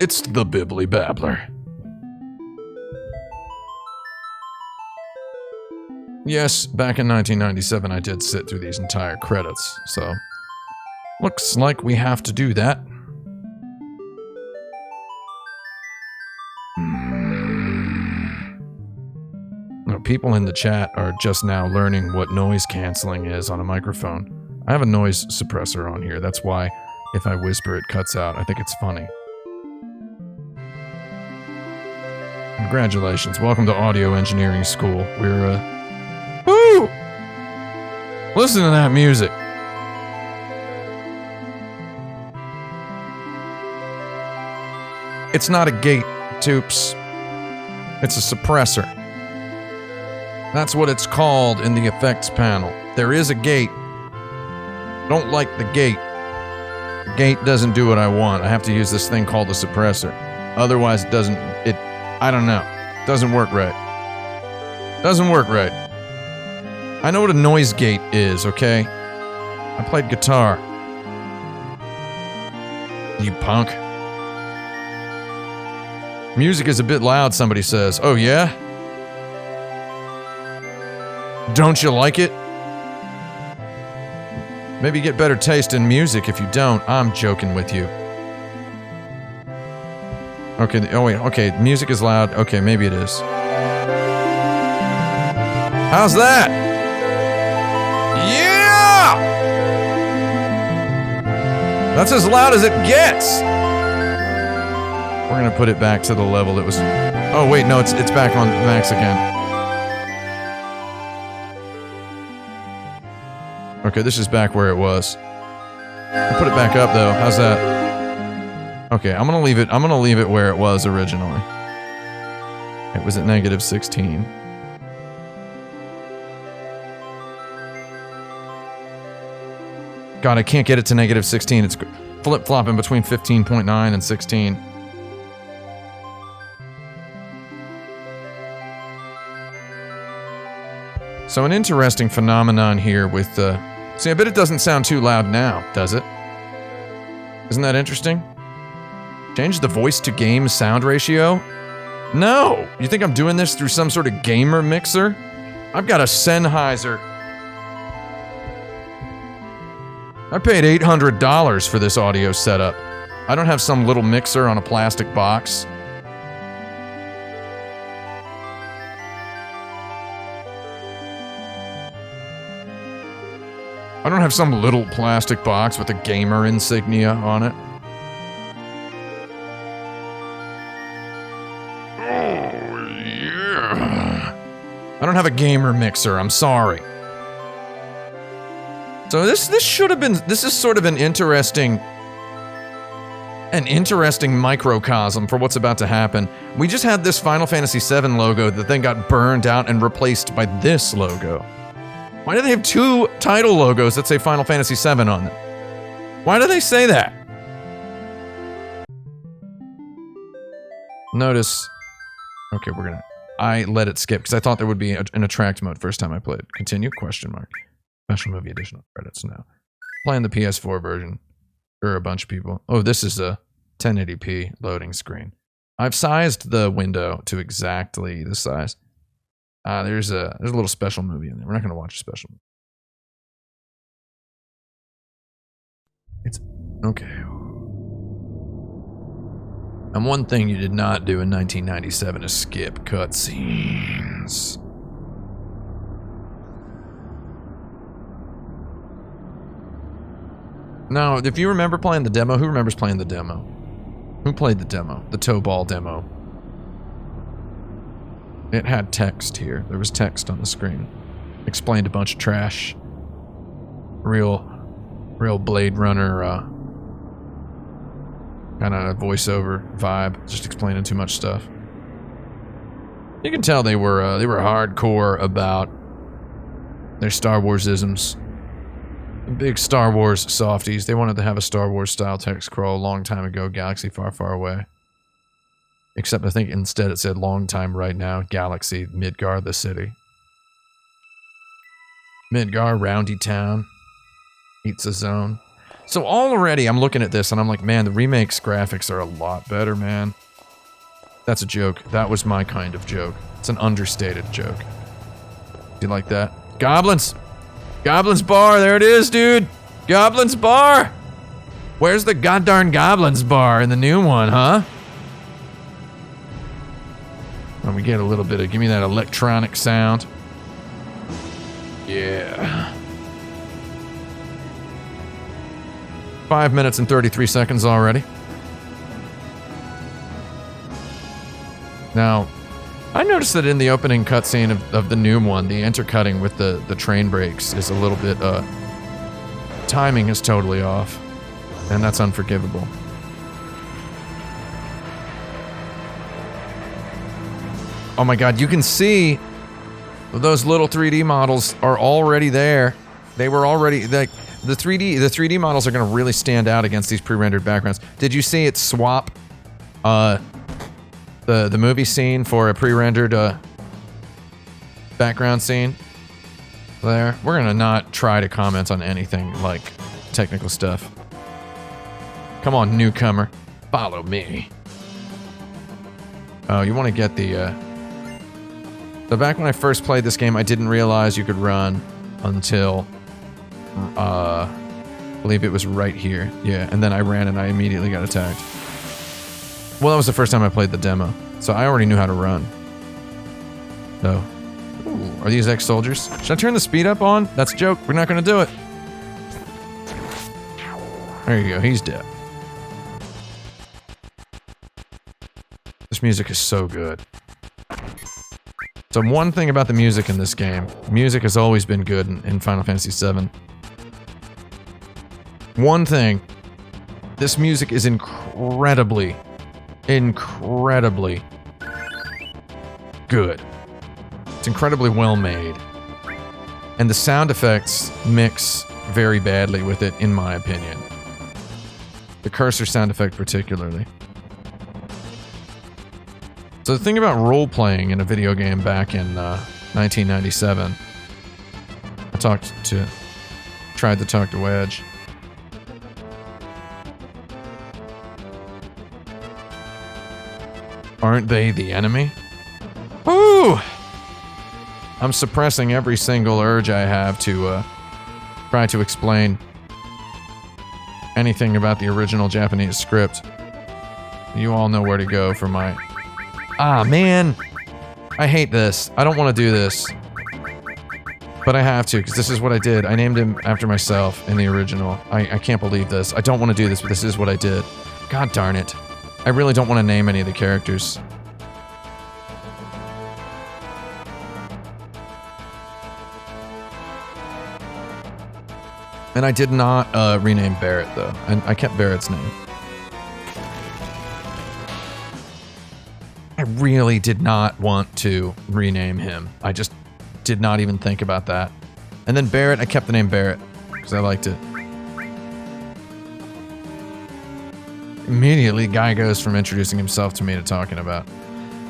It's the Bibbly Babbler. Yes, back in 1997 I did sit through these entire credits, so... Looks like we have to do that. People in the chat are just now learning what noise canceling is on a microphone. I have a noise suppressor on here, that's why if I whisper it cuts out. I think it's funny. Congratulations, welcome to Audio Engineering School. We're, woo! Listen to that music. It's not a gate, Toops. It's a suppressor. That's what it's called in the effects panel. There is a gate. Don't like the gate. The gate doesn't do what I want. I have to use this thing called a suppressor. Otherwise, I don't know. Doesn't work right. Doesn't work right. I know what a noise gate is, okay? I played guitar. You punk. Music is a bit loud, somebody says. Oh, yeah? Don't you like it? Maybe get better taste in music if you don't. I'm joking with you. Okay, oh wait, okay, music is loud. Okay, maybe it is. How's that? Yeah! That's as loud as it gets! We're gonna put it back to the level it was... Oh wait, no, it's back on max again. Okay, this is back where it was. I'll put it back up though. How's that? Okay, I'm gonna leave it where it was originally. It was at -16. God, I can't get it to -16. It's flip-flopping between 15.9 and 16. So an interesting phenomenon here with see, I bet it doesn't sound too loud now, does it? Isn't that interesting? Change the voice to game sound ratio? No! You think I'm doing this through some sort of gamer mixer? I've got a Sennheiser. I paid $800 for this audio setup. I don't have some little mixer on a plastic box. I don't have some little plastic box with a gamer insignia on it. Oh, yeah. I don't have a gamer mixer, I'm sorry. So this should have been, this is sort of an interesting microcosm for what's about to happen. We just had this Final Fantasy VII logo that then got burned out and replaced by this logo. Why do they have two title logos that say Final Fantasy VII on them? Why do they say that? Notice... Okay, I let it skip, because I thought there would be an attract mode first time I played. Continue? Question mark. Special movie additional credits now. Playing the PS4 version. For a bunch of people. Oh, this is a 1080p loading screen. I've sized the window to exactly the size. There's a little special movie in there. We're not going to watch a special movie. It's... Okay. And one thing you did not do in 1997 is skip cutscenes. Now, if you remember playing the demo, who remembers playing the demo? Who played the demo? The toe ball demo. It had text here. There was text on the screen. Explained a bunch of trash. Real Blade Runner, kind of voiceover vibe. Just explaining too much stuff. You can tell they were hardcore about their Star Wars-isms. Big Star Wars softies. They wanted to have a Star Wars style text scroll a long time ago, galaxy far, far away. Except I think instead it said long time right now, galaxy, Midgar, the city. Midgar, roundy town. Eats a zone. So already I'm looking at this and I'm like, man, the remake's graphics are a lot better, man. That's a joke. That was my kind of joke. It's an understated joke. You like that? Goblins! Goblins bar, there it is, dude! Goblins bar! Where's the goddarn Goblins bar in the new one, huh? Well, we get a little bit of, give me that electronic sound. Yeah. 5 minutes and 33 seconds already. Now, I noticed that in the opening cutscene of the new one, the intercutting with the train brakes is a little bit, timing is totally off. And that's unforgivable. Oh my god, you can see those little 3D models are already there. They were already, like, the 3D models are going to really stand out against these pre-rendered backgrounds. Did you see it swap the movie scene for a pre-rendered background scene? There. We're going to not try to comment on anything like technical stuff. Come on, newcomer. Follow me. Oh, you want to get the... So back when I first played this game, I didn't realize you could run until... I believe it was right here. Yeah, and then I ran and I immediately got attacked. Well, that was the first time I played the demo, so I already knew how to run. So... Ooh, are these ex-soldiers? Should I turn the speed up on? That's a joke. We're not going to do it. There you go. He's dead. This music is so good. So one thing about the music in this game, music has always been good in Final Fantasy VII. One thing, this music is incredibly good. It's incredibly well made. And the sound effects mix very badly with it, in my opinion. The cursor sound effect particularly. So the thing about role-playing in a video game back in 1997, I tried to talk to Wedge. Aren't they the enemy? Woo! I'm suppressing every single urge I have to try to explain anything about the original Japanese script. You all know where to go for my... Ah, man! I hate this. I don't want to do this. But I have to, because this is what I did. I named him after myself in the original. I can't believe this. I don't want to do this, but this is what I did. God darn it. I really don't want to name any of the characters. And I did not rename Barrett, though. And I kept Barrett's name. I really did not want to rename him. I just did not even think about that. And then Barrett, I kept the name Barrett, because I liked it. Immediately, guy goes from introducing himself to me to talking about.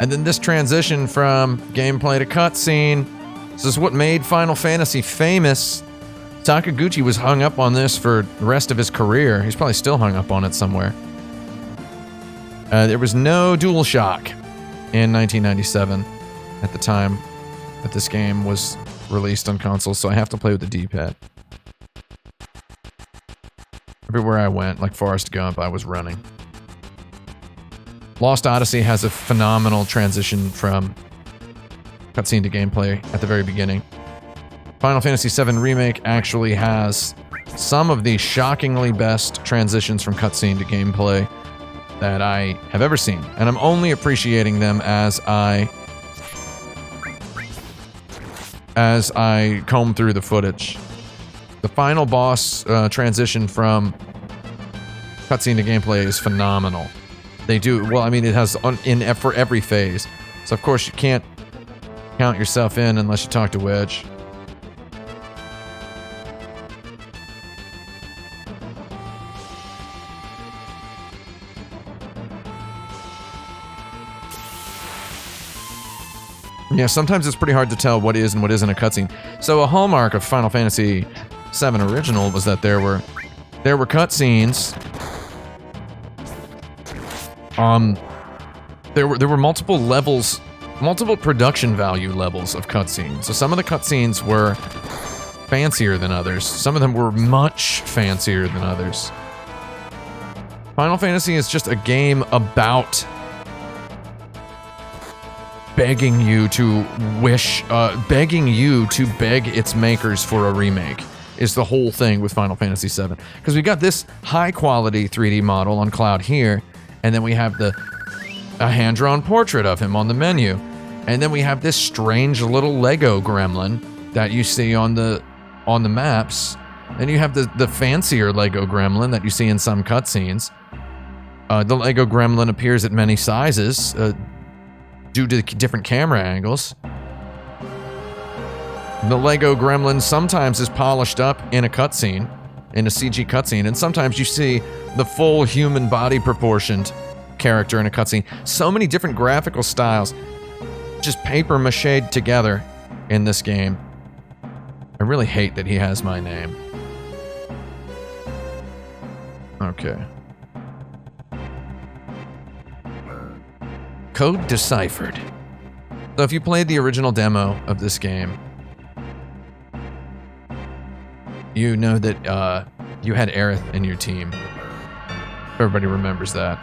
And then this transition from gameplay to cutscene. This is what made Final Fantasy famous. Sakaguchi was hung up on this for the rest of his career. He's probably still hung up on it somewhere. There was no DualShock in 1997 at the time that this game was released on consoles, so I have to play with the D-pad. Everywhere I went, like Forrest Gump, I was running. Lost Odyssey has a phenomenal transition from cutscene to gameplay at the very beginning. Final Fantasy VII Remake actually has some of the shockingly best transitions from cutscene to gameplay that I have ever seen, and I'm only appreciating them as I comb through the footage. The final boss transition from cutscene to gameplay is phenomenal. They do, well, I mean, it has for every phase. So of course you can't count yourself in unless you talk to Wedge. Yeah, sometimes it's pretty hard to tell what is and what isn't a cutscene. So a hallmark of Final Fantasy VII Original was that there were There were cutscenes. There were multiple levels, multiple production value levels of cutscenes. So some of the cutscenes were fancier than others. Some of them were much fancier than others. Final Fantasy is just a game about begging you to beg its makers for a remake. Is the whole thing with Final Fantasy VII. Because we got this high-quality 3D model on Cloud here, and then we have a hand-drawn portrait of him on the menu. And then we have this strange little Lego gremlin that you see on the maps. Then you have the fancier Lego gremlin that you see in some cutscenes. The Lego gremlin appears at many sizes due to different camera angles. The Lego gremlin sometimes is polished up in a cutscene, in a CG cutscene, and sometimes you see the full human body proportioned character in a cutscene. So many different graphical styles, just paper mache'd together in this game. I really hate that he has my name. Okay. Code deciphered. So if you played the original demo of this game, you know that you had Aerith in your team. Everybody remembers that.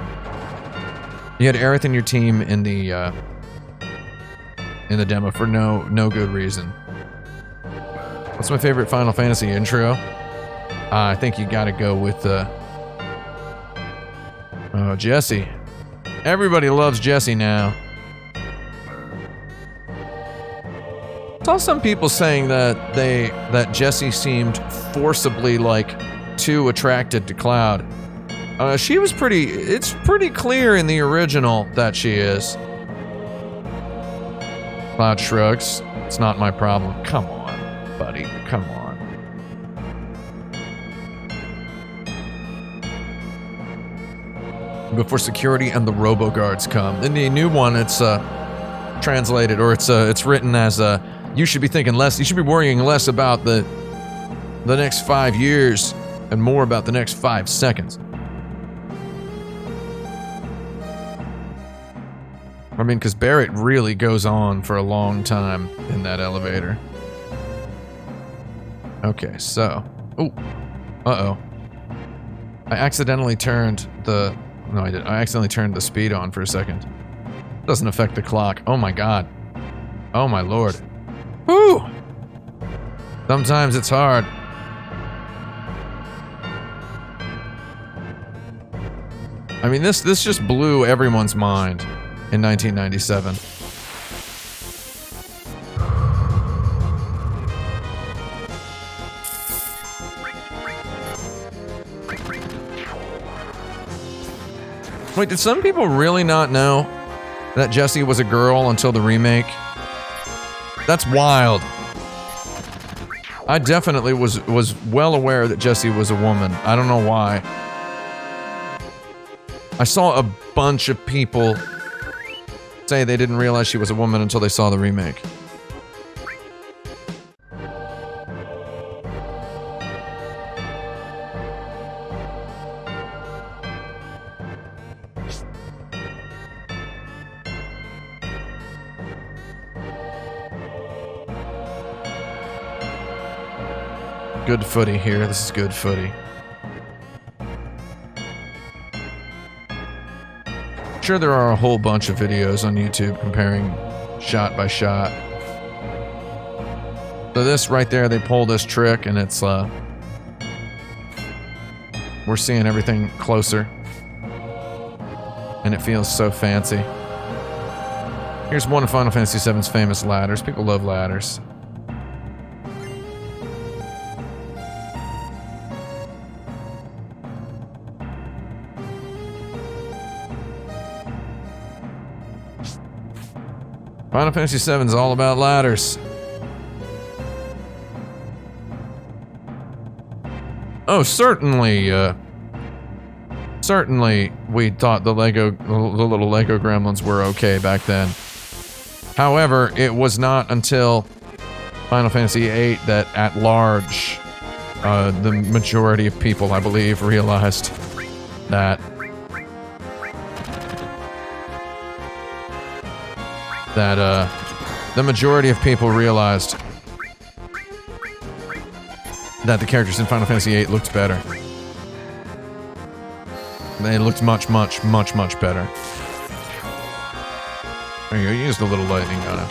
You had Aerith in your team in the demo for no good reason. What's my favorite Final Fantasy intro? I think you gotta go with Jessie. Everybody loves Jessie now. Saw some people saying that Jessie seemed forcibly too attracted to Cloud. She was it's pretty clear in the original that she is. Cloud shrugs. It's not my problem. Come on, buddy. Come on. Before security and the robo-guards come. In the new one, it's translated, or it's written as you should be thinking less, you should be worrying less about the next 5 years and more about the next 5 seconds. I mean, because Barrett really goes on for a long time in that elevator. Okay, so... Ooh. Uh-oh. I accidentally turned the... No, I didn't. I accidentally turned the speed on for a second. Doesn't affect the clock. Oh my god. Oh my lord. Woo! Sometimes it's hard. I mean, this just blew everyone's mind in 1997. Wait, did some people really not know that Jessie was a girl until the remake? That's wild. I definitely was well aware that Jessie was a woman. I don't know why. I saw a bunch of people say they didn't realize she was a woman until they saw the remake. Good footy here. This is good footy. Sure, there are a whole bunch of videos on YouTube comparing shot by shot. So this right there, they pull this trick and it's we're seeing everything closer. And it feels so fancy. Here's one of Final Fantasy VII's famous ladders. People love ladders. Final Fantasy VII is all about ladders. Oh, certainly, certainly we thought the little Lego gremlins were okay back then. However, it was not until Final Fantasy VIII that at large the majority of people, I believe, realized that the majority of people realized that the characters in Final Fantasy VIII looked better. They looked much better. There you go, use the little lightning on it.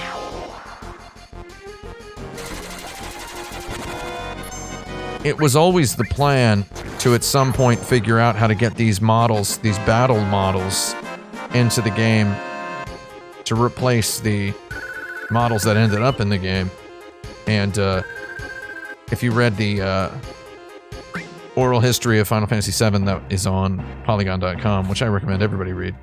It was always the plan to at some point figure out how to get these models, these battle models, into the game to replace the models that ended up in the game. And if you read the oral history of Final Fantasy VII that is on Polygon.com, which I recommend everybody read,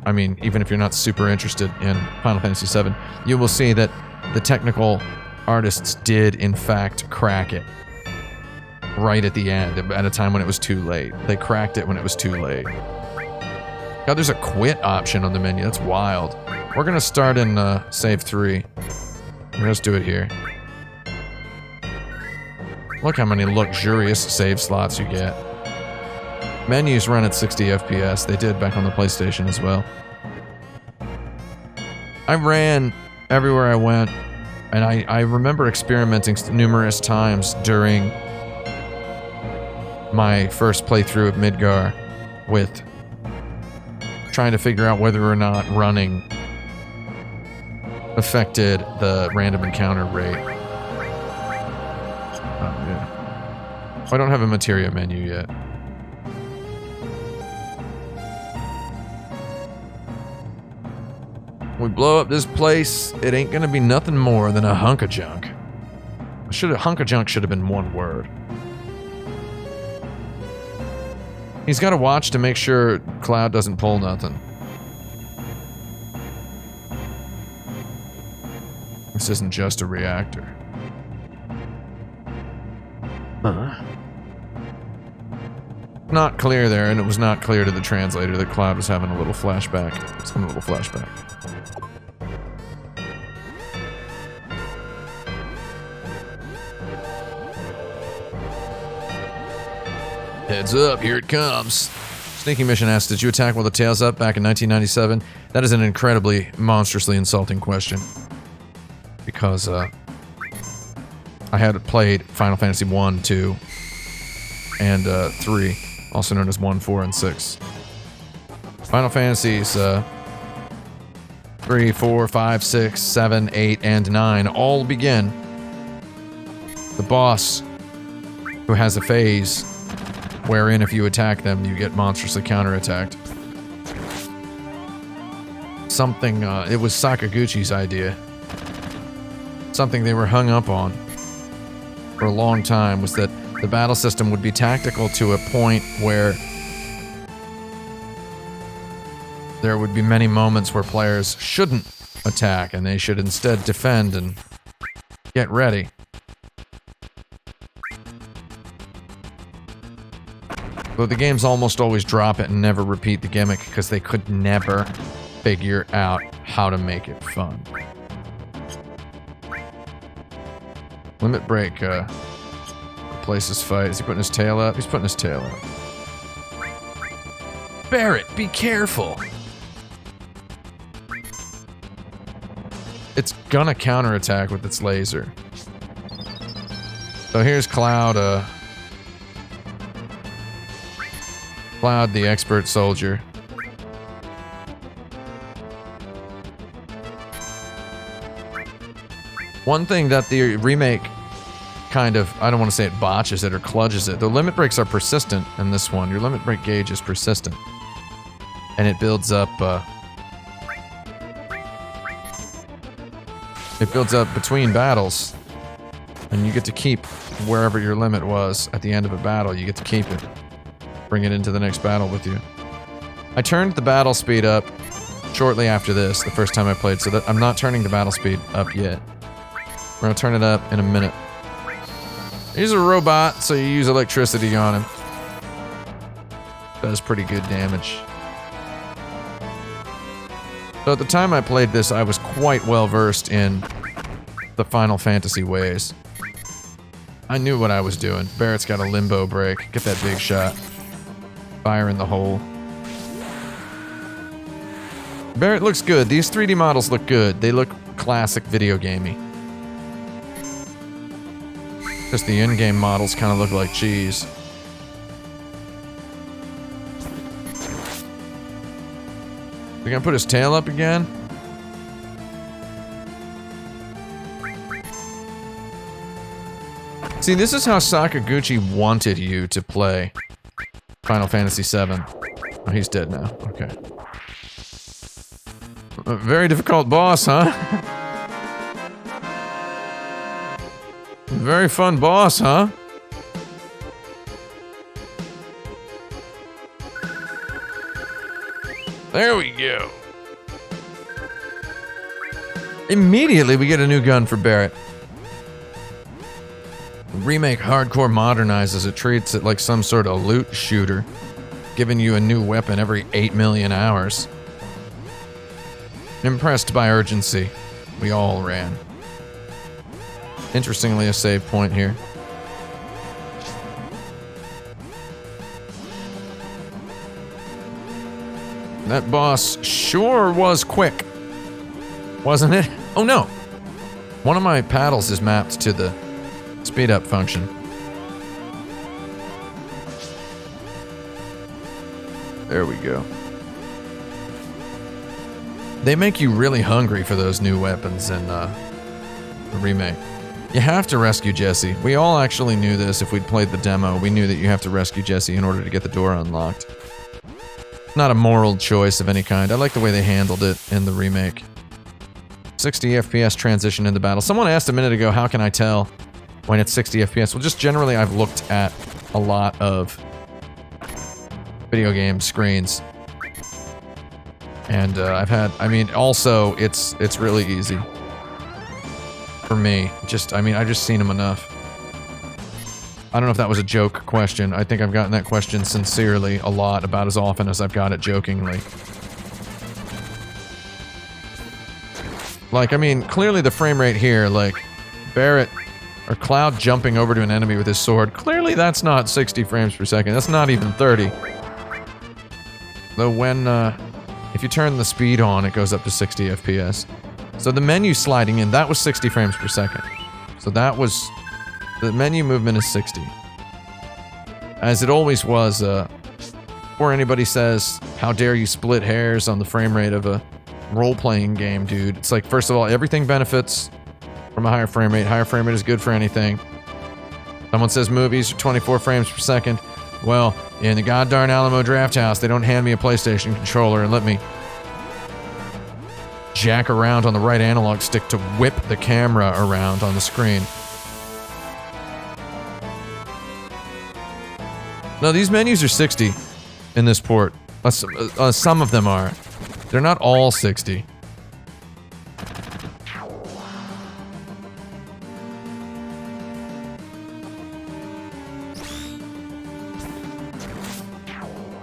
I mean, even if you're not super interested in Final Fantasy VII, you will see that the technical artists did, in fact, crack it. Right at the end, at a time when it was too late. They cracked it when it was too late. God, there's a quit option on the menu. That's wild. We're gonna start in save 3. Let's do it here. Look how many luxurious save slots you get. Menus run at 60 FPS. They did back on the PlayStation as well. I ran everywhere I went, and I remember experimenting numerous times during my first playthrough of Midgar with trying to figure out whether or not running affected the random encounter rate. Oh, yeah. I don't have a materia menu yet. We blow up this place, it ain't gonna be nothing more than a hunk of junk. Hunk of junk should have been one word. He's got to watch to make sure Cloud doesn't pull nothing. This isn't just a reactor. Not clear there, and it was not clear to the translator that Cloud was having a little flashback. It's having a little flashback. Heads up, here it comes. Sneaky Mission asks, did you attack while the tail's up back in 1997? That is an incredibly, monstrously insulting question. Because, I had played Final Fantasy 1, 2, and 3, also known as 1, 4, and 6. Final Fantasies 3, 4, 5, 6, 7, 8, and 9 all begin. The boss, who has a phase wherein if you attack them, you get monstrously counterattacked. Something, it was Sakaguchi's idea. Something they were hung up on for a long time was that the battle system would be tactical to a point where there would be many moments where players shouldn't attack and they should instead defend and get ready. Though the games almost always drop it and never repeat the gimmick because they could never figure out how to make it fun. Limit break, replaces fight. Is he putting his tail out? He's putting his tail out. Barret, be careful! It's gonna counterattack with its laser. So here's Cloud, Cloud, the expert soldier. One thing that the remake kind of, I don't want to say it botches it or kludges it. The limit breaks are persistent in this one. Your limit break gauge is persistent. And it builds up, between battles. And you get to keep wherever your limit was at the end of a battle. You get to keep it. Bring it into the next battle with you. I turned the battle speed up shortly after this, the first time I played, so that I'm not turning the battle speed up yet. We're gonna turn it up in a minute. He's a robot, so you use electricity on him. Does pretty good damage. So at the time I played this, I was quite well versed in the Final Fantasy ways. I knew what I was doing. Barrett's got a limbo break. Get that big shot. Fire in the hole. Barrett looks good. These 3D models look good. They look classic video gamey. Just the in-game models kind of look like cheese. We gonna put his tail up again? See, this is how Sakaguchi wanted you to play Final Fantasy VII. Oh, he's dead now. Okay. A very difficult boss, huh? Very fun boss, huh? There we go. Immediately we get a new gun for Barrett. Remake hardcore modernizes it, treats it like some sort of loot shooter, giving you a new weapon every 8 million hours. Impressed by urgency, we all ran. Interestingly, a save point here. That boss sure was quick, wasn't it? Oh no! One of my paddles is mapped to the speed up function. There we go. They make you really hungry for those new weapons in the remake. You have to rescue Jesse. We all actually knew this if we'd played the demo. We knew that you have to rescue Jesse in order to get the door unlocked. Not a moral choice of any kind. I like the way they handled it in the remake. 60 FPS transition into battle. Someone asked a minute ago, how can I tell when it's 60 FPS? Well, just generally I've looked at a lot of video game screens. And also, it's really easy. For me. I've just seen them enough. I don't know if that was a joke question. I think I've gotten that question sincerely a lot, about as often as I've got it jokingly. Like, clearly the frame rate here, like, Barrett, or Cloud jumping over to an enemy with his sword, clearly that's not 60 frames per second. That's not even 30. Though when, if you turn the speed on, it goes up to 60 FPS. So the menu sliding in, that was 60 frames per second. So that was... the menu movement is 60. As it always was, before anybody says, how dare you split hairs on the frame rate of a role-playing game, dude. It's like, first of all, everything benefits from a higher frame rate. Higher frame rate is good for anything. Someone says movies are 24 frames per second. Well, in the goddarn Alamo Drafthouse, they don't hand me a PlayStation controller and let me jack around on the right analog stick to whip the camera around on the screen. No, these menus are 60 in this port. Some of them are. They're not all 60.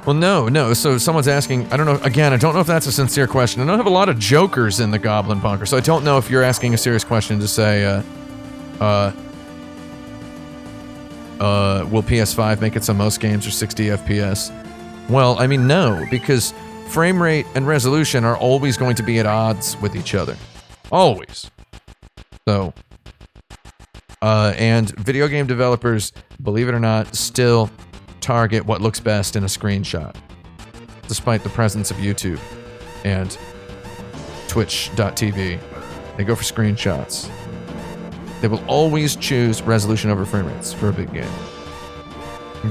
Well, no. So someone's asking, I don't know, again, I don't know if that's a sincere question. I don't have a lot of jokers in the Goblin Bunker, so I don't know if you're asking a serious question to say, will PS5 make it so most games are 60 FPS? Well, no, because frame rate and resolution are always going to be at odds with each other. Always. So, and video game developers, believe it or not, still target what looks best in a screenshot, despite the presence of YouTube and Twitch.tv. They go for screenshots. They will always choose resolution over frame rates for a big game.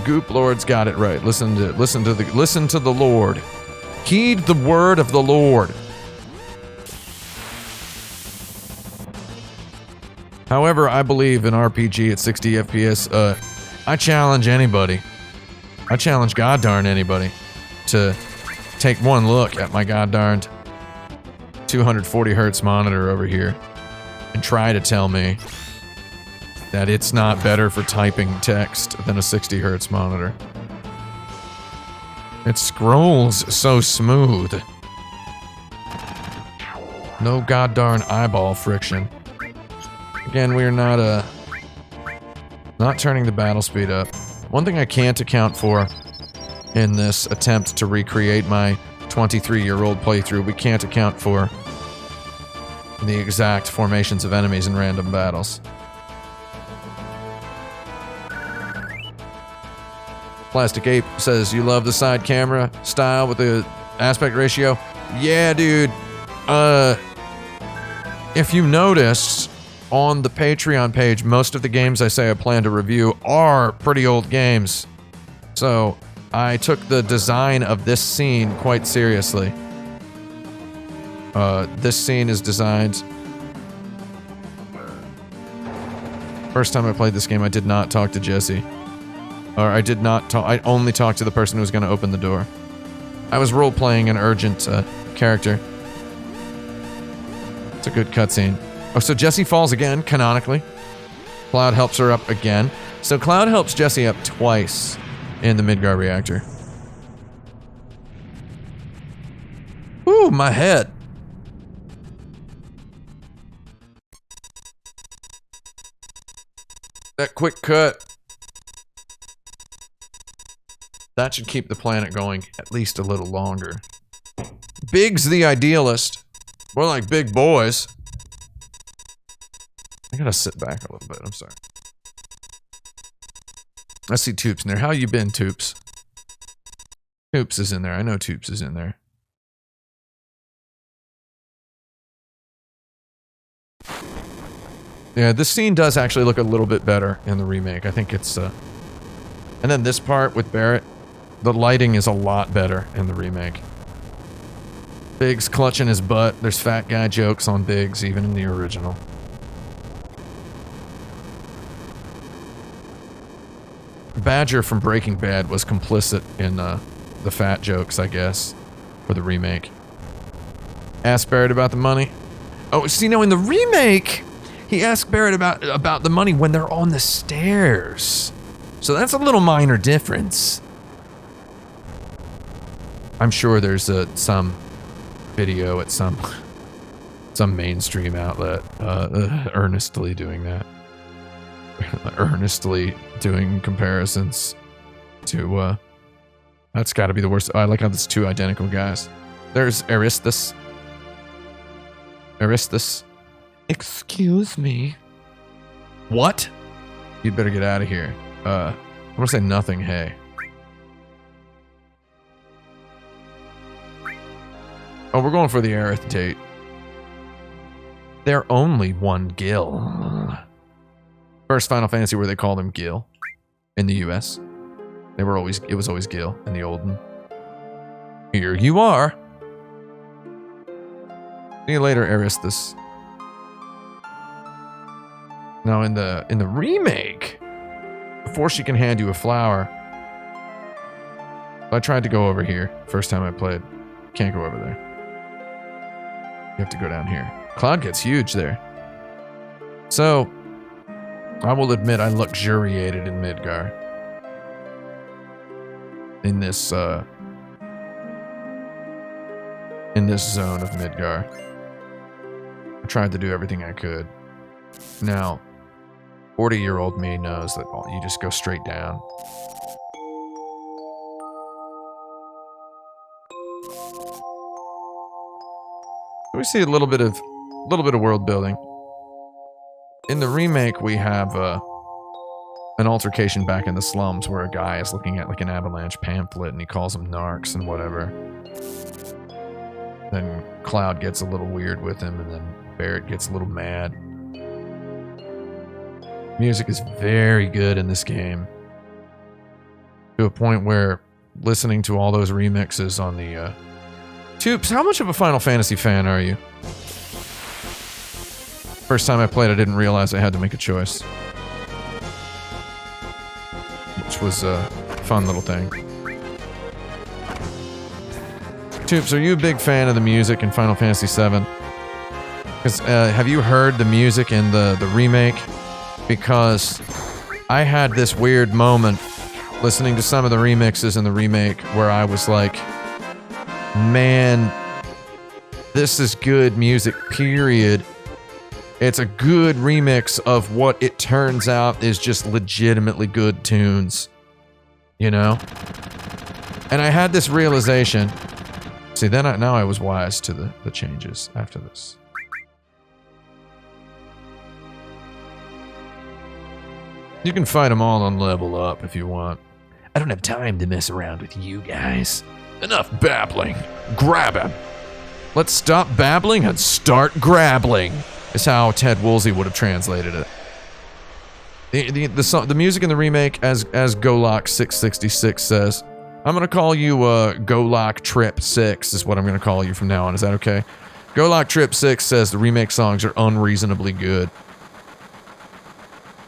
Goop Lord's got it right. Listen to the Lord. Heed the word of the Lord. However, I believe in RPG at 60 FPS. I challenge anybody. I challenge goddarn anybody to take one look at my goddarned 240 hertz monitor over here and try to tell me that it's not better for typing text than a 60 hertz monitor. It scrolls so smooth. No goddarn eyeball friction. Again, we're not Not turning the battle speed up. One thing I can't account for in this attempt to recreate my 23-year-old playthrough, we can't account for the exact formations of enemies in random battles. Plastic Ape says, you love the side camera style with the aspect ratio? Yeah, dude. If you noticed, on the Patreon page, most of the games I say I plan to review are pretty old games. So, I took the design of this scene quite seriously. This scene is designed... First time I played this game, I did not talk to Jesse. Or I did not talk... I only talked to the person who was going to open the door. I was role-playing an urgent character. It's a good cutscene. Oh, so Jesse falls again, canonically. Cloud helps her up again. So Cloud helps Jesse up twice in the Midgar reactor. Ooh, my head. That quick cut. That should keep the planet going at least a little longer. Big's the idealist. More like big boys. I gotta sit back a little bit, I'm sorry. I see Toops in there. How you been, Toops? Toops is in there. I know Toops is in there. Yeah, this scene does actually look a little bit better in the remake. I think it's, And then this part with Barrett, the lighting is a lot better in the remake. Biggs clutching his butt. There's fat guy jokes on Biggs, even in the original. Badger from Breaking Bad was complicit in the fat jokes, I guess, for the remake. Asked Barrett about the money. Oh, see, no, in the remake, he asked Barrett about the money when they're on the stairs. So that's a little minor difference. I'm sure there's some video at some mainstream outlet earnestly doing that. Earnestly doing comparisons to, that's gotta be the worst. I like how there's two identical guys. There's Aristus. Excuse me. What? You'd better get out of here. I'm gonna say nothing, hey. Oh, we're going for the Aerith date. They're only one Gil. First Final Fantasy where they called him Gil in the US. It was always Gil in the olden. Here you are. See you later, Aristus. Now in the remake, before she can hand you a flower, I tried to go over here first time I played. Can't go over there. You have to go down here. Cloud gets huge there. So, I will admit I luxuriated in Midgar. In this zone of Midgar. I tried to do everything I could. Now, 40-year-old me knows that you just go straight down. We see a little bit of world building. In the remake, we have an altercation back in the slums where a guy is looking at like an avalanche pamphlet and he calls them narcs and whatever. Then Cloud gets a little weird with him, and then Barrett gets a little mad. Music is very good in this game. To a point where listening to all those remixes on the... Toops, how much of a Final Fantasy fan are you? First time I played, I didn't realize I had to make a choice. Which was a fun little thing. Toops, are you a big fan of the music in Final Fantasy VII? Because, have you heard the music in the remake? Because I had this weird moment listening to some of the remixes in the remake where I was like, man, this is good music, period. It's a good remix of what it turns out is just legitimately good tunes. You know? And I had this realization. See, now I was wise to the changes after this. You can fight them all on level up if you want. I don't have time to mess around with you guys. Enough babbling. Grab him. Let's stop babbling and start grabbling, is how Ted Woolsey would have translated it. The music in the remake, as Golok 666 says, I'm gonna call you Golok Trip 6 is what I'm gonna call you from now on. Is that okay? Golok Trip 6 says the remake songs are unreasonably good.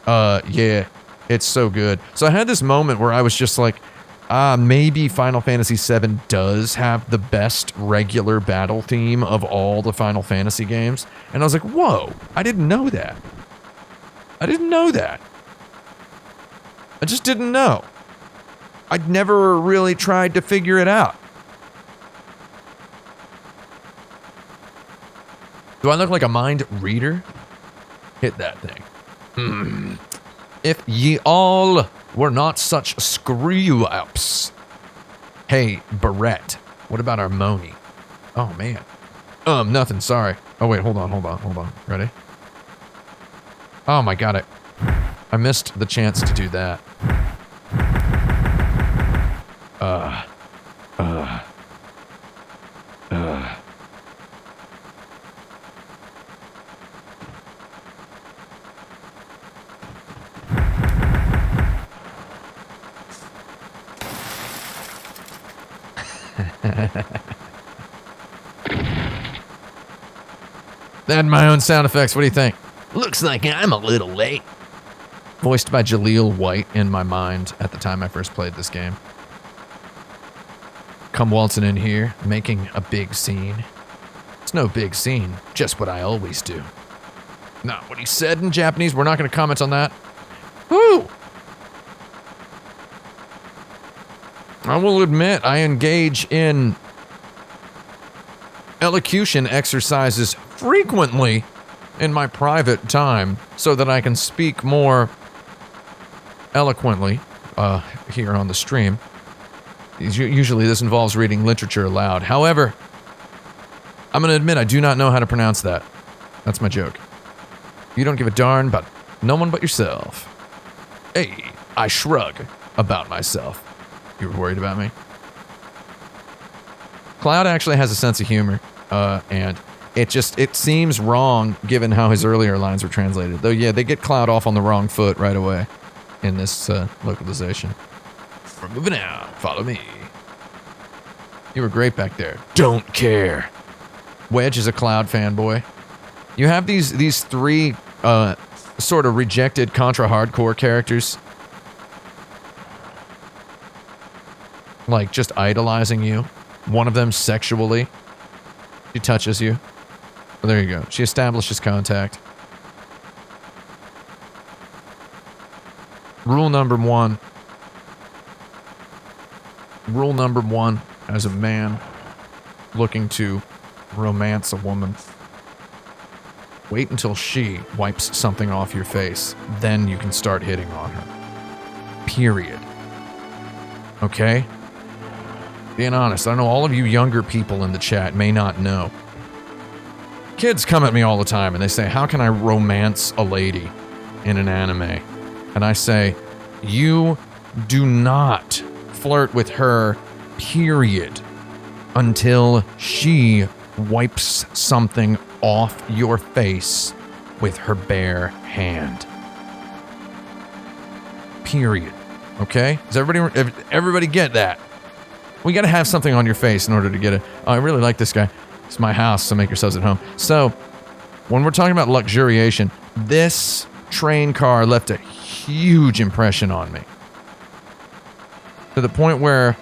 Yeah, it's so good. So I had this moment where I was just like, maybe Final Fantasy VII does have the best regular battle theme of all the Final Fantasy games. And I was like, whoa, I didn't know that. I didn't know that. I just didn't know. I'd never really tried to figure it out. Do I look like a mind reader? Hit that thing. If ye all were not such screw-ups. Hey, Barrett, what about our Moni? Oh, man. Nothing, sorry. Oh, wait, hold on. Ready? Oh, my God, I missed the chance to do that. Add my own sound effects. What do you think? Looks like I'm a little late. Voiced by Jaleel White in my mind at the time I first played this game. Come waltzing in here, making a big scene. It's no big scene, just what I always do. Not what he said in Japanese. We're not going to comment on that. Woo! I will admit I engage in elocution exercises frequently in my private time so that I can speak more eloquently here on the stream. Usually this involves reading literature aloud. However, I'm going to admit I do not know how to pronounce that. That's my joke. You don't give a darn about no one but yourself. Hey, I shrug about myself. You were worried about me? Cloud actually has a sense of humor, and it seems wrong given how his earlier lines were translated. Though, yeah, they get Cloud off on the wrong foot right away in this localization. We're moving out. Follow me. You were great back there. Don't care. Wedge is a Cloud fanboy. You have these three sort of rejected contra-hardcore characters. Like, just idolizing you. One of them sexually. She touches you. Well, there you go. She establishes contact. Rule number one. Rule number one as a man looking to romance a woman. Wait until she wipes something off your face. Then you can start hitting on her. Period. Okay? Being honest, I know all of you younger people in the chat may not know. Kids come at me all the time and they say, how can I romance a lady in an anime? And I say, you do not flirt with her, period, until she wipes something off your face with her bare hand. Period. Okay? Does everybody get that? We gotta have something on your face in order to get it. Oh, I really like this guy. It's my house, so make yourselves at home. So, when we're talking about luxuriation, this train car left a huge impression on me. To the point where,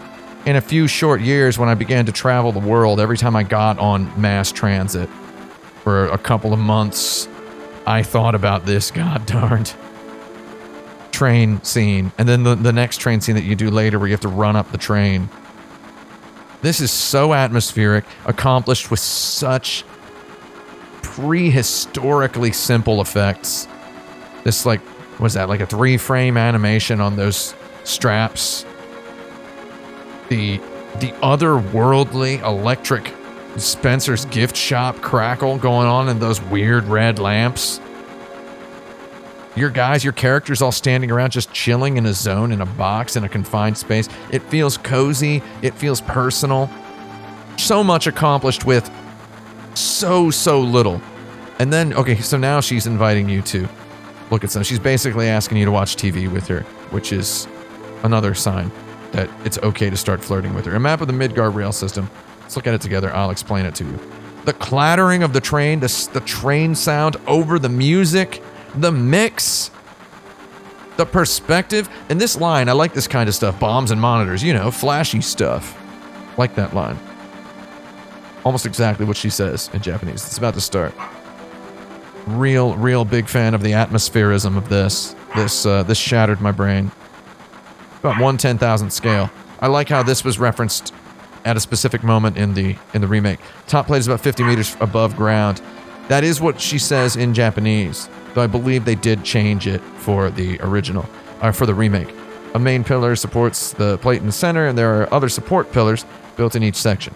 in a few short years, when I began to travel the world, every time I got on mass transit for a couple of months, I thought about this god-darned train scene. And then the next train scene that you do later where you have to run up the train. This is so atmospheric, accomplished with such prehistorically simple effects. This, like, what is that, like a 3-frame animation on those straps. The otherworldly electric Spencer's gift shop crackle going on in those weird red lamps. Your characters all standing around just chilling in a zone, in a box, in a confined space. It feels cozy. It feels personal. So much accomplished with so little. And then, okay, so now she's inviting you to look at something. She's basically asking you to watch TV with her, which is another sign that it's okay to start flirting with her. A map of the Midgar rail system. Let's look at it together. I'll explain it to you. The clattering of the train, the train sound over the music, the mix, the perspective. And this line, I like this kind of stuff. Bombs and monitors, flashy stuff. Like that line. Almost exactly what she says in Japanese. It's about to start. Real big fan of the atmospherism of this. This shattered my brain. About 1/10,000th scale. I like how this was referenced at a specific moment in the remake. Top plate is about 50 meters above ground. That is what she says in Japanese, though I believe they did change it for the original, or for the remake. A main pillar supports the plate in the center, and there are other support pillars built in each section.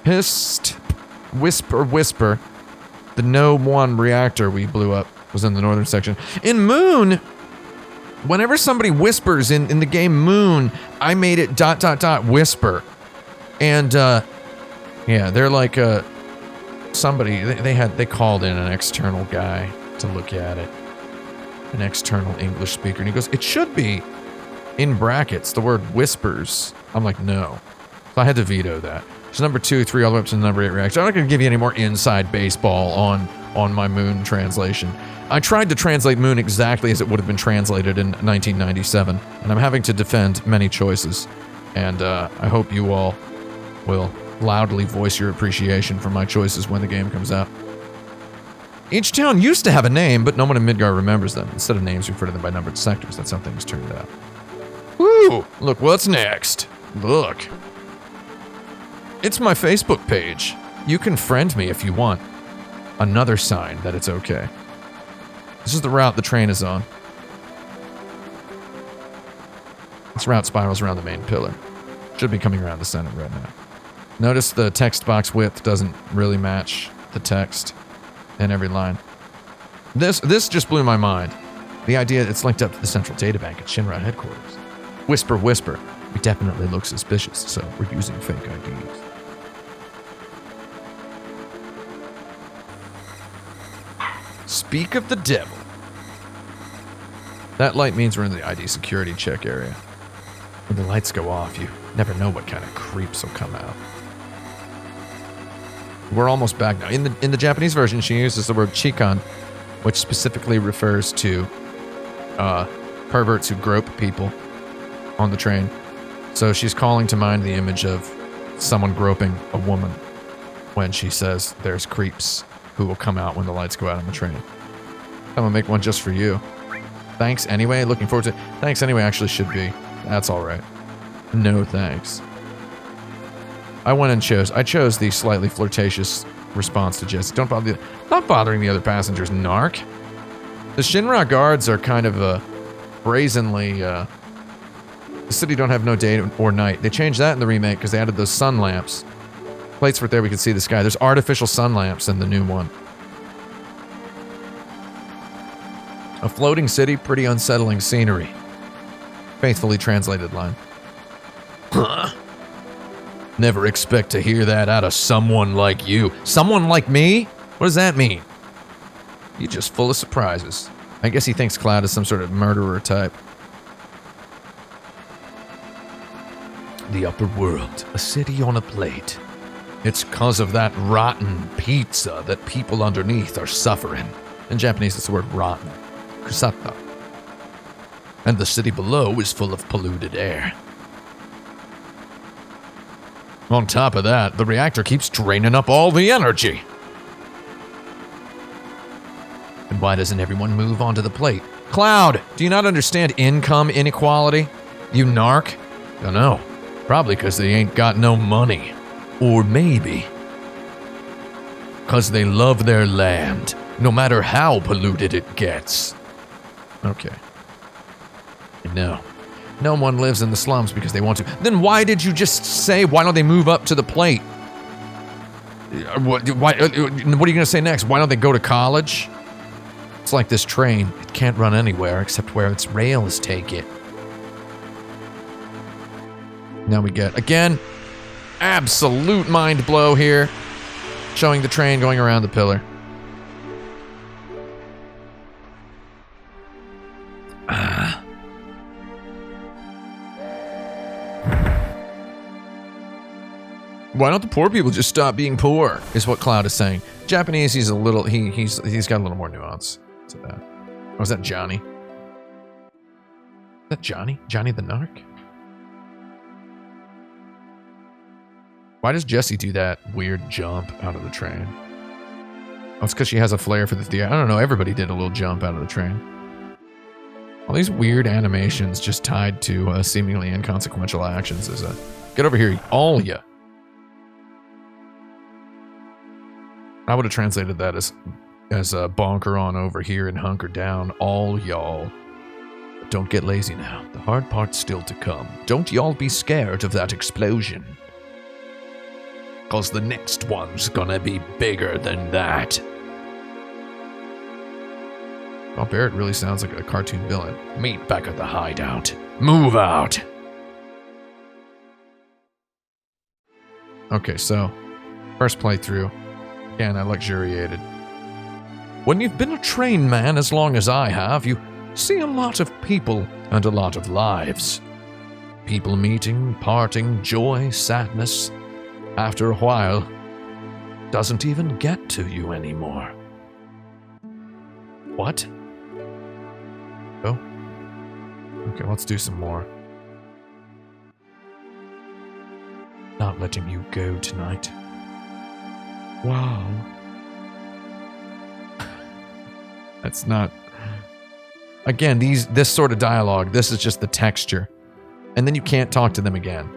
Hist, whisper. The No. 1 reactor we blew up was in the northern section. In Moon, whenever somebody whispers in the game Moon, I made it ... whisper. And, yeah, they're like, somebody, they called in an external guy to look at it. An external English speaker. And he goes, it should be in brackets, the word whispers. I'm like, no. So I had to veto that. So number 2, 3, all the way up to the number 8 reactor. I'm not going to give you any more inside baseball on my Moon translation. I tried to translate Moon exactly as it would have been translated in 1997, and I'm having to defend many choices. And I hope you all will loudly voice your appreciation for my choices when the game comes out. Each town used to have a name, but no one in Midgar remembers them. Instead of names, we refer to them by numbered sectors. That's how things turned out. Woo! Look, what's next? Look. It's my Facebook page. You can friend me if you want. Another sign that it's okay. This is the route the train is on. This route spirals around the main pillar. Should be coming around the center right now. Notice the text box width doesn't really match the text in every line. This just blew my mind. The idea it's linked up to the central databank at Shinra headquarters. Whisper. We definitely look suspicious, so we're using fake IDs. Speak of the devil. That light means we're in the ID security check area. When the lights go off, you never know what kind of creeps will come out. We're almost back now. In the Japanese version, she uses the word chikan, which specifically refers to perverts who grope people on the train. So she's calling to mind the image of someone groping a woman when she says there's creeps who will come out when the lights go out on the train. I'm gonna make one just for you. Thanks anyway, looking forward to it. Thanks anyway actually should be. That's alright. No thanks. I chose the slightly flirtatious response to Jesse. Not bothering the other passengers, narc. The Shinra guards are kind of brazenly, the city don't have no day or night. They changed that in the remake because they added those sun lamps. Plates right there, we can see the sky. There's artificial sun lamps in the new one. A floating city, pretty unsettling scenery. Faithfully translated line. Huh? Never expect to hear that out of someone like you. Someone like me? What does that mean? You're just full of surprises. I guess he thinks Cloud is some sort of murderer type. The upper world, a city on a plate. It's 'cause of that rotten pizza that people underneath are suffering. In Japanese, it's the word rotten. Kusata. And the city below is full of polluted air. On top of that, the reactor keeps draining up all the energy. And why doesn't everyone move onto the plate? Cloud, do you not understand income inequality? You narc? Dunno. Probably 'cause they ain't got no money. Or maybe 'Cause they love their land, no matter how polluted it gets. Okay. No. No one lives in the slums because they want to. Then why did you just say, why don't they move up to the plate? What are you going to say next? Why don't they go to college? It's like this train. It can't run anywhere except where its rails take it. Now we get, again, absolute mind blow here. Showing the train going around the pillar. Why don't the poor people just stop being poor? Is what Cloud is saying. Japanese, he's a little, he's got a little more nuance to that. Oh, is that Johnny? Is that Johnny? Johnny the Narc? Why does Jessie do that weird jump out of the train? Oh, it's because she has a flair for the theater. I don't know, everybody did a little jump out of the train. All these weird animations just tied to seemingly inconsequential actions is a... Get over here, all ya. I would have translated that as bonker on over here and hunker down, all y'all. But don't get lazy now. The hard part's still to come. Don't y'all be scared of that explosion. 'Cause the next one's gonna be bigger than that. Oh, Barrett really sounds like a cartoon villain. Meet back at the hideout. Move out! Okay, so, first playthrough. Again, I luxuriated. When you've been a train man as long as I have, you see a lot of people and a lot of lives. People meeting, parting, joy, sadness. After a while, doesn't even get to you anymore. What? Oh. Okay, let's do some more. Not letting you go tonight. Wow. That's not... Again, this sort of dialogue, this is just the texture. And then you can't talk to them again.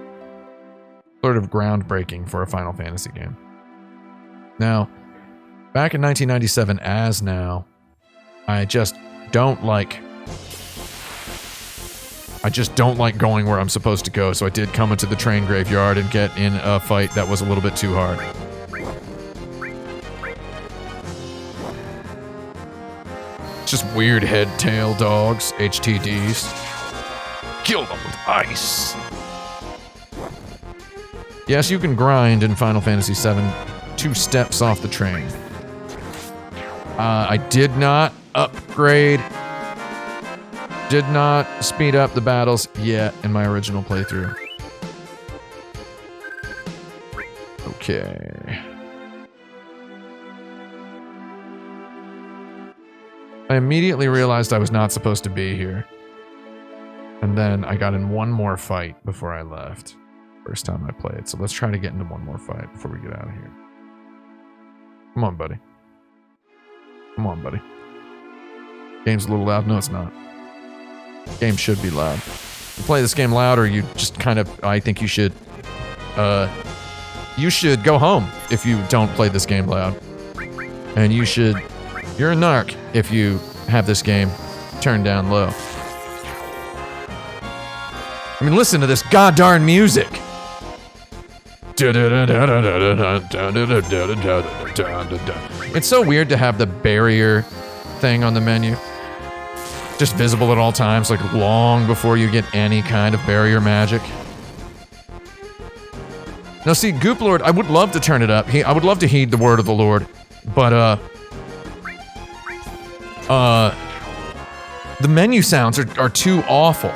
Sort of groundbreaking for a Final Fantasy game. Now, back in 1997, as now, I just don't like going where I'm supposed to go, so I did come into the train graveyard and get in a fight that was a little bit too hard. Just weird head-tail dogs, HTDs. Kill them with ice. Yes, you can grind in Final Fantasy VII 2 steps off the train. I did not upgrade, did not speed up the battles yet in my original playthrough. Okay. I immediately realized I was not supposed to be here. And then I got in one more fight before I left. First time I played, so let's try to get into one more fight before we get out of here. Come on, buddy. Come on, buddy. Game's a little loud. No, it's not. Game should be loud. You play this game loud, or you just kind of... I think you should... you should go home if you don't play this game loud. And you should... You're a narc if you have this game turned down low. I mean, listen to this goddarn music! It's so weird to have the barrier thing on the menu. Just visible at all times, like long before you get any kind of barrier magic. Now see, Goop Lord, I would love to turn it up. I would love to heed the word of the Lord. But, the menu sounds are too awful.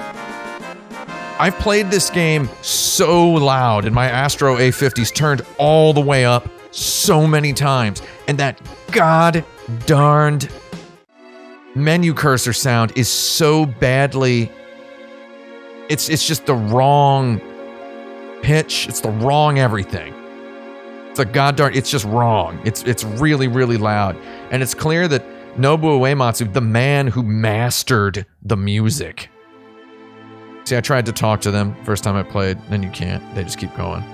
I've played this game so loud, and my Astro A50's turned all the way up so many times, and that god-darned menu cursor sound is so badly... It's just the wrong pitch, it's the wrong everything. It's a god-darn... It's just wrong. It's really, really loud. And it's clear that Nobuo Uematsu, the man who mastered the music... See, I tried to talk to them first time I played, and you can't. They just keep going.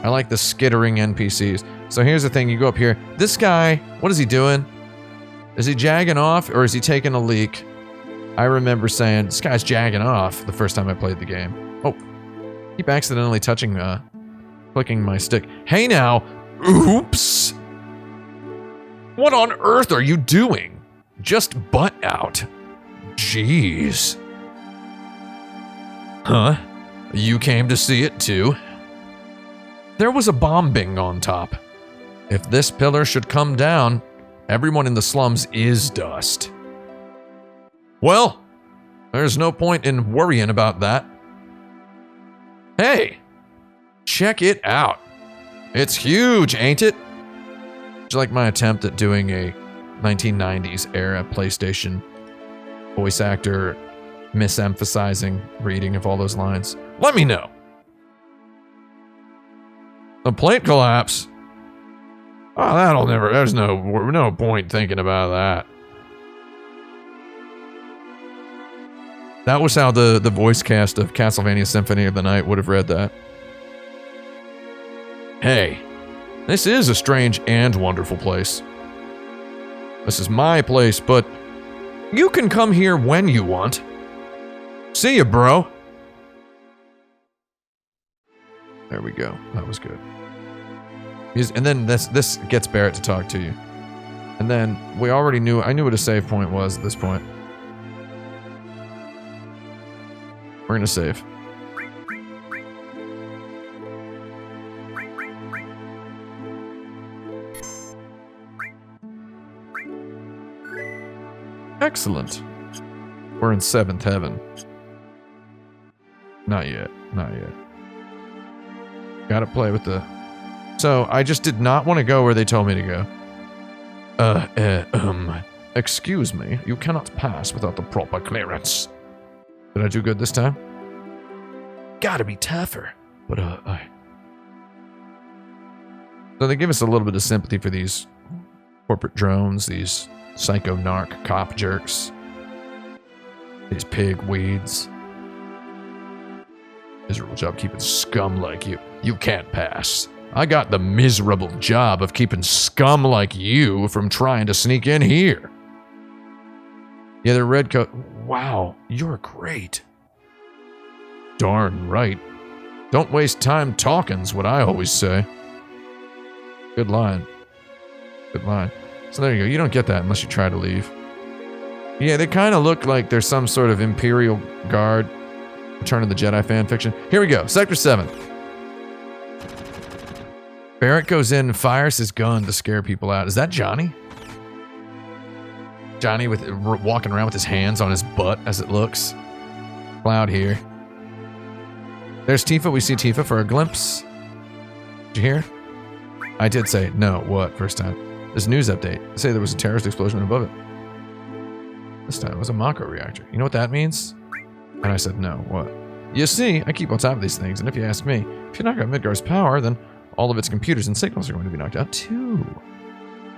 I like the skittering NPCs. So here's the thing, you go up here. This guy, what is he doing? Is he jagging off or is he taking a leak? I remember saying, this guy's jagging off the first time I played the game. Oh, keep accidentally clicking my stick. Hey now, oops. What on earth are you doing? Just butt out. Jeez. Huh? You came to see it too? There was a bombing on top. If this pillar should come down, everyone in the slums is dust. Well, there's no point in worrying about that. Hey, check it out. It's huge, ain't it? Would you like my attempt at doing a 1990s era PlayStation voice actor misemphasizing reading of all those lines? Let me know. The plate collapse. Oh, that'll never. There's no point thinking about that. That was how the voice cast of Castlevania Symphony of the Night would have read that. Hey, this is a strange and wonderful place. This is my place, but you can come here when you want. See ya, bro. There we go. That was good. And then this gets Barrett to talk to you. And then we already knew, I knew what a save point was at this point. We're gonna save. Excellent. We're in 7th heaven. Not yet. Not yet. Gotta play with the... So, I just did not want to go where they told me to go. Excuse me. You cannot pass without the proper clearance. Did I do good this time? Gotta be tougher. But, So they give us a little bit of sympathy for these corporate drones, these psycho narc cop jerks. These pig weeds. Miserable job keeping scum like you. You can't pass. I got the miserable job of keeping scum like you from trying to sneak in here. Yeah, they're red coat. Wow, you're great. Darn right. Don't waste time talking's what I always say. Good line. Good line. So there you go. You don't get that unless you try to leave. Yeah, they kind of look like there's some sort of Imperial Guard Return of the Jedi fan fiction. Here we go. Sector 7. Barrett goes in and fires his gun to scare people out. Is that Johnny? Johnny with walking around with his hands on his butt as it looks. Cloud here. There's Tifa. We see Tifa for a glimpse. Did you hear? I did say, no, what, first time. This news update. They say there was a terrorist explosion above it. This time it was a Mako reactor. You know what that means? And I said, no, what? You see, I keep on top of these things, and if you ask me, if you knock out Midgar's power, then all of its computers and signals are going to be knocked out too.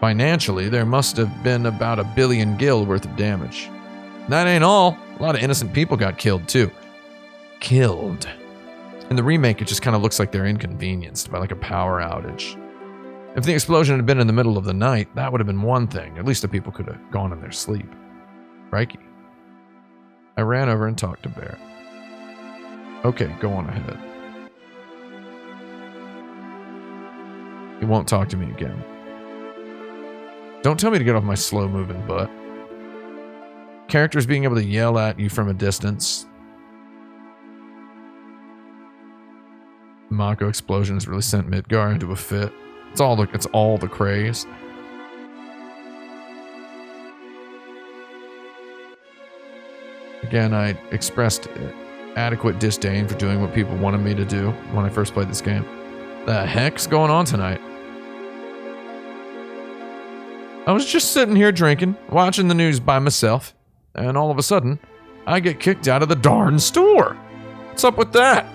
Financially, there must have been about 1 billion gil worth of damage. That ain't all. A lot of innocent people got killed too. Killed. In the remake, it just kind of looks like they're inconvenienced by like a power outage. If the explosion had been in the middle of the night, that would have been one thing. At least the people could have gone in their sleep. Crikey. I ran over and talked to Barrett. Okay, go on ahead. He won't talk to me again. Don't tell me to get off my slow-moving butt. Characters being able to yell at you from a distance. Mako explosion has really sent Midgar into a fit. It's all the craze. Again, I expressed adequate disdain for doing what people wanted me to do when I first played this game. The heck's going on tonight? I was just sitting here drinking, watching the news by myself, and all of a sudden, I get kicked out of the darn store. What's up with that?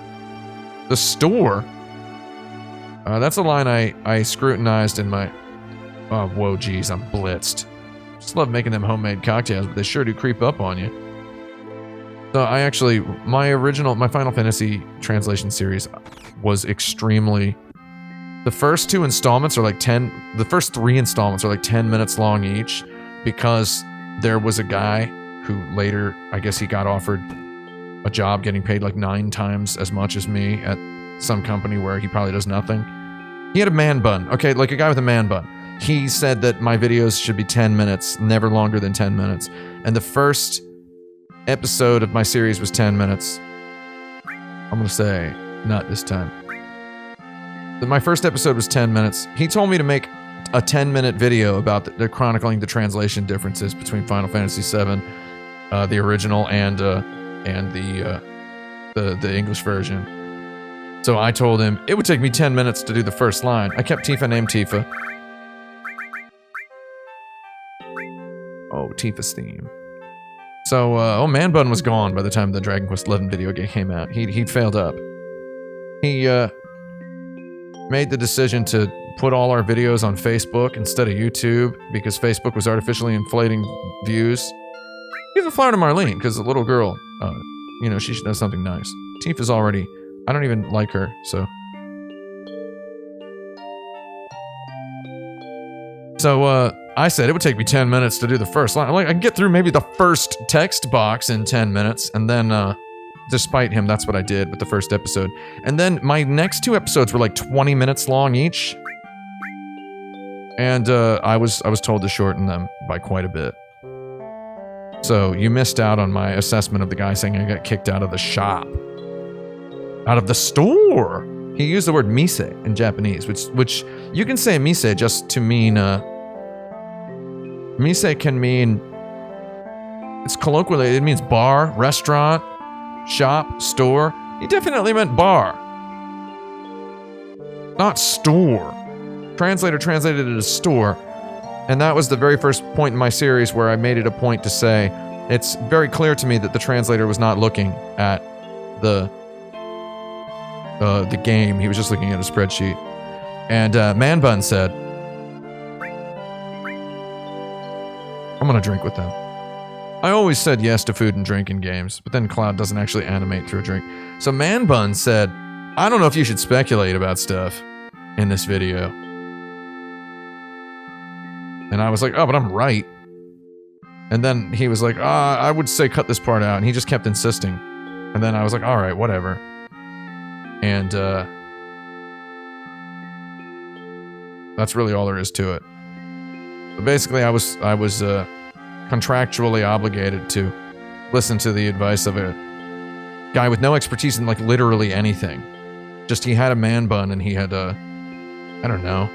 The store? That's a line I scrutinized in my... Oh, whoa, geez, I'm blitzed. Just love making them homemade cocktails, but they sure do creep up on you. So I actually, my Final Fantasy translation series was extremely The first two installments are like 10... The first 3 installments are like 10 minutes long each because there was a guy who later, I guess he got offered a job getting paid like 9 times as much as me at some company where he probably does nothing. He had a man bun. Okay, like a guy with a man bun. He said that my videos should be 10 minutes, never longer than 10 minutes. And the first episode of my series was 10 minutes. I'm gonna say, not this time. But my first episode was 10 minutes. He told me to make a 10-minute video about the chronicling the translation differences between Final Fantasy VII, the original, and the English version. So I told him it would take me 10 minutes to do the first line. I kept Tifa named Tifa. Oh, Tifa's theme. So, Man Bun was gone by the time the Dragon Quest XI video game came out. He'd failed up. He, made the decision to put all our videos on Facebook instead of YouTube because Facebook was artificially inflating views. Give the flower to Marlene, because the little girl, you know, she should know something nice. Tifa's already... I don't even like her, so... So, I said it would take me 10 minutes to do the first line. Like, I can get through maybe the first text box in 10 minutes, and then, despite him, that's what I did with the first episode. And then my next 2 episodes were like 20 minutes long each. And, I was told to shorten them by quite a bit. So, you missed out on my assessment of the guy saying I got kicked out of the shop. Out of the store! He used the word mise in Japanese, which you can say mise just to mean, mise can mean... It's colloquially, it means bar, restaurant, shop, store. He definitely meant bar. Not store. Translator translated it as store. And that was the very first point in my series where I made it a point to say, it's very clear to me that the translator was not looking at the game. He was just looking at a spreadsheet. And Man Bun said, I'm gonna drink with them. I always said yes to food and drink in games, but then Cloud doesn't actually animate through a drink. So Man Bun said, I don't know if you should speculate about stuff in this video. And I was like, oh, but I'm right. And then he was like, I would say cut this part out. And he just kept insisting. And then I was like, all right, whatever. And that's really all there is to it. But basically, I was contractually obligated to listen to the advice of a guy with no expertise in, like, literally anything. Just he had a man bun and he had I don't know,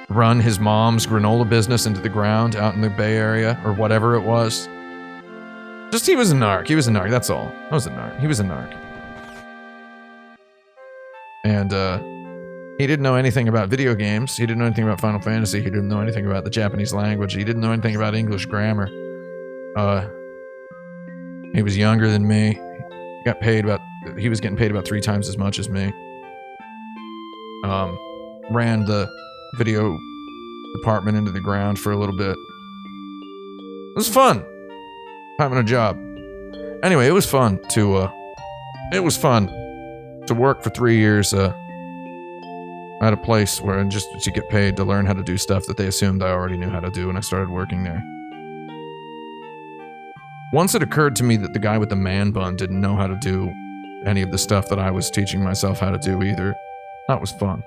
run his mom's granola business into the ground out in the Bay Area or whatever it was. Just he was a narc. He was a narc. That's all. I was a narc. He was a narc. And he didn't know anything about video games. He didn't know anything about Final Fantasy. He didn't know anything about the Japanese language. He didn't know anything about English grammar. He was younger than me. He was getting paid about 3 times as much as me. Ran the video department into the ground for a little bit. It was fun. Having a job. Anyway, it was fun to work for 3 years, at a place where just to get paid to learn how to do stuff that they assumed I already knew how to do when I started working there. Once it occurred to me that the guy with the man bun didn't know how to do any of the stuff that I was teaching myself how to do either. That was fun.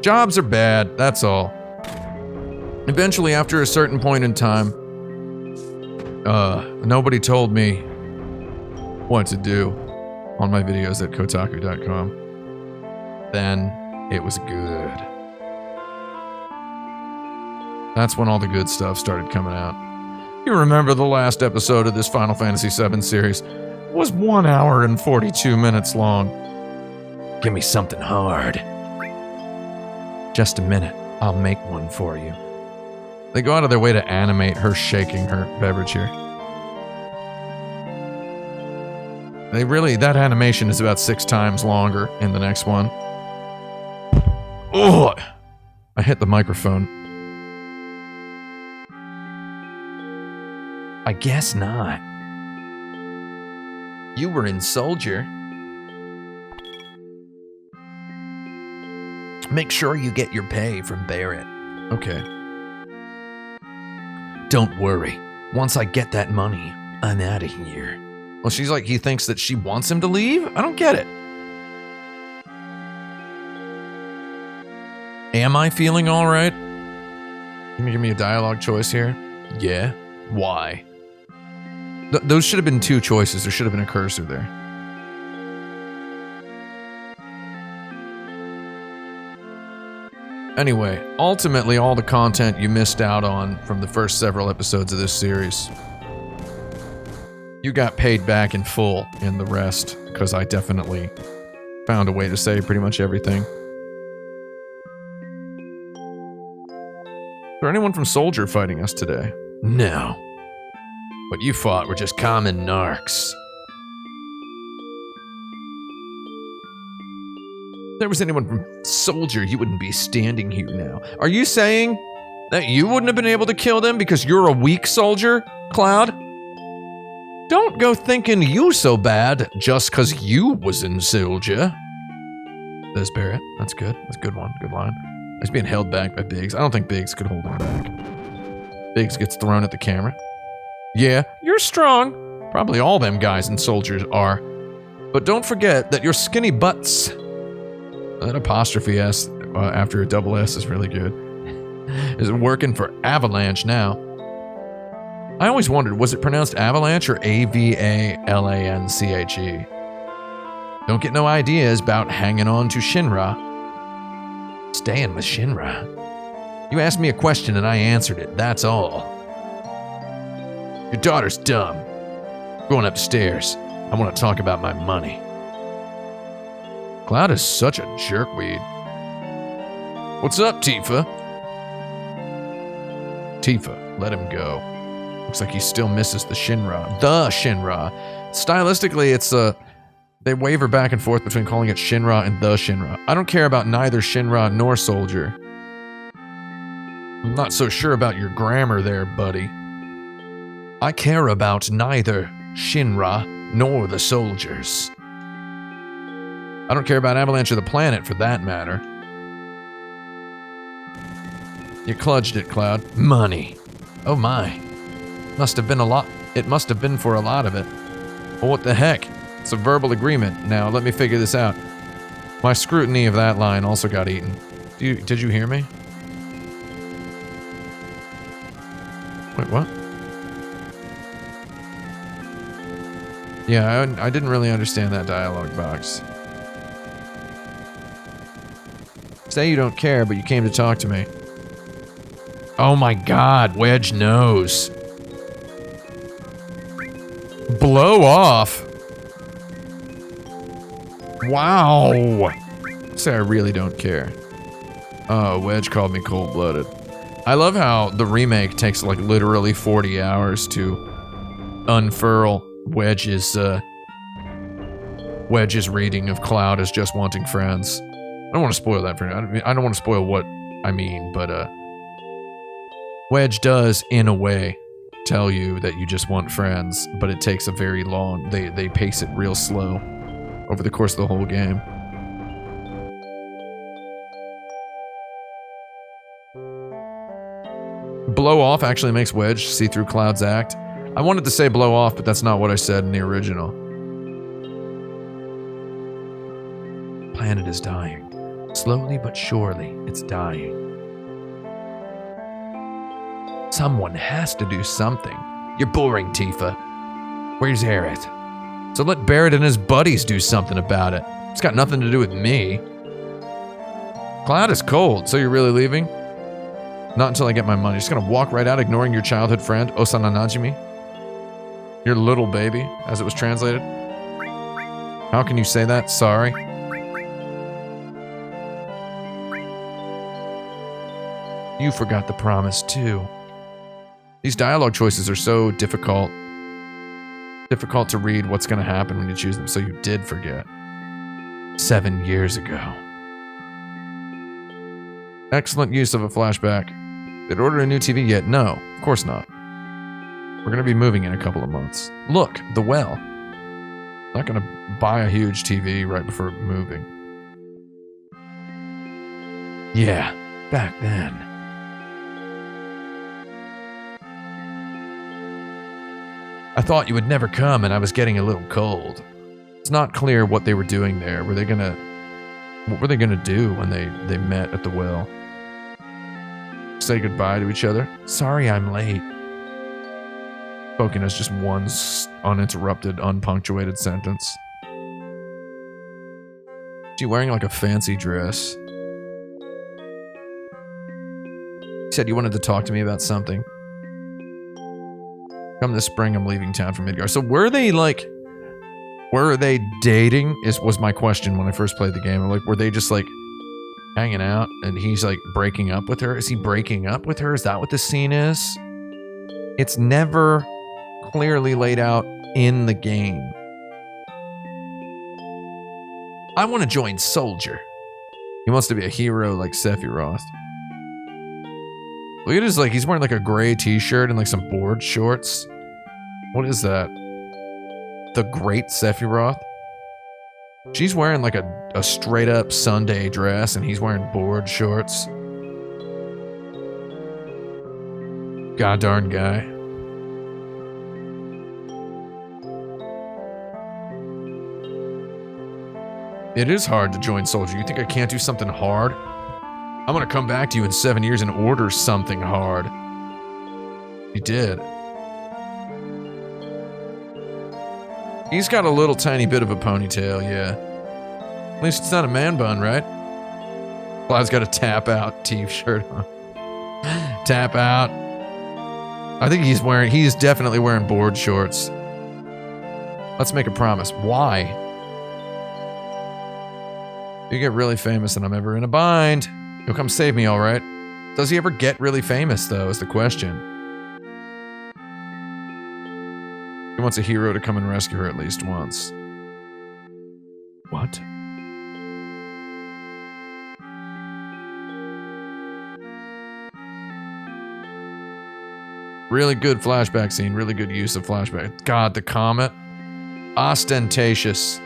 Jobs are bad, that's all. Eventually, after a certain point in time, nobody told me what to do on my videos at Kotaku.com. Then it was good. That's when all the good stuff started coming out. You remember the last episode of this Final Fantasy VII series was 1 hour and 42 minutes long. Give me something hard. Just a minute, I'll make one for you. They go out of their way to animate her shaking her beverage here. That animation is about 6 times longer in the next one. Oh! I hit the microphone. I guess not. You were in Soldier. Make sure you get your pay from Barrett. Okay. Don't worry. Once I get that money, I'm out of here. Well, she's like, he thinks that she wants him to leave? I don't get it. Am I feeling all right? Can you give me a dialogue choice here? Yeah? Why? Those should have been two choices. There should have been a cursor there. Anyway, ultimately all the content you missed out on from the first several episodes of this series, you got paid back in full in the rest, because I definitely found a way to say pretty much everything. Is there anyone from Soldier fighting us today? No. What you fought were just common narcs. If there was anyone from Soldier, you wouldn't be standing here now. Are you saying that you wouldn't have been able to kill them because you're a weak soldier, Cloud? Don't go thinking you so bad just because you was in Soldier. There's Barrett. That's good. That's a good one. Good line. He's being held back by Biggs. I don't think Biggs could hold him back. Biggs gets thrown at the camera. Yeah, you're strong. Probably all them guys in Soldiers are. But don't forget that your skinny butts... That apostrophe S after a double S is really good. Is working for Avalanche now. I always wondered, was it pronounced Avalanche or Avalanche? Don't get no ideas about hanging on to Shinra. Staying with Shinra. You asked me a question and I answered it, that's all. Your daughter's dumb. Going upstairs. I want to talk about my money. Cloud is such a jerkweed. What's up, Tifa? Tifa, let him go. Looks like he still misses the Shinra. The Shinra. Stylistically, it's they waver back and forth between calling it Shinra and the Shinra. I don't care about neither Shinra nor Soldier. I'm not so sure about your grammar there, buddy. I care about neither Shinra nor the soldiers. I don't care about Avalanche or the planet, for that matter. You cludged it, Cloud. Money. Oh my. Must have been a lot. It must have been for a lot of it. Well, what the heck? It's a verbal agreement. Now, let me figure this out. My scrutiny of that line also got eaten. Did you hear me? Wait, what? Yeah, I didn't really understand that dialogue box. Say you don't care, but you came to talk to me. Oh my god, Wedge knows. Blow off. Wow. Say I really don't care. Oh, Wedge called me cold-blooded. I love how the remake takes like literally 40 hours to unfurl Wedge's reading of Cloud as just wanting friends. I don't want to spoil that for you. I don't want to spoil what I mean, but Wedge does, in a way, tell you that you just want friends, but it takes a very long... They pace it real slow over the course of the whole game. Blow off actually makes Wedge see through Cloud's act. I wanted to say blow off, but that's not what I said in the original. Planet is dying. Slowly but surely, it's dying. Someone has to do something. You're boring, Tifa. Where's Aerith? So let Barrett and his buddies do something about it. It's got nothing to do with me. Cloud is cold, so you're really leaving? Not until I get my money. Just gonna walk right out ignoring your childhood friend, Osana Najimi? Your little baby, as it was translated? How can you say that? Sorry. You forgot the promise, too. These dialogue choices are so difficult. Difficult to read what's going to happen when you choose them, so you did forget. 7 years ago. Excellent use of a flashback. Did order a new TV yet? No, of course not. We're going to be moving in a couple of months. Look, the well. Not going to buy a huge TV right before moving. Yeah, back then. I thought you would never come and I was getting a little cold. It's not clear what they were doing there. What were they gonna do when they met at the well? Say goodbye to each other? Sorry I'm late. Spoken as just one uninterrupted, unpunctuated sentence. She wearing like a fancy dress. You said you wanted to talk to me about something. Come this spring, I'm leaving town for Midgar. So were they dating? Was my question when I first played the game. Like, were they just like hanging out and he's like breaking up with her? Is he breaking up with her? Is that what this scene is? It's never clearly laid out in the game. I want to join Soldier. He wants to be a hero like Sephiroth. Look at his, like, he's wearing like a gray t-shirt and like some board shorts. What is that? The Great Sephiroth? She's wearing like a straight up Sunday dress and he's wearing board shorts. God darn guy. It is hard to join Soldier. You think I can't do something hard? I'm gonna come back to you in 7 years and order something hard. He did. He's got a little tiny bit of a ponytail, yeah. At least it's not a man bun, right? Cloud's got a tap out t-shirt on. Tap out. I think he's definitely wearing board shorts. Let's make a promise. Why? If you get really famous and I'm ever in a bind, you'll come save me, alright? Does he ever get really famous, though, is the question. He wants a hero to come and rescue her at least once. What? Really good flashback scene, really good use of flashback. God, the comet. Ostentatious.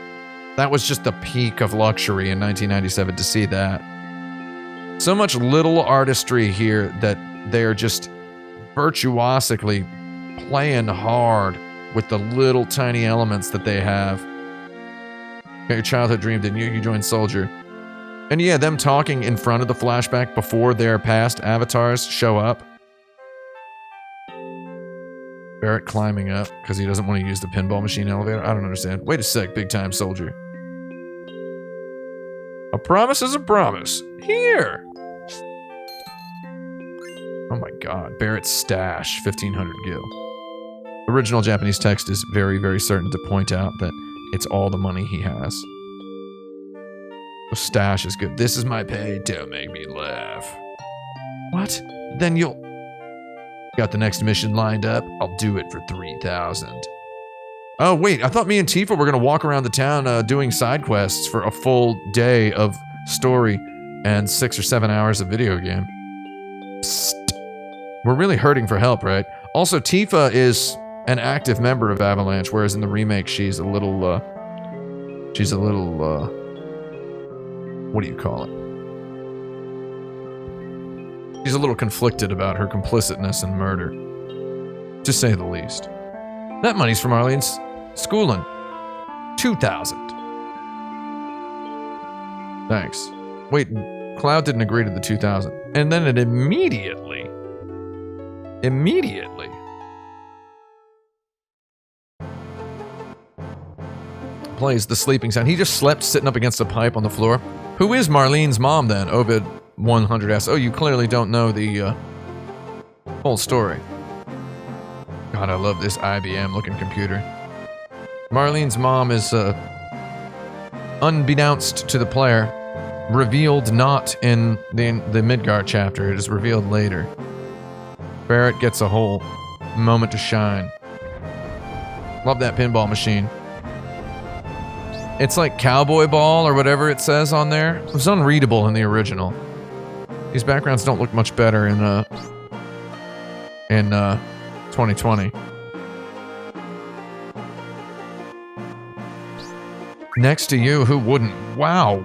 That was just the peak of luxury in 1997 to see that. So much little artistry here that they are just virtuosically playing hard with the little tiny elements that they have. Got your childhood dream, didn't you? You joined Soldier. And yeah, them talking in front of the flashback before their past avatars show up. Barrett climbing up because he doesn't want to use the pinball machine elevator. I don't understand. Wait a sec, big time Soldier. A promise is a promise. Here! Oh my god. Barrett's stash, 1500 gil. Original Japanese text is very, very certain to point out that it's all the money he has. The stash is good. This is my pay. Don't make me laugh. What? Then you'll... Got the next mission lined up? I'll do it for 3,000. Oh, wait. I thought me and Tifa were going to walk around the town doing side quests for a full day of story and 6 or 7 hours of video game. Psst. We're really hurting for help, right? Also, Tifa is an active member of Avalanche, whereas in the remake, she's a little, what do you call it? She's a little conflicted about her complicitness in murder, to say the least. That money's from Arlene's schooling. 2,000. Thanks. Wait, Cloud didn't agree to the 2,000. And then it immediately plays the sleeping sound. He just slept sitting up against a pipe on the floor. Who is Marlene's mom then? Ovid 100 asks. Oh, you clearly don't know the whole story. God, I love this IBM looking computer. Marlene's mom is unbeknownst to the player, revealed not in the Midgar chapter. It is revealed later. Barrett gets a whole moment to shine. Love that pinball machine. It's like Cowboy Ball or whatever it says on there. It was unreadable in the original. These backgrounds don't look much better in 2020. Next to you, who wouldn't? Wow.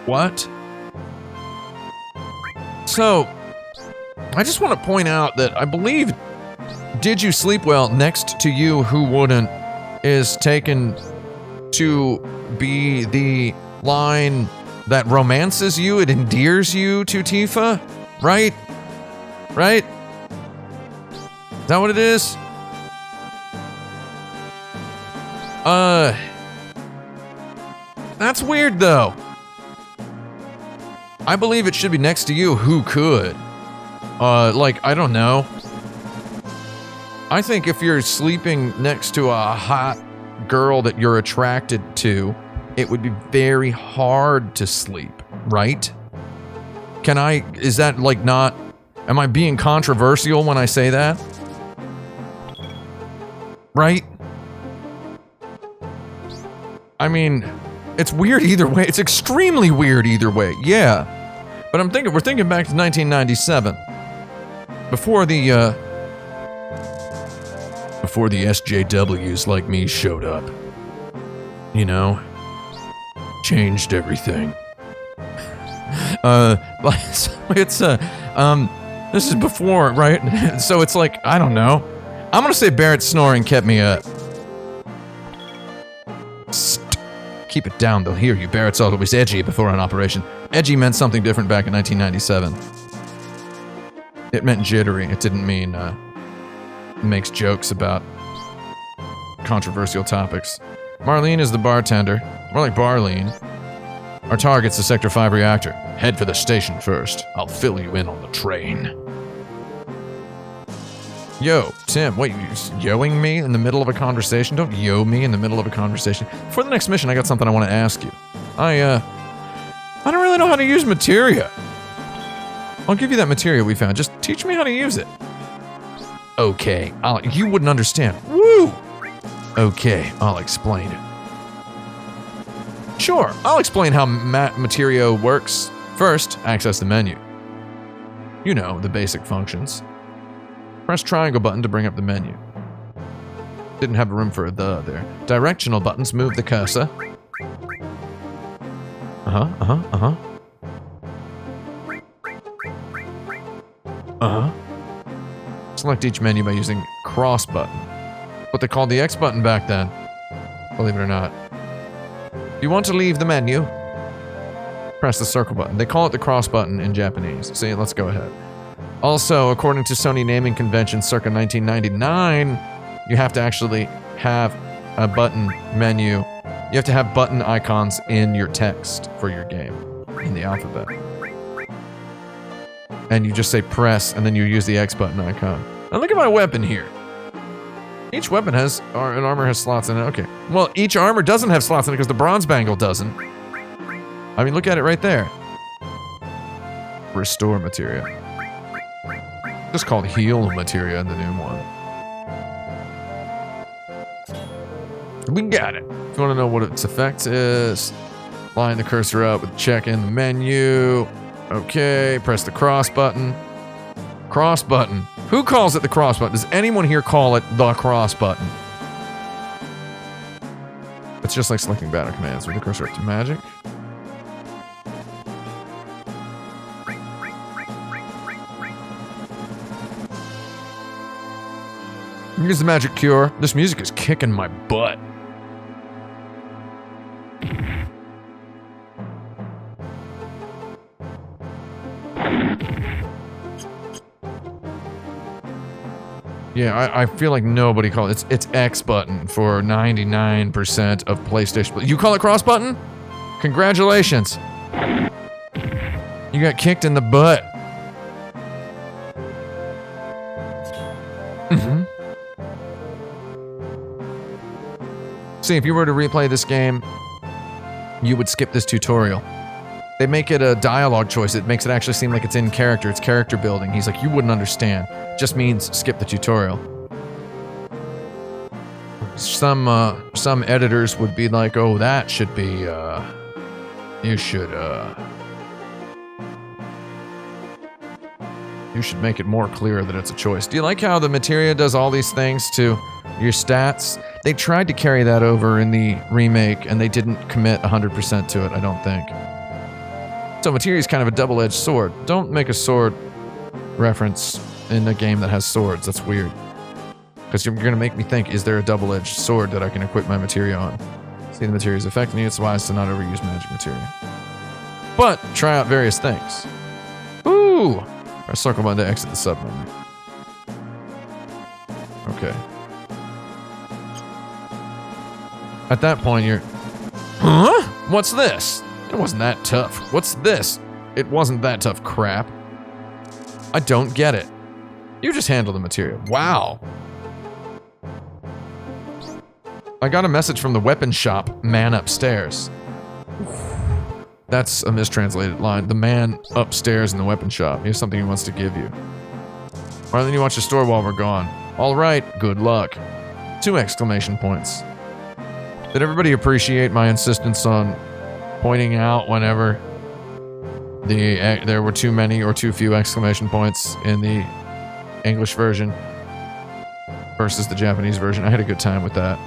What? So, I just want to point out that I believe "Did you sleep well?" next to "You who wouldn't" is taken to be the line that romances you, it endears you to Tifa, right? Right? Is that what it is? That's weird though. I believe it should be next to "You who could." Like, I don't know. I think if you're sleeping next to a hot girl that you're attracted to, it would be very hard to sleep, right? Is that like not, am I being controversial when I say that? Right? I mean, it's weird either way. It's extremely weird either way, yeah. But we're thinking back to 1997. Before the SJWs like me showed up. You know? Changed everything. This is before, right? So it's like, I don't know. I'm gonna say Barrett's snoring kept me up. Keep it down, they'll hear you. Barrett's always edgy before an operation. Edgy meant something different back in 1997. It meant jittery. It didn't mean, makes jokes about controversial topics. Marlene is the bartender. More like Barlene. Our target's the Sector 5 reactor. Head for the station first. I'll fill you in on the train. Yo, Tim, wait, you yoing me in the middle of a conversation? Don't yo me in the middle of a conversation. For the next mission, I got something I want to ask you. I don't really know how to use materia. I'll give you that materia we found. Just teach me how to use it. Okay, you wouldn't understand. Woo! Okay, I'll explain. Sure, I'll explain how materia works. First, access the menu. You know, the basic functions. Press triangle button to bring up the menu. Didn't have room for a "the" there. Directional buttons move the cursor. Select each menu by using cross button. What they called the X button back then. Believe it or not. If you want to leave the menu, press the circle button. They call it the cross button in Japanese. See, let's go ahead. Also, according to Sony naming convention circa 1999, you have to actually have a button menu. You have to have button icons in your text for your game, in the alphabet. And you just say press, and then you use the X button icon. Now look at my weapon here. Each weapon has, or an armor has slots in it. Okay. Well, each armor doesn't have slots in it because the bronze bangle doesn't. I mean, look at it right there. Restore materia. Just called heal materia in the new one. We got it. If you want to know what its effect is, line the cursor up with check in the menu. Okay, press the cross button. Cross button. Who calls it the cross button? Does anyone here call it the cross button? It's just like selecting battle commands. With the cursor up to magic. Use the magic cure. This music is kicking my butt. Yeah, I feel like nobody calls it. It's X button for 99% of PlayStation. You call it cross button? Congratulations. You got kicked in the butt. See, if you were to replay this game, you would skip this tutorial. They make it a dialogue choice. It makes it actually seem like it's in character. It's character building. He's like, you wouldn't understand. Just means skip the tutorial. Some editors would be like, oh, that should be, you should make it more clear that it's a choice. Do you like how the materia does all these things to your stats? They tried to carry that over in the remake, and they didn't commit 100% to it, I don't think. So materia is kind of a double-edged sword. Don't make a sword reference in a game that has swords. That's weird. Because you're going to make me think, is there a double-edged sword that I can equip my materia on? See the materia's effect on you, it's wise to not overuse magic materia. But, try out various things. Ooh! Press circle button to exit the sub-menu. Okay. At that point, you're... Huh? What's this? It wasn't that tough. What's this? It wasn't that tough crap. I don't get it. You just handle the material. Wow. I got a message from the weapon shop man upstairs. That's a mistranslated line. The man upstairs in the weapon shop. He has something he wants to give you. Why don't you watch the store while we're gone? All right, good luck. 2 exclamation points. Did everybody appreciate my insistence on pointing out whenever there were too many or too few exclamation points in the English version versus the Japanese version? I had a good time with that.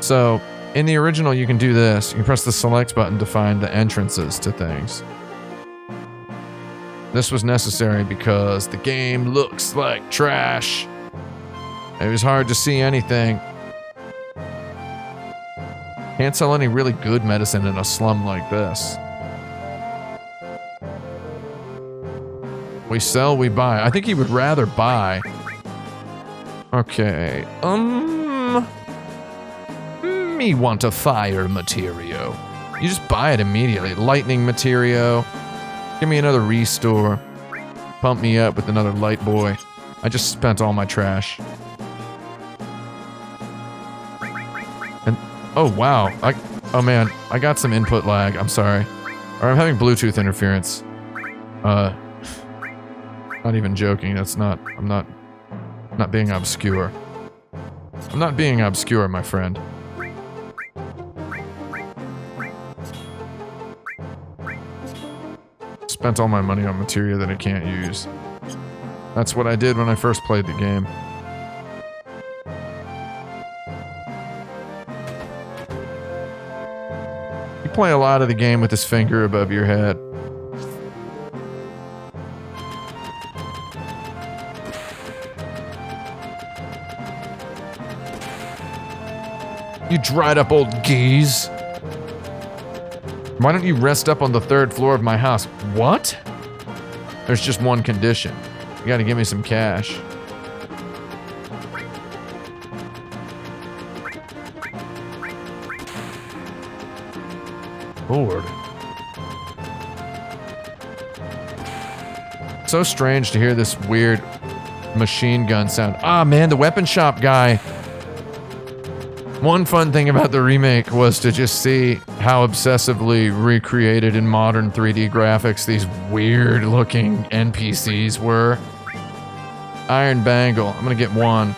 So, in the original, you can do this. You can press the select button to find the entrances to things. This was necessary because the game looks like trash. It was hard to see anything. Can't sell any really good medicine in a slum like this. We sell, we buy. I think he would rather buy. Okay. Me want a fire material. You just buy it immediately. Lightning material. Give me another restore. Pump me up with another light boy. I just spent all my trash. And oh wow. Oh man, I got some input lag. I'm sorry. Or I'm having Bluetooth interference. Not even joking. That's not. I'm not being obscure. I'm not being obscure, my friend. Spent all my money on materia that I can't use. That's what I did when I first played the game. You play a lot of the game with this finger above your head. You dried up old geese. Why don't you rest up on the 3rd floor of my house? What? There's just one condition. You gotta give me some cash. Lord. So strange to hear this weird machine gun sound. Ah, man, the weapon shop guy. One fun thing about the remake was to just see how obsessively recreated in modern 3D graphics these weird-looking NPCs were. Iron Bangle. I'm gonna get one.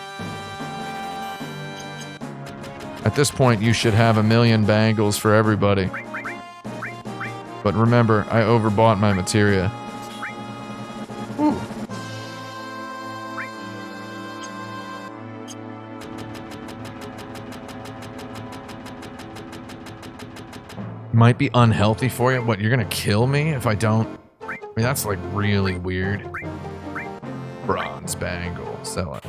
At this point, you should have 1,000,000 bangles for everybody. But remember, I overbought my materia. Whew. Might be unhealthy for you. What, you're gonna kill me if I don't? I mean, that's like really weird. Bronze bangle. Sell it.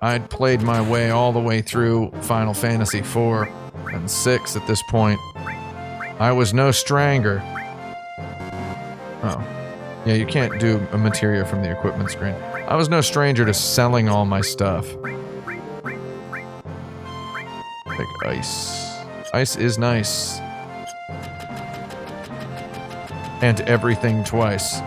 I'd played my way all the way through Final Fantasy IV and VI at this point. I was no stranger. Oh. Yeah, you can't do a materia from the equipment screen. I was no stranger to selling all my stuff. Big ice. Ice is nice. And everything twice.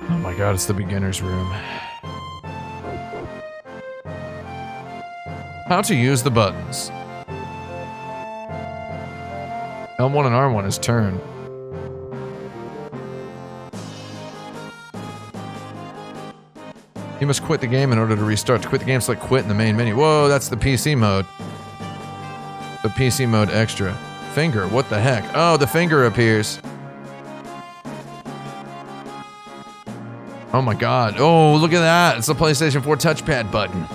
Oh my god, it's the beginner's room. How to use the buttons. L1 and R1 is turn. You must quit the game in order to restart. To quit the game, select quit in the main menu. Whoa, that's the PC mode. The PC mode extra. Finger, what the heck? Oh, the finger appears. Oh my god. Oh, look at that. It's the PlayStation 4 touchpad button.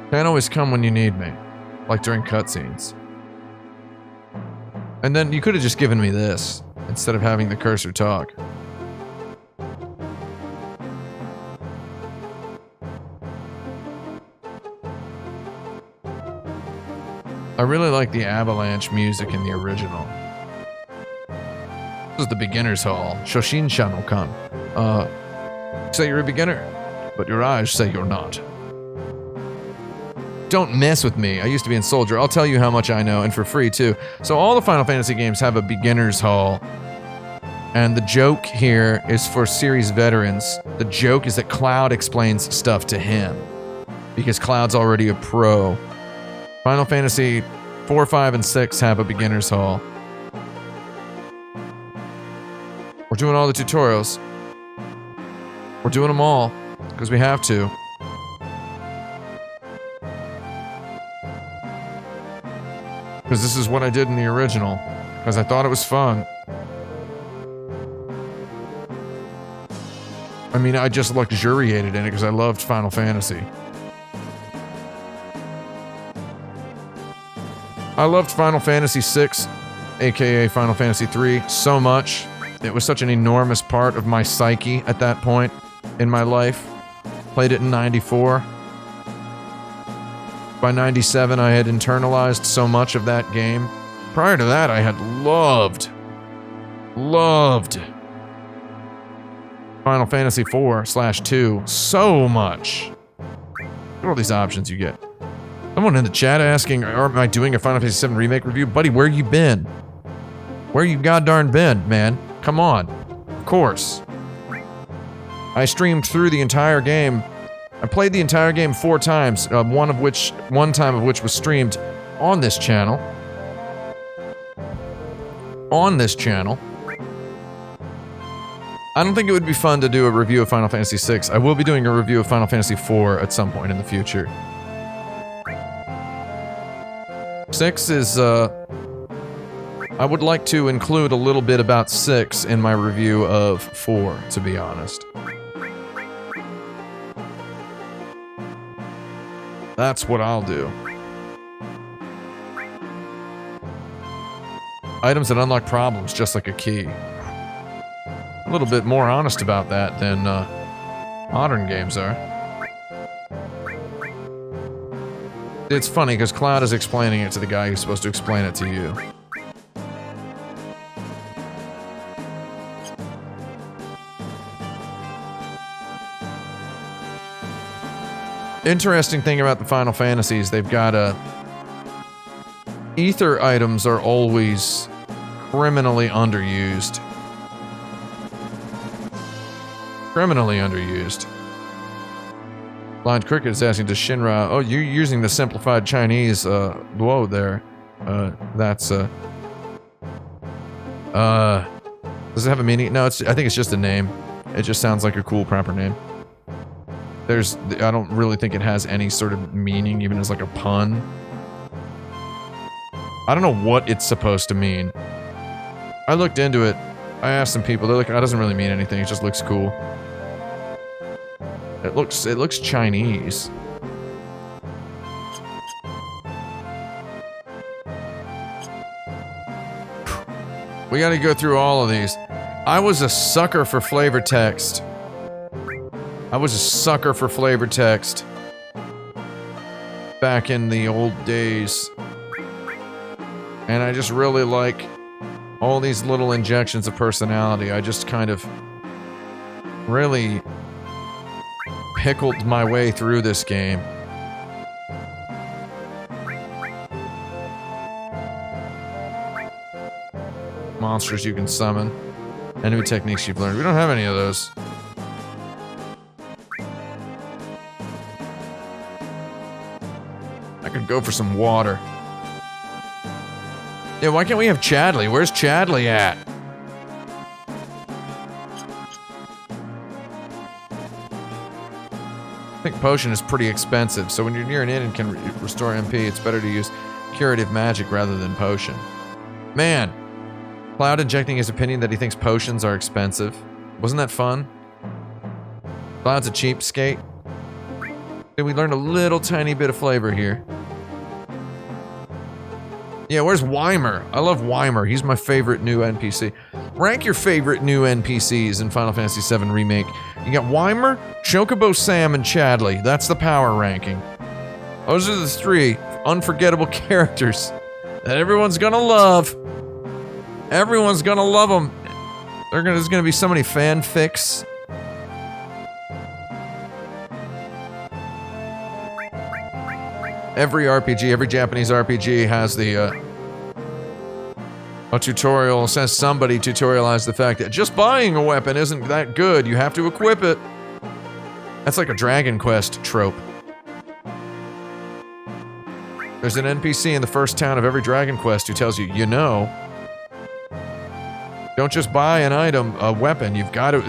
Can't always come when you need me. Like during cutscenes. And then you could have just given me this, instead of having the cursor talk. I really like the avalanche music in the original. This is the beginner's hall. Shoshinsha no kan. Say you're a beginner, but your eyes say you're not. Don't mess with me. I used to be in Soldier. I'll tell you how much I know, and for free too. So all the Final Fantasy games have a beginner's hall. And the joke here is for series veterans. The joke is that Cloud explains stuff to him. Because Cloud's already a pro. Final Fantasy 4, 5, and 6 have a beginner's hall. We're doing all the tutorials. We're doing them all. Because we have to. Because this is what I did in the original. Because I thought it was fun. I mean, I just luxuriated in it because I loved Final Fantasy. I loved Final Fantasy VI, aka Final Fantasy III, so much. It was such an enormous part of my psyche at that point in my life. Played it in 94. By 97, I had internalized so much of that game. Prior to that, I had loved Final Fantasy 4/2 so much. Look at all these options you get. Someone in the chat asking, am I doing a Final Fantasy VII Remake review? Buddy, where you been? Where you goddarn been, man? Come on. Of course. I streamed through the entire game. I played the entire game 4 times, one time of which was streamed on this channel. I don't think it would be fun to do a review of Final Fantasy VI. I will be doing a review of Final Fantasy IV at some point in the future. 6 is, I would like to include a little bit about 6 in my review of 4, to be honest. That's what I'll do. Items that unlock problems, just like a key. A little bit more honest about that than modern games are. It's funny, because Cloud is explaining it to the guy who's supposed to explain it to you. Interesting thing about the Final Fantasies, they've got ether items are always criminally underused. Criminally underused. Blind Cricket is asking, does Shinra... Oh, you're using the simplified Chinese, whoa there. Does it have a meaning? No, I think it's just a name. It just sounds like a cool, proper name. I don't really think it has any sort of meaning, even as like a pun. I don't know what it's supposed to mean. I looked into it. I asked some people. They're like, that doesn't really mean anything. It just looks cool. It looks Chinese. We gotta go through all of these. I was a sucker for flavor text. Back in the old days. And I just really like all these little injections of personality. I just kind of really pickled my way through this game. Monsters you can summon. Enemy techniques you've learned. We don't have any of those. I could go for some water. Yeah, why can't we have Chadley? Where's Chadley at? I think potion is pretty expensive, so when you're near an inn and can restore MP, it's better to use curative magic rather than potion. Man, Cloud injecting his opinion that he thinks potions are expensive. Wasn't that fun? Cloud's a cheapskate. Okay, we learned a little tiny bit of flavor here. Yeah, where's Weimer? I love Weimer. He's my favorite new NPC. Rank your favorite new NPCs in Final Fantasy VII Remake. You got Weimer, Chocobo Sam, and Chadley. That's the power ranking. Those are the 3 unforgettable characters that everyone's gonna love. Everyone's gonna love them. There's gonna be so many fanfics. Every RPG, every Japanese RPG has a tutorial, says somebody tutorialized the fact that just buying a weapon isn't that good, you have to equip it. That's like a Dragon Quest trope. There's an NPC in the first town of every Dragon Quest who tells you, you know, don't just buy an item, a weapon, you've got to,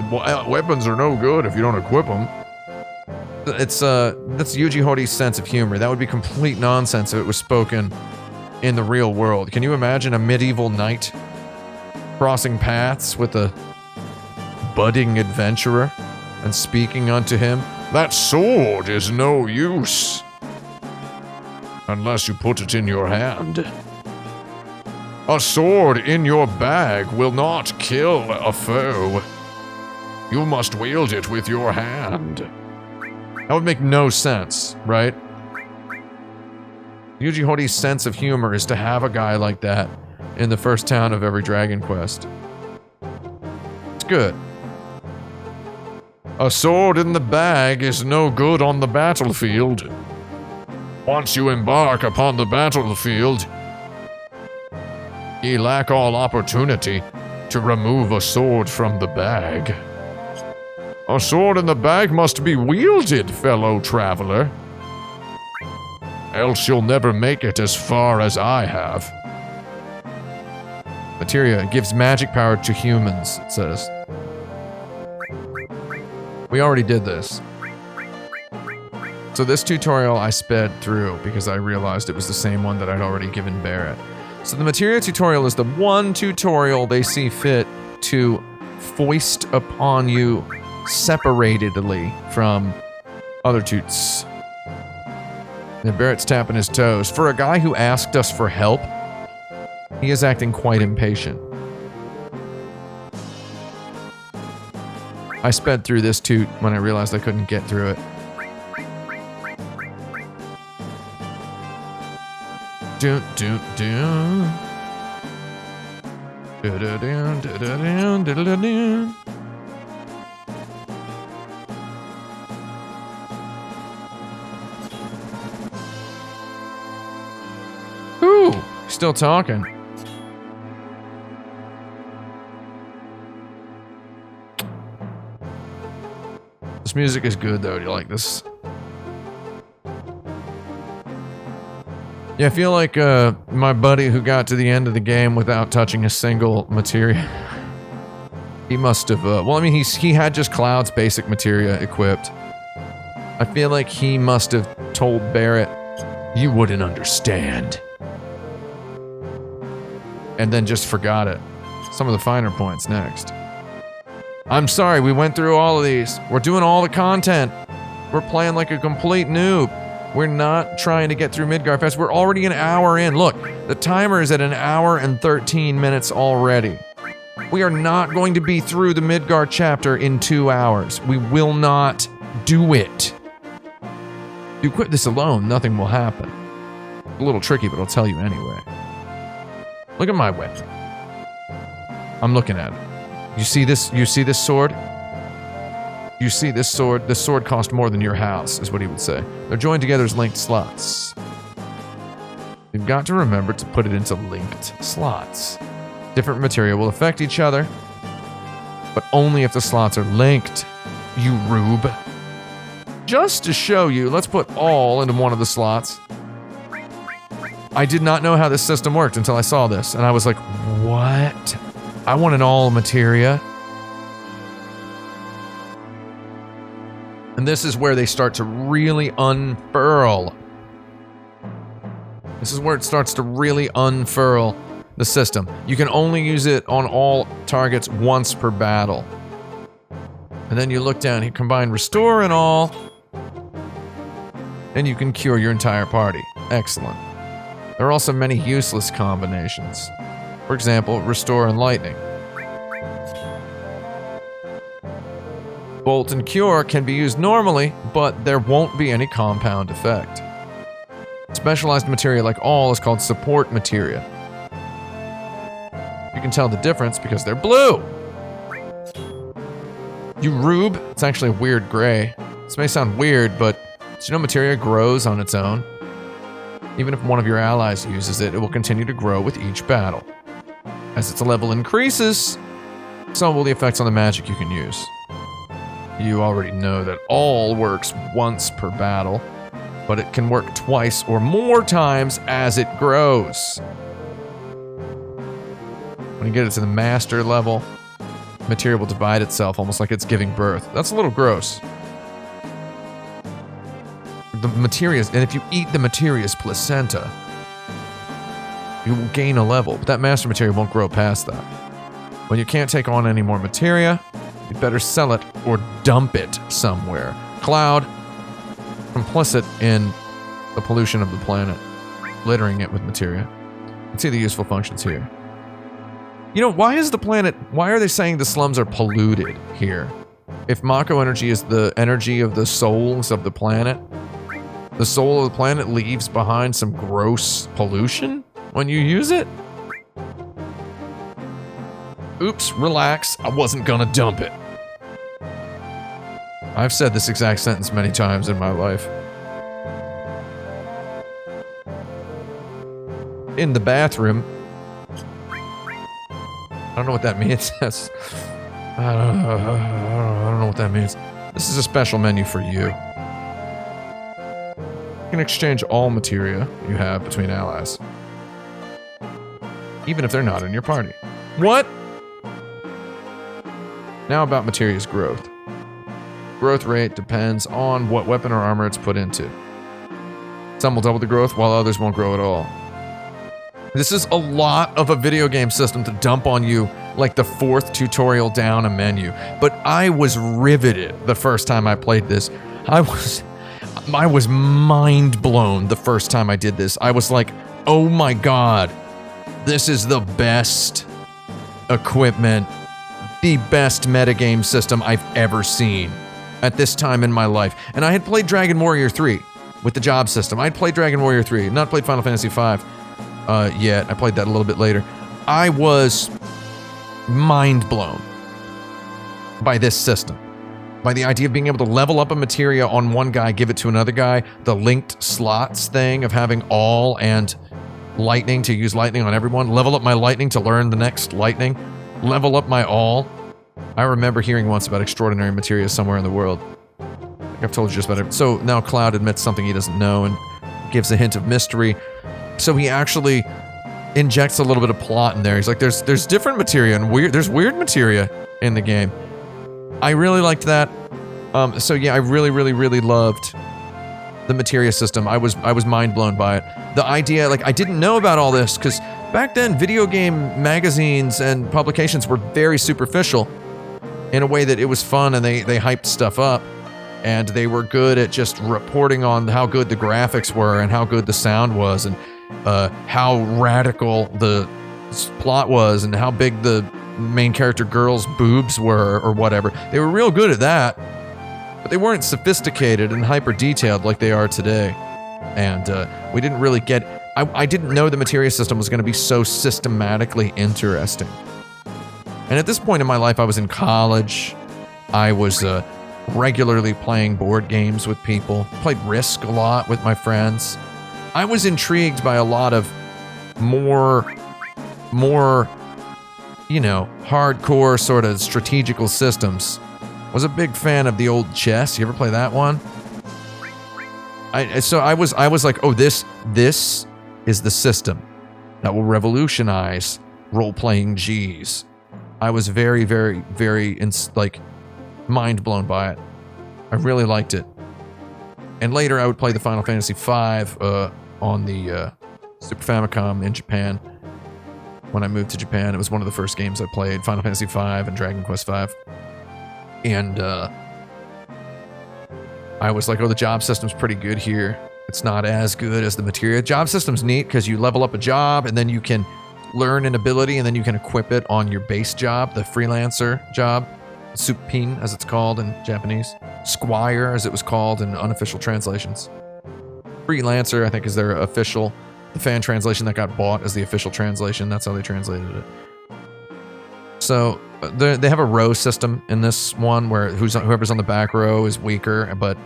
weapons are no good if you don't equip them. That's Yuji Horii sense of humor. That would be complete nonsense if it was spoken in the real world. Can you imagine a medieval knight crossing paths with a budding adventurer and speaking unto him? That sword is no use unless you put it in your hand. A sword in your bag will not kill a foe. You must wield it with your hand. That would make no sense, right? Yuji Horii's sense of humor is to have a guy like that in the first town of every Dragon Quest. It's good. A sword in the bag is no good on the battlefield. Once you embark upon the battlefield, ye lack all opportunity to remove a sword from the bag. A sword in the bag must be wielded, fellow traveler. Else you'll never make it as far as I have. Materia gives magic power to humans, it says. We already did this. So this tutorial I sped through because I realized it was the same one that I'd already given Barrett. So the Materia tutorial is the one tutorial they see fit to foist upon you separatedly from other toots. And Barrett's tapping his toes. For a guy who asked us for help, he is acting quite impatient. I sped through this toot when I realized I couldn't get through it. Doon, doon, doon. Do-do-doon, do-do-doon, do-do-doon. Ooh, still talking. This music is good though. Do you like this? Yeah, I feel like my buddy who got to the end of the game without touching a single materia. He must have, well, I mean, he had just Cloud's basic materia equipped. I feel like he must have told Barrett, you wouldn't understand. And then just forgot it. Some of the finer points next. I'm sorry, we went through all of these. We're doing all the content. We're playing like a complete noob. We're not trying to get through Midgar fast. We're already an hour in. Look, the timer is at an hour and 13 minutes already. We are not going to be through the Midgar chapter in 2 hours. We will not do it. If you quit this alone, nothing will happen. A little tricky, but I'll tell you anyway. Look at my weapon. I'm looking at it. You see this? You see this sword? You see this sword? This sword cost more than your house, is what he would say. They're joined together as linked slots. You've got to remember to put it into linked slots. Different material will affect each other, but only if the slots are linked, you rube. Just to show you, let's put all into one of the slots. I did not know how this system worked until I saw this, and I was like, what? I want an all materia. And this is where they start to really unfurl. This is where it starts to really unfurl the system. You can only use it on all targets once per battle. And then you look down, you combine restore and all, and you can cure your entire party. Excellent. There are also many useless combinations. For example, restore and lightning. Bolt and cure can be used normally, but there won't be any compound effect. Specialized materia like all is called support materia. You can tell the difference because they're blue. You rube, it's actually a weird gray. This may sound weird, but did you know materia grows on its own? Even if one of your allies uses it, it will continue to grow with each battle. As its level increases, so will the effects on the magic you can use. You already know that all works once per battle, but it can work twice or more times as it grows. When you get it to the master level, materia will divide itself almost like it's giving birth. That's a little gross. The materia's, and if you eat the materia's placenta, you will gain a level, but that master materia won't grow past that. When you can't take on any more materia, you better sell it or dump it somewhere. Cloud, complicit in the pollution of the planet, littering it with materia. You can see the useful functions here. You know, why are they saying the slums are polluted here? If Mako energy is the energy of the souls of the planet, the soul of the planet leaves behind some gross pollution when you use it? Oops, relax, I wasn't gonna dump it. I've said this exact sentence many times in my life. In the bathroom. I don't know what that means. I don't know what that means. This is a special menu for you. You can exchange all materia you have between allies, even if they're not in your party. What? Now about materia's growth. Growth rate depends on what weapon or armor it's put into. Some will double the growth, while others won't grow at all. This is a lot of a video game system to dump on you like the fourth tutorial down a menu. But I was riveted the first time I played this. I was mind blown the first time I did this. I was like, oh my god, this is the best equipment, the best metagame system I've ever seen at this time in my life. And I had played Dragon Warrior 3 with the job system. I'd played Dragon Warrior 3, not played Final Fantasy V yet. I played that a little bit later. I was mind blown by this system. By the idea of being able to level up a materia on one guy, give it to another guy, the linked slots thing of having all and lightning to use lightning on everyone, level up my lightning to learn the next lightning, level up my all. I remember hearing once about extraordinary materia somewhere in the world. I think I've told you just about it. So now Cloud admits something he doesn't know and gives a hint of mystery. So he actually injects a little bit of plot in there. He's like, there's different materia and there's weird materia in the game. I really liked that. So yeah, I really loved the materia system. I was mind blown by it. The idea, like, I didn't know about all this because back then video game magazines and publications were very superficial in a way that it was fun and they hyped stuff up. And they were good at just reporting on how good the graphics were and how good the sound was and how radical the plot was and how big the main character girl's boobs were or whatever. They were real good at that, but they weren't sophisticated and hyper detailed like they are today. And we didn't really get... I didn't know the materia system was going to be so systematically interesting. And at this point in my life, I was in college. I was regularly playing board games with people. Played Risk a lot with my friends. I was intrigued by a lot of more, you know, hardcore sort of strategical systems. Was a big fan of the old chess. You ever play that one? So I was like, oh, this is the system that will revolutionize role-playing Gs. I was very, very, very, mind blown by it. I really liked it. And later I would play the Final Fantasy V on the Super Famicom in Japan. When I moved to Japan, it was one of the first games I played, Final Fantasy V and Dragon Quest V. And I was like, oh, the job system's pretty good here. It's not as good as the materia. Job system's neat because you level up a job and then you can learn an ability and then you can equip it on your base job, the freelancer job. Suppin, as it's called in Japanese. Squire, as it was called in unofficial translations. Freelancer, I think, is their official. The fan translation that got bought as the official translation. That's how they translated it. So they have a row system in this one where whoever's on the back row is weaker, but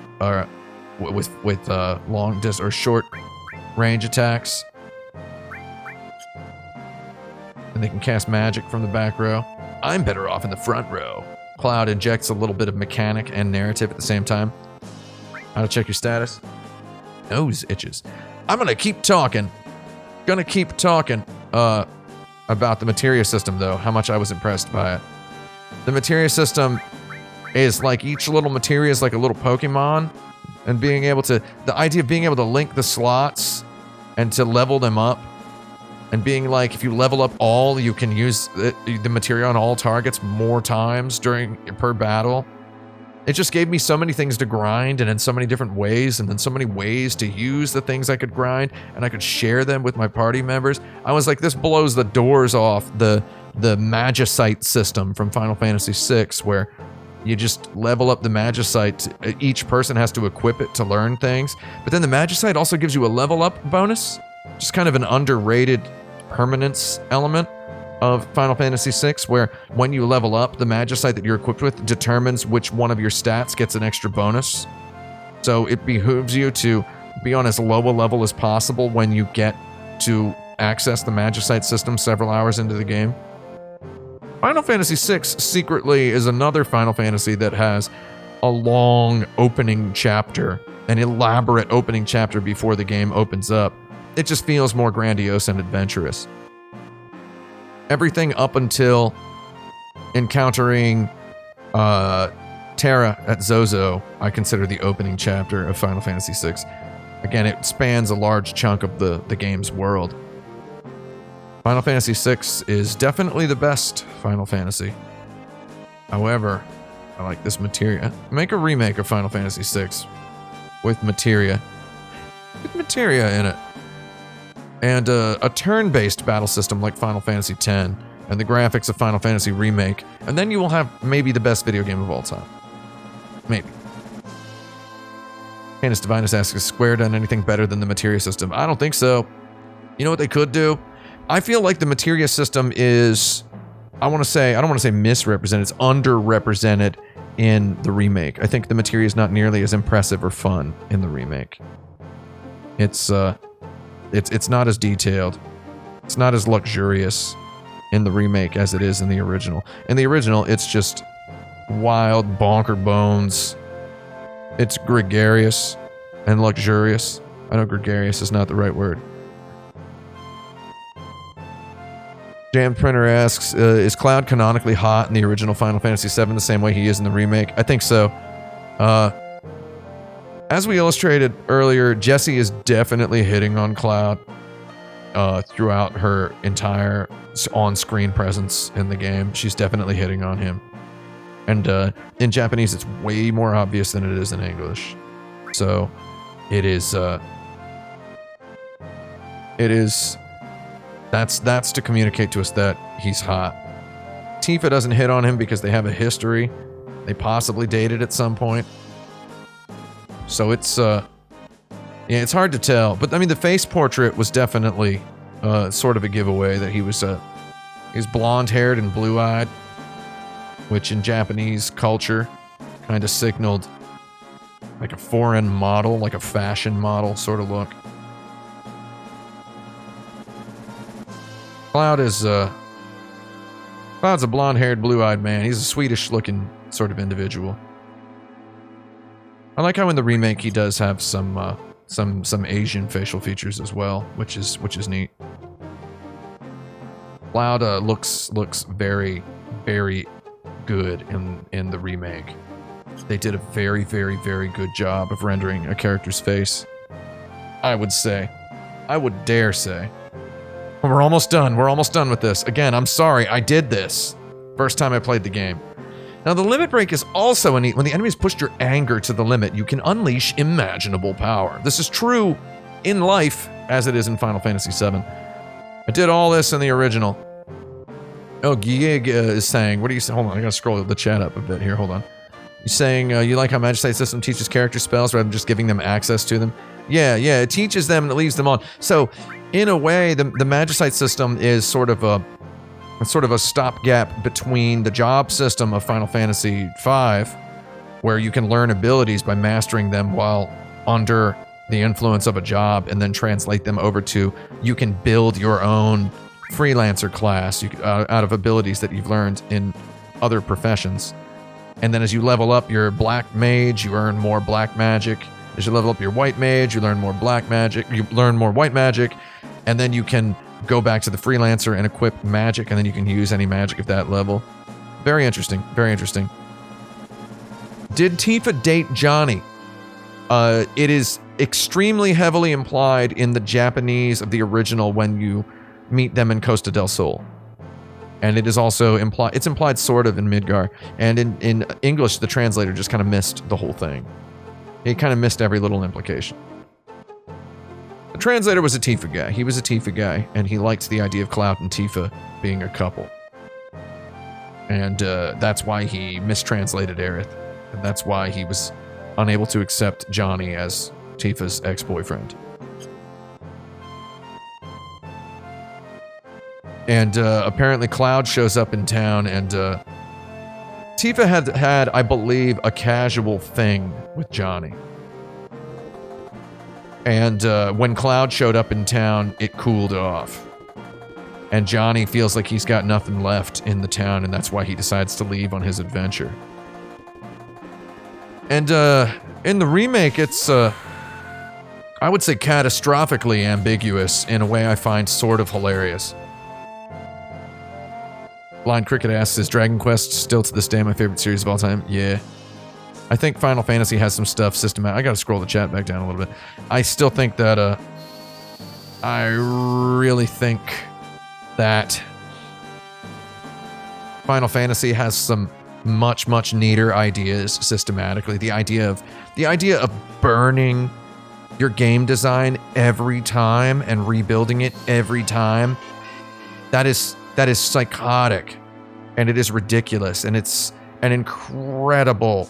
with long or short range attacks, and they can cast magic from the back row. I'm better off in the front row. Cloud injects a little bit of mechanic and narrative at the same time. How to check your status? Nose itches. I'm gonna keep talking. About the materia system, though, how much I was impressed by it. The materia system is like each little materia is like a little Pokemon, and the idea of being able to link the slots and to level them up, and being like, if you level up all, you can use the materia on all targets more times per battle. It just gave me so many things to grind, and in so many different ways, and then so many ways to use the things I could grind, and I could share them with my party members. I was like, this blows the doors off the Magicite system from Final Fantasy VI, where you just level up the Magicite. Each person has to equip it to learn things. But then the Magicite also gives you a level up bonus. Just kind of an underrated permanence element of Final Fantasy VI, where when you level up, the Magicite that you're equipped with determines which one of your stats gets an extra bonus. So it behooves you to be on as low a level as possible when you get to access the Magicite system several hours into the game. Final Fantasy VI secretly is another Final Fantasy that has a long opening chapter, an elaborate opening chapter before the game opens up. It just feels more grandiose and adventurous. Everything up until encountering Terra at Zozo, I consider the opening chapter of Final Fantasy VI. Again, it spans a large chunk of the game's world. Final Fantasy VI is definitely the best Final Fantasy. However, I like this materia. Make a remake of Final Fantasy VI with materia. With materia in it. And a turn-based battle system like Final Fantasy X, and the graphics of Final Fantasy Remake, and then you will have maybe the best video game of all time. Maybe. Canis Divinus asks, has Square done anything better than the materia system? I don't think so. You know what they could do? I feel like the materia system is, I don't want to say misrepresented, it's underrepresented in the remake. I think the materia is not nearly as impressive or fun in the remake. It's not as detailed. It's not as luxurious in the remake as it is in the original. In the original, it's just wild, bonker bones. It's gregarious and luxurious. I know gregarious is not the right word. Jam Printer asks, is Cloud canonically hot in the original Final Fantasy VII the same way he is in the remake? I think so. As we illustrated earlier, Jessie is definitely hitting on Cloud throughout her entire on-screen presence in the game. She's definitely hitting on him. And in Japanese, it's way more obvious than it is in English. So it is... That's to communicate to us that he's hot. Tifa doesn't hit on him because they have a history. They possibly dated at some point. So it's it's hard to tell. But I mean, the face portrait was definitely sort of a giveaway that he's blonde-haired and blue-eyed, which in Japanese culture kind of signaled like a foreign model, like a fashion model sort of look. Cloud's a blonde-haired, blue-eyed man. He's a Swedish-looking sort of individual. I like how in the remake he does have some some Asian facial features as well, which is neat. Cloud looks very good in the remake. They did a very good job of rendering a character's face. I would say. I would dare say. We're almost done. We're almost done with this. Again, I'm sorry. I did this. First time I played the game. Now, the limit break is also a neat. When the enemy's pushed your anger to the limit, you can unleash imaginable power. This is true in life, as it is in Final Fantasy VII. I did all this in the original. Oh, Gieg is saying, what are you saying? Hold on, I gotta scroll the chat up a bit here. Hold on. You're saying you like how Magicite system teaches character spells rather than just giving them access to them? Yeah, it teaches them and it leaves them on. So, in a way, the Magicite system is sort of a stopgap between the job system of Final Fantasy V, where you can learn abilities by mastering them while under the influence of a job, and then translate them over to you can build your own freelancer class out of abilities that you've learned in other professions. And then as you level up your black mage, you earn more black magic. As you level up your white mage, you learn more black magic. You learn more white magic, and then you can go back to the freelancer and equip magic, and then you can use any magic at that level. Very interesting. Very interesting. Did Tifa date Johnny? It is extremely heavily implied in the Japanese of the original when you meet them in Costa del Sol. And it is also implied, it's implied sort of in Midgar. And in English, the translator just kind of missed the whole thing. He kind of missed every little implication. The translator was a Tifa guy. He was a Tifa guy, and he liked the idea of Cloud and Tifa being a couple. And that's why he mistranslated Aerith. And that's why he was unable to accept Johnny as Tifa's ex-boyfriend. And apparently Cloud shows up in town, and Tifa had, I believe, a casual thing with Johnny. And when Cloud showed up in town, it cooled off. And Johnny feels like he's got nothing left in the town, and that's why he decides to leave on his adventure. And in the remake, it's, I would say, catastrophically ambiguous in a way I find sort of hilarious. Blind Cricket asks, is Dragon Quest still to this day my favorite series of all time? Yeah. I think Final Fantasy has some stuff systematic. I gotta scroll the chat back down a little bit. I still think that, I really think that Final Fantasy has some much neater ideas systematically. The idea of burning your game design every time and rebuilding it every time, that is psychotic, and it is ridiculous, and it's an incredible,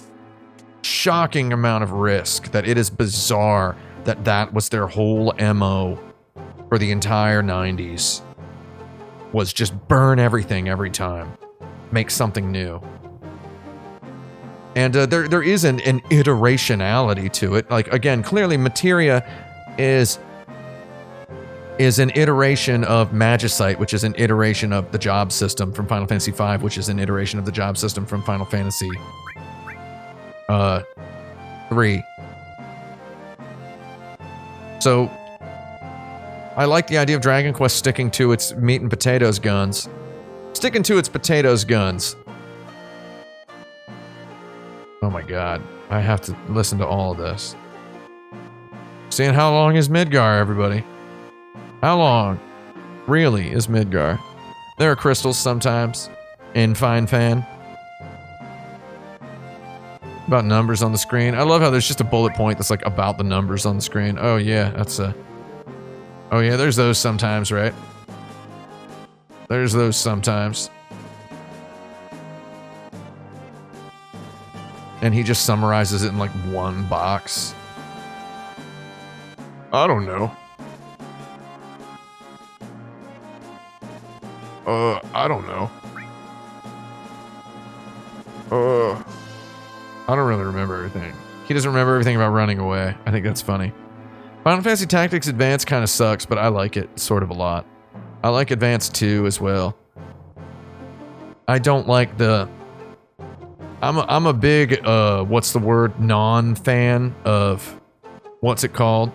shocking amount of risk. That it is bizarre that was their whole MO for the entire 90s, was just burn everything every time, make something new. And there is an iterationality to it. Like, again, clearly Materia is an iteration of Magicite, which is an iteration of the job system from Final Fantasy V, which is an iteration of the job system from Final Fantasy 3. So, I like the idea of Dragon Quest sticking to its meat and potatoes guns. Sticking to its potatoes guns. Oh my god, I have to listen to all of this. Seeing how long is Midgar, everybody? How long really is Midgar? There are crystals sometimes in Fine Fan. About numbers on the screen. I love how there's just a bullet point that's like about the numbers on the screen. Oh yeah, that's a... Oh yeah, there's those sometimes, right? There's those sometimes. And he just summarizes it in like one box. I don't know. I don't know. I don't really remember everything. He doesn't remember everything about running away. I think that's funny. Final Fantasy Tactics Advance kind of sucks, but I like it sort of a lot. I like Advance 2 as well. I don't like the... I'm a big, what's the word, non-fan of... What's it called?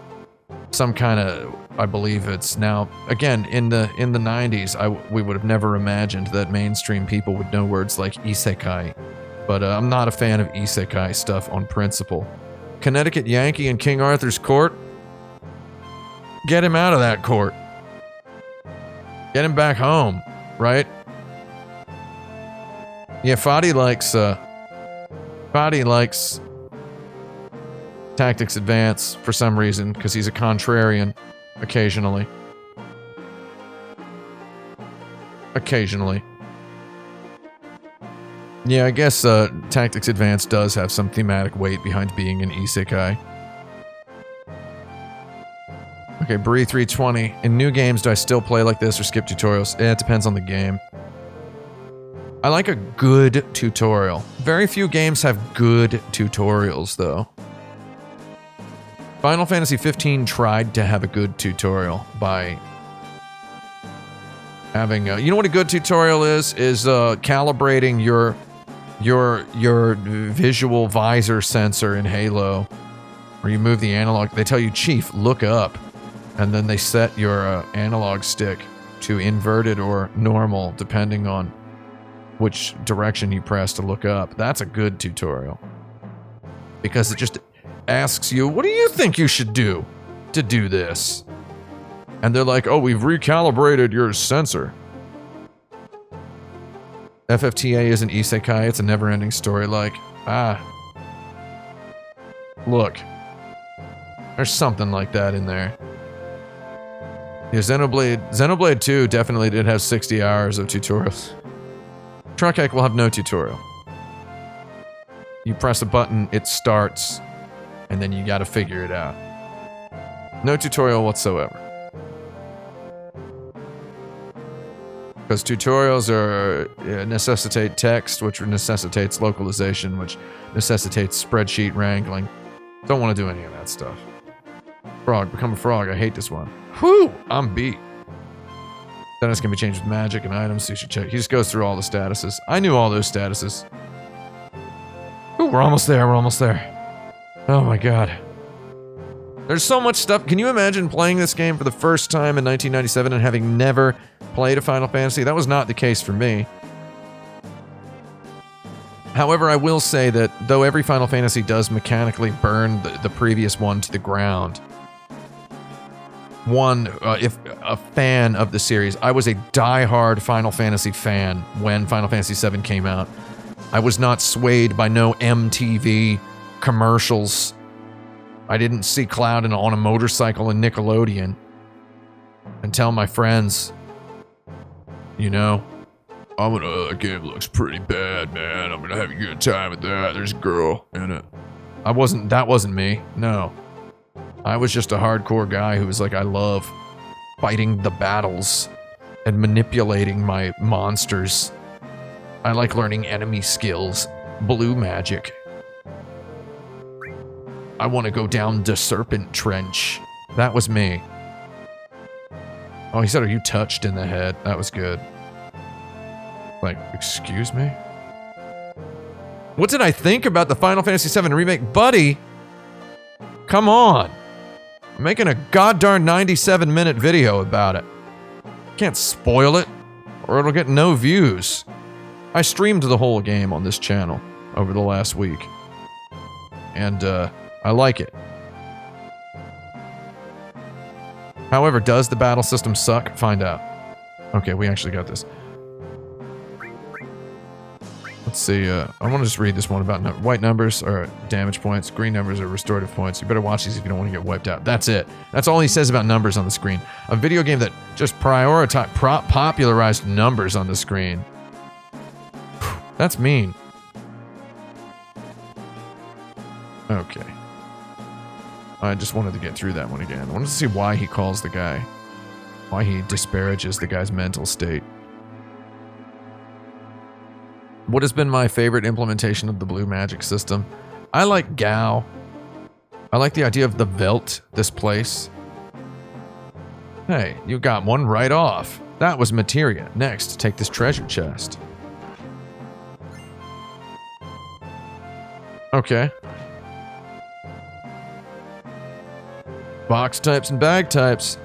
some kind of, I believe it's now, again, in the 90s, we would have never imagined that mainstream people would know words like isekai. But I'm not a fan of isekai stuff on principle. Connecticut Yankee in King Arthur's court? Get him out of that court. Get him back home, right? Yeah, Fadi likes Tactics Advance for some reason, because he's a contrarian occasionally. Yeah, I guess Tactics Advance does have some thematic weight behind being an isekai. Okay, Bree 320. In new games, do I still play like this or skip tutorials? It depends on the game. I like a good tutorial. Very few games have good tutorials, though. Final Fantasy XV tried to have a good tutorial by having... you know what a good tutorial is? Is calibrating your visual visor sensor in Halo, where you move the analog. They tell you, Chief, look up. And then they set your analog stick to inverted or normal, depending on which direction you press to look up. That's a good tutorial. Because it just asks you, what do you think you should do to do this? And they're like, oh, we've recalibrated your sensor. FFTA is an isekai. It's a never-ending story. Like, look. There's something like that in there. Yeah, Xenoblade 2 definitely did have 60 hours of tutorials. Truck Hack will have no tutorial. You press a button, it starts, and then you gotta figure it out. No tutorial whatsoever. Because tutorials necessitate text, which necessitates localization, which necessitates spreadsheet wrangling. Don't want to do any of that stuff. Frog, become a frog. I hate this one. Whew! I'm beat. Status can be changed with magic and items, so you should check. He just goes through all the statuses. I knew all those statuses. Ooh, we're almost there. Oh my god. There's so much stuff. Can you imagine playing this game for the first time in 1997 and having never played a Final Fantasy? That was not the case for me. However, I will say that though every Final Fantasy does mechanically burn the previous one to the ground, if a fan of the series, I was a die-hard Final Fantasy fan when Final Fantasy VII came out. I was not swayed by no MTV commercials. I didn't see Cloud on a motorcycle in Nickelodeon and tell my friends, you know, that game looks pretty bad, man. I'm gonna have a good time with that. There's a girl in it. That wasn't me. No. I was just a hardcore guy who was like, I love fighting the battles and manipulating my monsters. I like learning enemy skills. Blue magic. I want to go down the Serpent Trench. That was me. Oh, he said, are you touched in the head? That was good. Like, excuse me? What did I think about the Final Fantasy VII Remake? Buddy! Come on! I'm making a goddarn 97-minute video about it. Can't spoil it, or it'll get no views. I streamed the whole game on this channel over the last week. And, I like it. However, does the battle system suck? Find out. Okay, we actually got this. Let's see, I want to just read this one about white numbers are damage points, green numbers are restorative points. You better watch these if you don't want to get wiped out. That's it. That's all he says about numbers on the screen. A video game that just popularized numbers on the screen. That's mean. Okay. I just wanted to get through that one again. I wanted to see why he calls the guy. Why he disparages the guy's mental state. What has been my favorite implementation of the blue magic system? I like Gao. I like the idea of the Velt, this place. Hey, you got one right off. That was materia. Next, take this treasure chest. Box types and bag types.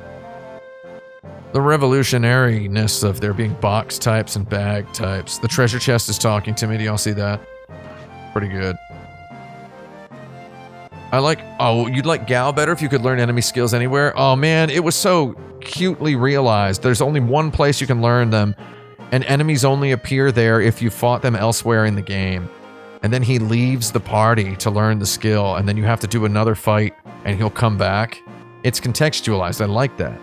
The revolutionariness of there being box types and bag types. The treasure chest is talking to me. Do y'all see that? Pretty good. I like... Oh, you'd like Gal better if you could learn enemy skills anywhere? Oh, man, it was so cutely realized. There's only one place you can learn them, and enemies only appear there if you fought them elsewhere in the game. And then he leaves the party to learn the skill, and then you have to do another fight, and he'll come back. It's contextualized. I like that.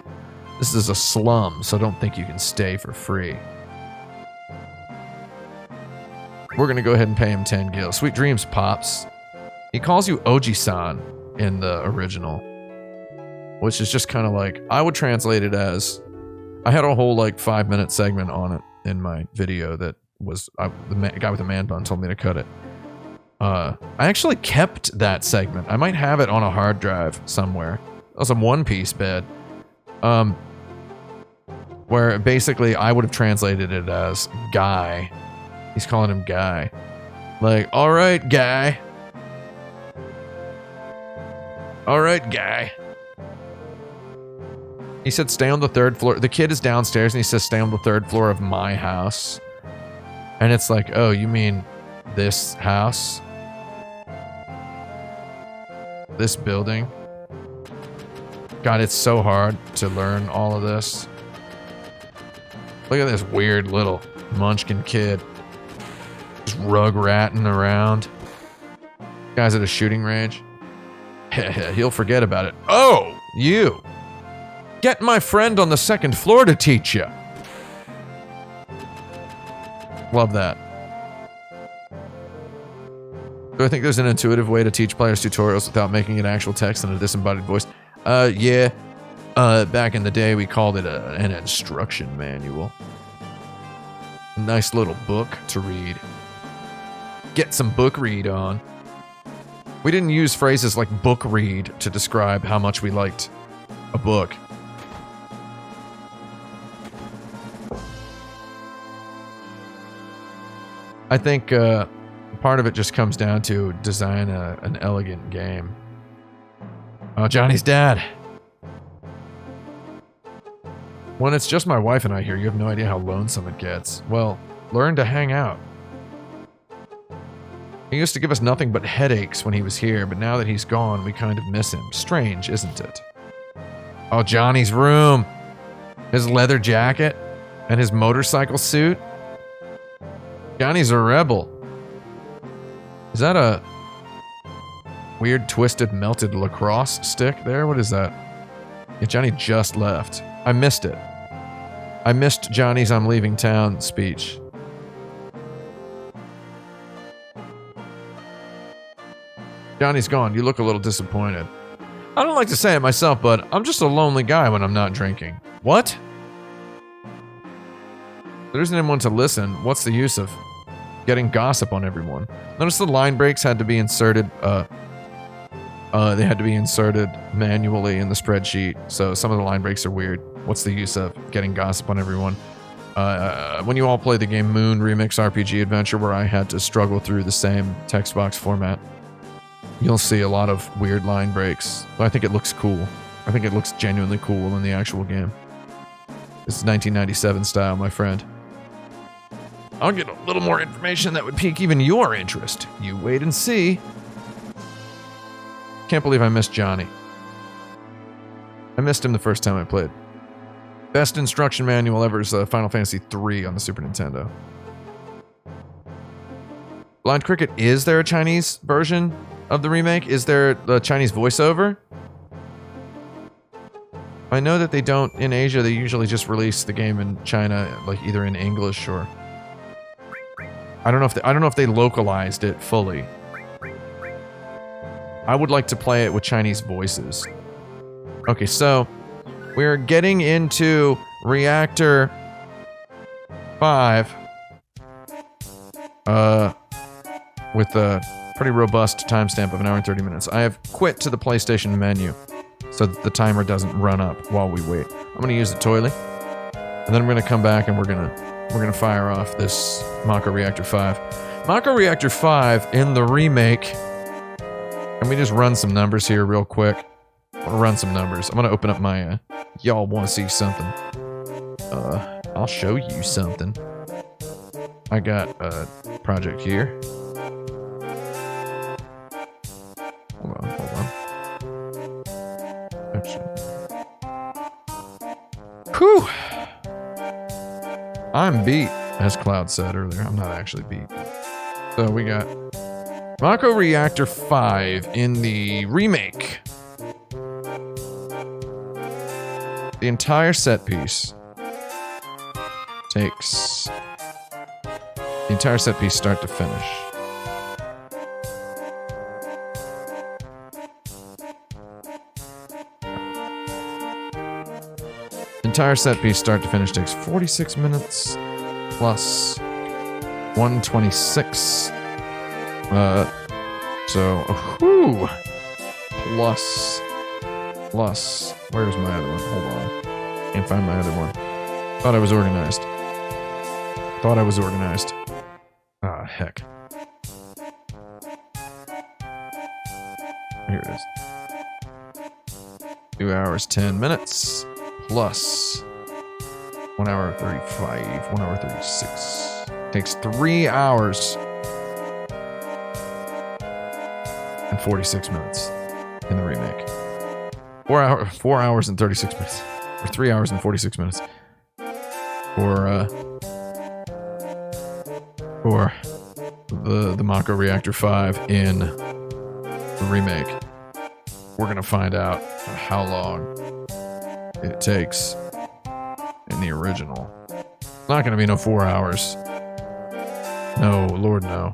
This is a slum, so don't think you can stay for free. We're gonna go ahead and pay him 10 gil. Sweet dreams, Pops. He calls you Oji-san in the original, which is just kind of like, I would translate it as, I had a whole like 5-minute segment on it in my video that was, the guy with the man bun told me to cut it. I actually kept that segment. I might have it on a hard drive somewhere. It was a one-piece bed. Where basically I would have translated it as guy. He's calling him guy. Like, alright, guy. Alright, guy. He said stay on the 3rd floor. The kid is downstairs and he says stay on the 3rd floor of my house. And it's like, oh, you mean this house? This building? God, it's so hard to learn all of this. Look at this weird little munchkin kid. Just rug-ratting around. Guy's at a shooting range. He'll forget about it. Oh, you. Get my friend on the 2nd floor to teach you. Love that. Do I think there's an intuitive way to teach players tutorials without making it actual text and a disembodied voice? Yeah. Back in the day, we called it an instruction manual. A nice little book to read. Get some book read on. We didn't use phrases like book read to describe how much we liked a book. I think part of it just comes down to design an elegant game. Oh, Johnny's dad. When it's just my wife and I here, you have no idea how lonesome it gets. Well, learn to hang out. He used to give us nothing but headaches when he was here, but now that he's gone, we kind of miss him. Strange, isn't it? Oh, Johnny's room. His leather jacket and his motorcycle suit. Johnny's a rebel. Is that a weird, twisted, melted lacrosse stick there? What is that? Yeah, Johnny just left. I missed it. I missed Johnny's I'm leaving town speech. Johnny's gone. You look a little disappointed. I don't like to say it myself, but I'm just a lonely guy when I'm not drinking. What? There isn't anyone to listen. What's the use of getting gossip on everyone? Notice the line breaks had to be inserted, they had to be inserted manually in the spreadsheet, so some of the line breaks are weird. What's the use of getting gossip on everyone? When you all play the game Moon Remix RPG Adventure, where I had to struggle through the same text box format, you'll see a lot of weird line breaks. But I think it looks cool. I think it looks genuinely cool in the actual game. This is 1997 style, my friend. I'll get a little more information that would pique even your interest. You wait and see. Can't believe I missed Johnny. I missed him the first time I played. Best instruction manual ever is Final Fantasy III on the Super Nintendo. Blind Cricket, is there a Chinese version of the remake? Is there the Chinese voiceover? I know that they don't in Asia. They usually just release the game in China, like either in English or I don't know if they localized it fully. I would like to play it with Chinese voices. Okay, so we're getting into Reactor 5 with a pretty robust timestamp of 1 hour and 30 minutes. I have quit to the PlayStation menu so that the timer doesn't run up while we wait. I'm going to use the toilet, and then I'm going to come back and we're going to fire off this Mako Reactor 5. Mako Reactor 5 in the remake. Can we just run some numbers here real quick? gonna run some numbers. I'm gonna open up my, y'all wanna see something. I'll show you something. I got a project here. Hold on. Oops. Whew! I'm beat, as Cloud said earlier. I'm not actually beat. So we got Mako Reactor 5 in the remake. The entire set piece takes the entire set piece start to finish. The entire set piece start to finish takes 46 minutes plus 126. Whew. Plus, where's my other one? Hold on. Can't find my other one. Thought I was organized. Ah, heck. Here it is. 2 hours, 10 minutes, plus 1 hour 35, 1 hour 36. Takes 3 hours and 46 minutes in the remake. 4 hours and 36 minutes. Or 3 hours and 46 minutes. For the Mako Reactor 5 in the remake. We're gonna find out how long it takes in the original. It's not gonna be no 4 hours. No, Lord no.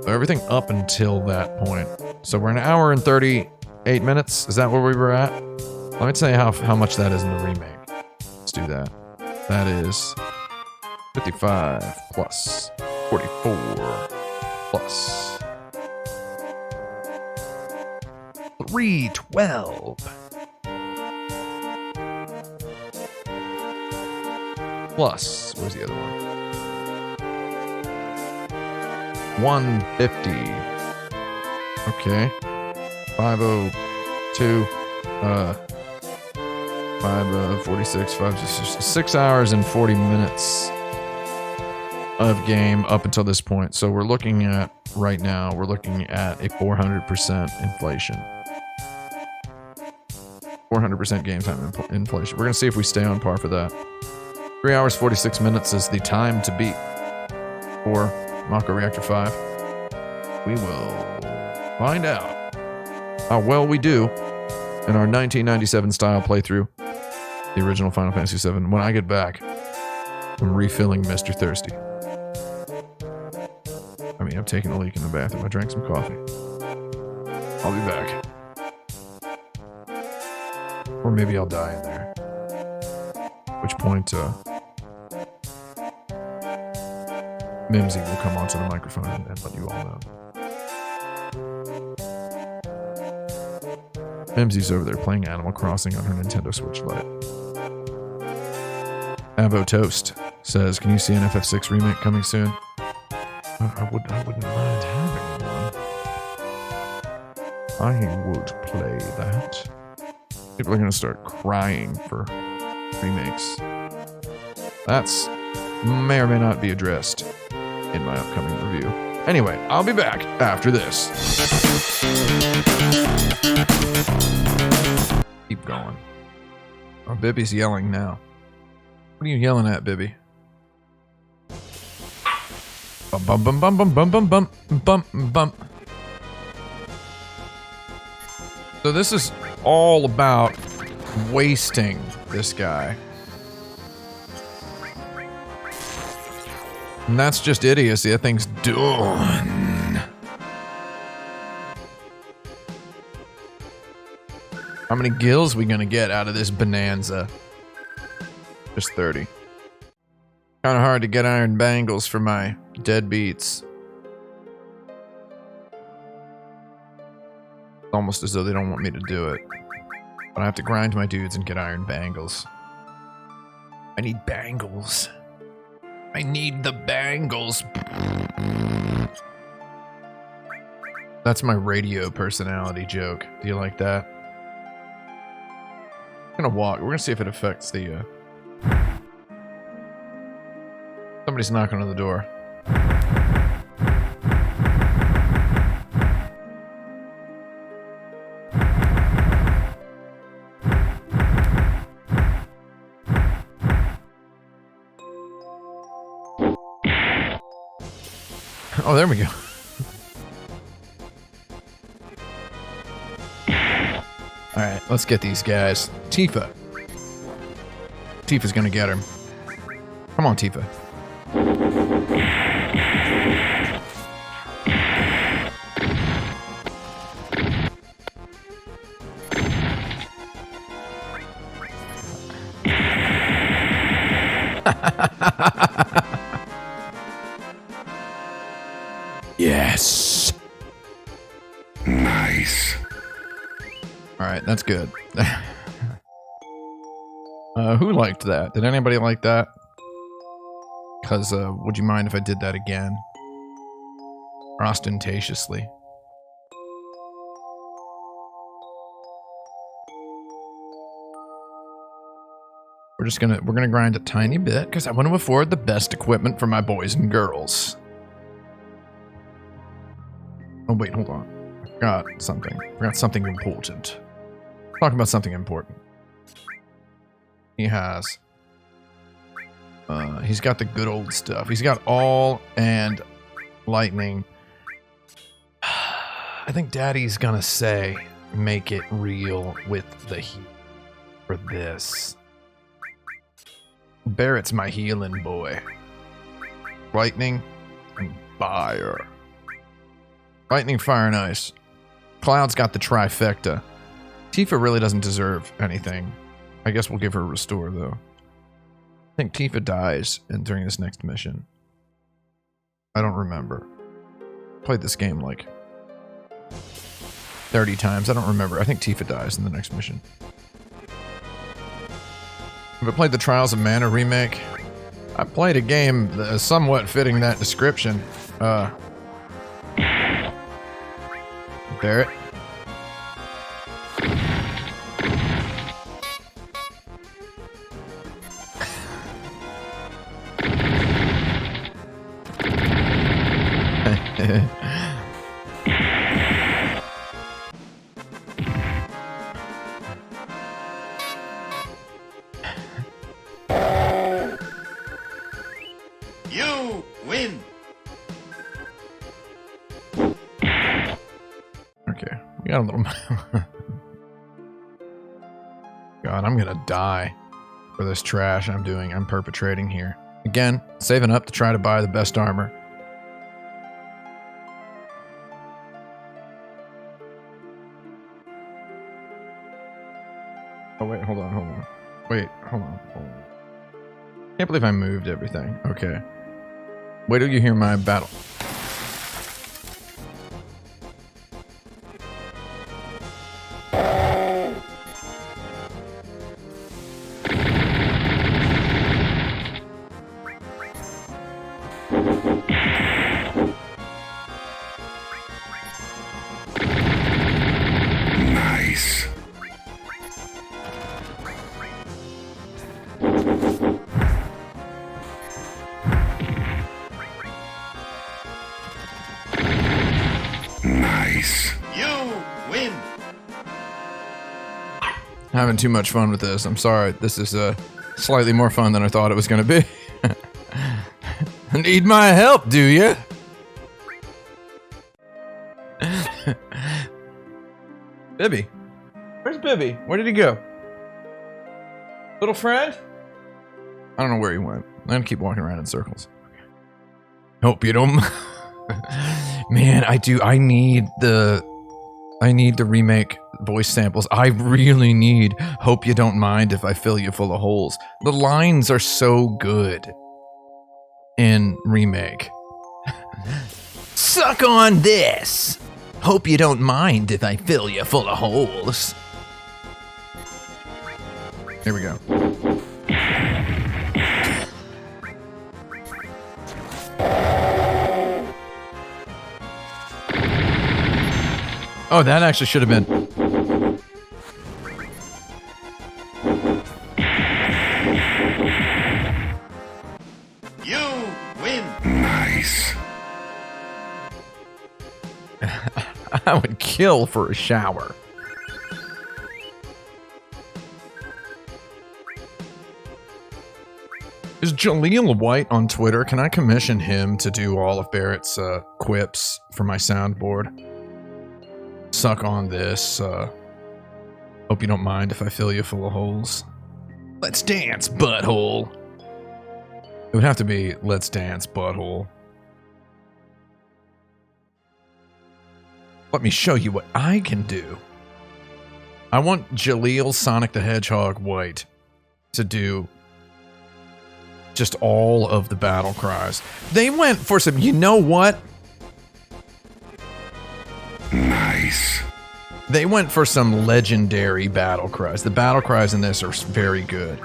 So everything up until that point. So we're an hour and 38 minutes. Is that where we were at? Let me tell you how much that is in the remake. Let's do that. That is 55 plus 44 plus 312 plus, where's the other one? 150. Okay. 502. 46, 6 hours and 40 minutes of game up until this point. So we're looking at, right now, we're looking at a 400% inflation. 400% game time inflation. We're going to see if we stay on par for that. 3 hours, 46 minutes is the time to beat for Mako Reactor 5. We will find out how well we do in our 1997 style playthrough, the original Final Fantasy VII. When I get back, I'm refilling Mr. Thirsty. I mean, I'm taking a leak in the bathroom. I drank some coffee. I'll be back. Or maybe I'll die in there. At which point, Mimsy will come onto the microphone and let you all know. Mimsy's over there playing Animal Crossing on her Nintendo Switch Lite. Avo Toast says, "Can you see an FF6 remake coming soon?" I wouldn't mind having one. I would play that. People are gonna start crying for remakes. That's may or may not be addressed in my upcoming review. Anyway, I'll be back after this. Keep going. Oh, Bibby's yelling now. What are you yelling at, Bibby? Bum bum bum bum bum bum bum bum bum bum. So this is all about wasting this guy. And that's just idiocy. That thing's done. How many gills we gonna get out of this bonanza? Just 30. Kinda hard to get iron bangles for my deadbeats. It's almost as though they don't want me to do it. But I have to grind my dudes and get iron bangles. I need bangles. I need the bangles. That's my radio personality joke. Do you like that? I'm gonna walk. We're gonna see if it affects the, Somebody's knocking on the door. Oh, there we go. Alright, let's get these guys. Tifa. Tifa's gonna get him. Come on, Tifa. Yes. Nice. Alright, that's good. Who liked that? Did anybody like that? Because, would you mind if I did that again? Ostentatiously. We're gonna grind a tiny bit, because I want to afford the best equipment for my boys and girls. Oh, wait, hold on. I forgot something. I forgot something important. Talk about something important. He has... he's got the good old stuff. He's got all and lightning. I think Daddy's gonna say, make it real with the heat for this. Barrett's my healing boy. Lightning and fire. Lightning, fire, and ice. Cloud's got the trifecta. Tifa really doesn't deserve anything. I guess we'll give her a restore, though. I think Tifa dies during this next mission. I don't remember. Played this game like 30 times. I don't remember. I think Tifa dies in the next mission. Have I played the Trials of Mana remake? I played a game that is somewhat fitting that description. Barrett. You win. Okay, we got a little... God, I'm gonna die for this trash I'm perpetrating here. Again, saving up to try to buy the best armor. Oh, wait, hold on. Wait, hold on. Can't believe I moved everything. Okay. Wait till you hear my battle. Nice. Nice. You win. Having too much fun with this. I'm sorry. This is slightly more fun than I thought it was going to be. Need my help, do you? Bibby. Where's Bibby? Where did he go? Little friend? I don't know where he went. I'm going to keep walking around in circles. Hope you don't... Man, I need the remake voice samples. I really need Hope You Don't Mind If I Fill You Full of Holes. The lines are so good in Remake. Suck on this! Hope you don't mind if I fill you full of holes. Here we go. Oh, that actually should have been. You win. Nice. I would kill for a shower. Is Jaleel White on Twitter? Can I commission him to do all of Barrett's quips for my soundboard? Suck on this. Hope you don't mind if I fill you full of holes. Let's dance, butthole. It would have to be let's dance, butthole. Let me show you what I can do. I want Jaleel Sonic the Hedgehog White to do just all of the battle cries. They went for some, you know what? Nice. They went for some legendary battle cries. The battle cries in this are very good.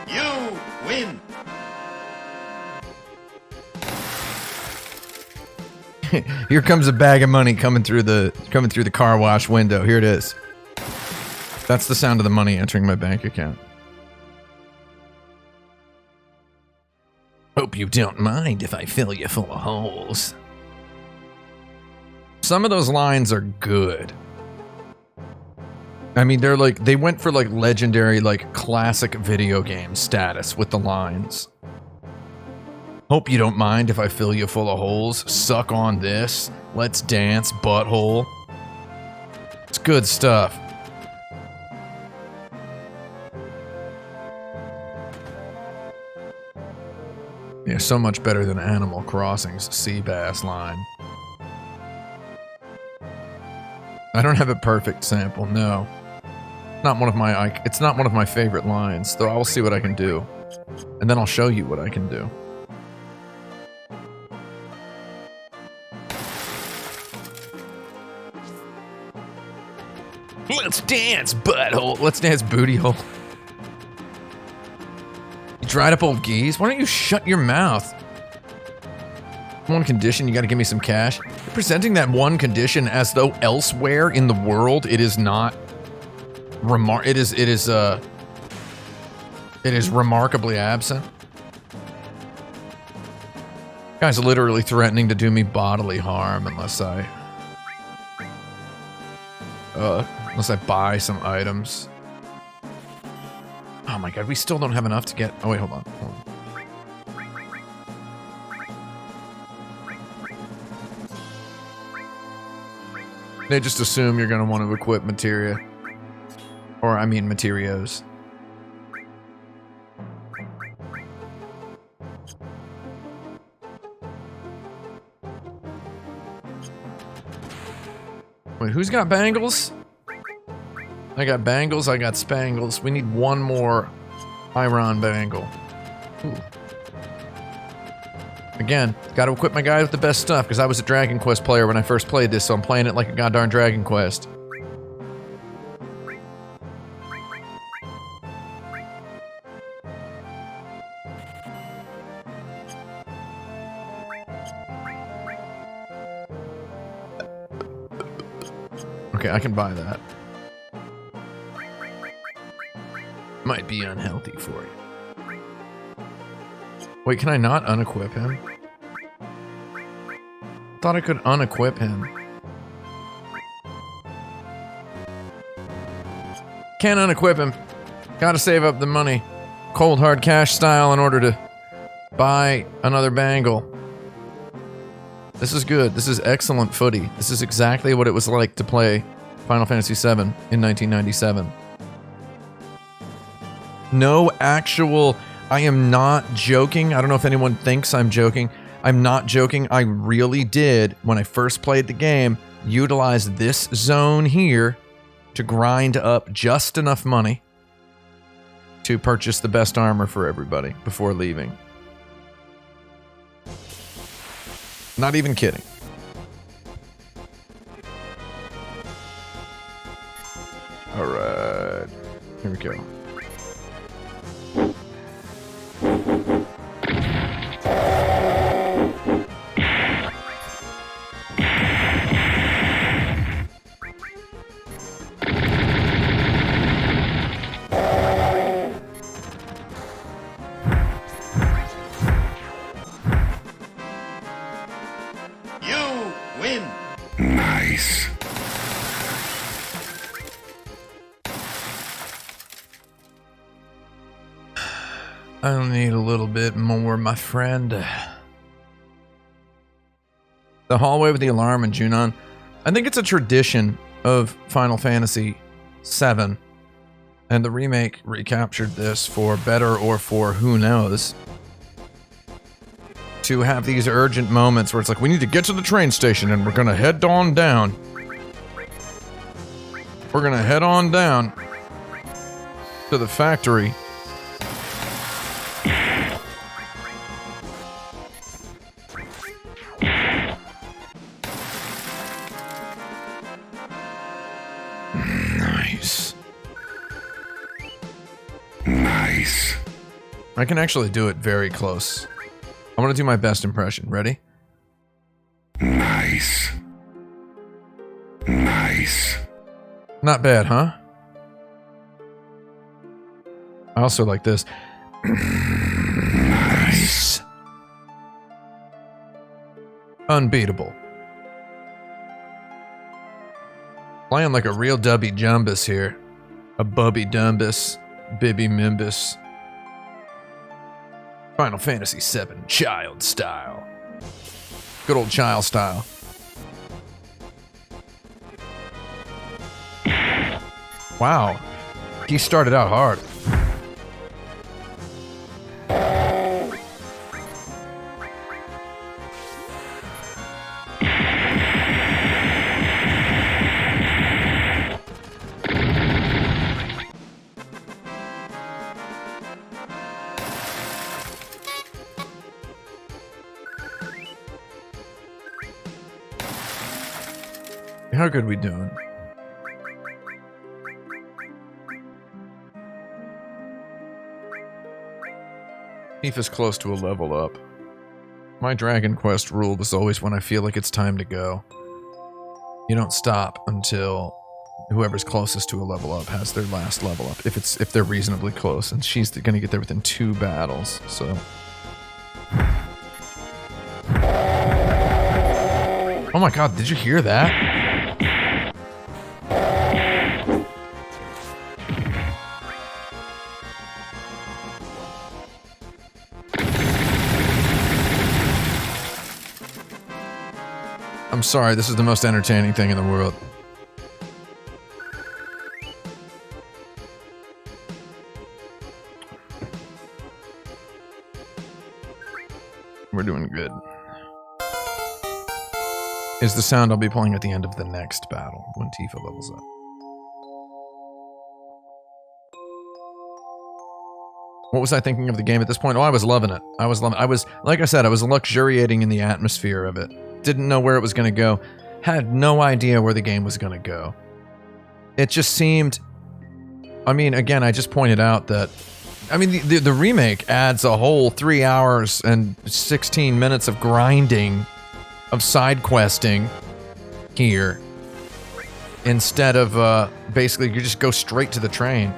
You win. Here comes a bag of money coming through the car wash window. Here it is. That's the sound of the money entering my bank account. Hope you don't mind if I fill you full of holes. Some of those lines are good. I mean, they're like, they went for like legendary, like classic video game status with the lines. Hope you don't mind if I fill you full of holes. Suck on this. Let's dance, butthole. It's good stuff. Yeah, so much better than Animal Crossing's sea bass line. I don't have a perfect sample, no. Not one of my, it's not one of my favorite lines, though I will see what I can do. And then I'll show you what I can do. Let's dance, butthole. Let's dance, booty hole. You dried up old geese? Why don't you shut your mouth? One condition, you gotta give me some cash. You're presenting that one condition as though elsewhere in the world it is not it is remarkably absent. Guy's literally threatening to do me bodily harm unless I buy some items. Oh my god, we still don't have enough to get... Oh wait, hold on. They just assume you're gonna want to equip materia. Or, I mean, materials. Wait, who's got bangles? I got bangles, I got spangles. We need one more Iron bangle. Ooh. Again, gotta equip my guy with the best stuff, because I was a Dragon Quest player when I first played this, so I'm playing it like a goddamn Dragon Quest. Okay, I can buy that. Might be unhealthy for you. Wait, can I not unequip him? Thought I could unequip him. Can't unequip him. Gotta save up the money. Cold hard cash style in order to buy another bangle. This is good. This is excellent footy. This is exactly what it was like to play Final Fantasy VII in 1997. No actual... I am not joking. I don't know if anyone thinks I'm joking. I'm not joking. I really did, when I first played the game, utilize this zone here to grind up just enough money to purchase the best armor for everybody before leaving. Not even kidding. Alright. Here we go. Nice. I'll need a little bit more, my friend. The hallway with the alarm in Junon. I think it's a tradition of Final Fantasy VII, and the remake recaptured this for better or for who knows. To have these urgent moments where it's like, we need to get to the train station and we're gonna head on down. We're gonna head on down to the factory. Nice. Nice. I can actually do it very close. I'm gonna do my best impression. Ready? Nice. Nice. Not bad, huh? I also like this. Nice. Unbeatable. Playing like a real dubby jumbus here. A bubby dumbus. Bibby mimbus. Final Fantasy VII child style. Good old child style. Wow. He started out hard. How good we doing? Tifa's close to a level up. My Dragon Quest rule was always when I feel like it's time to go. You don't stop until whoever's closest to a level up has their last level up. If they're reasonably close, and she's gonna get there within 2 battles, so. Oh my god, did you hear that? I'm sorry, this is the most entertaining thing in the world. We're doing good. Is the sound I'll be playing at the end of the next battle when Tifa levels up. What was I thinking of the game at this point? Oh, I was loving it. Like I said, I was luxuriating in the atmosphere of it. Didn't know where it was going to go. Had no idea where the game was going to go. It just seemed... I mean, again, I just pointed out that... I mean, the remake adds a whole 3 hours and 16 minutes of grinding, of side questing here. Instead of, basically, you just go straight to the train.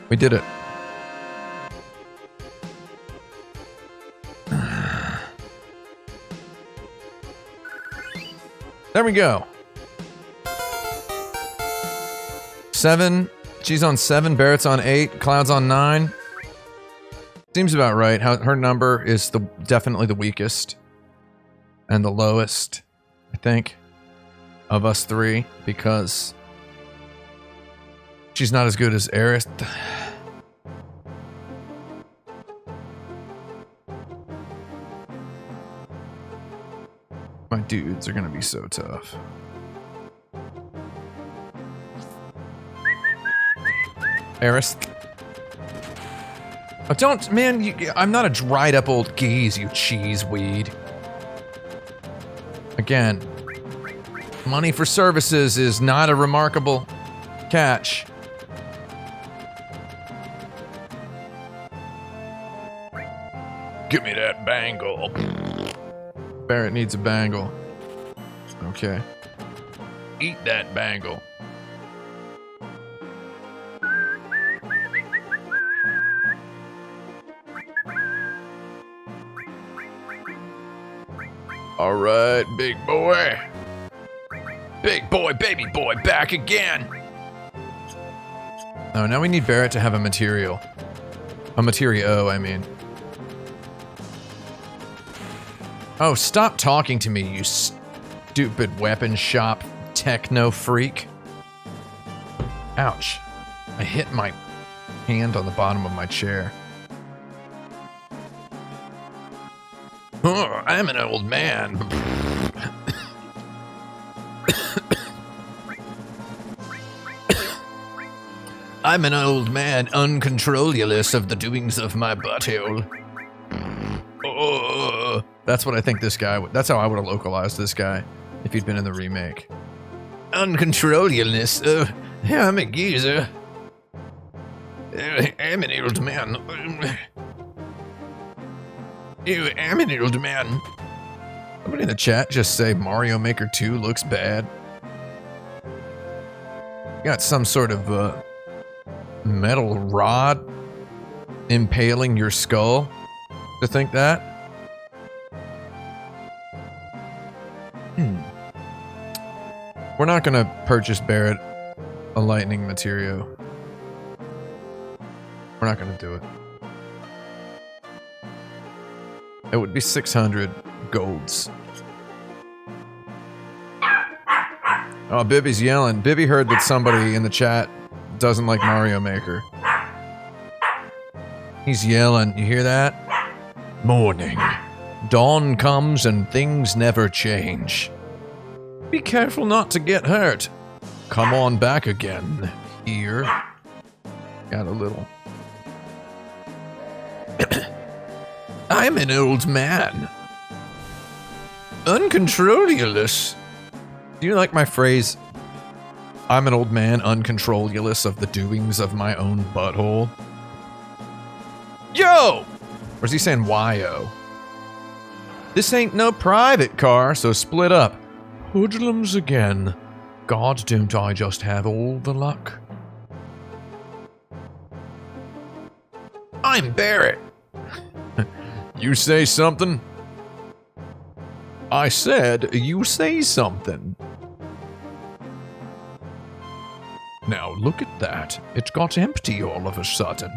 We did it. There we go. 7. She's on 7. Barrett's on 8. Cloud's on 9. Seems about right. Her number is definitely the weakest. And the lowest, I think, of us 3. Because she's not as good as Aerith. My dudes are gonna be so tough. Aerith. Oh, don't, man, I'm not a dried up old geese, you cheese weed. Again, money for services is not a remarkable catch. Give me that bangle. Barrett needs a bangle. Okay. Eat that bangle. All right, big boy. Big boy, baby boy, back again. Oh, now we need Barrett to have a material. A materio, I mean. Oh, stop talking to me, you stupid weapon shop techno freak. Ouch. I hit my hand on the bottom of my chair. Oh, I'm an old man. I'm an old man, uncontrollulous of the doings of my butthole. Oh, that's what I think this guy would. That's how I would have localized this guy if he'd been in the remake. Uncontrollulous. I'm a geezer. I'm an old man. I'm an old man. Somebody in the chat just say Mario Maker 2 looks bad. Got some sort of metal rod impaling your skull to think that? We're not gonna purchase Barrett a lightning materio. We're not gonna do it. It would be 600 golds. Oh, Bibby's yelling. Bibby heard that somebody in the chat doesn't like Mario Maker. He's yelling. You hear that? Morning. Dawn comes and things never change. Be careful not to get hurt. Come on back again. Here. Got a little. I'm an old man. Uncontrollulous. Do you like my phrase? I'm an old man, uncontrollulous of the doings of my own butthole. Yo! Or is he saying Y-O? This ain't no private car, so split up. Hoodlums again. God, don't I just have all the luck? I'm Barrett. You say something? I said you say something. Now look at that. It got empty all of a sudden.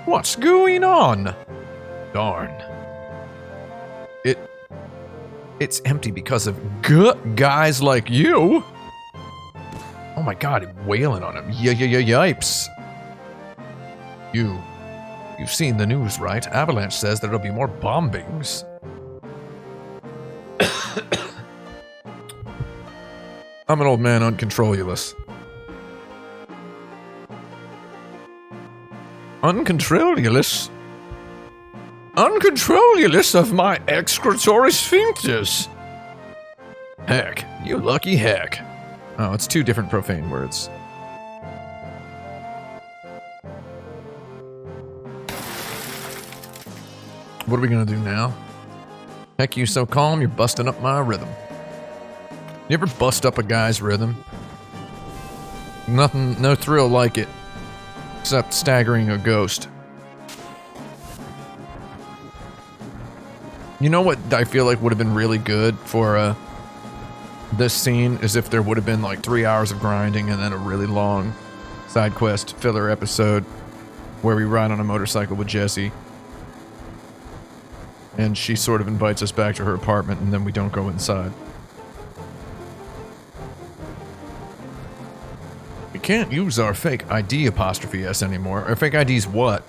What's going on? Darn. It's empty because of guys like you. Oh my god, wailing on him. Yipes. You've seen the news, right? Avalanche says there'll be more bombings. I'm an old man, uncontrollulous. Uncontrollulous? Uncontrollulous of my excretory sphincters. Heck, you lucky heck. Oh, it's two different profane words. What are we gonna do now? Heck, you so calm, you're busting up my rhythm. You ever bust up a guy's rhythm? Nothing, no thrill like it. Except staggering a ghost. You know what I feel like would have been really good for this scene is if there would have been like 3 hours of grinding and then a really long side quest filler episode where we ride on a motorcycle with Jessie. And she sort of invites us back to her apartment and then we don't go inside. We can't use our fake ID apostrophe S anymore. Our fake ID's what?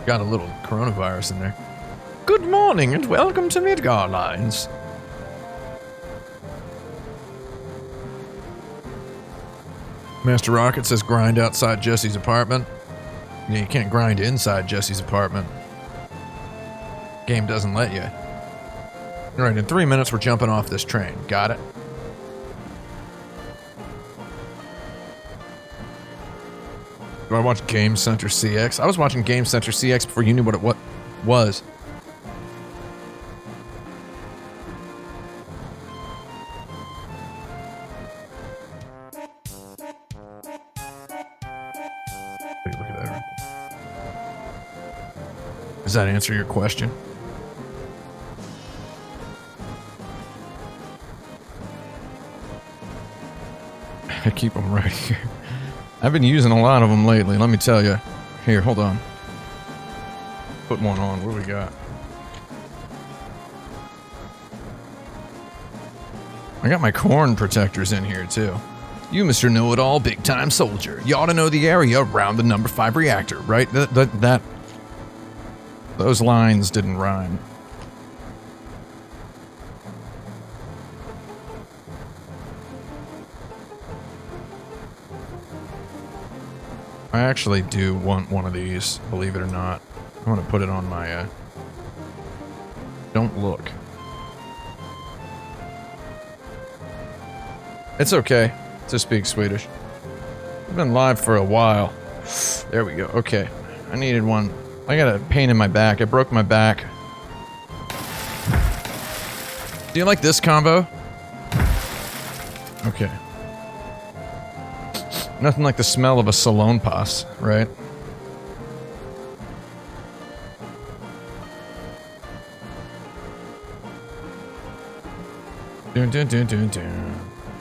Got a little coronavirus in there. Good morning and welcome to Midgar Lines. Master Rocket says grind outside Jesse's apartment. Yeah, you can't grind inside Jesse's apartment. Game doesn't let you. Alright, in 3 minutes we're jumping off this train. Got it? Do I watch Game Center CX? I was watching Game Center CX before you knew what it was. Does that answer your question? I keep them right here. I've been using a lot of them lately, let me tell you. Here, hold on. Put one on. What do we got? I got my corn protectors in here, too. You, Mr. Know-It-All, big-time soldier. You ought to know the area around the number 5 reactor, right? Those lines didn't rhyme. I actually do want one of these, believe it or not. I want to put it on my, Don't look. It's okay to speak Swedish. I've been live for a while. There we go. Okay. I needed one. I got a pain in my back. I broke my back. Do you like this combo? Okay. Nothing like the smell of a Salon Pass, right? Dun, dun, dun, dun, dun.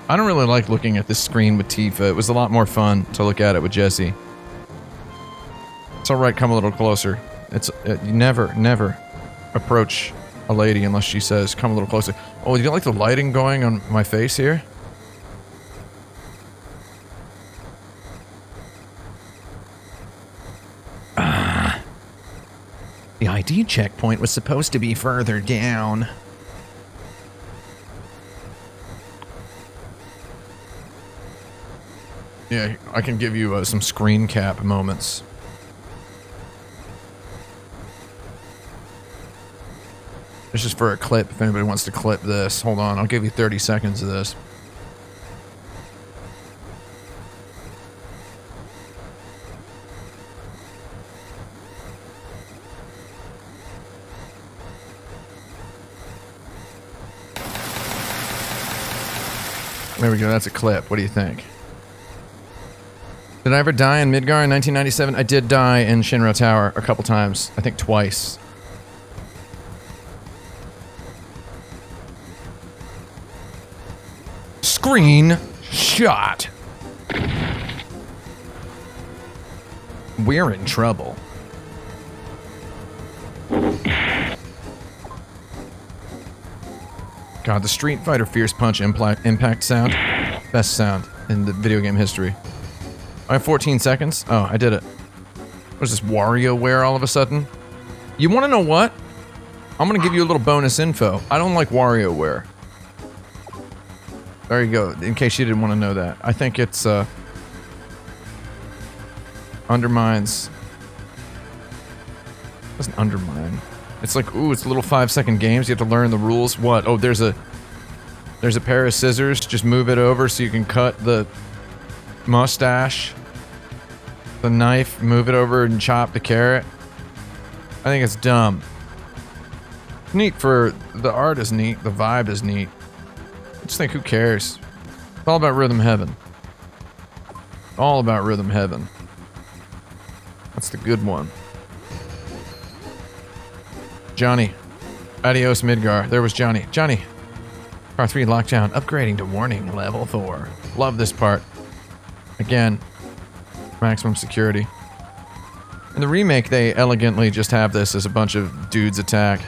I don't really like looking at this screen with Tifa. It was a lot more fun to look at it with Jesse. It's alright, come a little closer. You never approach a lady unless she says, come a little closer. Oh, do you like the lighting going on my face here? The ID checkpoint was supposed to be further down. Yeah, I can give you some screen cap moments. This is for a clip, if anybody wants to clip this. Hold on, I'll give you 30 seconds of this. There we go, that's a clip. What do you think? Did I ever die in Midgar in 1997? I did die in Shinra Tower a couple times. I think twice. Screen shot. We're in trouble. God, the Street Fighter Fierce Punch impact sound. Best sound in the video game history. I have 14 seconds. Oh, I did it. What is this, WarioWare all of a sudden? You want to know what? I'm going to give you a little bonus info. I don't like WarioWare. There you go, in case you didn't want to know that. I think it's, undermines... It doesn't undermine. It's like, ooh, it's little 5-second games. You have to learn the rules. What? Oh, there's a pair of scissors. Just move it over so you can cut the mustache. The knife, move it over and chop the carrot. I think it's dumb. Neat for... The art is neat. The vibe is neat. I just think, who cares? It's all about Rhythm Heaven. All about Rhythm Heaven. That's the good one. Johnny. Adios, Midgar. There was Johnny. Johnny. Part 3 lockdown. Upgrading to warning level 4. Love this part. Again, maximum security. In the remake, they elegantly just have this as a bunch of dudes attack.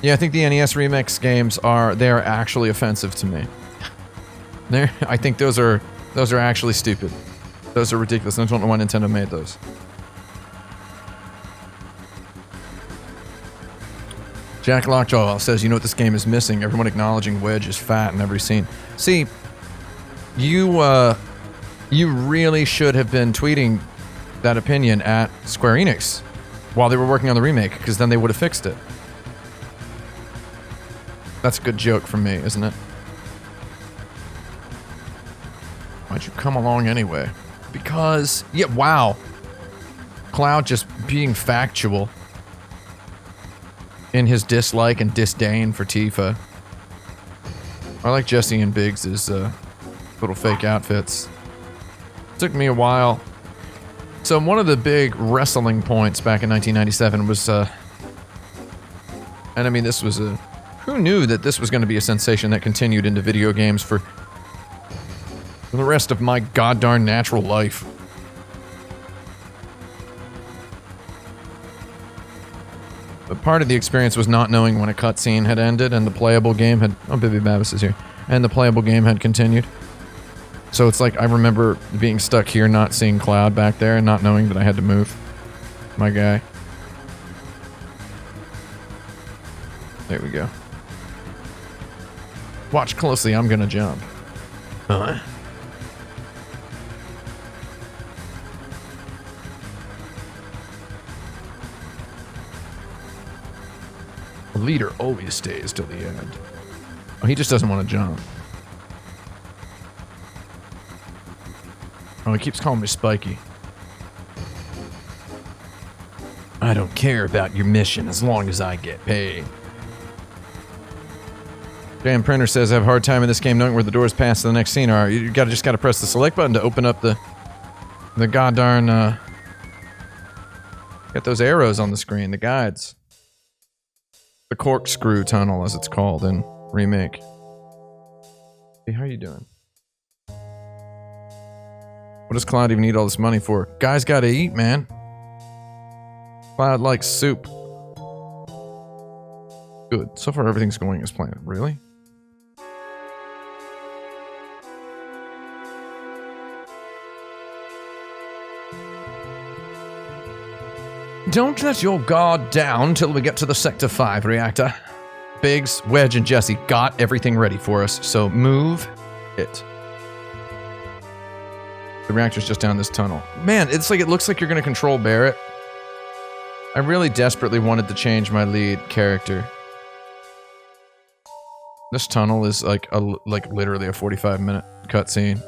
Yeah, I think the NES remix games they are actually offensive to me. I think those are actually stupid. Those are ridiculous. I don't know why Nintendo made those. Jack Lockjaw says, you know what this game is missing? Everyone acknowledging Wedge is fat in every scene. See, you really should have been tweeting that opinion at Square Enix while they were working on the remake, because then they would have fixed it. That's a good joke from me, isn't it? Why'd you come along anyway? Because... Yeah, wow. Cloud just being factual in his dislike and disdain for Tifa. I like Jesse and Biggs' little fake outfits. Took me a while So one of the big wrestling points back in 1997 was, and I mean this was a, who knew that this was going to be a sensation that continued into video games for the rest of my goddarn natural life. But part of the experience was not knowing when a cutscene had ended and the playable game had, oh, Baby Babis is here, and the playable game had continued. So it's like, I remember being stuck here, not seeing Cloud back there, and not knowing that I had to move. My guy. There we go. Watch closely, I'm gonna jump. Huh? The leader always stays till the end. Oh, he just doesn't want to jump. Oh, he keeps calling me Spiky. I don't care about your mission as long as I get paid. Damn Printer says I have a hard time in this game knowing where the doors past to the next scene are. You just gotta press the select button to open up the goddarn, get those arrows on the screen, the guides. The corkscrew tunnel, as it's called in Remake. Hey, how you doing? What does Cloud even need all this money for? Guy's gotta eat, man. Cloud likes soup. Good. So far, everything's going as planned. Really? Don't let your guard down till we get to the Sector 5 reactor. Biggs, Wedge, and Jesse got everything ready for us, so move it. The reactor's just down this tunnel. Man, it's like, it looks like you're gonna control Barrett. I really desperately wanted to change my lead character. This tunnel is like literally a 45-minute cutscene.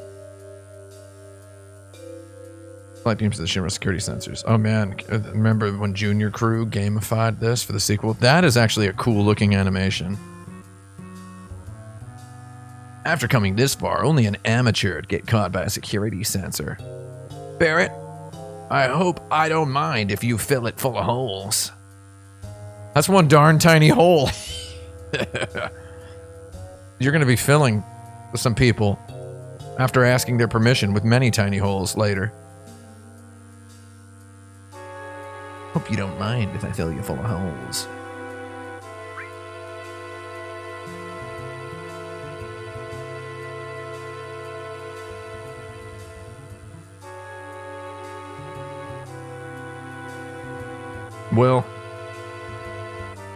Light beams to the Shinra security sensors. Oh man, remember when Junior Crew gamified this for the sequel? That is actually a cool looking animation. After coming this far, only an amateur would get caught by a security sensor. Barrett, I hope I don't mind if you fill it full of holes. That's one darn tiny hole. You're going to be filling with some people after asking their permission with many tiny holes later. Hope you don't mind if I fill you full of holes. Well,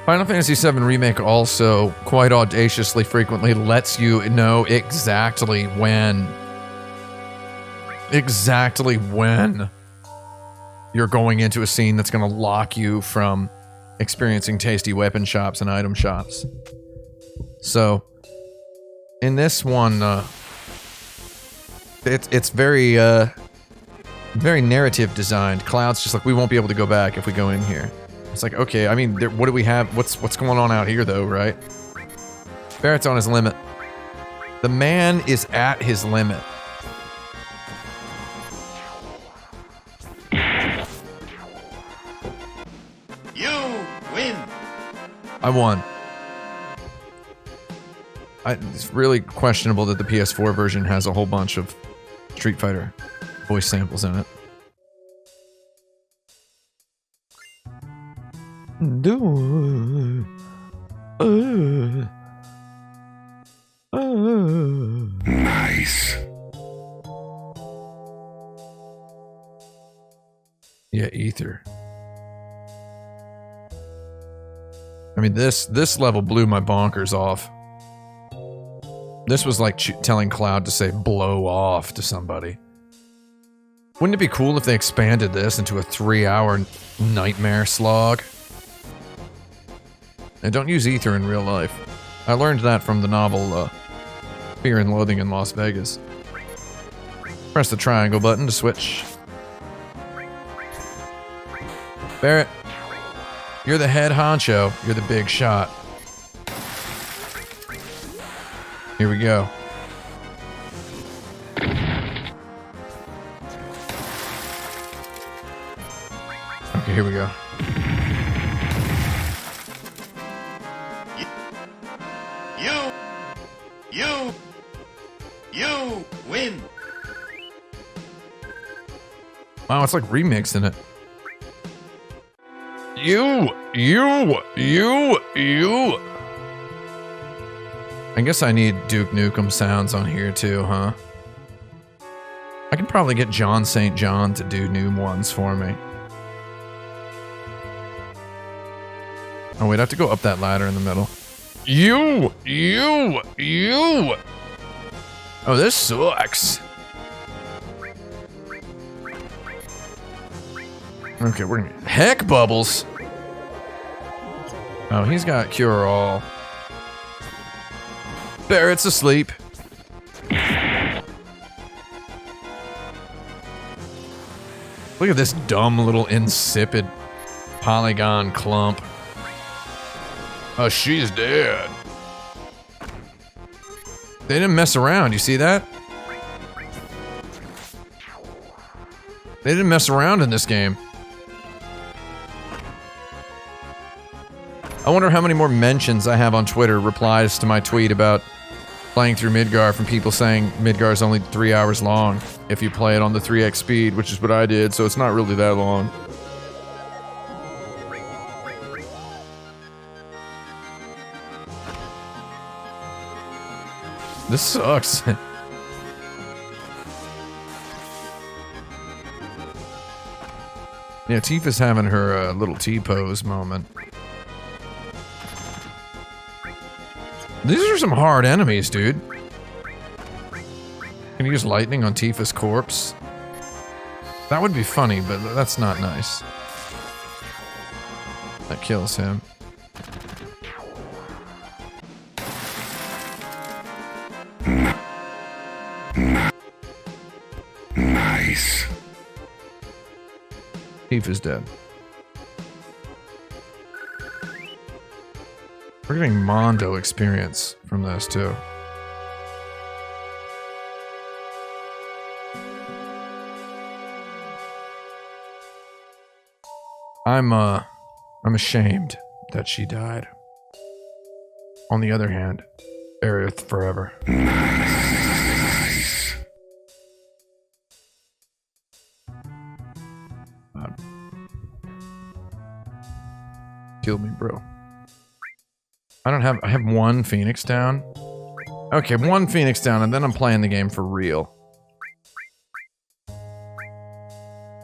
Final Fantasy VII Remake also quite audaciously frequently lets you know exactly when you're going into a scene that's going to lock you from experiencing tasty weapon shops and item shops. So, in this one, it's very narrative designed. Cloud's just like, we won't be able to go back if we go in here. It's like, okay, I mean, what do we have? What's going on out here, though, right? Barrett's on his limit. The man is at his limit. You win. I won. It's really questionable that the PS4 version has a whole bunch of Street Fighter voice samples in it. Nice. Yeah, Ether. I mean, this level blew my bonkers off. This was like telling Cloud to say blow off to somebody. Wouldn't it be cool if they expanded this into a 3-hour nightmare slog? And don't use ether in real life. I learned that from the novel Fear and Loathing in Las Vegas. Press the triangle button to switch. Barrett, you're the head honcho. You're the big shot. Here we go. Okay, here we go. You win. Wow, it's like remixing it. You. I guess I need Duke Nukem sounds on here too, huh? I can probably get John St. John to do new ones for me. Oh wait, I have to go up that ladder in the middle. You. Oh, this sucks. Okay, we're gonna... Heck, Bubbles! Oh, he's got Cure All. Barrett's asleep. Look at this dumb little insipid polygon clump. Oh, she's dead. They didn't mess around, you see that? They didn't mess around in this game. I wonder how many more mentions I have on Twitter, replies to my tweet about playing through Midgar from people saying Midgar's only 3 hours long if you play it on the 3x speed, which is what I did, so it's not really that long. This sucks. Yeah, Tifa's having her little T-pose moment. These are some hard enemies, dude. Can you use lightning on Tifa's corpse? That would be funny, but that's not nice. That kills him. Nice. Tifa's dead. We're getting Mondo experience from this too. I'm ashamed that she died. On the other hand, Aerith forever. Nice. Kill me, bro. I have one Phoenix down. Okay, one Phoenix down, and then I'm playing the game for real.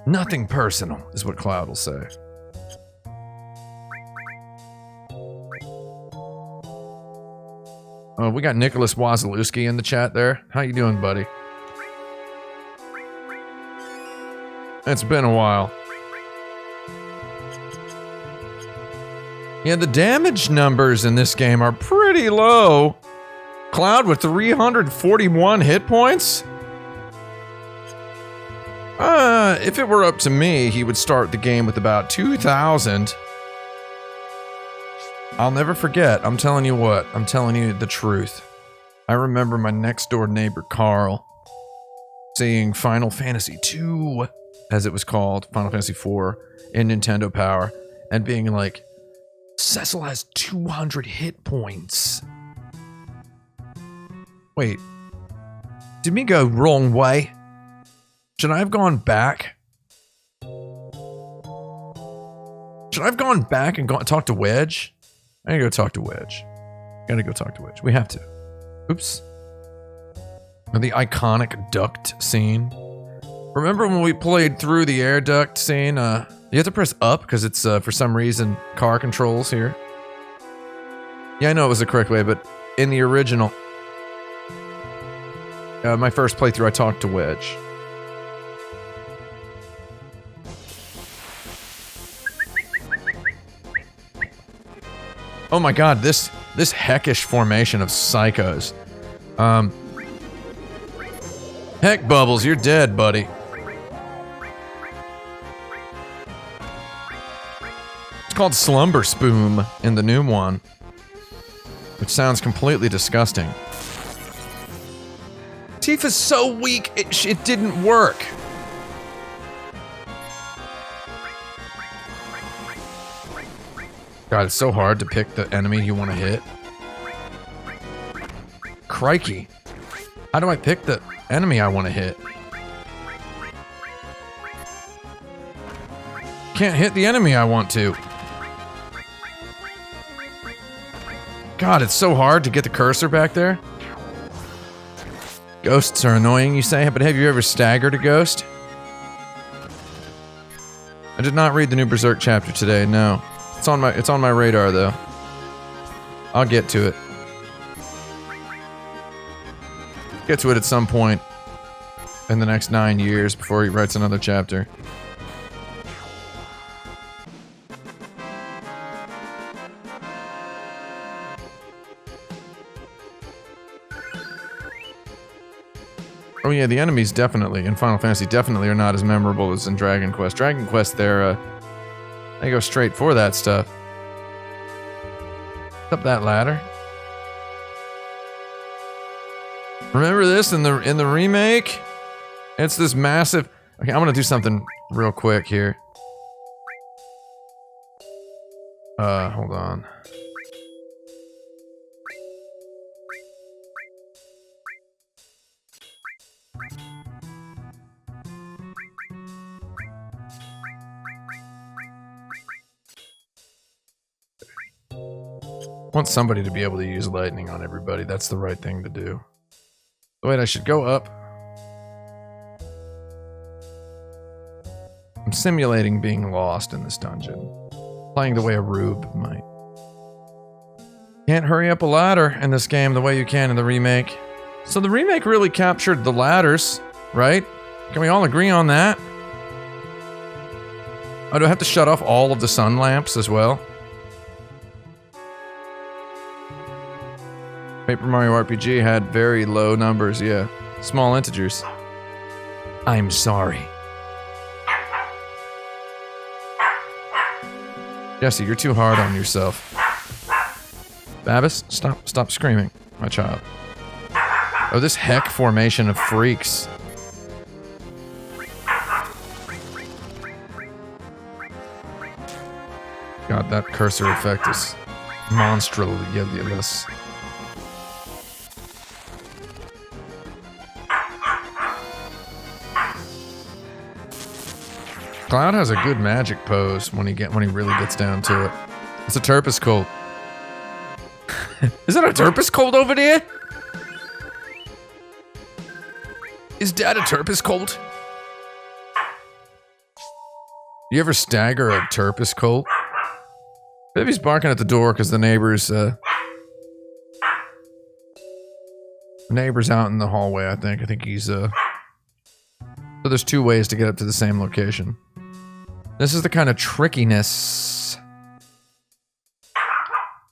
Nothing personal, is what Cloud will say. Oh, we got Nicholas Wazalewski in the chat there. How you doing, buddy? It's been a while. Yeah, the damage numbers in this game are pretty low. Cloud with 341 hit points? If it were up to me, he would start the game with about 2,000. I'll never forget. I'm telling you what. I'm telling you the truth. I remember my next door neighbor, Carl, seeing Final Fantasy II, as it was called, Final Fantasy IV, in Nintendo Power, and being like, Cecil has 200 hit points. Wait. Did me go wrong way? Should I have gone back? Should I have gone back and talked to Wedge? I gotta go talk to Wedge. Gotta go talk to Wedge. We have to. Oops. The iconic duct scene. Remember when we played through the air duct scene? You have to press up because it's, for some reason, car controls here. Yeah, I know it was the correct way, but in the original, my first playthrough, I talked to Wedge. Oh my god, this heckish formation of psychos. Heck, Bubbles, you're dead, buddy. It's called Slumber Spoon in the new one, which sounds completely disgusting. Tifa's so weak, it didn't work. God, it's so hard to pick the enemy you want to hit. Crikey. How do I pick the enemy I want to hit? Can't hit the enemy I want to. God, it's so hard to get the cursor back there. Ghosts are annoying, you say, but have you ever staggered a ghost? I did not read the new Berserk chapter today, no. It's on my radar though. I'll get to it. Get to it at some point in the next 9 years before he writes another chapter. Oh yeah, the enemies definitely in Final Fantasy definitely are not as memorable as in Dragon Quest. Dragon Quest, they go straight for that stuff. Up that ladder. Remember this in the remake? It's this massive. Okay, I'm gonna do something real quick here. Hold on. I want somebody to be able to use lightning on everybody. That's the right thing to do. Wait, I should go up. I'm simulating being lost in this dungeon. Playing the way a rube might. Can't hurry up a ladder in this game the way you can in the remake. So the remake really captured the ladders, right? Can we all agree on that? Oh, do I have to shut off all of the sun lamps as well? Paper Mario RPG had very low numbers, yeah. Small integers. I'm sorry. Jesse, you're too hard on yourself. Babis, stop screaming, my child. Oh, this heck formation of freaks. God, that cursor effect is monstrous. Cloud has a good magic pose when he really gets down to it. It's a Turpus cult. Is that a Turpus cult over there? Is Dad a Turpus cult? You ever stagger a Turpus cult? Baby's barking at the door because the neighbor's out in the hallway, I think. I think he's So there's two ways to get up to the same location. This is the kind of trickiness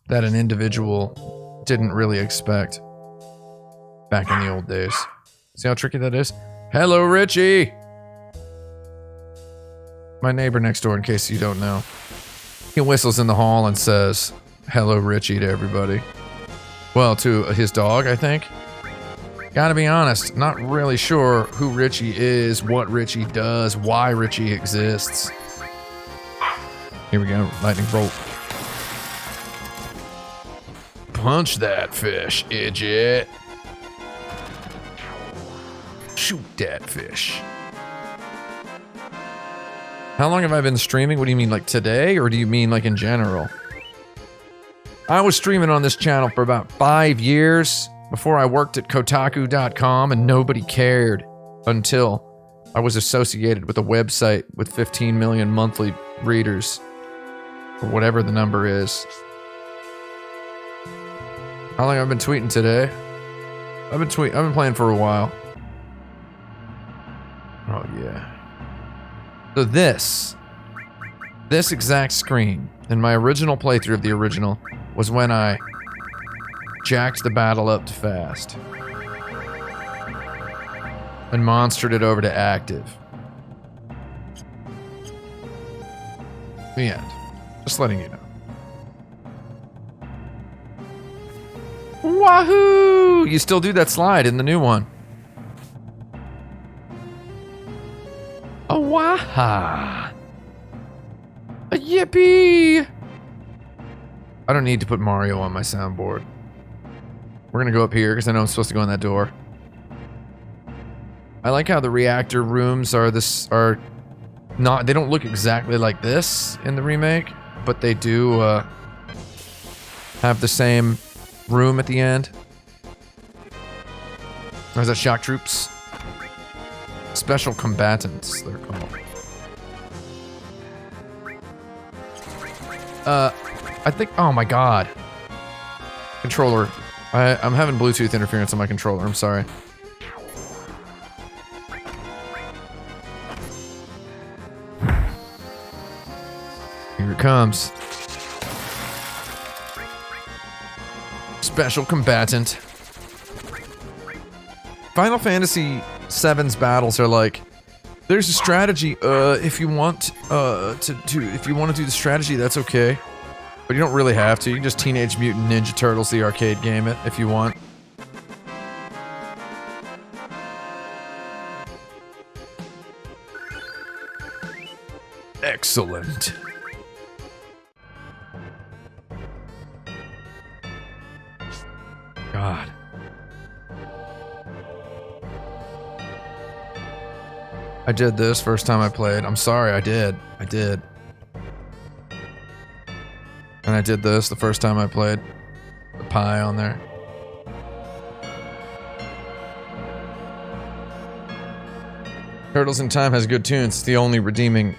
that an individual didn't really expect back in the old days. See how tricky that is? Hello, Richie! My neighbor next door, in case you don't know. He whistles in the hall and says, hello, Richie, to everybody. Well, to his dog, I think. Gotta be honest, not really sure who Richie is, what Richie does, why Richie exists. Here we go, lightning bolt. Punch that fish, idiot. Shoot that fish. How long have I been streaming? What do you mean, like today, or do you mean like in general? I was streaming on this channel for about 5 years before I worked at Kotaku.com, and nobody cared until I was associated with a website with 15 million monthly readers, or whatever the number is. How long have I been tweeting today? I've been playing for a while. Oh yeah. So this exact screen in my original playthrough of the original was when I jacked the battle up to fast and monstered it over to active. The end. Just letting you know. Wahoo! You still do that slide in the new one. A waha! A yippee! I don't need to put Mario on my soundboard. We're gonna go up here because I know I'm supposed to go in that door. I like how the reactor rooms are not, they don't look exactly like this in the remake, but they do have the same room at the end. Or is that shock troops? Special combatants, they're called. I think, oh my god. Controller. I'm having Bluetooth interference on my controller, I'm sorry. Here it comes. Special combatant. Final Fantasy VII's battles are like, there's a strategy, if you want if you want to do the strategy, that's okay. But you don't really have to. You can just Teenage Mutant Ninja Turtles the arcade game it if you want. Excellent. God. I did this first time I played. I'm sorry, I did. And I did this the first time I played. The pie on there. Turtles in Time has good tunes. It's the only redeeming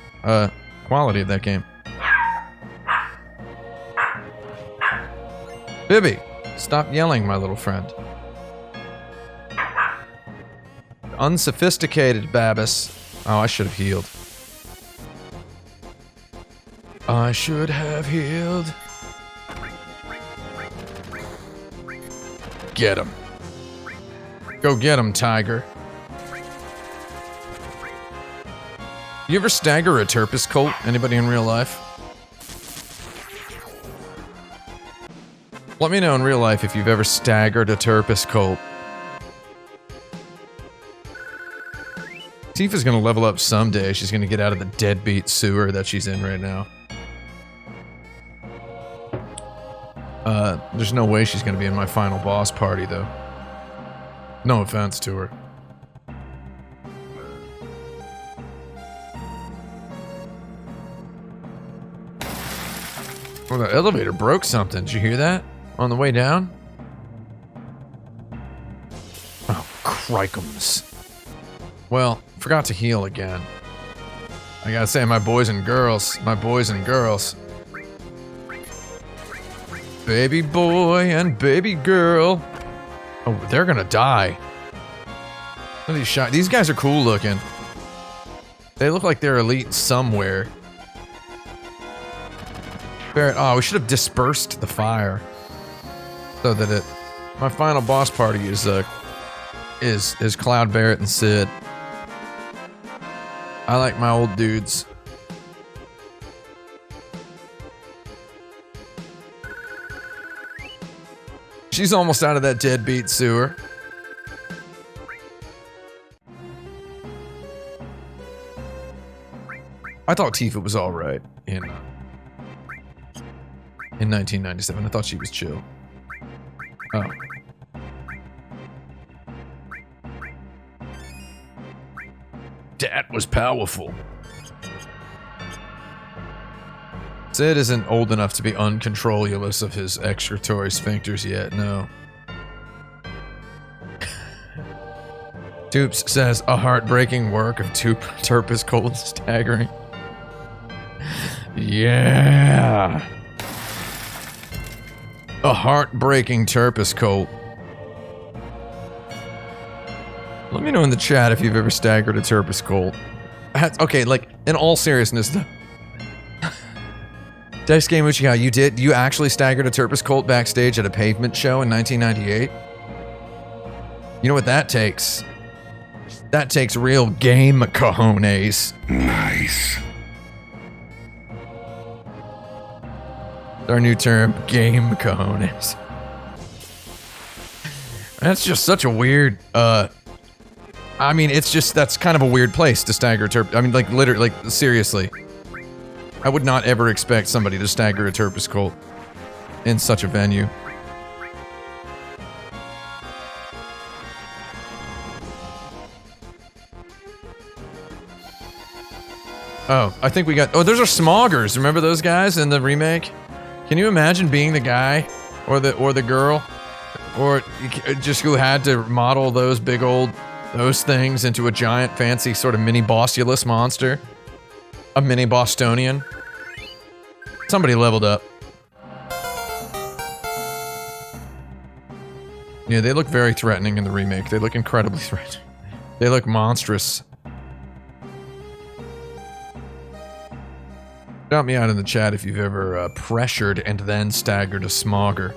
quality of that game. Bibby, stop yelling, my little friend. Unsophisticated Babis. Oh, I should have healed. I should have healed. Get him. Go get him, tiger. You ever stagger a Turpus cult? Anybody in real life? Let me know in real life if you've ever staggered a Turpus cult. Tifa's gonna level up someday. She's gonna get out of the deadbeat sewer that she's in right now. There's no way she's gonna be in my final boss party, though. No offense to her. Well, the elevator broke something. Did you hear that? On the way down? Oh, crikums. Well, forgot to heal again. I gotta say, my boys and girls. Baby boy and baby girl. Oh, they're gonna die. Look at these shots. These guys are cool looking. They look like they're elite somewhere. Barrett, oh, we should have dispersed the fire. So that my final boss party is Cloud, Barrett, and Sid. I like my old dudes. She's almost out of that deadbeat sewer. I thought Tifa was alright in 1997. I thought she was chill. Oh. That was powerful. Sid isn't old enough to be uncontrollulous of his excretory sphincters yet, no. Toops says, a heartbreaking work of Turpus cold staggering. Yeah. A heartbreaking Turpus cult. Let me know in the chat if you've ever staggered a Turpus cult. Okay, like, in all seriousness, Dice Game Uchiha, you actually staggered a Turpus cult backstage at a pavement show in 1998? You know what that takes? That takes real game cojones. Nice. Our new term, game cojones. That's just such a weird, I mean, it's just, that's kind of a weird place to stagger a Turpus. I mean, like, literally, like, seriously. I would not ever expect somebody to stagger a Turpus cult in such a venue. Oh, I think we got... Oh, those are smoggers. Remember those guys in the remake? Can you imagine being the guy or the girl or just who had to model those big old those things into a giant fancy sort of mini bossulous monster? A mini Bostonian? Somebody leveled up. Yeah, they look very threatening in the remake. They look incredibly threatening. They look monstrous. Shout me out in the chat if you've ever pressured and then staggered a smogger.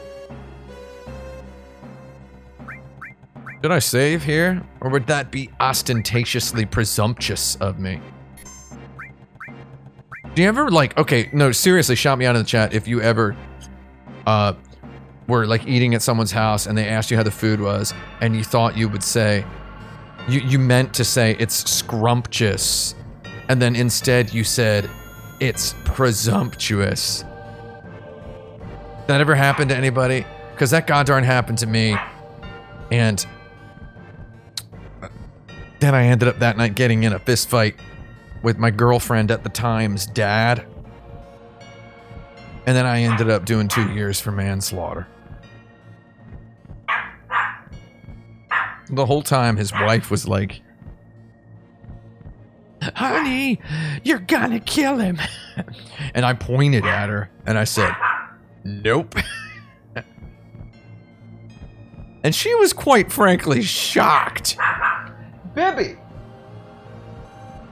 Did I save here? Or would that be ostentatiously presumptuous of me? Do you ever, like, okay, no, seriously, shout me out in the chat if you ever, were, like, eating at someone's house and they asked you how the food was, and you thought you would say, you meant to say, it's scrumptious, and then instead you said, it's presumptuous. That ever happened to anybody? Because that goddarn happened to me, and then I ended up that night getting in a fist fight with my girlfriend at the time's dad. And then I ended up doing 2 years for manslaughter. The whole time his wife was like, honey, you're gonna kill him. And I pointed at her and I said, nope. And she was quite frankly shocked. Bibby!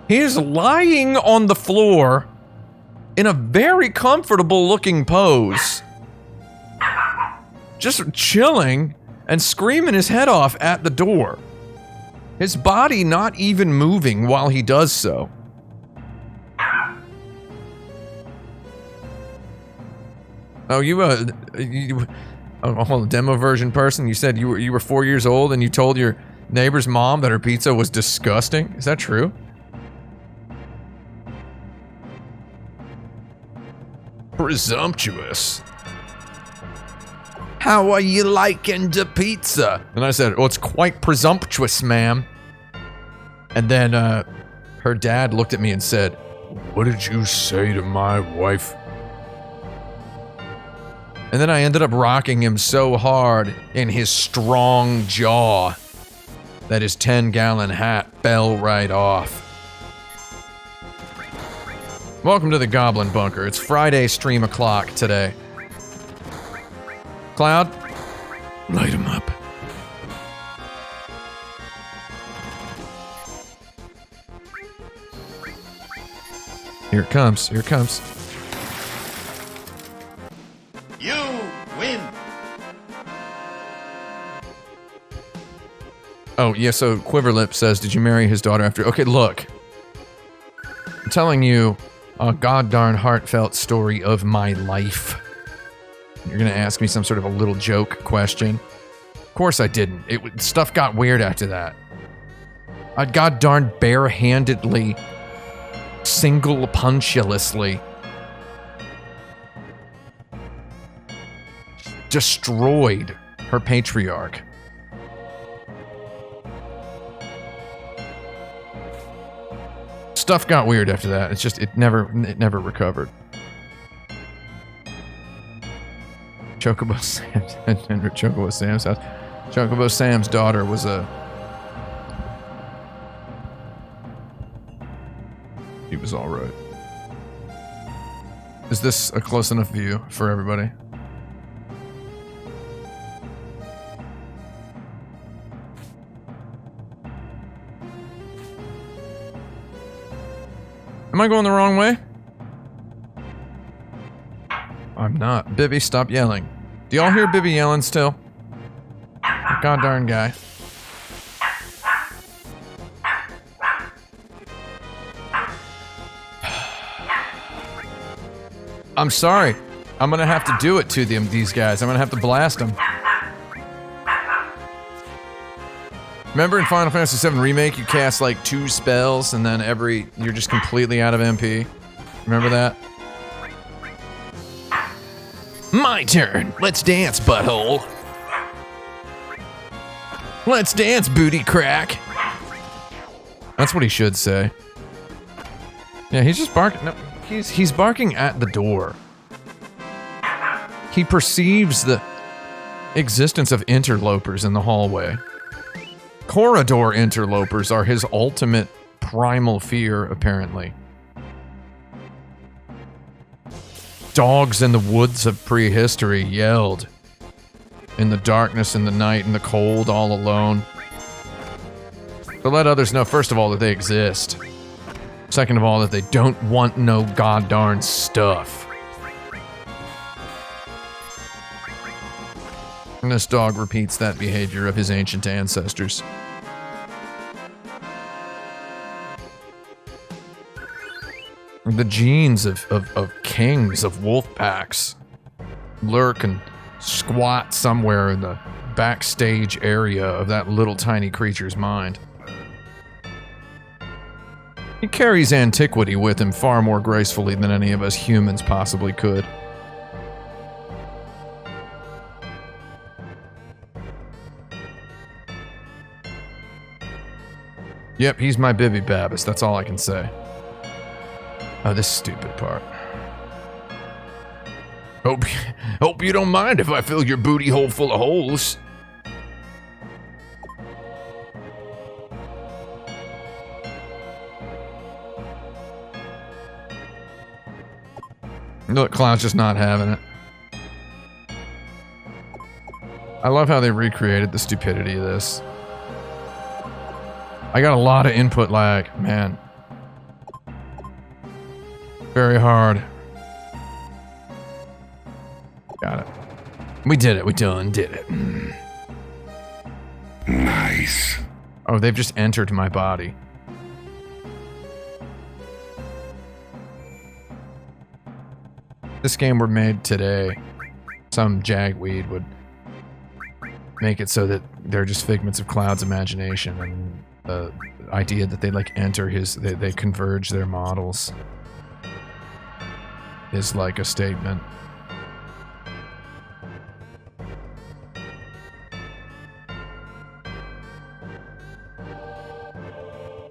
He's lying on the floor in a very comfortable looking pose. Just chilling and screaming his head off at the door. His body not even moving while he does so. Oh, you a demo version person? You said you were 4 years old and you told your neighbor's mom that her pizza was disgusting? Is that true? Presumptuous. How are you liking the pizza? And I said, oh, it's quite presumptuous, ma'am. And then her dad looked at me and said, what did you say to my wife? And then I ended up rocking him so hard in his strong jaw that his 10-gallon hat fell right off. Welcome to the Goblin Bunker. It's Friday stream o'clock today. Cloud, light him up. Here it comes, here it comes. You win. Oh, yeah, so Quiverlip says, did you marry his daughter after... Okay, look. I'm telling you a goddarn heartfelt story of my life. You're gonna ask me some sort of a little joke question? Of course I didn't. Stuff got weird after that. I goddarn barehandedly, single-punctulously destroyed her patriarch. Stuff got weird after that. It's just, it never recovered. Chocobo Sam's and Chocobo Sam's house. Chocobo Sam's daughter was he was alright. Is this a close enough view for everybody? Am I going the wrong way? I'm not. Bibby, stop yelling. Do y'all hear Bibby yelling still? That goddarn guy. I'm sorry. I'm gonna have to do it to these guys. I'm gonna have to blast them. Remember in Final Fantasy VII Remake, you cast like 2 spells and then you're just completely out of MP? Remember that? My My turn. Let's dance, butthole. Let's dance, booty crack. That's what he should say. Yeah, he's just barking. No, he's barking at the door. He perceives the existence of interlopers in the hallway. Corridor interlopers are his ultimate primal fear, apparently. Dogs in the woods of prehistory yelled. In the darkness, in the night, in the cold, all alone. To let others know, first of all, that they exist. Second of all, that they don't want no goddarn stuff. And this dog repeats that behavior of his ancient ancestors. The genes of kings, of wolf packs, lurk and squat somewhere in the backstage area of that little tiny creature's mind. He carries antiquity with him far more gracefully than any of us humans possibly could. Yep, he's my Bibby Babbis, that's all I can say. Oh, this stupid part. Hope you don't mind if I fill your booty hole full of holes. Look, Cloud's just not having it. I love how they recreated the stupidity of this. I got a lot of input lag, man. Very hard. Got it. We did it. We done did it. Nice. Oh, they've just entered my body. This game were made today, some jagweed would make it so that they're just figments of Cloud's imagination, and the idea that they like enter his, they converge their models is like a statement.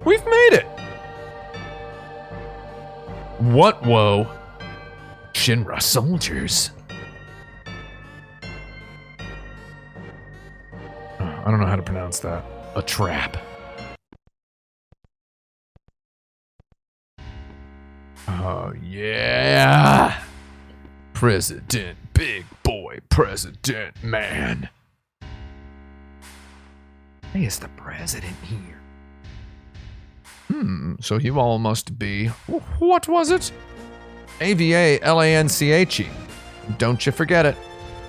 We've made it! What woe? Shinra soldiers. I don't know how to pronounce that. A trap. Oh, yeah. President, big boy, president, man. Why is the president here? So you all must be... What was it? AVA-LANCHE. Don't you forget it.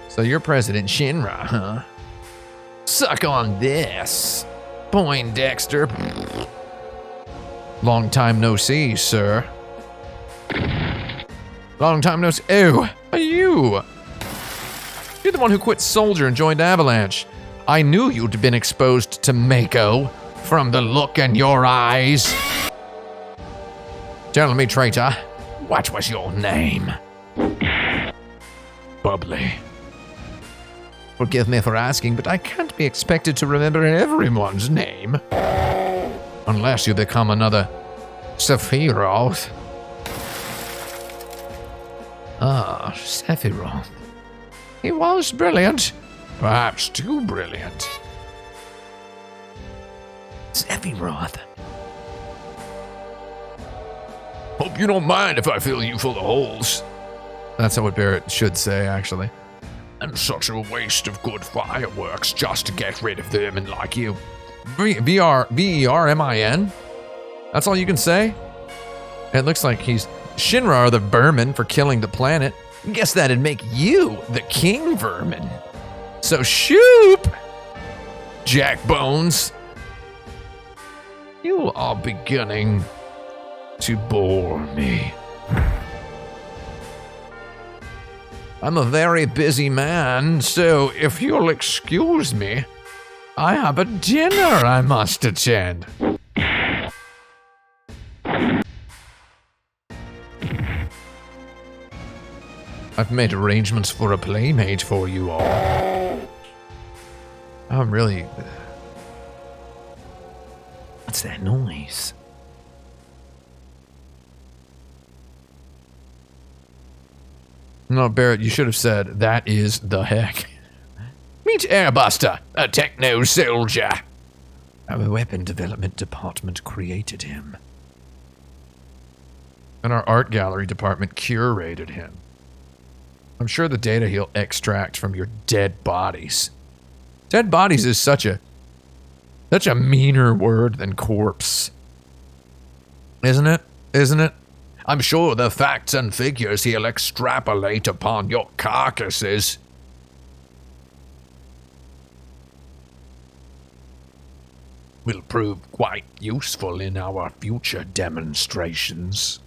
So you're President Shinra, huh? Suck on this, Poindexter. Long time no see, sir. Long time no see. Oh, are you? You're the one who quit Soldier and joined Avalanche. I knew you'd been exposed to Mako from the look in your eyes. Tell me, traitor, what was your name? Bubbly. Forgive me for asking, but I can't be expected to remember everyone's name. Unless you become another Sephiroth. Ah, Sephiroth. He was brilliant. Perhaps too brilliant. Sephiroth. Hope you don't mind if I fill you full of holes. That's what Barrett should say, actually. And such a waste of good fireworks just to get rid of vermin like you. V-E-R-M-I-N? That's all you can say? It looks like he's... Shinra are the vermin for killing the planet. Guess that'd make you the king vermin. So shoop! Jackbones. You are beginning to bore me. I'm a very busy man, so if you'll excuse me, I have a dinner I must attend. I've made arrangements for a playmate for you all. I'm really... What's that noise? No, Barrett, you should have said, that is the heck. Meet Airbuster, a techno soldier. Our weapon development department created him. And our art gallery department curated him. I'm sure the data he'll extract from your dead bodies. Dead bodies is such a meaner word than corpse. Isn't it? Isn't it? I'm sure the facts and figures he'll extrapolate upon your carcasses will prove quite useful in our future demonstrations.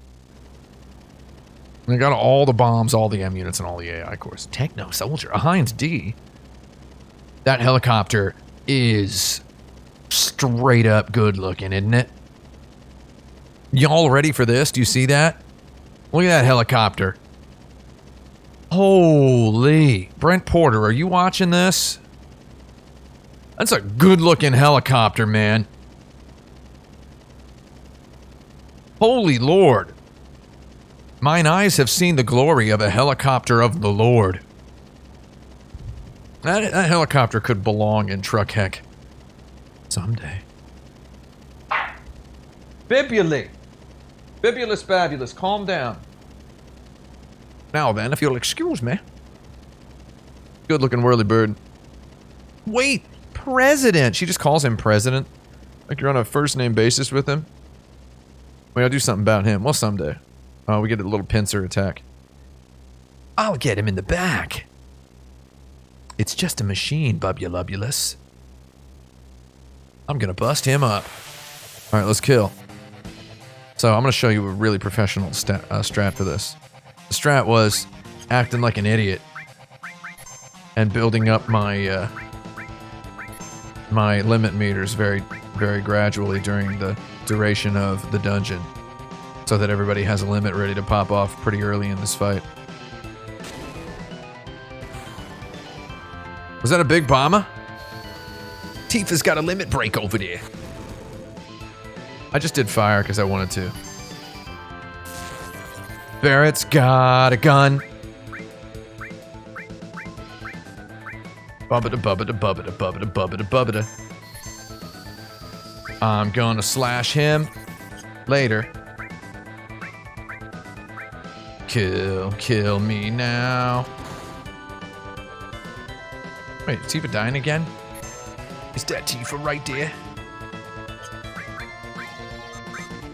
I got all the bombs, all the M units, and all the AI cores. Techno soldier, a Heinz D. That helicopter is straight up good looking, isn't it? Y'all ready for this? Do you see that? Look at that helicopter. Holy. Brent Porter, are you watching this? That's a good looking helicopter, man. Holy Lord. Mine eyes have seen the glory of a helicopter of the Lord. That helicopter could belong in Truck Heck someday. Bibuli. Bibulous fabulous, calm down. Now then, if you'll excuse me. Good looking whirlybird. Wait, President. She just calls him President. Like you're on a first name basis with him. Wait, I'll do something about him. Well, someday. Oh, we get a little pincer attack. I'll get him in the back. It's just a machine, Bubulubulous. I'm gonna bust him up. Alright, let's kill. So I'm gonna show you a really professional strat for this. The strat was acting like an idiot and building up my my limit meters very, very gradually during the duration of the dungeon, so that everybody has a limit ready to pop off pretty early in this fight. Was that a big bomber? Tifa's got a limit break over there. I just did fire because I wanted to. Barrett's got a gun. Bubbada bubbada bubbada bubbada bubbada bubbada. I'm gonna slash him later. Kill me now. Wait, is Tifa dying again? Is that Tifa right there?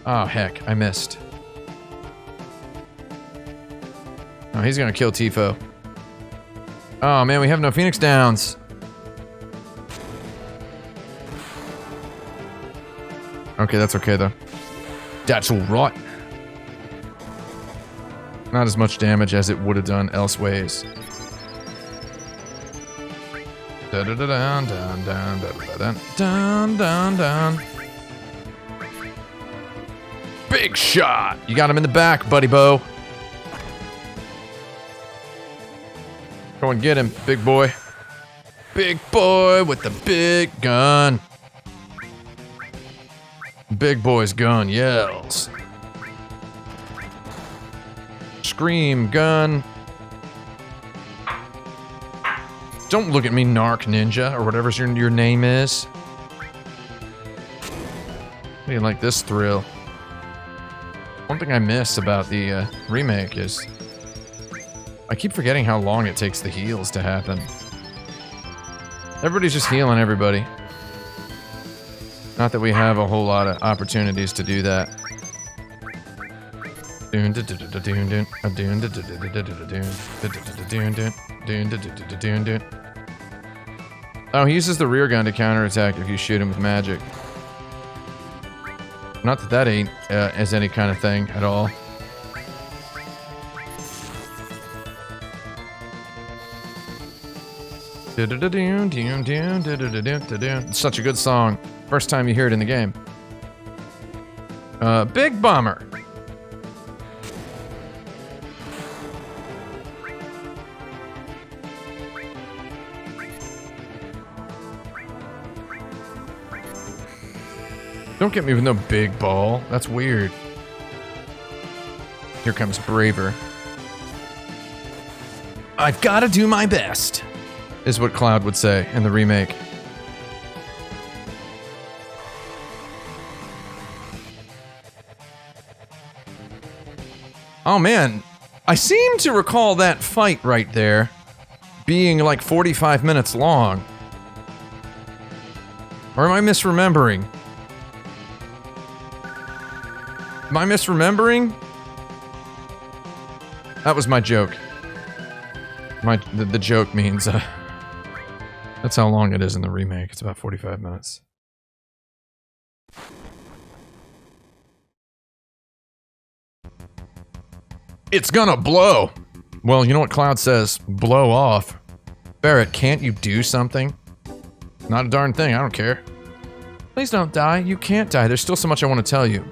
Oh, heck, I missed. Oh, he's gonna kill Tifo. Oh, man, we have no Phoenix Downs. Okay, that's okay, though. That's alright. Not as much damage as it would have done elsewise. Big shot! You got him in the back, buddy Bo. Go and get him, big boy. Big boy with the big gun. Big boy's gun yells. Scream gun. Don't look at me, Narc Ninja, or whatever your name is. How do you like this thrill? One thing I miss about the remake is I keep forgetting how long it takes the heals to happen. Everybody's just healing everybody. Not that we have a whole lot of opportunities to do that. Oh, he uses the rear gun to counterattack if you shoot him with magic. Not that that ain't as any kind of thing at all. It's such a good song. First time you hear it in the game. Big Bomber. Don't get me with no big ball. That's weird. Here comes Braver. I've got to do my best, is what Cloud would say in the remake. Oh man, I seem to recall that fight right there being like 45 minutes long. Or am I misremembering? Am I misremembering? That was my joke. The joke means, that's how long it is in the remake. It's about 45 minutes. It's gonna blow! Well, you know what Cloud says? Blow off. Barrett, can't you do something? Not a darn thing, I don't care. Please don't die. You can't die. There's still so much I want to tell you.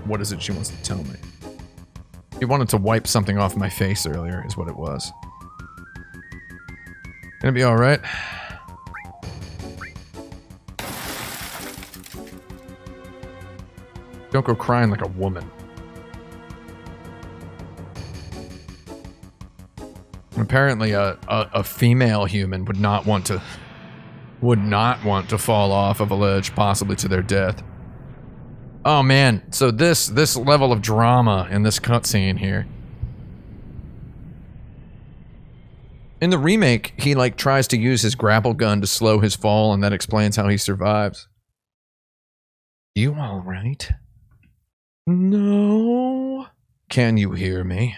What is it she wants to tell me? She wanted to wipe something off my face earlier, is what it was. Gonna be alright. Don't go crying like a woman. Apparently a female human would not want to fall off of a ledge, possibly to their death. Oh man, so this level of drama in this cutscene here. In the remake, he like tries to use his grapple gun to slow his fall, and that explains how he survives. You all right? No. Can you hear me?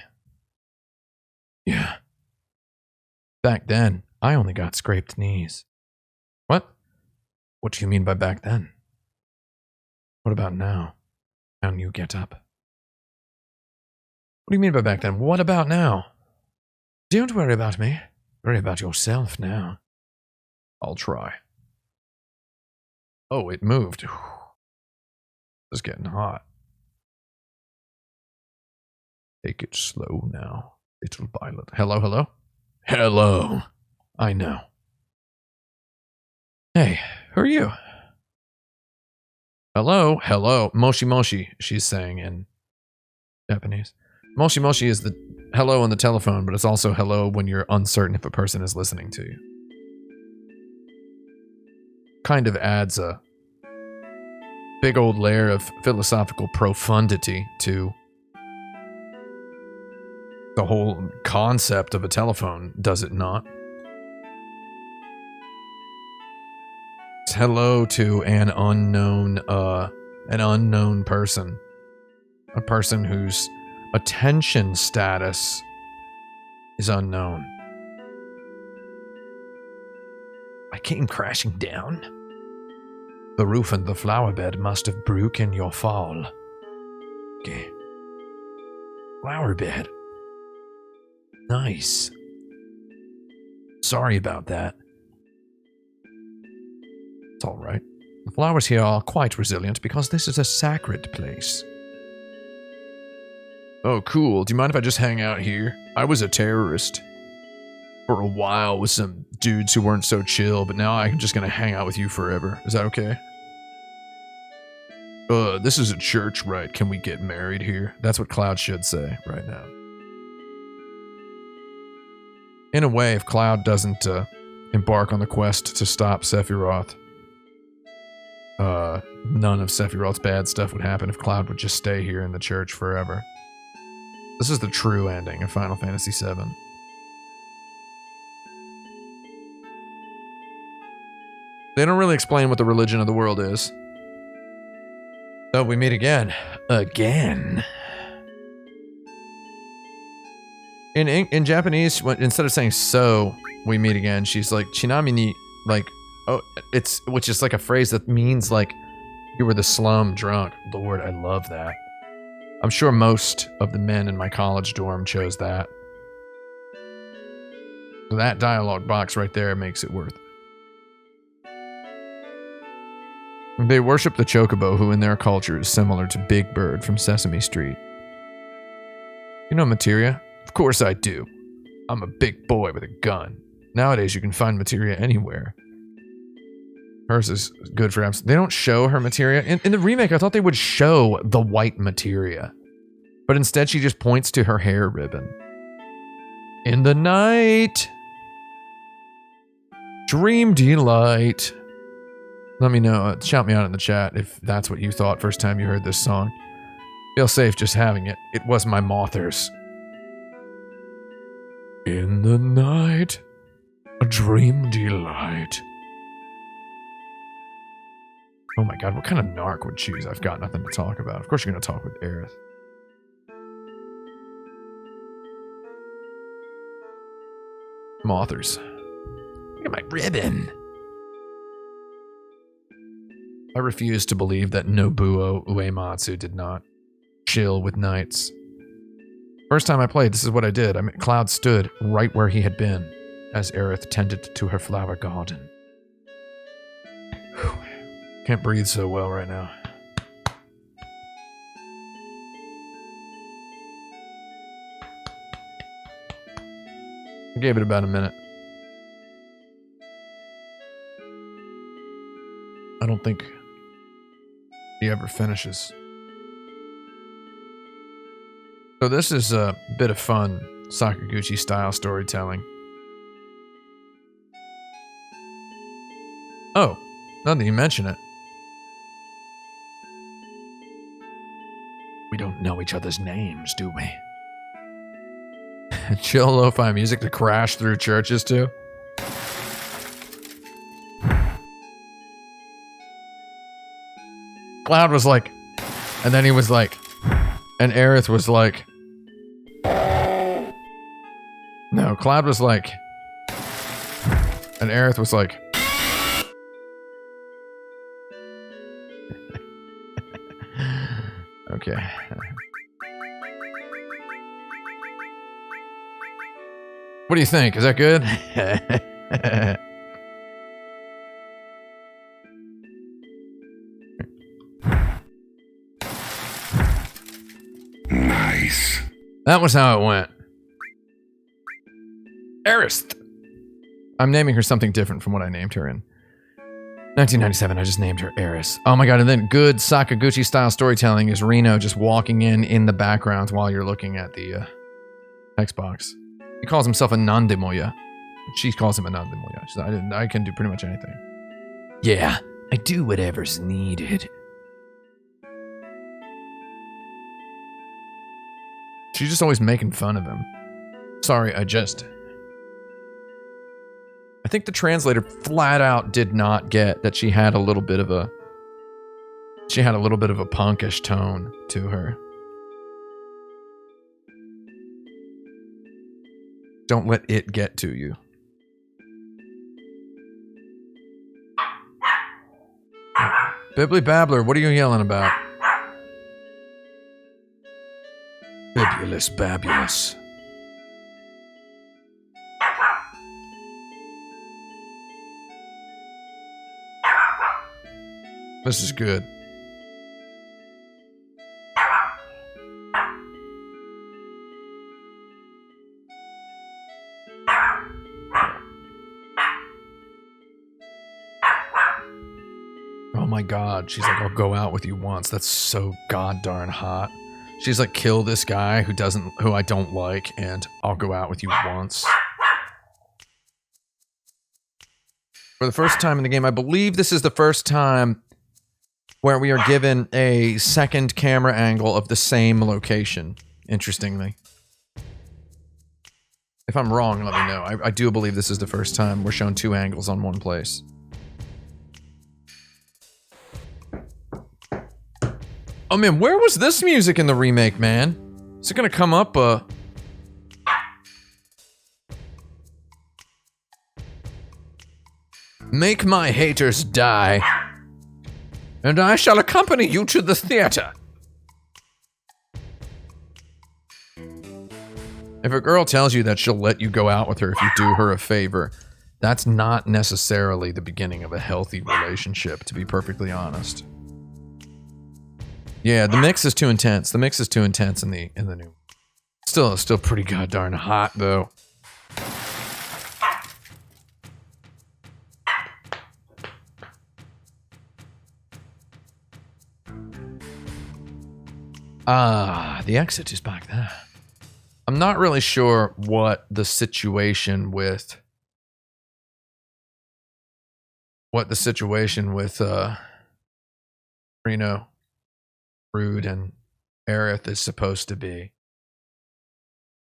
Yeah. Back then, I only got scraped knees. What? What do you mean by back then? What about now? Can you get up? What do you mean by back then? What about now? Don't worry about me. Worry about yourself now. I'll try. Oh, it moved. It's getting hot. Take it slow now, little pilot. Hello, hello? Hello. I know. Hey, who are you? Hello, hello. Moshi Moshi, she's saying in Japanese. Moshi Moshi is the hello on the telephone, but it's also hello when you're uncertain if a person is listening to you. Kind of adds a big old layer of philosophical profundity to the whole concept of a telephone, does it not? It's hello to an unknown person. A person whose attention status is unknown. I came crashing down. The roof and the flower bed must have broken your fall. Okay. Flower bed. Nice. Sorry about that. It's alright. The flowers here are quite resilient because this is a sacred place. Oh, cool. Do you mind if I just hang out here? I was a terrorist for a while with some dudes who weren't so chill, but now I'm just gonna hang out with you forever. Is that okay? This is a church, right? Can we get married here? That's what Cloud should say right now. In a way, if Cloud doesn't embark on the quest to stop Sephiroth, none of Sephiroth's bad stuff would happen if Cloud would just stay here in the church forever. This is the true ending of Final Fantasy VII. They don't really explain what the religion of the world is. So we meet again. Again. In Japanese, instead of saying "so we meet again," she's like "chinami ni," like, oh, it's, which is like a phrase that means like you were the slum drunk. Lord, I love that. I'm sure most of the men in my college dorm chose that. So that dialogue box right there makes it worth it. They worship the chocobo, who in their culture is similar to Big Bird from Sesame Street. You know materia? Of course I do. I'm a big boy with a gun. Nowadays you can find materia anywhere. Hers is good for abs. They don't show her materia. In the remake, I thought they would show the white materia. But instead, she just points to her hair ribbon. In the night. Dream delight. Let me know. Shout me out in the chat if that's what you thought first time you heard this song. Feel safe just having it. It was my mothers. In the night. A dream delight. Oh my god, what kind of narc would choose? I've got nothing to talk about. Of course you're going to talk with Aerith. Mothers. Look at my ribbon. I refuse to believe that Nobuo Uematsu did not chill with knights. First time I played, this is what I did. Cloud stood right where he had been as Aerith tended to her flower garden. Whew. Can't breathe so well right now. I gave it about a minute. I don't think he ever finishes. So this is a bit of fun Sakaguchi style storytelling. Oh, now that you mention it. We don't know each other's names, do we? Chill lo-fi music to crash through churches to. Cloud was like, and then he was like, and Aerith was like, no, Cloud was like, and Aerith was like, okay. What do you think? Is that good? Nice. That was how it went. Aerith. I'm naming her something different from what I named her in 1997. I just named her Aerith. Oh my god, and then good Sakaguchi style storytelling is Reno just walking in the background while you're looking at the Xbox. He calls himself a Nandemoya. She calls him a Nandemoya. She's like, I can do pretty much anything. Yeah, I do whatever's needed. She's just always making fun of him. Sorry, I think the translator flat out did not get that she had a little bit of a punkish tone to her. Don't let it get to you. Bibbly Babbler, what are you yelling about? Bibulous Babulous. This is good. Oh my god, she's like, I'll go out with you once. That's so god darn hot. She's like, kill this guy who I don't like, and I'll go out with you once. For the first time in the game, I believe this is the first time where we are given a second camera angle of the same location, interestingly. If I'm wrong, let me know. I do believe this is the first time we're shown two angles on one place. Oh man, where was this music in the remake, man? Is it gonna come up, Make my haters die, and I shall accompany you to the theater. If a girl tells you that she'll let you go out with her if you do her a favor, that's not necessarily the beginning of a healthy relationship, to be perfectly honest. Yeah, the mix is too intense. The mix is too intense in the new. Still pretty goddamn hot though. Ah, the exit is back there. I'm not really sure what the situation with Reno, Rude, and Aerith is supposed to be.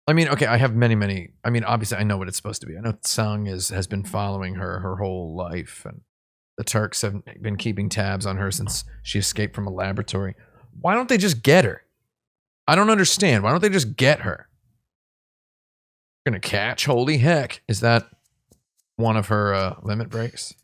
I mean, okay, I have many. I mean, obviously, I know what it's supposed to be. I know Tsung has been following her whole life, and the Turks have been keeping tabs on her since she escaped from a laboratory. Why don't they just get her? I don't understand. Why don't they just get her? Gonna catch? Holy heck. Is that one of her limit breaks?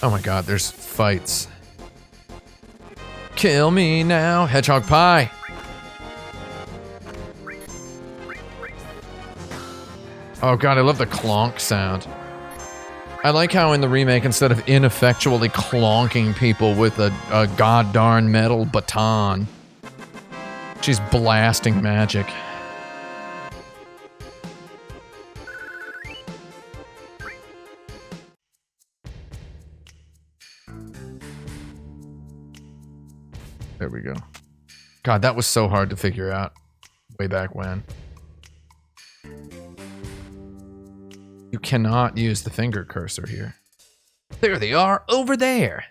Oh my god, there's fights. Kill me now, Hedgehog Pie. Oh god, I love the clonk sound. I like how in the remake, instead of ineffectually clonking people with a god darn metal baton, she's blasting magic. There we go. God, that was so hard to figure out way back when. You cannot use the finger cursor here. There they are, over there.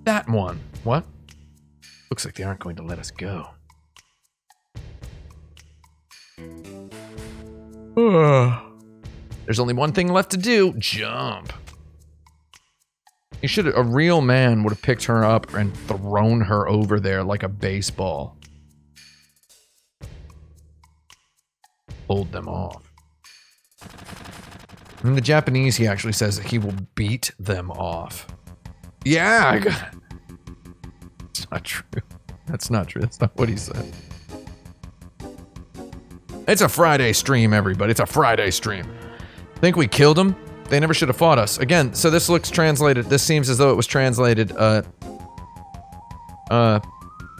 That one. What? Looks like they aren't going to let us go. There's only one thing left to do. Jump. You should. A real man would have picked her up and thrown her over there like a baseball. Hold them off. In the Japanese, he actually says that he will beat them off. Yeah, I got it. It's not true. That's not true. That's not what he said. It's a Friday stream, everybody. It's a Friday stream. Think we killed them? They never should have fought us. Again, so this looks translated. This seems as though it was translated in a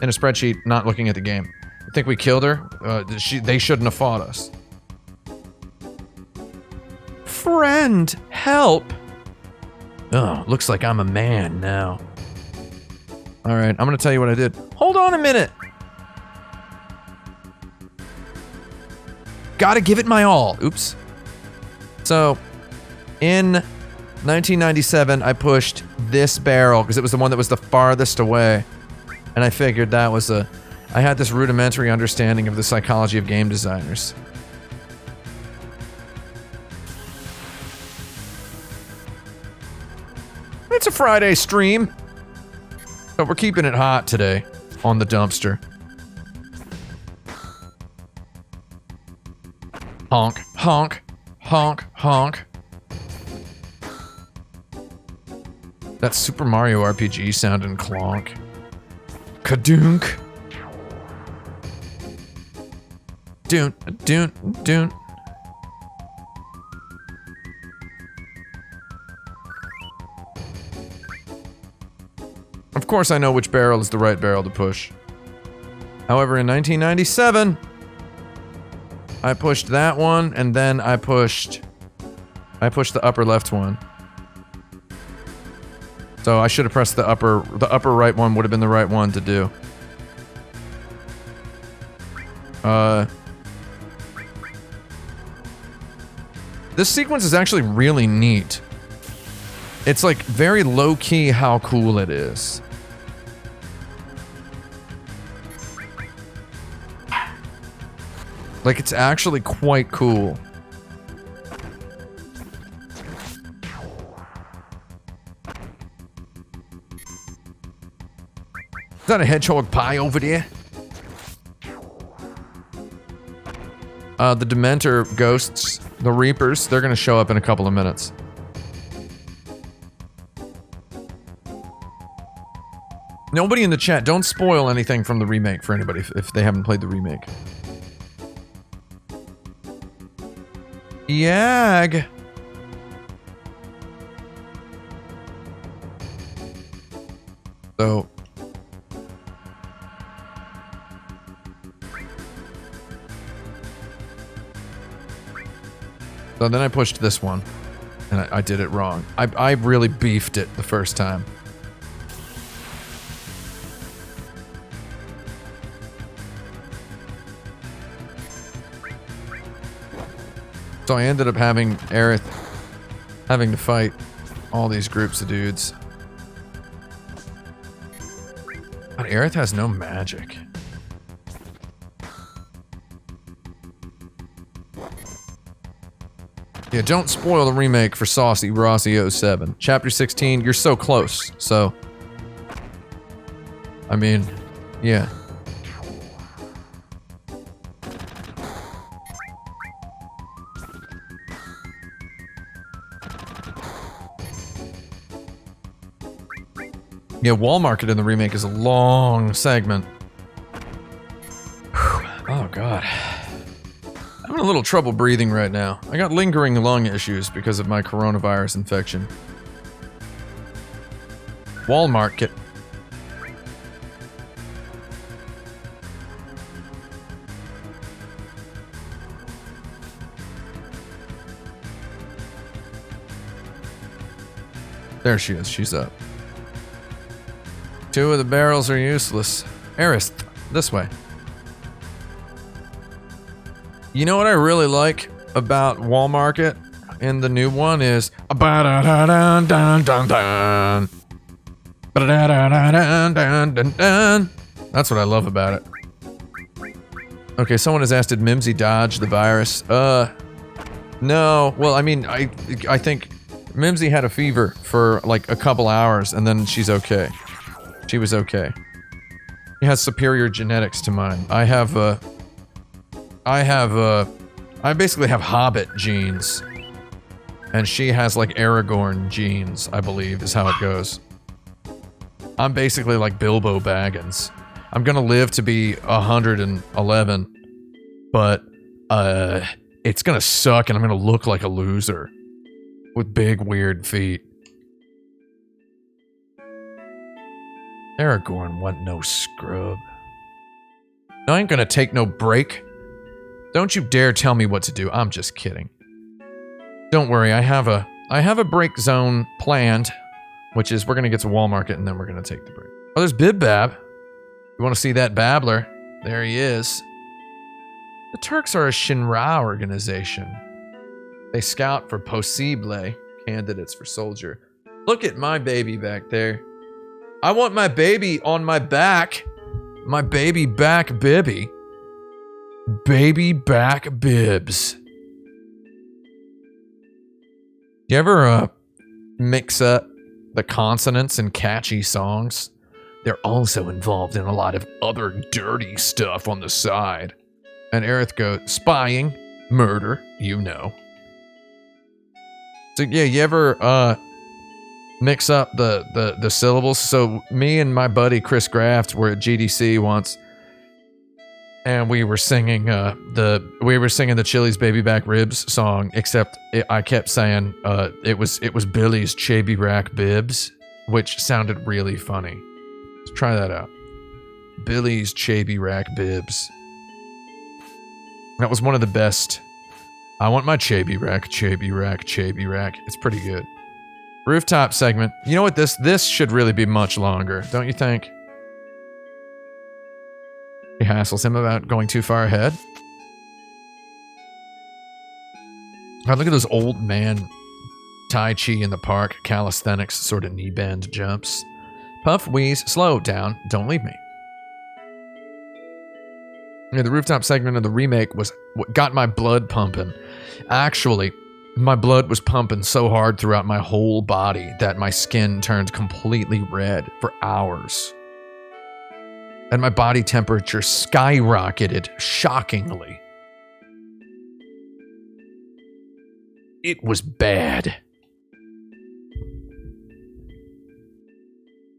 spreadsheet, not looking at the game. I think we killed her. They shouldn't have fought us. Friend, help! Oh, looks like I'm a man now. Alright, I'm gonna tell you what I did. Hold on a minute! Gotta give it my all. Oops. So, in 1997, I pushed this barrel, because it was the one that was the farthest away. And I figured that was I had this rudimentary understanding of the psychology of game designers. It's a Friday stream. But we're keeping it hot today on the dumpster. Honk, honk, honk, honk. That Super Mario RPG sound in clonk. Kadunk. Doon, doon, doon. Of course I know which barrel is the right barrel to push. However, in 1997, I pushed that one, and then I pushed the upper left one. So I should have pressed the upper right one would have been the right one to do. This sequence is actually really neat. It's like very low-key how cool it is. Like, it's actually quite cool. Is that a hedgehog pie over there? The Dementor ghosts, the Reapers, they're gonna show up in a couple of minutes. Nobody in the chat, don't spoil anything from the remake for anybody if they haven't played the remake. Yag! So... So then I pushed this one, and I did it wrong. I really beefed it the first time. So I ended up having Aerith having to fight all these groups of dudes. But Aerith has no magic. Yeah, don't spoil the remake for Saucy Rossi 07. Chapter 16, you're so close, so... I mean, yeah. Yeah, Wall Market in the remake is a long segment. Whew. Oh, God. I'm having a little trouble breathing right now. I got lingering lung issues because of my coronavirus infection. Wall Market. There she is. She's up. 2 of the barrels are useless. Aerith, this way. You know what I really like about Wall Market in the new one is... That's what I love about it. Okay, someone has asked, did Mimsy dodge the virus? No. Well, I mean, I think Mimsy had a fever for like a couple hours and then she's okay. She was okay. She has superior genetics to mine. I basically have Hobbit genes. And she has like Aragorn genes, I believe, is how it goes. I'm basically like Bilbo Baggins. I'm gonna live to be 111, but it's gonna suck and I'm gonna look like a loser. With big, weird feet. Aragorn wasn't no scrub. I ain't gonna take no break. Don't you dare tell me what to do. I'm just kidding. Don't worry, I have a break zone planned, which is we're gonna get to Wall Market and then we're gonna take the break. Oh, there's Bib Bab. You wanna see that babbler? There he is. The Turks are a Shinra organization. They scout for possible candidates for soldier. Look at my baby back there. I want my baby on my back. My baby back Bibby. Baby back Bibs. You ever mix up the consonants in catchy songs? They're also involved in a lot of other dirty stuff on the side. And Aerith goes, spying, murder, you know. So yeah, you ever mix up the syllables? So me and my buddy Chris Graft were at GDC once, and we were singing the Chili's Baby Back Ribs song, except I kept saying it was Billy's Chabby Rack Bibs, which sounded really funny. Let's try that out. Billy's Chabby Rack Bibs. That was one of the best. I want my Chabby Rack, Chabby Rack, Chabby Rack. It's pretty good. Rooftop segment. You know what? This should really be much longer, don't you think? He hassles him about going too far ahead. God, look at those old man Tai Chi in the park, calisthenics sort of knee bend jumps. Puff, wheeze, slow down, don't leave me. Yeah, the rooftop segment of the remake was what got my blood pumping. Actually, my blood was pumping so hard throughout my whole body that my skin turned completely red for hours. And my body temperature skyrocketed shockingly. It was bad.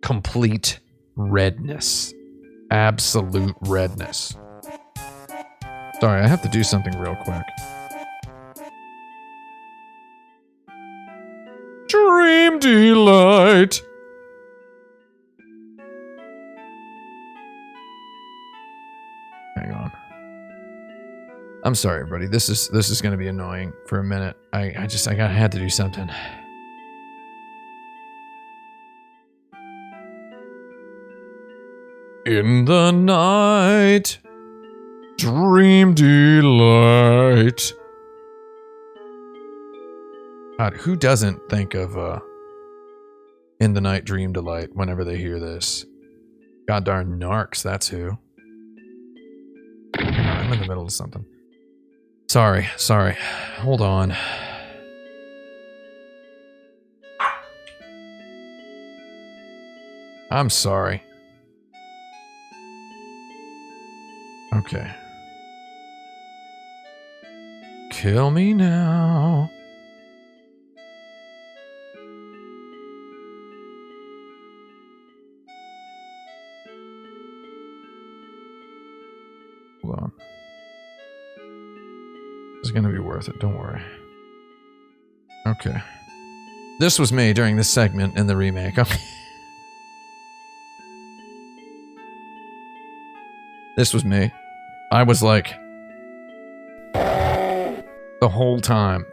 Complete redness. Absolute redness. Sorry, I have to do something real quick. Dream delight. Hang on. I'm sorry, everybody. This is going to be annoying for a minute. I had to do something. In the night, dream delight. God, who doesn't think of In the Night, Dream Delight whenever they hear this? God darn narcs, that's who. Hang on, I'm in the middle of something. Sorry. Hold on. I'm sorry. Okay. Kill me now. Hold on. It's gonna be worth it, don't worry. Okay. This was me during this segment in the remake. Okay. This was me. I was like... the whole time.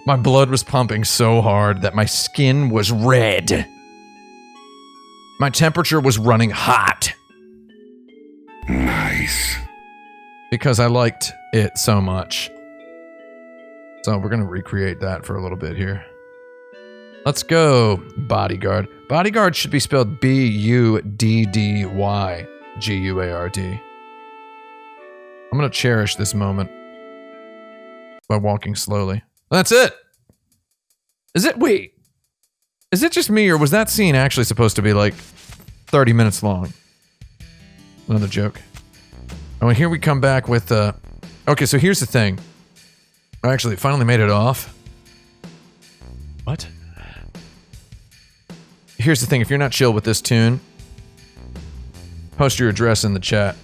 My blood was pumping so hard that my skin was red. My temperature was running hot. Nice. Because I liked it so much. So we're going to recreate that for a little bit here. Let's go, Bodyguard. Bodyguard should be spelled B-U-D-D-Y-G-U-A-R-D. I'm going to cherish this moment by walking slowly. That's it! Wait. Is it just me, or was that scene actually supposed to be like 30 minutes long? Another joke. Oh, and here we come back with, okay, so here's the thing. I actually finally made it off. What? Here's the thing, if you're not chill with this tune, post your address in the chat.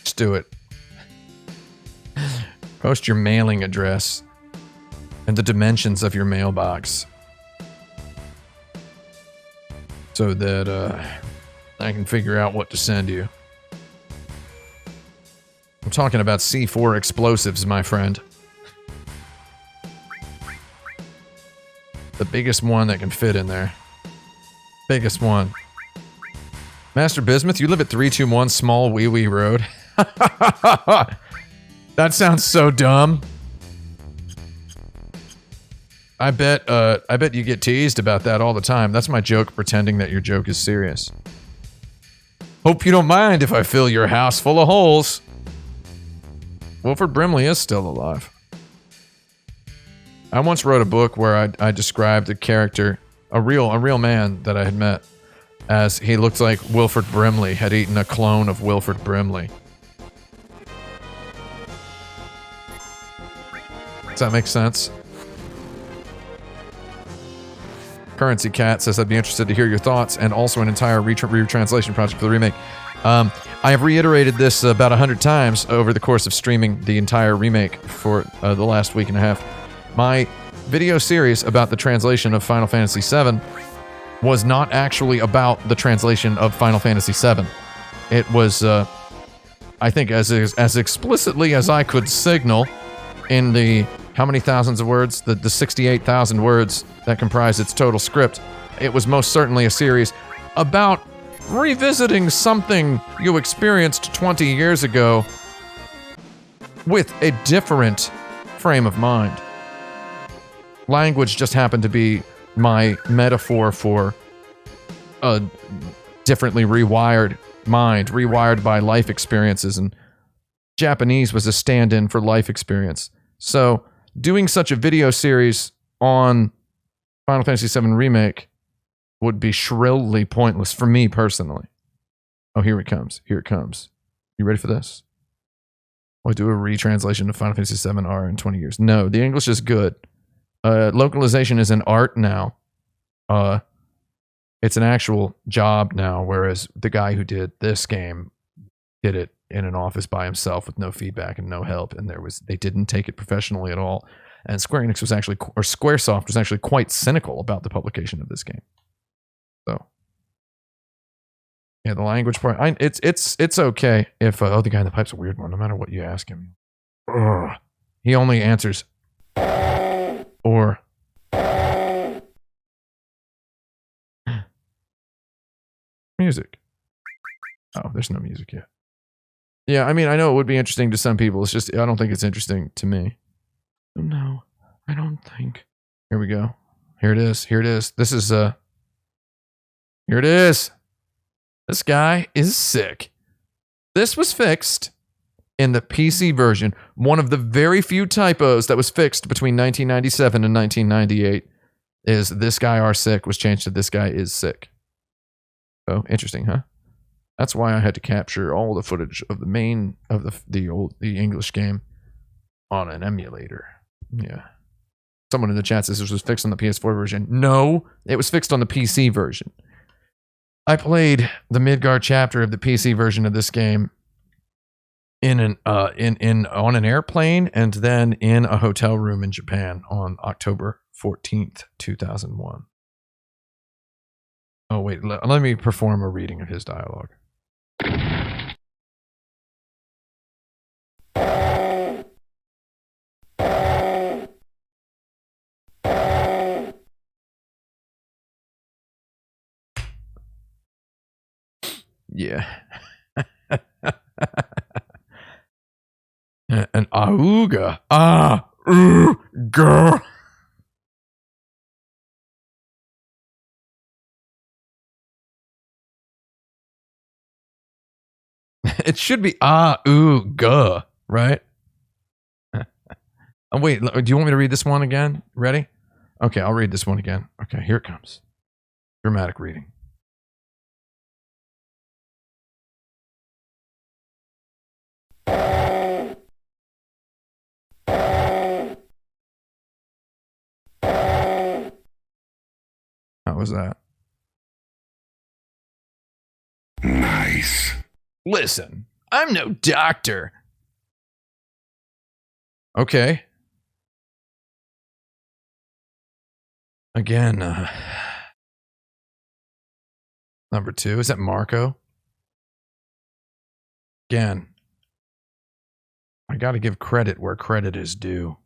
Just do it. Post your mailing address and the dimensions of your mailbox so that I can figure out what to send you. I'm talking about C4 explosives, my friend. The biggest one that can fit in there. Biggest one. Master Bismuth, you live at 321 Small Wee Wee Road. That sounds so dumb. I bet you get teased about that all the time. That's my joke, pretending that your joke is serious. Hope you don't mind if I fill your house full of holes. Wilford Brimley is still alive. I once wrote a book where I described a character, a real man that I had met, as he looked like Wilford Brimley had eaten a clone of Wilford Brimley. Does that make sense? Currency Cat says, I'd be interested to hear your thoughts and also an entire retranslation project for the remake. I have reiterated this about 100 times over the course of streaming the entire remake for the last week and a half. My video series about the translation of Final Fantasy VII was not actually about the translation of Final Fantasy VII. It was, I think, as explicitly as I could signal in the, how many thousands of words? The 68,000 words that comprise its total script. It was most certainly a series about revisiting something you experienced 20 years ago with a different frame of mind. Language just happened to be my metaphor for a differently rewired mind, rewired by life experiences, and Japanese was a stand-in for life experience. So, doing such a video series on Final Fantasy VII Remake would be shrilly pointless for me personally. Oh, here it comes. Here it comes. You ready for this? Will I do a retranslation of Final Fantasy VII R in 20 years? No, the English is good. Localization is an art now. It's an actual job now, whereas the guy who did this game did it in an office by himself with no feedback and no help, and they didn't take it professionally at all. And Square Enix was actually, or Squaresoft was actually quite cynical about the publication of this game. So, Yeah, the language part. It's okay if the guy in the pipe's a weird one. No matter what you ask him, he only answers or. Music. Oh, there's no music yet. Yeah, I mean, I know it would be interesting to some people. It's just I don't think it's interesting to me. No, I don't think. Here we go. Here it is. Here it is. This is here it is. This guy is sick. This was fixed in the PC version. One of the very few typos that was fixed between 1997 and 1998 is this guy are sick was changed to this guy is sick. Oh, interesting, huh? That's why I had to capture all the footage of the main of the English game on an emulator. Yeah. Someone in the chat says this was fixed on the PS4 version. No, it was fixed on the PC version. I played the Midgar chapter of the PC version of this game in an on an airplane and then in a hotel room in Japan on October 14th, 2001. Oh wait, let me perform a reading of his dialogue. Yeah. An auga. Girl. It should be ga, right? Oh, wait, do you want me to read this one again? Ready? Okay, I'll read this one again. Okay, here it comes. Dramatic reading. How was that? Nice. Listen, I'm no doctor. Okay. Again, number 2. Is that Marco? Again, I gotta give credit where credit is due.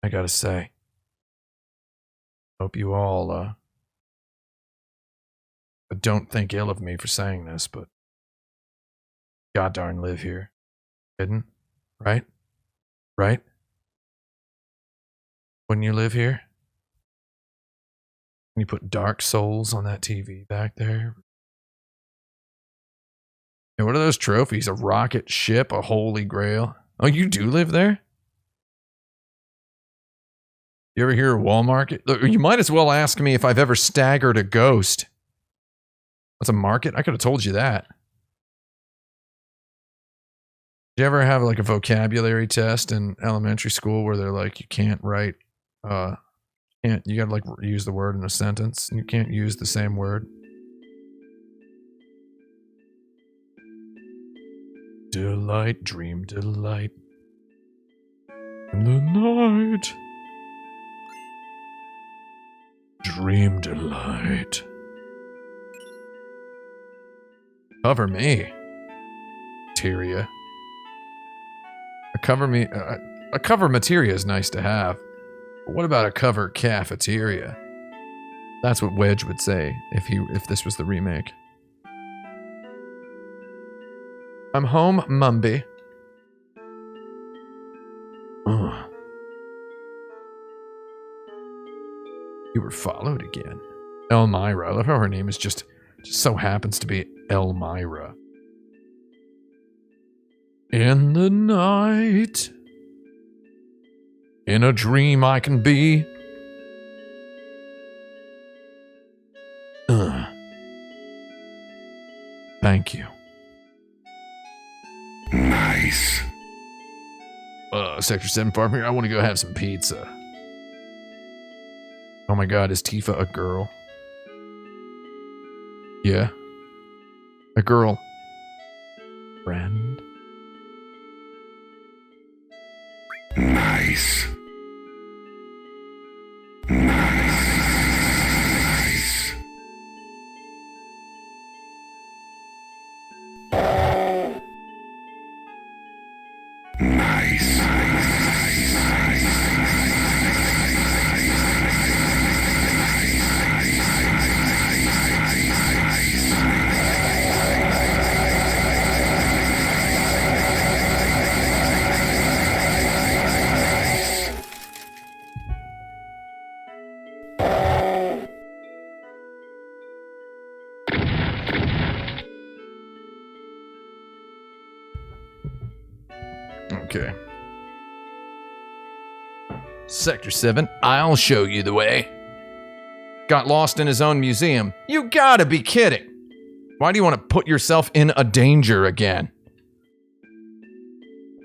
I gotta say. Hope you all, don't think ill of me for saying this, but God darn live here. Hidden? Right? Right? Wouldn't you live here? Can you put Dark Souls on that TV back there? And what are those trophies? A rocket ship? A holy grail? Oh, you do live there? You ever hear of Walmart? You might as well ask me if I've ever staggered a ghost. What's a market? I could have told you that. Did you ever have like a vocabulary test in elementary school where they're like, you can't write, you gotta like use the word in a sentence and you can't use the same word? Delight, dream delight. In the night. Dream delight. Cover me. Materia. A cover materia is nice to have. But what about a cover cafeteria? That's what Wedge would say if this was the remake. I'm home, Mumby. Ugh. You were followed again. Elmira. I love how her name is just so happens to be Elmira. In the night, in a dream I can be. Thank you. Nice. Sector 7 farm here. I want to go have some pizza. Oh my god, is Tifa a girl? Yeah. A girl. Friend. Nice. Nice. Okay. Sector 7, I'll show you the way. Got lost in his own museum. You gotta be kidding. Why do you want to put yourself in a danger again?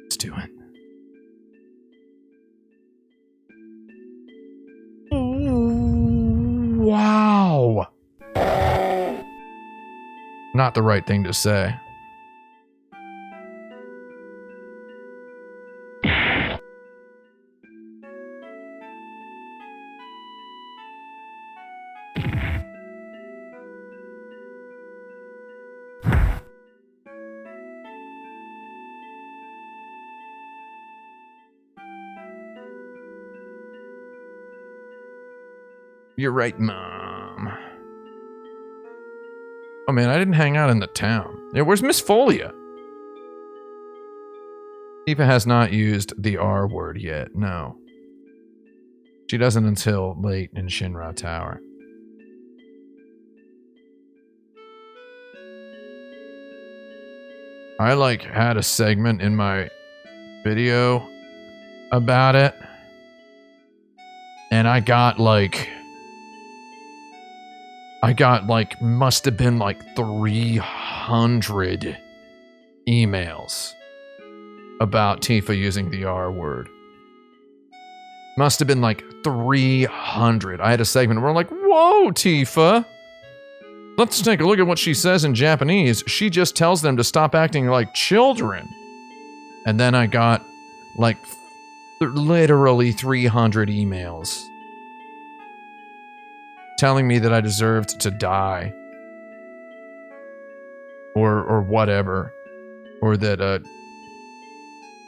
Let's do it. Wow. Not the right thing to say. You're right, Mom. Oh man, I didn't hang out in the town. Yeah, where's Miss Folia? Tifa has not used the R word yet, no. She doesn't until late in Shinra Tower. I had a segment in my video about it. And I got must have been 300 emails about Tifa using the R word. Must have been 300. I had a segment where I'm like, whoa, Tifa. Let's take a look at what she says in Japanese. She just tells them to stop acting like children. And then I got literally 300 emails telling me that I deserved to die. Or whatever. Or that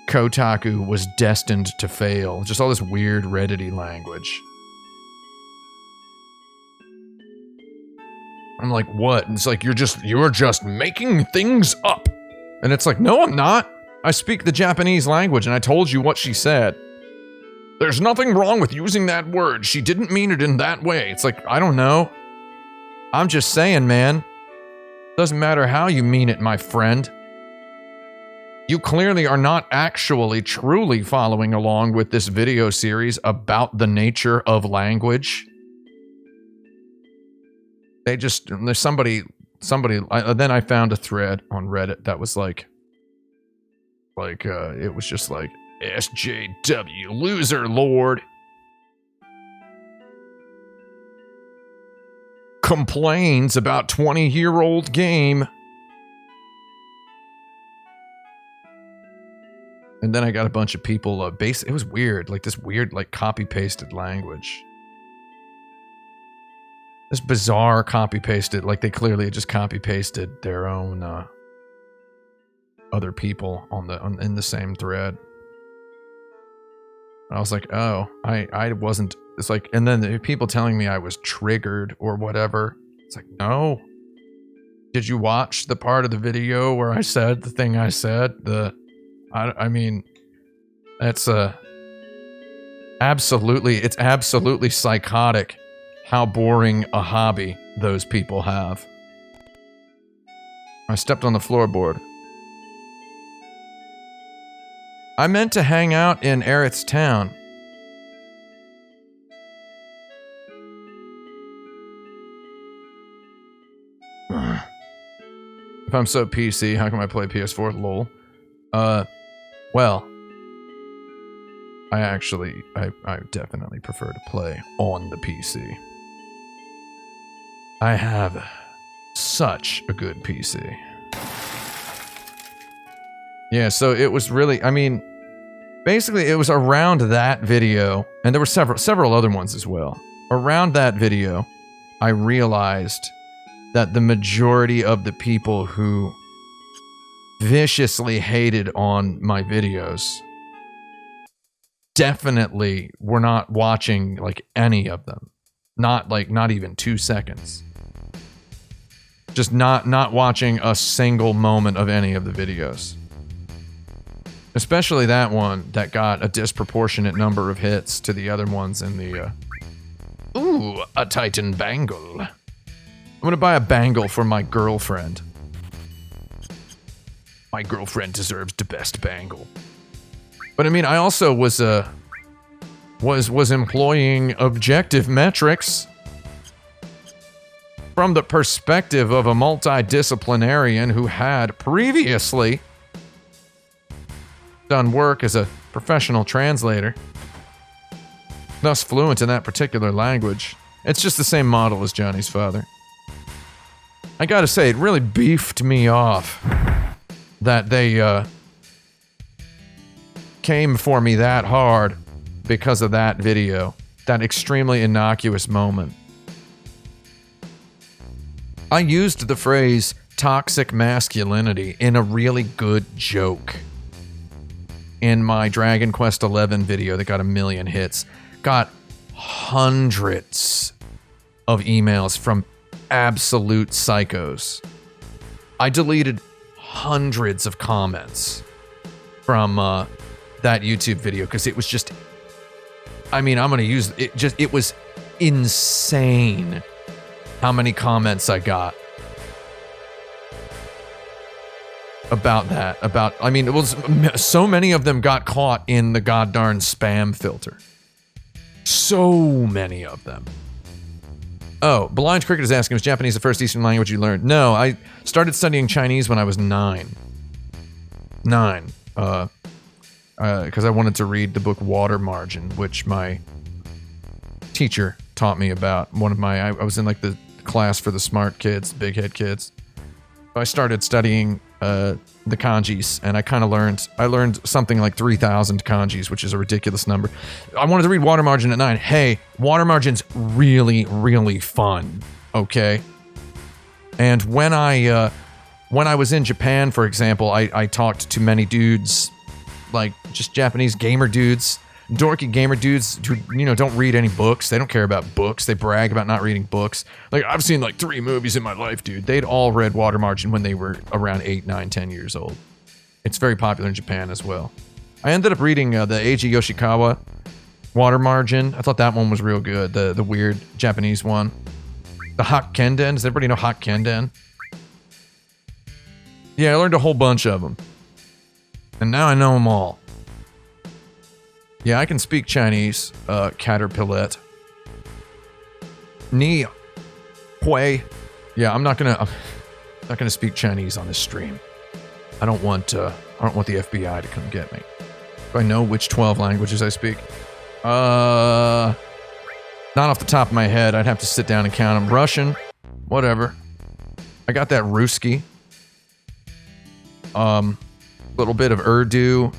Kotaku was destined to fail. Just all this weird Reddit-y language. I'm like, what? And it's like, you're just making things up. And it's like, no, I'm not. I speak the Japanese language and I told you what she said. There's nothing wrong with using that word. She didn't mean it in that way. It's like, I don't know. I'm just saying, man. Doesn't matter how you mean it, my friend. You clearly are not actually truly following along with this video series about the nature of language. There's somebody, then I found a thread on Reddit that was it was just SJW, loser lord. Complains about 20-year-old game. And then I got a bunch of people, it was weird, this weird, copy-pasted language. This bizarre copy-pasted, they clearly just copy-pasted their own, other people in the same thread. I was like, oh, I wasn't, it's and then the people telling me I was triggered or whatever. It's like, no. Did you watch the part of the video where I said the thing I said? I mean, it's absolutely psychotic how boring a hobby those people have. I stepped on the floorboard. I meant to hang out in Aerith's town. If I'm so PC, how come I play PS4? Lol. Well, I definitely prefer to play on the PC. I have such a good PC. Yeah, so it was really, basically it was around that video, and there were several other ones as well. Around that video, I realized that the majority of the people who viciously hated on my videos definitely were not watching any of them. Not even 2 seconds. Just not watching a single moment of any of the videos. Especially that one that got a disproportionate number of hits to the other ones in the, ooh, a Titan bangle. I'm gonna buy a bangle for my girlfriend. My girlfriend deserves the best bangle. But I mean, I also was employing objective metrics from the perspective of a multidisciplinarian who had previously done work as a professional translator, thus fluent in that particular language. It's just the same model as Johnny's father. I gotta say, it really beefed me off that they came for me that hard because of that video, that extremely innocuous moment. I used the phrase toxic masculinity in a really good joke in my Dragon Quest XI video that got 1 million hits. Got hundreds of emails from absolute psychos. I deleted hundreds of comments from that YouTube video because it was just, I mean, I'm gonna use it. It was insane how many comments I got about that. I mean, it was so many of them got caught in the goddarn spam filter. So many of them. Oh, Blind Cricket is asking, was Japanese the first Eastern language you learned? No, I started studying Chinese when I was 9. Because I wanted to read the book Water Margin, which my teacher taught me about. I was in like the class for the smart kids, big head kids. I started studying the kanjis, and I learned something like 3,000 kanjis, which is a ridiculous number. I wanted to read Water Margin at 9. Hey, Water Margin's really, really fun, okay? And when I was in Japan, for example, I talked to many dudes, like just Japanese gamer dudes, dorky gamer dudes who, don't read any books. They don't care about books. They brag about not reading books. Like, I've seen like 3 movies in my life, dude. They'd all read Water Margin when they were around 8, 9, 10 years old. It's very popular in Japan as well. I ended up reading the Eiji Yoshikawa Water Margin. I thought that one was real good. The weird Japanese one. The Hakkenden. Does everybody know Hakkenden? Yeah, I learned a whole bunch of them. And now I know them all. Yeah, I can speak Chinese, caterpillet. Ni hui. Yeah, I'm not gonna speak Chinese on this stream. I don't want the FBI to come get me. Do I know which 12 languages I speak? Not off the top of my head. I'd have to sit down and count them. Russian, whatever. I got that Ruski. Little bit of Urdu,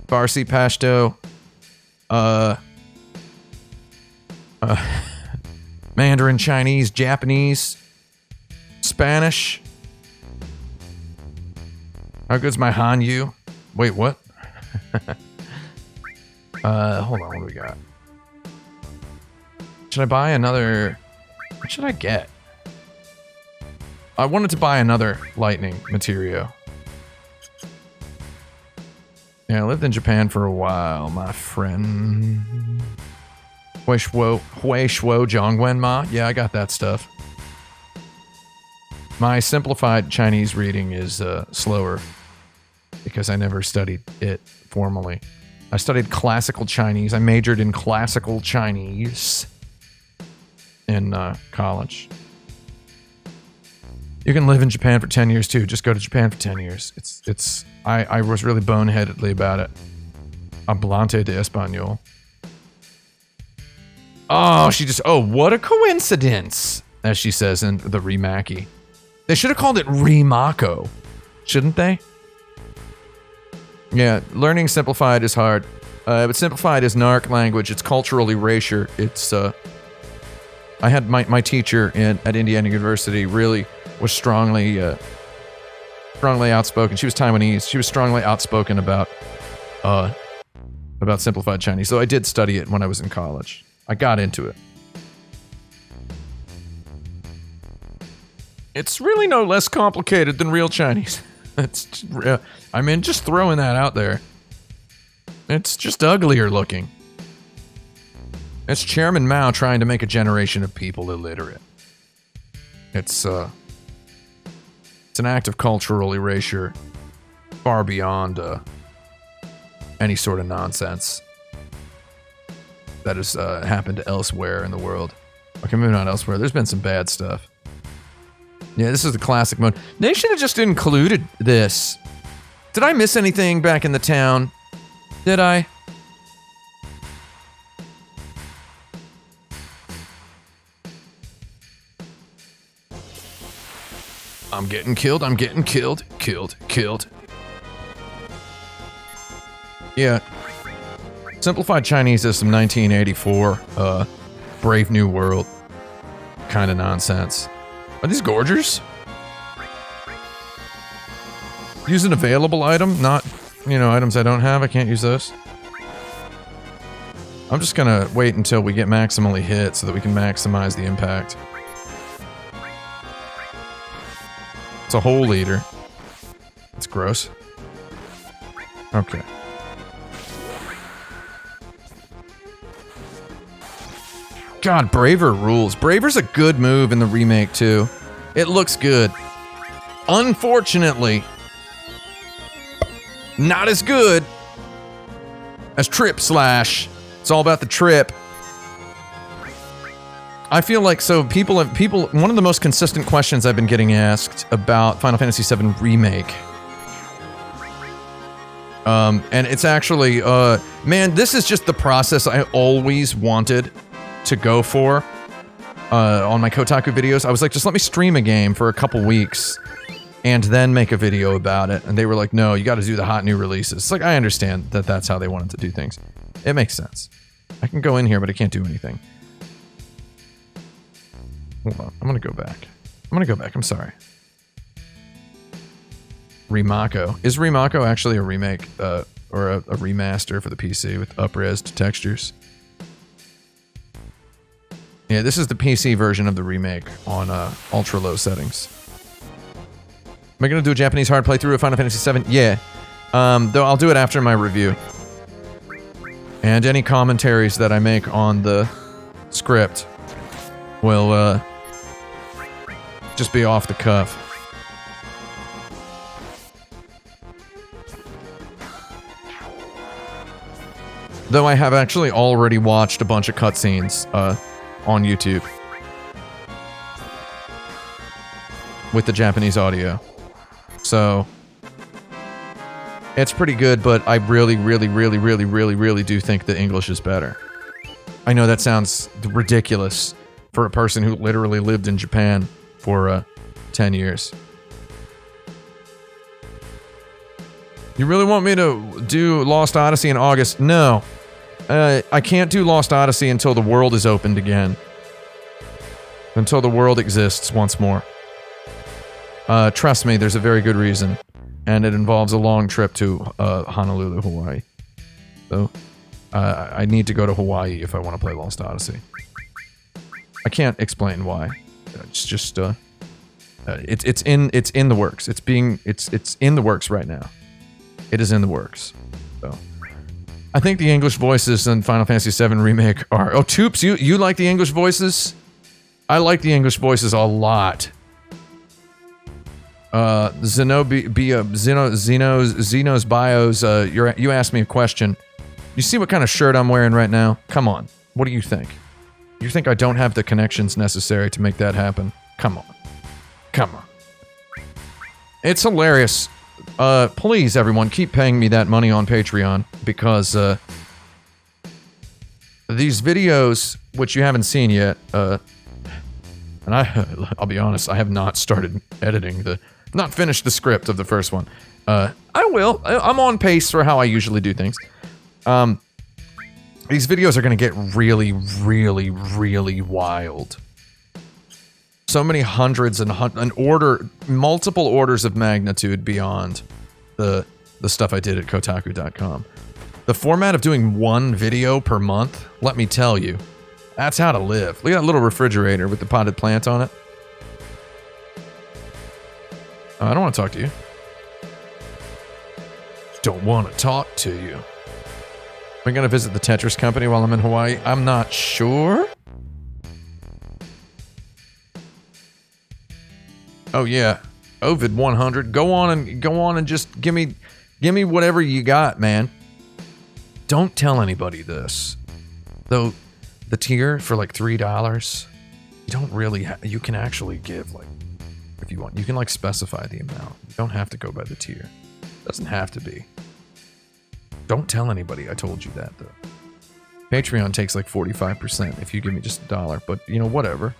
Farsi, Pashto. Mandarin, Chinese, Japanese, Spanish. How good's my Hanyu? Wait, what? Hold on, what do we got? Should I buy another? What should I get? I wanted to buy another lightning material. Yeah, I lived in Japan for a while, my friend. Hui Shuo Zhongwen Ma. Yeah, I got that stuff. My simplified Chinese reading is slower because I never studied it formally. I studied classical Chinese. I majored in classical Chinese in college. You can live in Japan for 10 years too. Just go to Japan for 10 years. I was really boneheadedly about it. Hablante de español. Oh, what a coincidence, as she says in the Remake. They should have called it Remako, shouldn't they? Yeah, learning simplified is hard. But simplified is narc language. It's cultural erasure. It's, I had my teacher at Indiana University really was strongly outspoken. She was Taiwanese. She was strongly outspoken about simplified Chinese. So I did study it when I was in college. I got into it. It's really no less complicated than real Chinese. Just throwing that out there. It's just uglier looking. It's Chairman Mao trying to make a generation of people illiterate. It's an act of cultural erasure far beyond any sort of nonsense that has happened elsewhere in the world. Okay, maybe not elsewhere. There's been some bad stuff. Yeah, this is the classic mode. They should have just included this. Did I miss anything back in the town? Did I? I'm getting killed. I'm getting killed. Killed. Yeah. Simplified Chinese is some 1984 Brave New World kind of nonsense. Are these gorgers? Use an available item, not, items I don't have. I can't use those. I'm just gonna wait until we get maximally hit so that we can maximize the impact. It's a hole eater. It's gross. Okay. God, Braver rules. Braver's a good move in the remake, too. It looks good. Unfortunately, not as good as Trip Slash. It's all about the trip. I feel like, people, one of the most consistent questions I've been getting asked about Final Fantasy VII Remake. And it's actually, man, this is just the process I always wanted to go for on my Kotaku videos. I was like, just let me stream a game for a couple weeks and then make a video about it. And they were like, no, you got to do the hot new releases. It's like, I understand that that's how they wanted to do things. It makes sense. I can go in here, but I can't do anything. Hold on. I'm going to go back. I'm sorry. Remako. Is Remako actually a remake or a remaster for the PC with up-resed textures? Yeah, this is the PC version of the remake on ultra-low settings. Am I going to do a Japanese hard playthrough of Final Fantasy VII? Yeah. Though I'll do it after my review. And any commentaries that I make on the script will just be off the cuff. Though I have actually already watched a bunch of cutscenes on YouTube with the Japanese audio. So it's pretty good, but I really do think the English is better. I know that sounds ridiculous for a person who literally lived in Japan for 10 years. You really want me to do Lost Odyssey in August? No. I can't do Lost Odyssey until the world is opened again. Until the world exists once more. Trust me, there's a very good reason. And it involves a long trip to Honolulu, Hawaii. So, I need to go to Hawaii if I want to play Lost Odyssey. I can't explain why. It's just, it's in the works. It's in the works right now. It is in the works. So, I think the English voices in Final Fantasy VII Remake are... Oh, Toops, you like the English voices? I like the English voices a lot. Zeno's bios, you asked me a question. You see what kind of shirt I'm wearing right now? Come on. What do you think? You think I don't have the connections necessary to make that happen? Come on. It's hilarious. Please, everyone, keep paying me that money on Patreon, because these videos, which you haven't seen yet, and I'll be honest, I have not started editing not finished the script of the first one. I will. I'm on pace for how I usually do things. These videos are going to get really wild. So many hundreds and multiple orders of magnitude beyond the stuff I did at Kotaku.com. The format of doing one video per month, let me tell you, that's how to live. Look at that little refrigerator with the potted plant on it. I don't want to talk to you. Don't want to talk to you. Am I going to visit the Tetris company while I'm in Hawaii? I'm not sure. Oh yeah, Ovid 100. Go on and just give me whatever you got, man. Don't tell anybody this. Though, the tier for like $3, you don't really you can actually give, like, if you want. You can, like, specify the amount. You don't have to go by the tier. Doesn't have to be. Don't tell anybody I told you that, though. Patreon takes like 45% if you give me just $1, but, you know, whatever.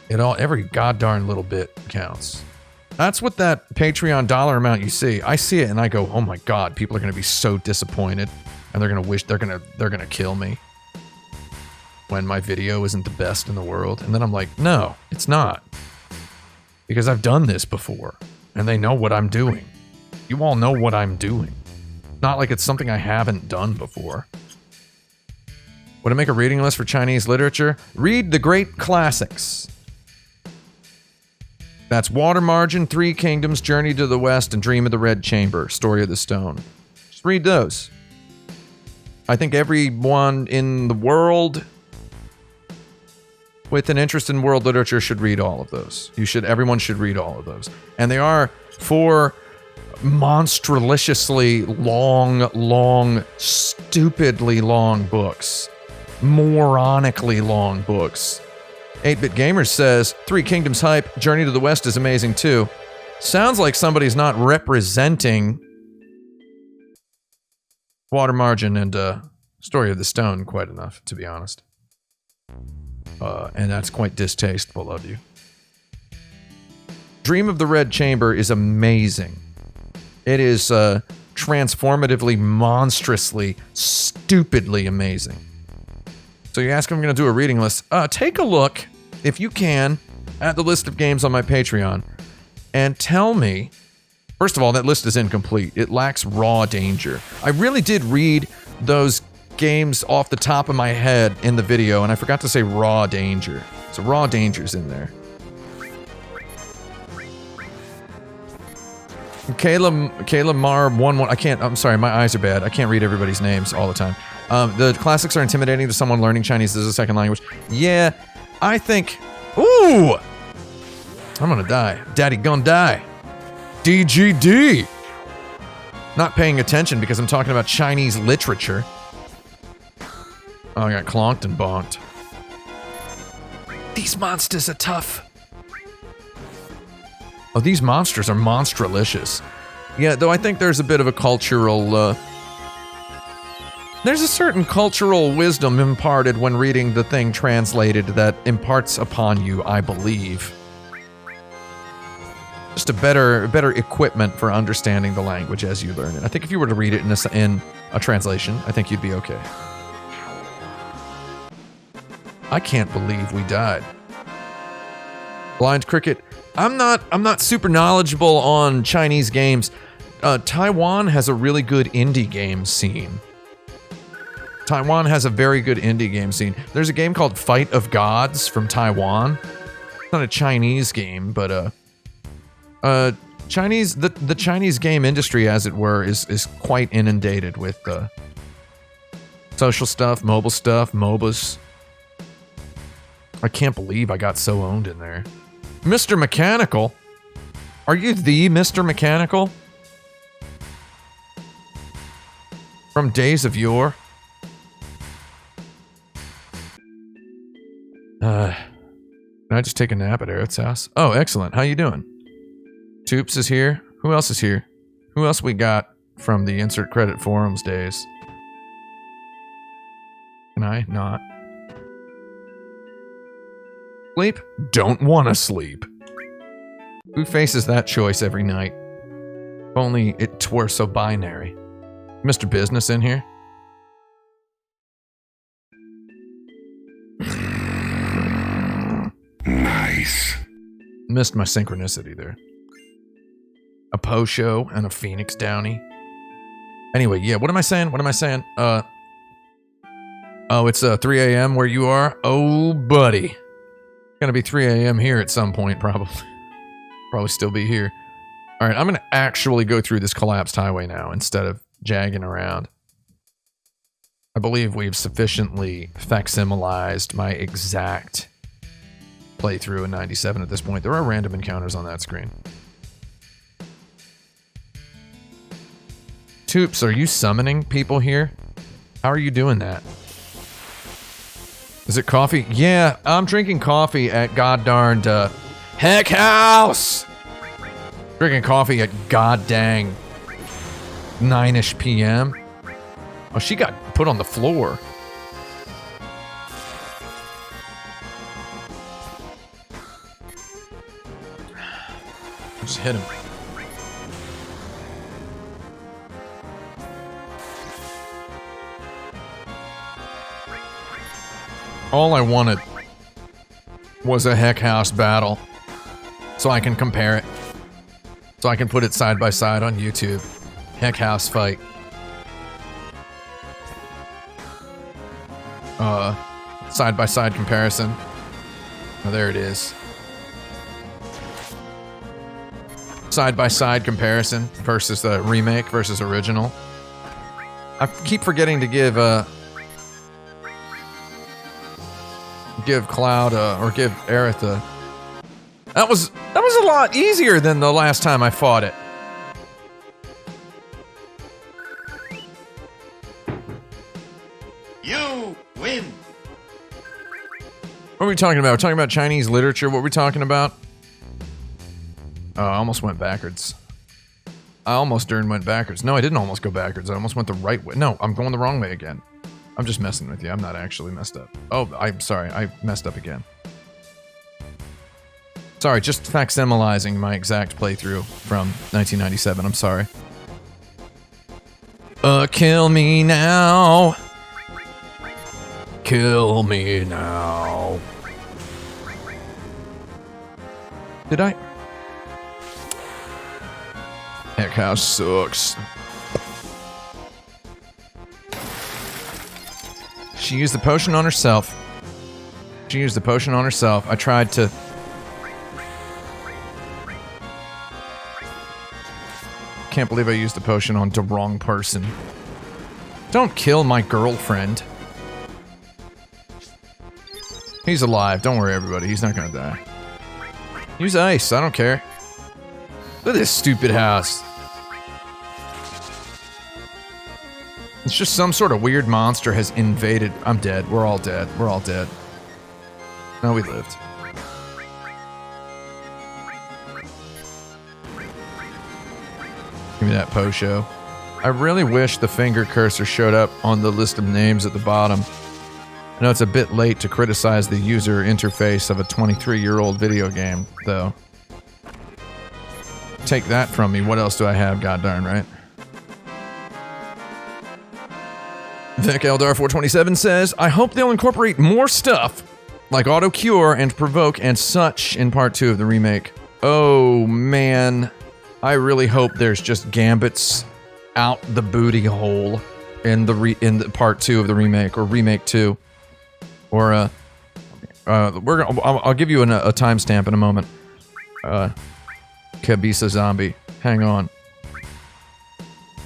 Every goddarn little bit counts. That's what that Patreon dollar amount you see. I see it and I go, oh my God, people are going to be so disappointed and they're going to wish they're going to kill me when my video isn't the best in the world. And then I'm like, no, it's not. Because I've done this before and they know what I'm doing. You all know what I'm doing. Not like it's something I haven't done before. Would I make a reading list for Chinese literature? Read the great classics. That's Water Margin, Three Kingdoms, Journey to the West, and Dream of the Red Chamber, Story of the Stone. Just read those. I think everyone in the world with an interest in world literature should read all of those. Everyone should read all of those. And they are 4 monstrously long, stupidly long books. Moronically long books. 8-Bit Gamer says, Three Kingdoms hype, Journey to the West is amazing too. Sounds like somebody's not representing Water Margin and Story of the Stone quite enough, to be honest. And that's quite distasteful of you. Dream of the Red Chamber is amazing. It is transformatively, monstrously, stupidly amazing. So you ask if I'm going to do a reading list. Take a look, if you can, at the list of games on my Patreon and tell me. First of all, that list is incomplete. It lacks raw danger. I really did read those games off the top of my head in the video, and I forgot to say raw danger. So raw danger's in there. Kayla Mar 11. I'm sorry, my eyes are bad. I can't read everybody's names all the time. The classics are intimidating to someone learning Chinese as a second language. Yeah, I think. Ooh! I'm gonna die. Daddy gonna die. DGD! Not paying attention because I'm talking about Chinese literature. Oh, I got clonked and bonked. These monsters are tough. Oh, these monsters are monstralicious. Yeah, though I think there's a bit of a cultural, there's a certain cultural wisdom imparted when reading the thing translated that imparts upon you, I believe. Just a better equipment for understanding the language as you learn it. I think if you were to read it in a translation, I think you'd be okay. I can't believe we died. Blind Cricket. I'm not super knowledgeable on Chinese games. Taiwan has a really good indie game scene. Taiwan has a very good indie game scene. There's a game called Fight of Gods from Taiwan. It's not a Chinese game, but the Chinese game industry, as it were, is quite inundated with social stuff, mobile stuff, MOBAs. I can't believe I got so owned in there. Mr. Mechanical? Are you the Mr. Mechanical? From Days of Yore? Can I just take a nap at Eric's house? Oh, excellent. How you doing? Toops is here. Who else is here? Who else we got from the Insert Credit Forums days? Can I not? Sleep? Don't want to sleep. Who faces that choice every night? If only it were so binary. Mr. Business in here? Nice. Missed my synchronicity there. A Posho and a Phoenix Downy. Anyway, yeah, what am I saying? Oh, it's 3 a.m. where you are? Oh, buddy. Gonna be 3 a.m. here at some point, probably. Probably still be here. Alright, I'm gonna actually go through this collapsed highway now instead of jagging around. I believe we've sufficiently facsimilized my exact playthrough in 97 at this point. There are random encounters on that screen. Toops, are you summoning people here? How are you doing that? Is it coffee? Yeah, I'm drinking coffee at goddarned Heck House! Drinking coffee at goddang 9-ish p.m. Oh, she got put on the floor. Just hit him. All I wanted was a Heck House battle so I can compare it. So I can put it side by side on YouTube. Heck House fight. Side by side comparison. Oh, there it is. Side by side comparison versus the remake versus original. I keep forgetting to give Cloud or give Aerith a. That was a lot easier than the last time I fought it. You win. What are we talking about? We're talking about Chinese literature. What are we talking about? Oh, I almost went backwards. I almost went backwards. No, I didn't almost go backwards. I almost went the right way. No, I'm going the wrong way again. I'm just messing with you. I'm not actually messed up. Oh, I'm sorry. I messed up again. Sorry, just facsimilizing my exact playthrough from 1997. I'm sorry. Kill me now. Kill me now. Did I? Heck House sucks. She used the potion on herself. I tried to... Can't believe I used the potion on the wrong person. Don't kill my girlfriend. He's alive. Don't worry, everybody. He's not gonna die. Use ice. I don't care. Look at this stupid house. It's just some sort of weird monster has invaded. I'm dead. We're all dead. We're all dead. No, we lived. Give me that po-show. I really wish the finger cursor showed up on the list of names at the bottom. I know it's a bit late to criticize the user interface of a 23-year-old video game, though. Take that from me. What else do I have? God darn right. Vic Eldar 427 says, I hope they'll incorporate more stuff like auto cure and provoke and such in part 2 of the remake. Oh man, I really hope there's just gambits out the booty hole in the part 2 of the remake or remake 2. Or I'll give you a timestamp in a moment. Kabisa zombie, hang on.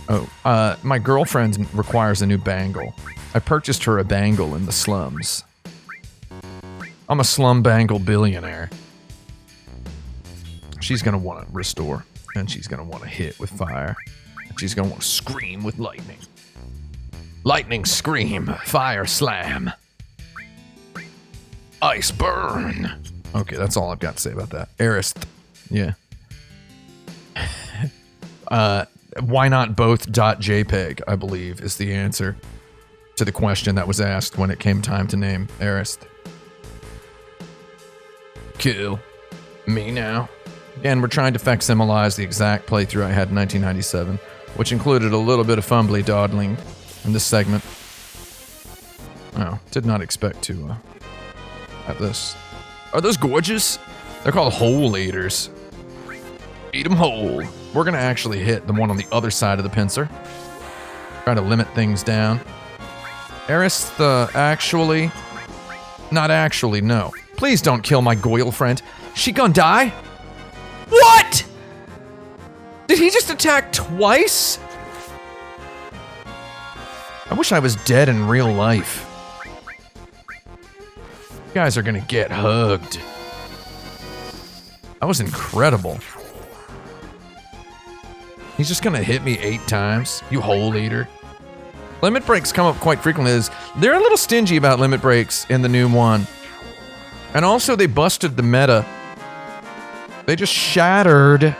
Oh, my girlfriend requires a new bangle. I purchased her a bangle in the slums. I'm a slum bangle billionaire. She's gonna want to restore, and she's gonna want to hit with fire, and she's gonna want to scream with lightning. Lightning scream, fire slam, ice burn. Okay, that's all I've got to say about that. Arist, yeah. Why not both .jpeg, I believe, is the answer to the question that was asked when it came time to name Arist. Kill me now. Again, we're trying to facsimilize the exact playthrough I had in 1997, which included a little bit of fumbly dawdling in this segment. Oh, did not expect to have this. Are those gorgeous? They're called hole eaters. Eat them whole. We're gonna actually hit the one on the other side of the pincer. Try to limit things down. Arist, actually... Not actually, no. Please don't kill my Goyle friend. She gonna die? What?! Did he just attack twice? I wish I was dead in real life. You guys are gonna get hugged. That was incredible. He's just gonna hit me 8 times, you hole eater. Limit breaks come up quite frequently. They're a little stingy about limit breaks in the new one. And also they busted the meta. They just shattered.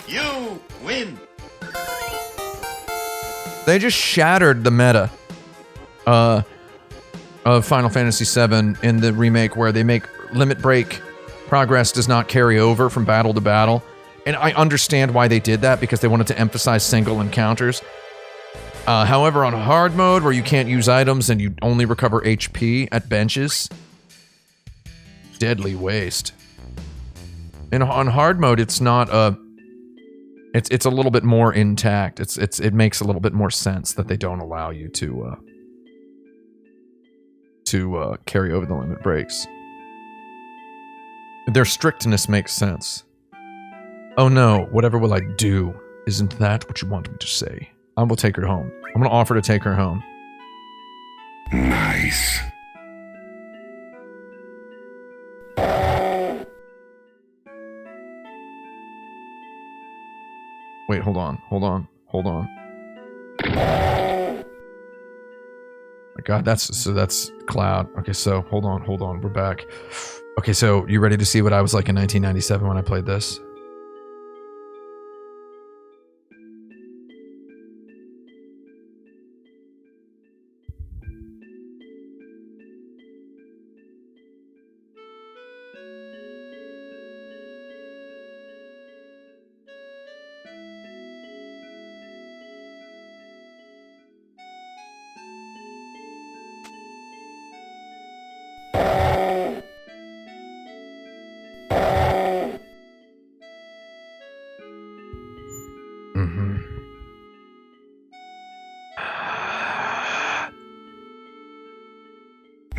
You win. They just shattered the meta of Final Fantasy VII in the remake, where they make limit break progress does not carry over from battle to battle. And I understand why they did that, because they wanted to emphasize single encounters. However, on hard mode, where you can't use items and you only recover HP at benches, deadly waste. And on hard mode, it's not a... It's a little bit more intact. It makes a little bit more sense that they don't allow you to carry over the limit breaks. Their strictness makes sense. Oh no, whatever will I do? Isn't that what you want me to say? I will take her home. I'm gonna offer to take her home. Nice. Wait, hold on. My God, that's Cloud. Okay, so hold on, we're back. Okay, so you ready to see what I was like in 1997 when I played this?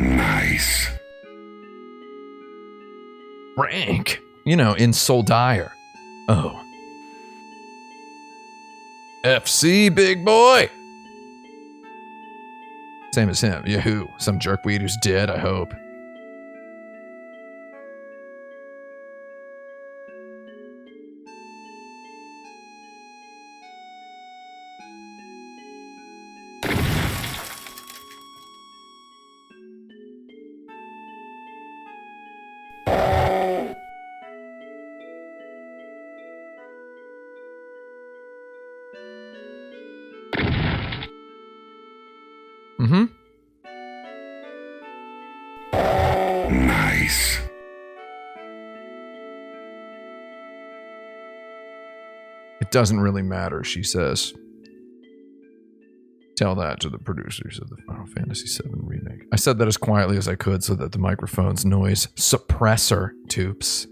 Nice. Rank, you know, in Soul Dire. Oh. FC, big boy! Same as him. Yahoo! Some jerkweed who's dead, I hope. Nice. It doesn't really matter, she says. Tell that to the producers of the Final Fantasy VII Remake. I said that as quietly as I could so that the microphone's noise suppressor tubes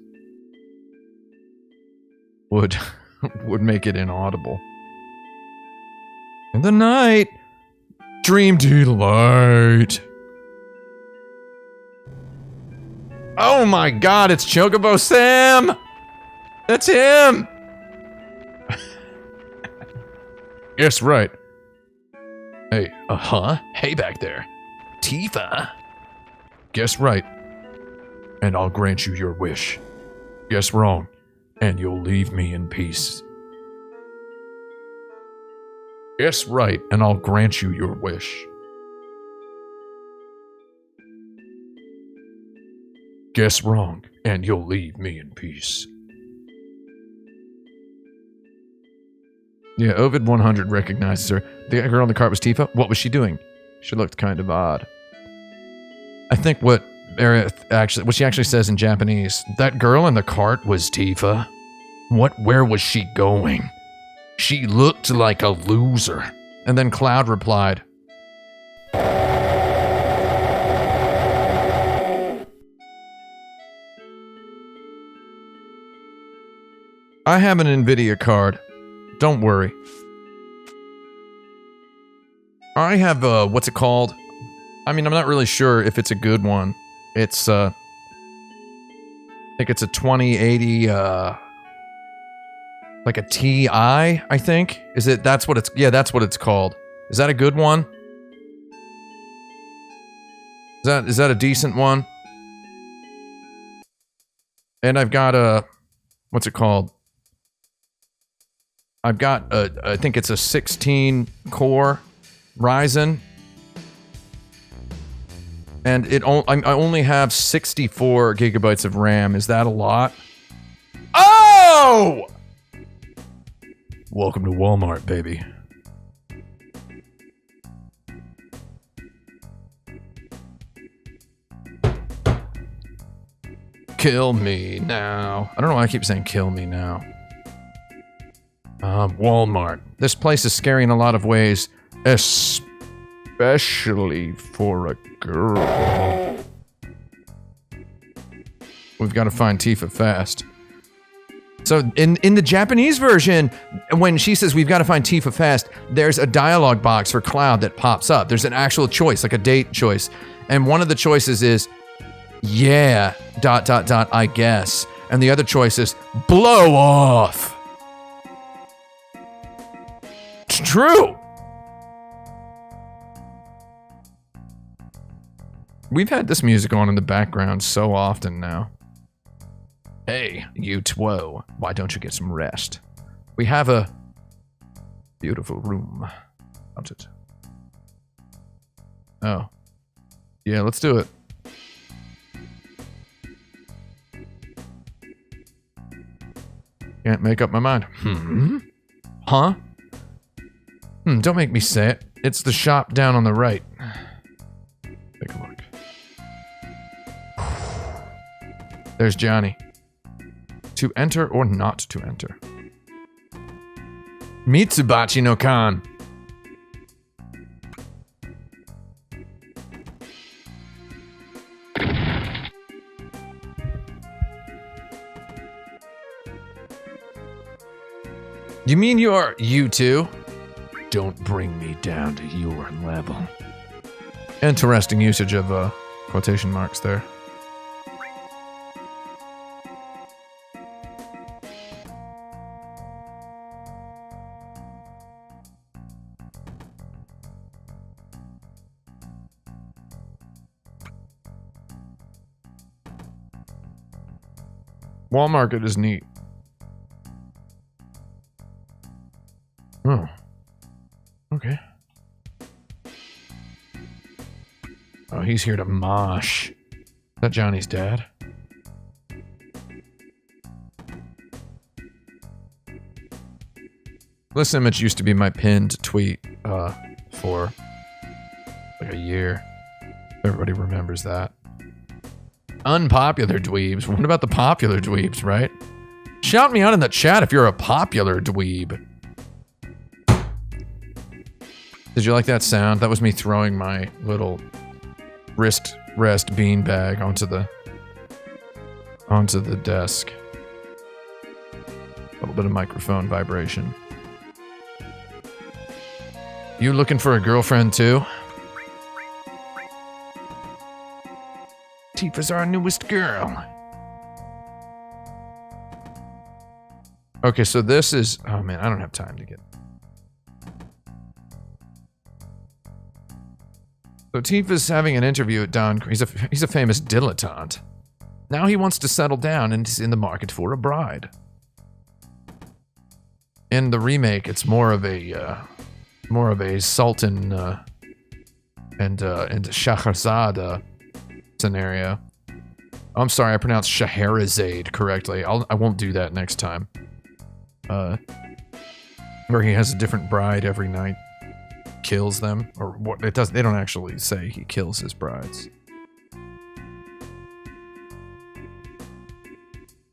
would make it inaudible. In the night, dream delight. Oh my God, it's Chocobo Sam! That's him! Yes, right. Hey, Hey back there. Tifa? Guess right, and I'll grant you your wish. Guess wrong, and you'll leave me in peace. Guess right, and I'll grant you your wish. Guess wrong, and you'll leave me in peace. Yeah, Ovid 100 recognizes her. The girl on the cart was Tifa. What was she doing? She looked kind of odd. I think what she actually says in Japanese, that girl in the cart was Tifa. Where was she going? She looked like a loser. And then Cloud replied, I have an Nvidia card. Don't worry. I have, what's it called? I mean, I'm not really sure if it's a good one. It's, I think it's a 2080, like a TI, I think? That's what it's called. Is that a good one? Is that a decent one? And I've got a, what's it called? I've got I think it's a 16 core Ryzen, and I only have 64 gigabytes of RAM. Is that a lot? Oh! Welcome to Walmart, baby. Kill me now. I don't know why I keep saying kill me now. Walmart. This place is scary in a lot of ways, especially for a girl. We've got to find Tifa fast. So in the Japanese version, when she says we've got to find Tifa fast, there's a dialogue box for Cloud that pops up. There's an actual choice, like a date choice. And one of the choices is, yeah, ... I guess. And the other choice is, blow off. It's true. We've had this music on in the background so often now. Hey, you two, why don't you get some rest? We have a beautiful room. Don't it? Oh. Yeah, let's do it. Can't make up my mind. Huh? Don't make me say it. It's the shop down on the right. Take a look. There's Johnny. To enter or not to enter? Mitsubachi no Kan. You mean you're you two? Don't bring me down to your level. Interesting usage of quotation marks there. Walmart is neat. Oh. Okay. Oh, he's here to mosh. Is that Johnny's dad? This image used to be my pinned tweet for like a year. Everybody remembers that. Unpopular dweebs. What about the popular dweebs, right? Shout me out in the chat if you're a popular dweeb. Did you like that sound? That was me throwing my little wrist rest beanbag onto the desk. A little bit of microphone vibration. You looking for a girlfriend too? Tifa's our newest girl. Okay, so this is... Oh man, I don't have time to get... So Tifa's having an interview at Don. He's a famous dilettante. Now he wants to settle down and is in the market for a bride. In the remake, it's more of a Sultan and Shahrazad scenario. I'm sorry, I pronounced Scheherazade correctly. I won't do that next time. Where he has a different bride every night. Kills them, or what it does. They don't actually say he kills his brides.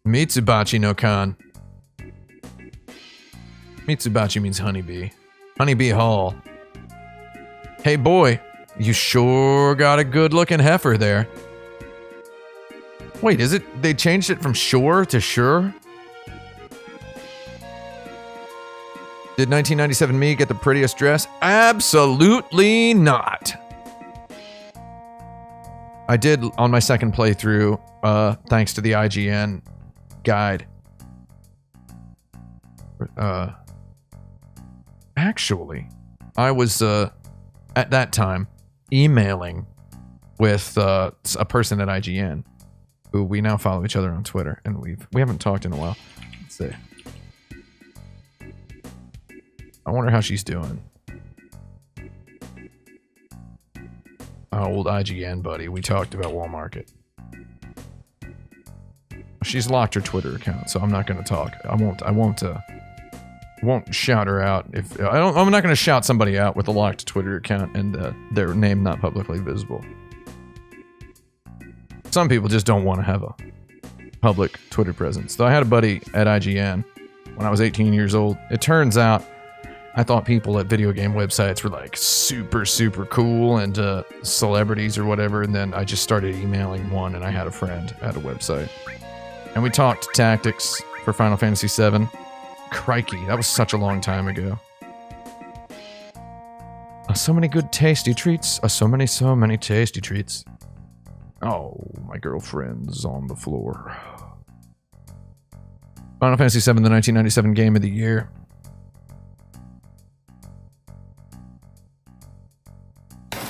Mitsubachi no Kan. Mitsubachi means honeybee. Honeybee Hall. Hey boy, you sure got a good looking heifer there. Wait, is it? They changed it from shore to sure? Did 1997 me get the prettiest dress? Absolutely not. I did on my second playthrough, thanks to the IGN guide. Actually, I was at that time emailing with a person at IGN who we now follow each other on Twitter, and we haven't talked in a while. Let's see. I wonder how she's doing. Our old IGN buddy. We talked about Walmart. She's locked her Twitter account, so I'm not going to talk. I won't shout her out if I'm not going to shout somebody out with a locked Twitter account and their name not publicly visible. Some people just don't want to have a public Twitter presence. So I had a buddy at IGN when I was 18 years old. It turns out I thought people at video game websites were like super, super cool and celebrities or whatever. And then I just started emailing one and I had a friend at a website. And we talked tactics for Final Fantasy VII. Crikey, that was such a long time ago. So many good tasty treats. So many tasty treats. Oh, my girlfriend's on the floor. Final Fantasy VII, the 1997 game of the year.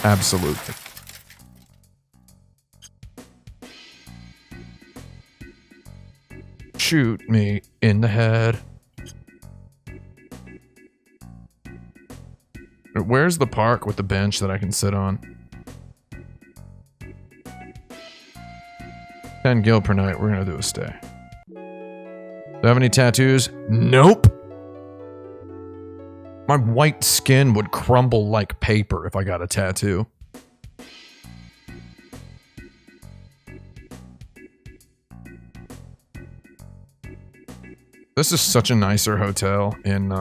Absolutely. Shoot me in the head. Where's the park with the bench that I can sit on? 10 gil per night. We're gonna do a stay. Do I have any tattoos? Nope. My white skin would crumble like paper if I got a tattoo. This is such a nicer hotel in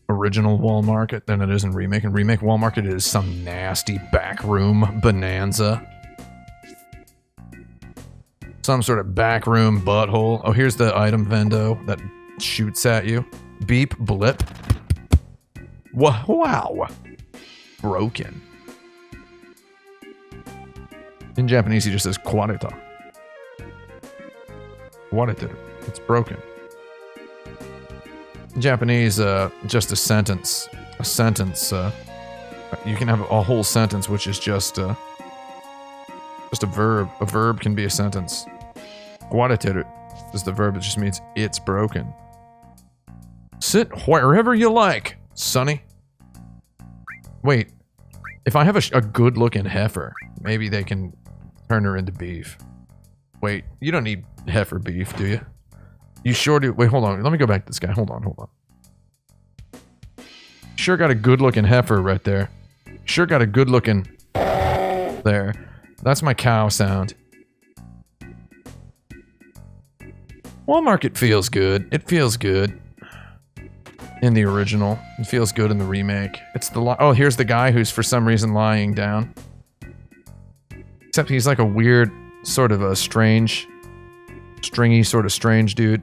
original Walmart than it is in Remake. In Remake Walmart, is some nasty backroom bonanza. Some sort of backroom butthole. Oh, here's the item vendo that shoots at you. Beep, blip. Wow. Broken. In Japanese, he just says kwareta. Kwareta. It's broken. In Japanese, just a sentence. A sentence. You can have a whole sentence, which is just a verb. A verb can be a sentence. Kwareta is the verb. It just means it's broken. Sit wherever you like, sonny. Wait, if I have a good-looking heifer, maybe they can turn her into beef. Wait, you don't need heifer beef, do you? You sure do. Wait, hold on. Let me go back to this guy. Hold on. Sure got a good-looking heifer right there. Sure got a good-looking... There. That's my cow sound. Walmart, it feels good. It feels good. In the original. It feels good in the remake. It's the... Oh, here's the guy who's for some reason lying down. Except he's like a weird, sort of a strange... Stringy, sort of strange dude.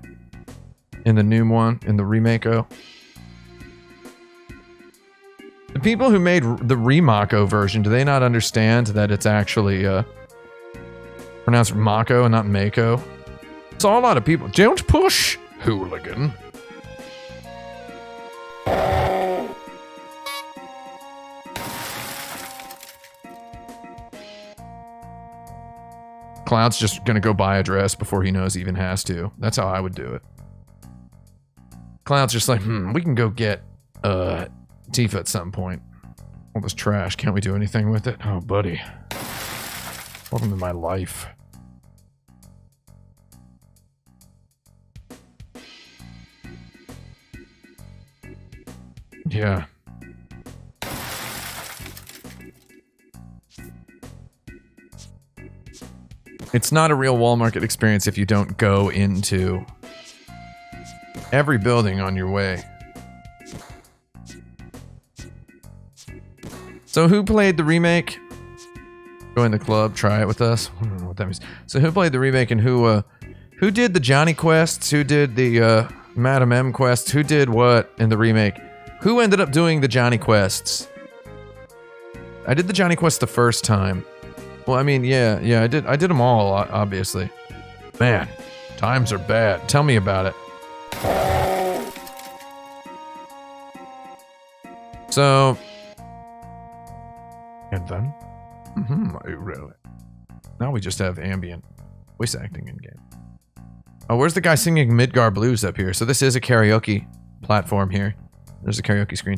In the new one. In the remake-o. The people who made the Remako version, do they not understand that it's actually pronounced Mako and not Mako? Saw a lot of people. Don't push, hooligan. Cloud's just gonna go buy a dress before he knows he even has to. That's how I would do it. Cloud's just like, we can go get Tifa at some point. All this trash, can't we do anything with it? Oh, buddy. Welcome to my life. Yeah. It's not a real Walmart experience if you don't go into every building on your way. So who played the remake? Join the club, try it with us. I don't know what that means. So who played the remake and who did the Johnny quests? Who did the Madam M quests? Who did what in the remake? Who ended up doing the Johnny quests? I did the Johnny quests the first time. Well, I mean, yeah, I did them all, obviously. Man, times are bad. Tell me about it. So, and then, really. Now we just have ambient voice acting in game. Oh, where's the guy singing Midgar Blues up here? So this is a karaoke platform here. There's a karaoke screen.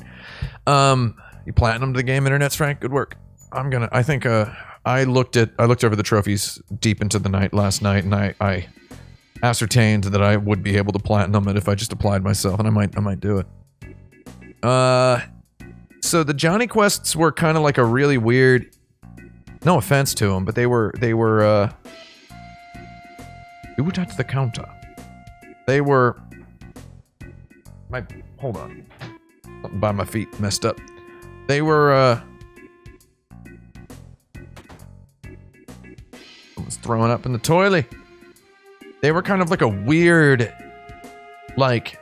You platinumed the game, Internet Strike. Good work. I think I looked over the trophies deep into the night last night, and I ascertained that I would be able to platinum it if I just applied myself, and I might do it. So the Johnny quests were kind of like a really weird. No offense to them, but they were. Who touched the counter? They were. Hold on. Something by my feet messed up. They were. I was throwing up in the toilet. They were kind of like a weird, like,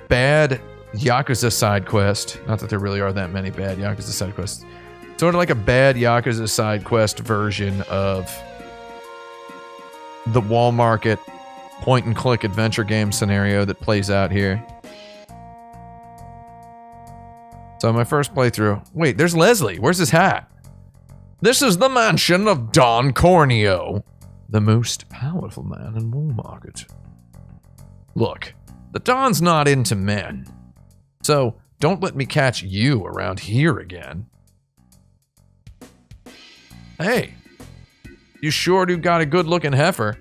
bad Yakuza side quest. Not that there really are that many bad Yakuza side quests. Sort of like a bad Yakuza side quest version of the wall market point and click adventure game scenario that plays out here. So my first playthrough. Wait, there's Leslie. Where's his hat? This is the mansion of Don Corneo, the most powerful man in Wall Market. Look, the Don's not into men, so don't let me catch you around here again. Hey, you sure do got a good-looking heifer.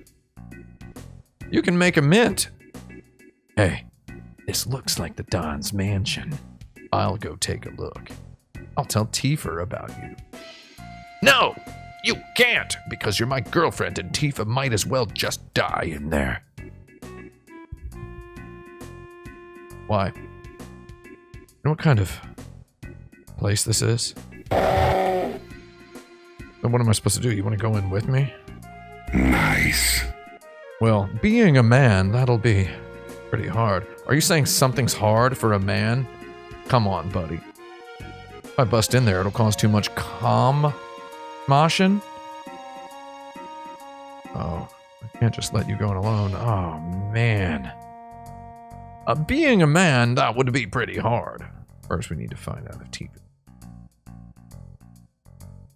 You can make a mint. Hey, this looks like the Don's mansion. I'll go take a look. I'll tell Tifa about you. No, you can't, because you're my girlfriend and Tifa might as well just die in there. Why? You know what kind of place this is? Then what am I supposed to do? You want to go in with me? Nice. Well, being a man, that'll be pretty hard. Are you saying something's hard for a man? Come on, buddy. If I bust in there, it'll cause too much commotion. Oh, I can't just let you go in alone. Oh, man. Being a man, that would be pretty hard. First, we need to find out if Tifa.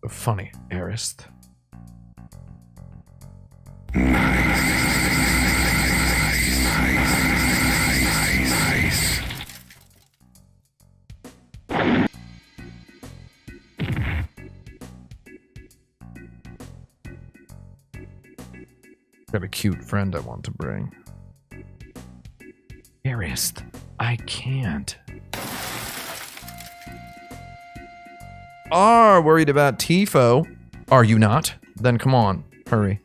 So funny, Arist. Nice. Got a cute friend I want to bring. Arist, I can't. Are worried about Tifo. Are you not? Then come on, hurry.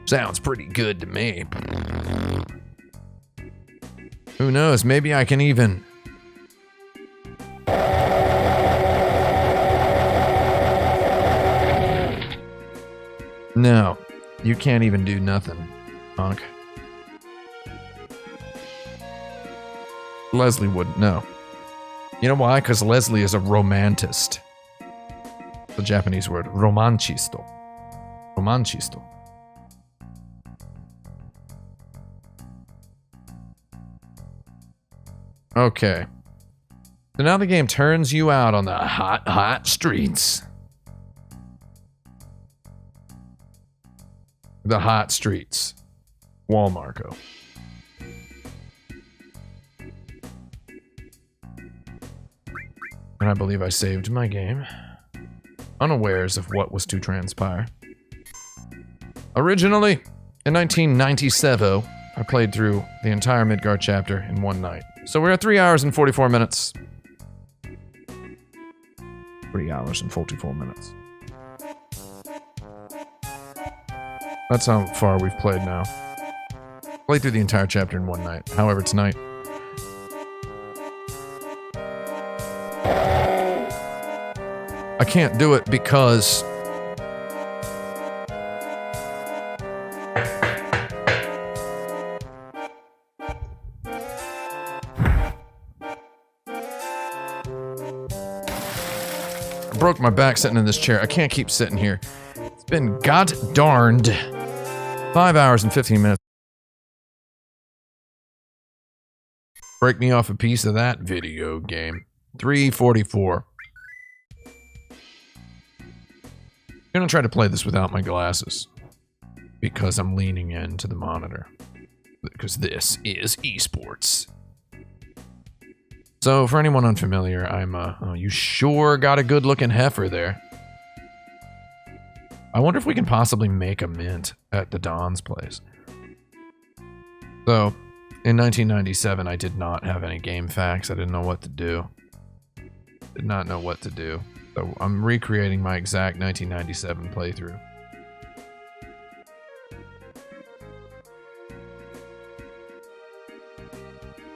Sounds pretty good to me. Who knows, maybe I can even... No, you can't even do nothing, Honk. Leslie wouldn't know. You know why? Because Leslie is a romantist. The Japanese word, romancisto. Romancisto. Okay. So now the game turns you out on the hot, hot streets. The hot streets. Wall Marco. And I believe I saved my game, unawares of what was to transpire. Originally, in 1997, I played through the entire Midgar chapter in one night. So we're at 3 hours and 44 minutes. 3 hours and 44 minutes. That's how far we've played now. Played through the entire chapter in one night. However, tonight. I can't do it because... I broke my back sitting in this chair. I can't keep sitting here. It's been god darned 5 hours and 15 minutes. Break me off a piece of that video game. 344. I'm gonna try to play this without my glasses because I'm leaning into the monitor. because this is esports. So for anyone unfamiliar, I'm oh, you sure got a good looking heifer there. I wonder if we can possibly make a mint at the Don's place. So in 1997, I did not have any game facts. I didn't know what to do. Did not know what to do. So I'm recreating my exact 1997 playthrough.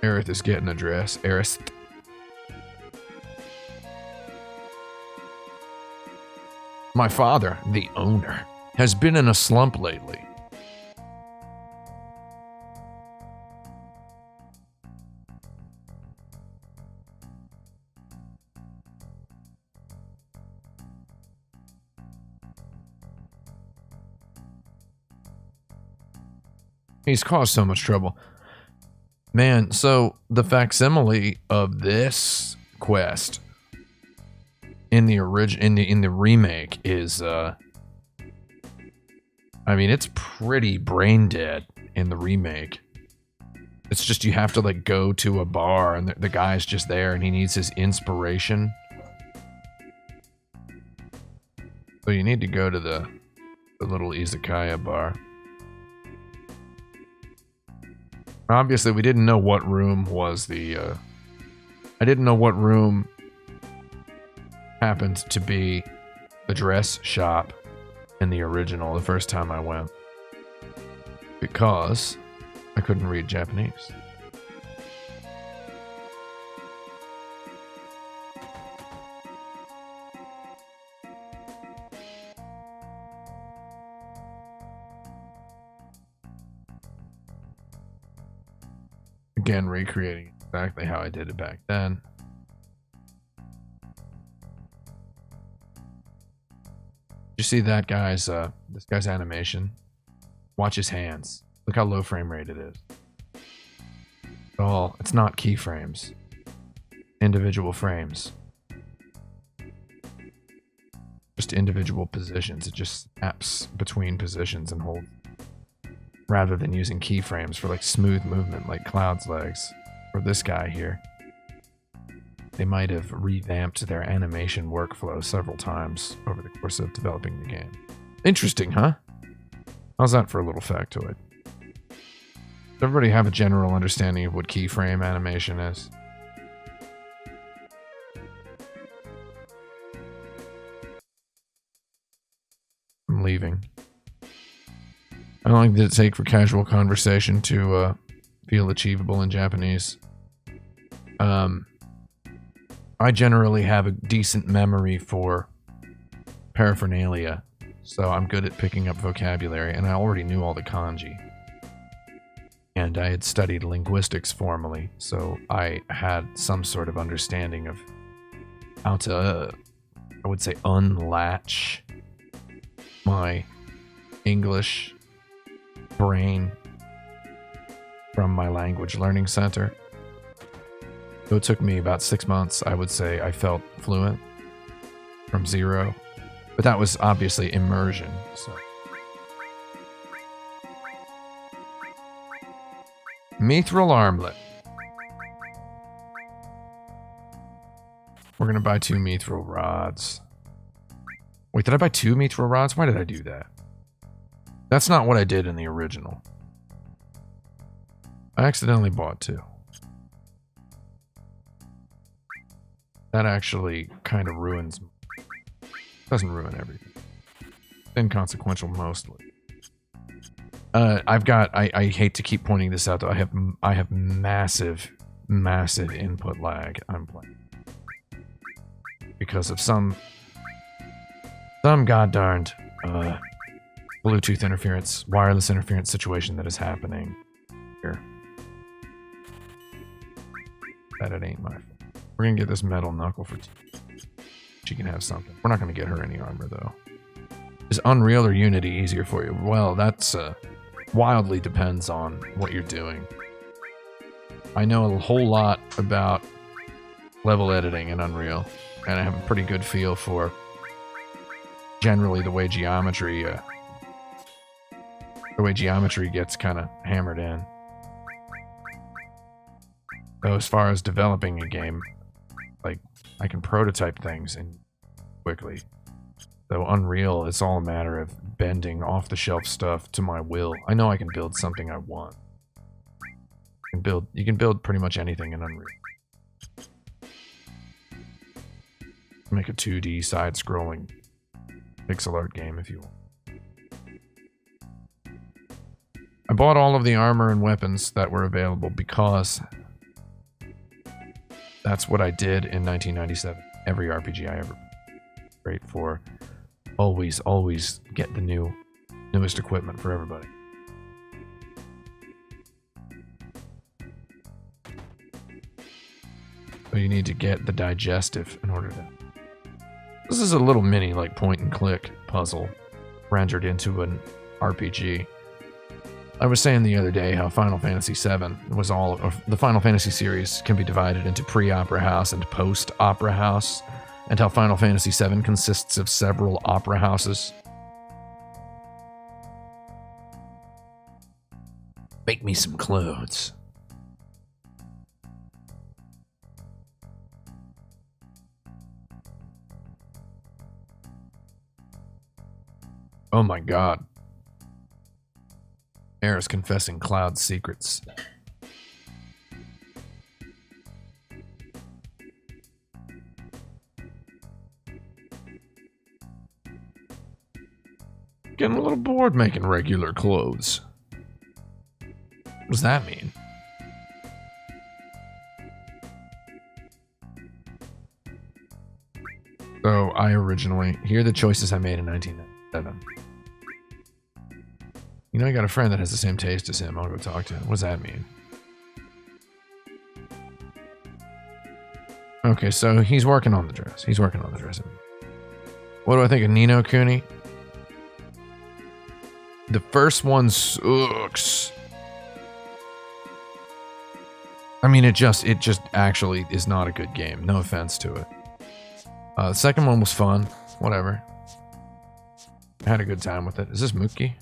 Aerith is getting a dress. Aerith. My father, the owner, has been in a slump lately. He's caused so much trouble. Man, so the facsimile of this quest in the in the remake is I mean, it's pretty brain dead in the remake. It's just you have to like go to a bar and the guy's just there and he needs his inspiration. So you need to go to the little izakaya bar. Obviously, we didn't know what room was the, I didn't know what room happened to be the dress shop in the original the first time I went. Because I couldn't read Japanese. Again, recreating exactly how I did it back then. You see that guy's, this guy's animation? Watch his hands. Look how low frame rate it is. Oh, it's not keyframes. Individual frames. Just individual positions. It just snaps between positions and holds. Rather than using keyframes for like smooth movement like Cloud's legs or this guy here. They might have revamped their animation workflow several times over the course of developing the game. Interesting, huh? How's that for a little factoid? Does everybody have a general understanding of what keyframe animation is? I'm leaving. How long did it take for casual conversation to feel achievable in Japanese? I generally have a decent memory for paraphernalia, so I'm good at picking up vocabulary, and I already knew all the kanji. And I had studied linguistics formally, so I had some sort of understanding of how to, I would say, unlatch my English brain from my language learning center. So it took me about 6 months, I would say I felt fluent from zero, but that was obviously immersion. So mithril armlet. We're gonna buy 2 mithril rods. Wait, did I buy 2 mithril rods? Why did I do that? That's not what I did in the original. I accidentally bought 2. That actually kind of ruins... Doesn't ruin everything. Inconsequential mostly. I've got... I hate to keep pointing this out though. I have massive input lag I'm playing. Because of some goddarned Bluetooth interference, wireless interference situation that is happening here. That it ain't my fault. We're gonna get this metal knuckle for she can have something. We're not gonna get her any armor though. Is Unreal or Unity easier for you? Well, that's wildly depends on what you're doing. I know a whole lot about level editing in Unreal, and I have a pretty good feel for generally the way geometry gets kind of hammered in. So as far as developing a game, like, I can prototype things and quickly. Though Unreal, it's all a matter of bending off-the-shelf stuff to my will. I know I can build something I want. You can build pretty much anything in Unreal. Make a 2D side-scrolling pixel art game if you want. I bought all of the armor and weapons that were available because that's what I did in 1997. Every RPG I ever great for. Always get the newest equipment for everybody. So you need to get the digestive in order to... This is a little mini, like, point-and-click puzzle rendered into an RPG. I was saying the other day how Final Fantasy VII was all... the Final Fantasy series can be divided into pre-Opera House and post-Opera House, and how Final Fantasy VII consists of several opera houses. Make me some clothes. Oh my god. Aerith's confessing Cloud's secrets. Getting a little bored making regular clothes. What does that mean? So I originally... Here are the choices I made in 1997. You know, I got a friend that has the same taste as him. I'll go talk to him. What does that mean? Okay, so he's working on the dress. He's working on the dress. What do I think of Ni no Kuni? The first one sucks. I mean, it just actually is not a good game. No offense to it. The second one was fun. Whatever. I had a good time with it. Is this Mookie?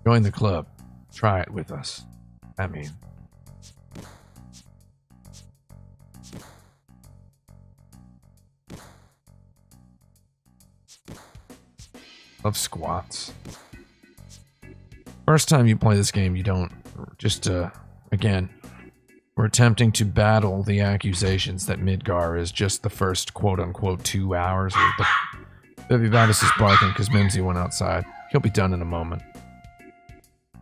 Join the club. Try it with us. I mean... Love squats. First time you play this game, you don't... Just, again, we're attempting to battle the accusations that Midgar is just the first quote-unquote 2 hours. Baby Battis is barking because Mimsy went outside. He'll be done in a moment.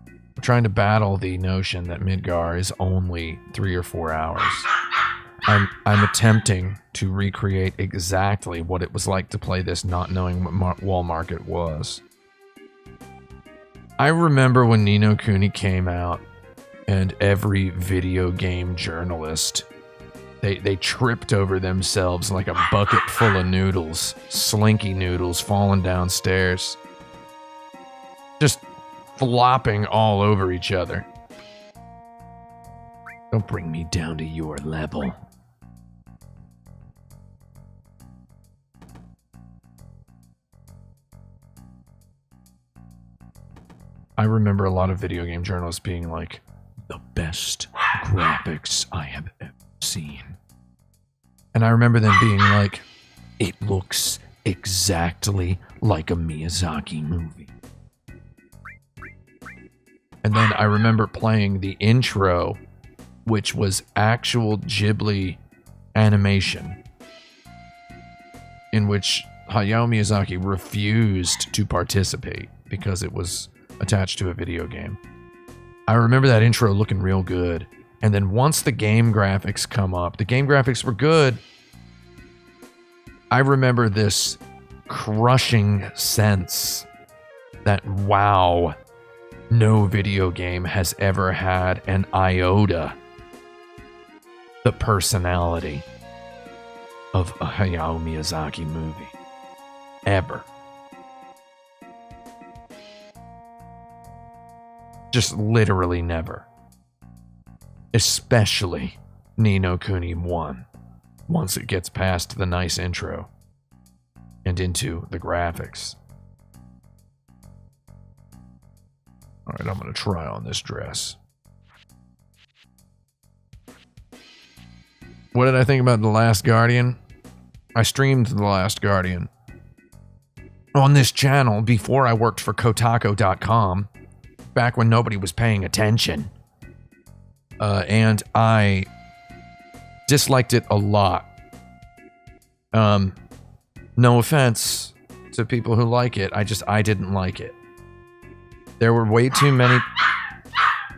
We're trying to battle the notion that Midgar is only 3 or 4 hours. I'm attempting to recreate exactly what it was like to play this, not knowing what Wall Market was. I remember when Ni no Kuni came out, and every video game journalist, they tripped over themselves like a bucket full of noodles, slinky noodles falling downstairs, just flopping all over each other. Don't bring me down to your level. I remember a lot of video game journalists being like, the best graphics I have ever seen. And I remember them being like, it looks exactly like a Miyazaki movie. And then I remember playing the intro, which was actual Ghibli animation, in which Hayao Miyazaki refused to participate because it was attached to a video game. I remember that intro looking real good. And then once the game graphics come up, the game graphics were good. I remember this crushing sense that, wow, no video game has ever had an iota the personality of a Hayao Miyazaki movie. Ever. Just literally never. Especially Ni no Kuni 1, once it gets past the nice intro and into the graphics. Alright, I'm gonna try on this dress. What did I think about The Last Guardian? I streamed The Last Guardian on this channel before I worked for Kotaku.com, back when nobody was paying attention. And I disliked it a lot. No offense to people who like it. I didn't like it. There were way too many...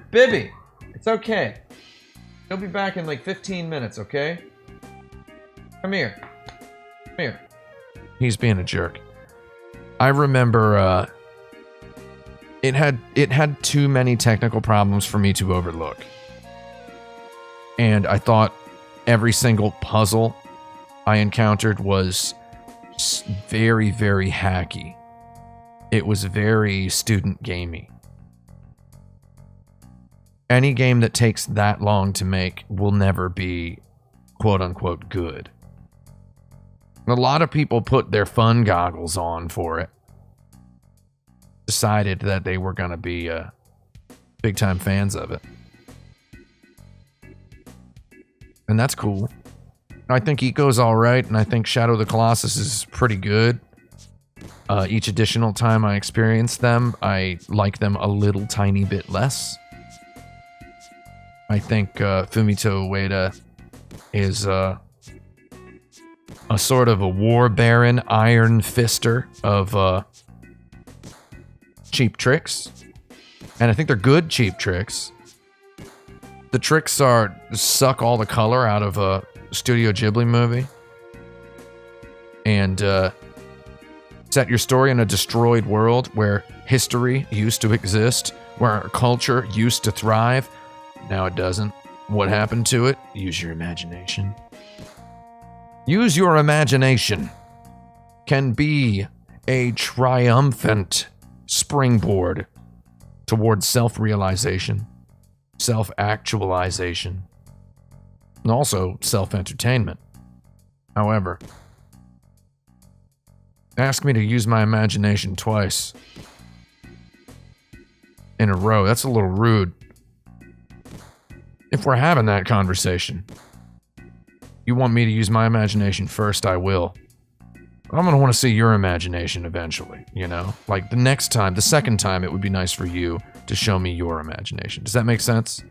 Bibby, it's okay. He'll be back in like 15 minutes, okay? Come here. Come here. He's being a jerk. I remember it had too many technical problems for me to overlook. And I thought every single puzzle I encountered was very, very hacky. It was very student gamey. Any game that takes that long to make will never be quote-unquote good. A lot of people put their fun goggles on for it. Decided that they were going to be big-time fans of it. And that's cool. I think Eco's alright, and I think Shadow of the Colossus is pretty good. Each additional time I experience them, I like them a little tiny bit less. I think Fumito Ueda is a sort of a war baron, iron fister of cheap tricks. And I think they're good cheap tricks. The tricks are suck all the color out of a Studio Ghibli movie and set your story in a destroyed world where history used to exist, where our culture used to thrive. Now it doesn't. What happened to it? Use your imagination. Use your imagination can be a triumphant springboard towards self-realization, self-actualization, and also self-entertainment. However, ask me to use my imagination twice in a row. That's a little rude. If we're having that conversation, you want me to use my imagination first, I will. I'm going to want to see your imagination eventually, you know? Like the next time, the second time, it would be nice for you to show me your imagination. Does that make sense?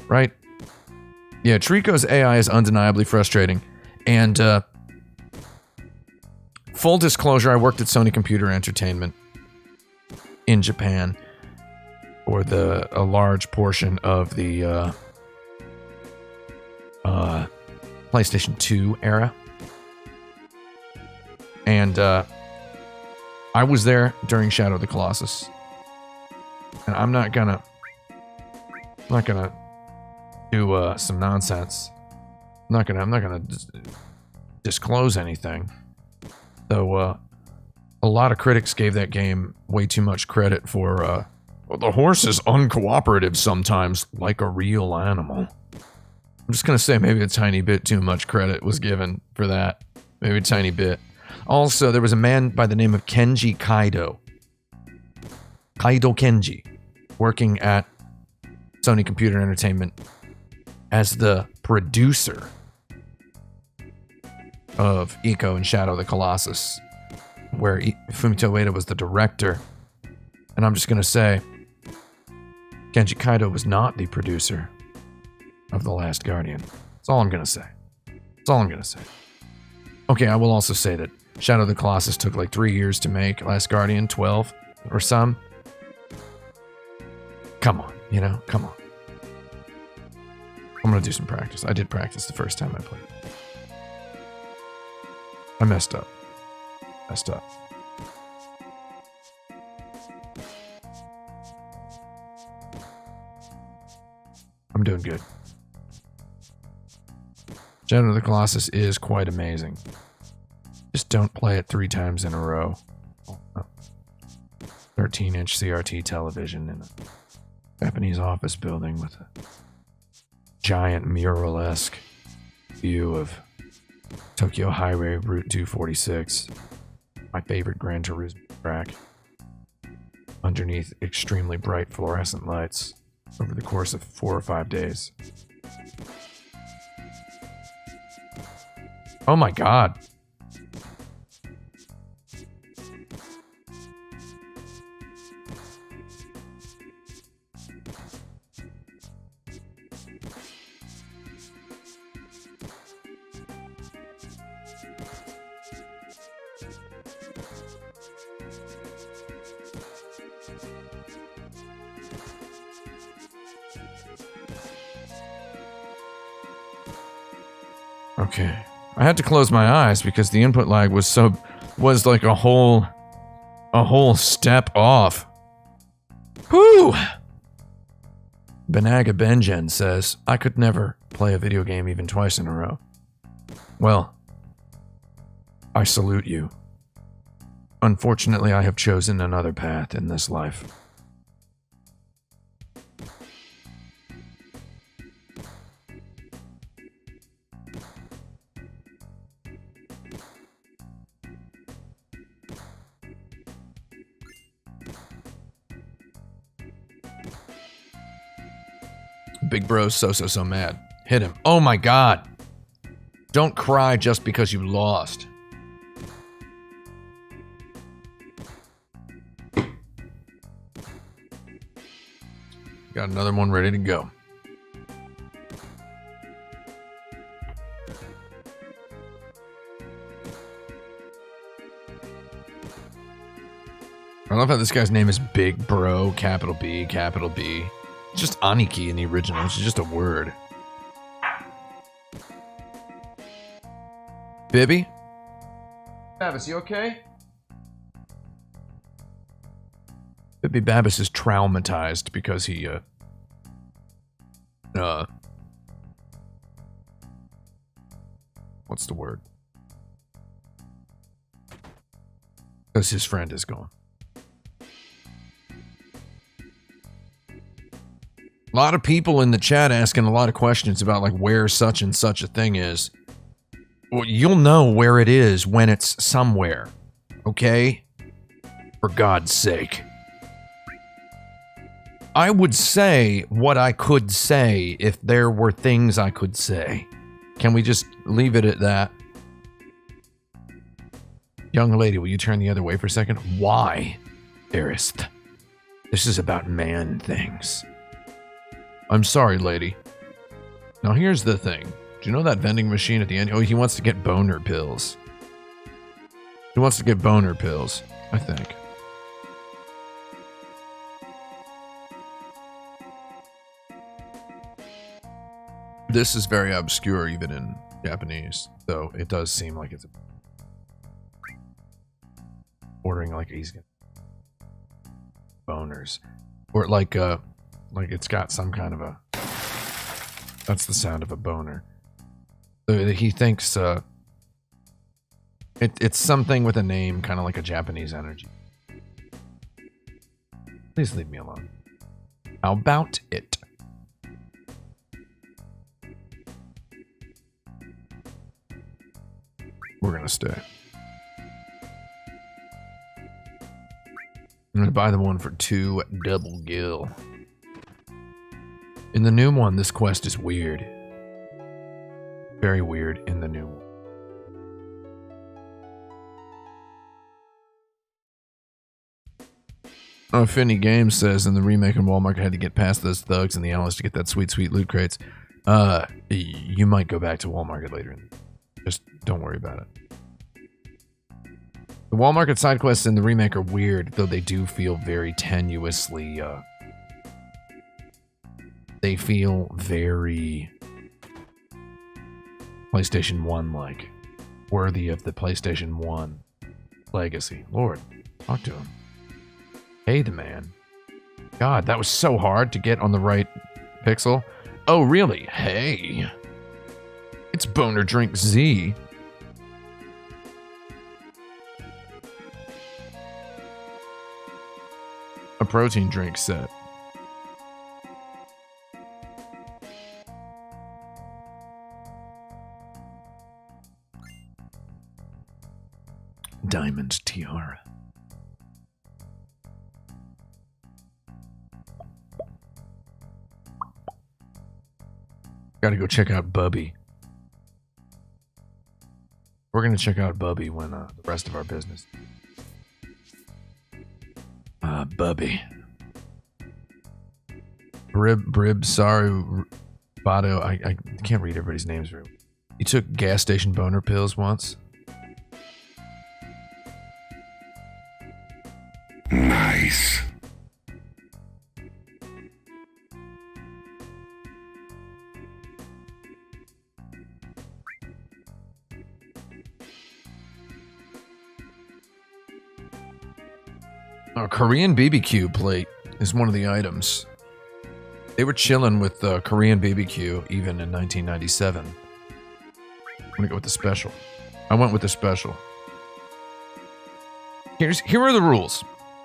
Right? Yeah, Trico's AI is undeniably frustrating. And, full disclosure, I worked at Sony Computer Entertainment in Japan for a large portion of the PlayStation 2 era. And I was there during Shadow of the Colossus. And I'm not gonna do some nonsense. I'm not gonna disclose anything. Though a lot of critics gave that game way too much credit for the horse is uncooperative sometimes, like a real animal. I'm just gonna say maybe a tiny bit too much credit was given for that. Maybe a tiny bit. Also, there was a man by the name of Kenji Kaido. Kaido Kenji, working at Sony Computer Entertainment as the producer of Ico and Shadow of the Colossus, where Fumito Ueda was the director. And I'm just going to say, Kenji Kaido was not the producer of The Last Guardian. That's all I'm going to say. That's all I'm going to say. Okay, I will also say that Shadow of the Colossus took like 3 years to make. Last Guardian, 12 or some. Come on, you know, come on. I'm going to do some practice. I did practice the first time I played. I messed up. I'm doing good. Shadow of the Colossus is quite amazing. Just don't play it 3 times in a row. 13-inch CRT television in a Japanese office building with a giant mural-esque view of Tokyo Highway Route 246, my favorite Gran Turismo track, underneath extremely bright fluorescent lights over the course of 4 or 5 days. Oh my god. Okay. I had to close my eyes because the input lag was like a whole step off. Whew! Benaga Benjen says, I could never play a video game even twice in a row. Well, I salute you. Unfortunately, I have chosen another path in this life. Big bro's so mad. Hit him. Oh my god. Don't cry just because you lost. Got another one ready to go. I love how this guy's name is Big Bro, capital B, capital B. It's just Aniki in the original, which is just a word. Bibby? Babis, you okay? Bibby Babis is traumatized because he, what's the word? Because his friend is gone. A lot of people in the chat asking a lot of questions about like where such and such a thing is. Well, you'll know where it is when it's somewhere. Okay? For God's sake. I would say what I could say if there were things I could say. Can we just leave it at that? Young lady, will you turn the other way for a second? Why, dearest? This is about man things. I'm sorry, lady. Now here's the thing. Do you know that vending machine at the end? Oh, he wants to get boner pills. He wants to get boner pills, I think. This is very obscure even in Japanese, though it does seem like it's ordering like he's getting boners. Or like it's got some kind of a... That's the sound of a boner. He thinks it's something with a name, kind of like a Japanese energy. Please leave me alone. How about it? We're gonna stay. I'm gonna buy the one for 2 double gill. In the new one, this quest is weird. Very weird in the new one. Oh, Finney Games says in the remake in Walmart, I had to get past those thugs and the allies to get that sweet, sweet loot crates. You might go back to Walmart later. Just don't worry about it. The Wall Market side quests in the remake are weird, though they do feel very tenuously, they feel very PlayStation 1-like. Worthy of the PlayStation 1 legacy. Lord, talk to him. Hey, the man. God, that was so hard to get on the right pixel. Oh, really? Hey. It's Boner Drink Z. A protein drink set. Diamond tiara. Gotta go check out Bubby. We're gonna check out Bubby when the rest of our business. Bubby. Brib, sorry, Vado. I can't read everybody's names very well. You took gas station boner pills once? Nice. A Korean BBQ plate is one of the items. They were chilling with Korean BBQ even in 1997. I'm gonna go with the special. I went with the special. Here are the rules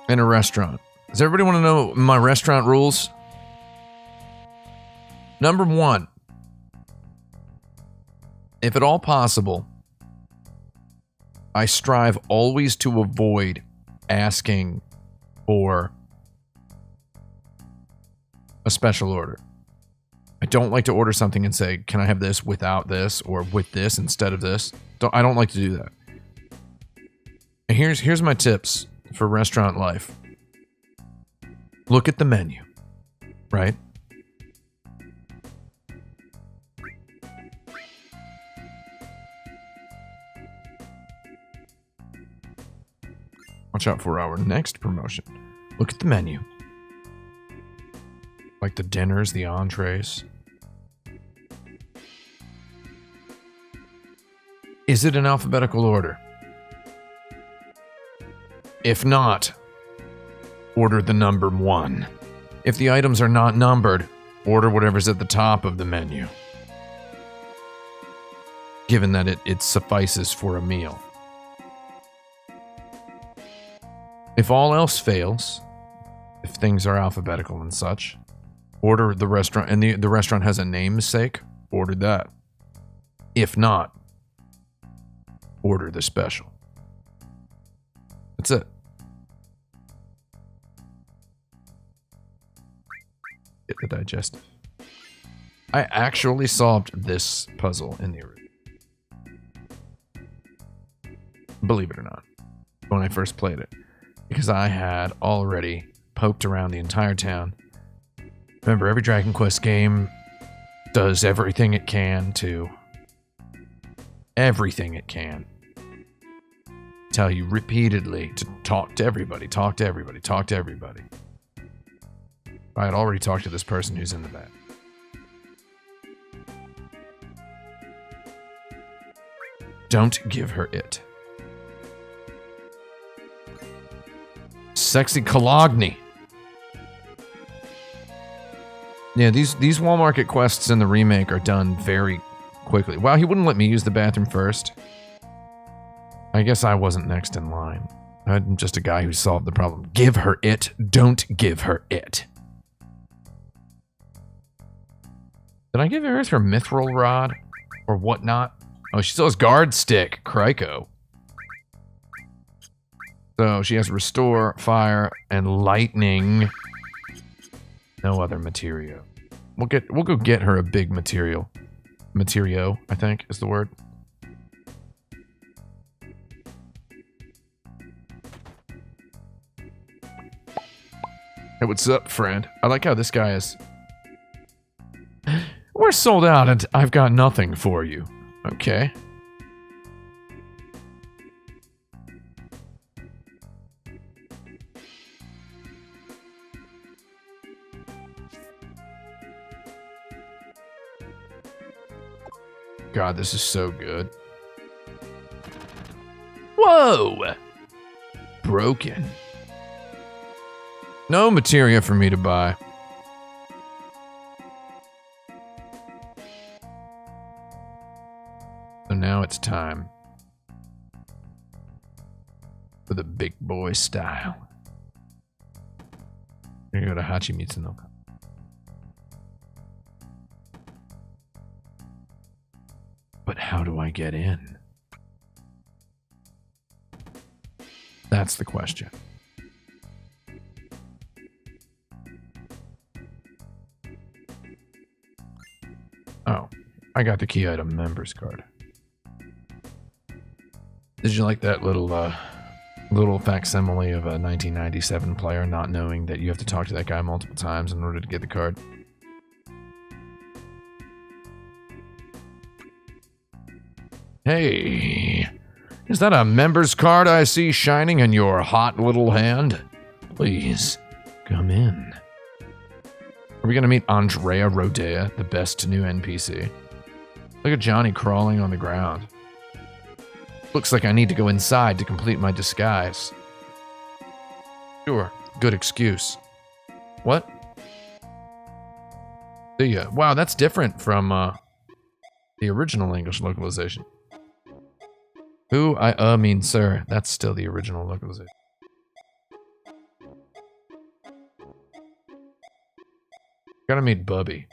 in a restaurant. Does everybody want to know my restaurant rules? Number 1, if at all possible, I strive always to avoid asking for a special order. I don't like to order something and say, can I have this without this or with this instead of this? I don't like to do that. And here's my tips for restaurant life. Look at the menu, right? Watch out for our next promotion. Look at the menu. Like the dinners, the entrees. Is it in alphabetical order? If not, order the number 1. If the items are not numbered, order whatever's at the top of the menu. Given that it suffices for a meal. If all else fails, if things are alphabetical and such, order the restaurant, and the restaurant has a namesake, order that. If not, order the special. That's it. Get the digestive. I actually solved this puzzle in the original. Believe it or not, when I first played it. Because I had already poked around the entire town. Remember, every Dragon Quest game does everything it can to... everything it can. Tell you repeatedly to talk to everybody, talk to everybody, talk to everybody. I had already talked to this person who's in the back. Don't give her it. Sexy Cologne. Yeah, these Walmart quests in the remake are done very quickly. Wow, he wouldn't let me use the bathroom first. I guess I wasn't next in line. I'm just a guy who solved the problem. Give her it. Don't give her it. Did I give her her mithril rod? Or whatnot? Oh, she still has guard stick. Criko. So she has restore, fire, and lightning. No other materia. We'll go get her a big material. Materio, I think, is the word. Hey, what's up, friend? I like how this guy is... We're sold out and I've got nothing for you. Okay. God, this is so good. Whoa! Broken. No materia for me to buy. So now it's time for the big boy style. We're gonna go to Hachi Mitsunoka. But how do I get in? That's the question. Oh, I got the key item members card. Did you like that little facsimile of a 1997 player not knowing that you have to talk to that guy multiple times in order to get the card? Hey, is that a member's card I see shining in your hot little hand? Please, come in. Are we gonna meet Andrea Rodea, the best new NPC? Look at Johnny crawling on the ground. Looks like I need to go inside to complete my disguise. Sure, good excuse. What? See ya. Wow, that's different from the original English localization. Who? I mean, sir. That's still the original localization. Gotta meet Bubby.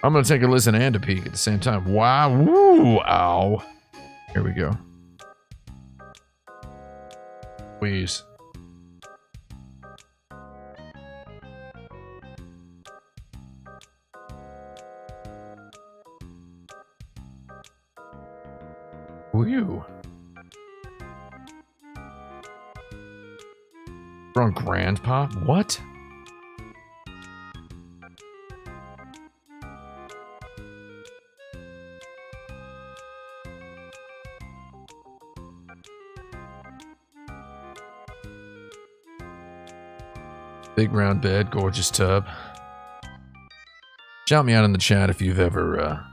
I'm gonna take a listen and a peek at the same time. Wow, woo, ow. Here we go. Please. Woo. We're on Grandpa? What? Big round bed, gorgeous tub. Shout me out in the chat if you've ever,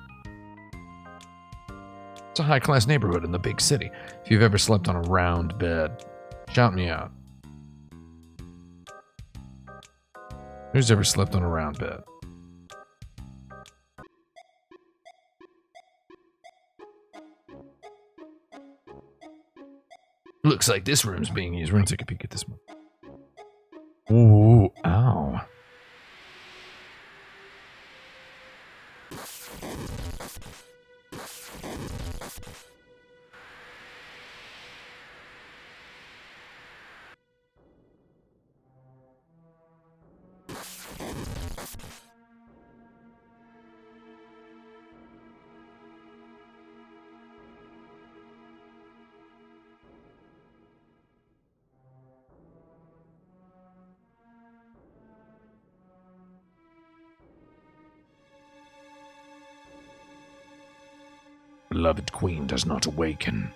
it's a high-class neighborhood in the big city. If you've ever slept on a round bed, shout me out. Who's ever slept on a round bed? Looks like this room's being used. We're gonna take a peek at this one. Ooh, ow. Beloved queen does not awaken.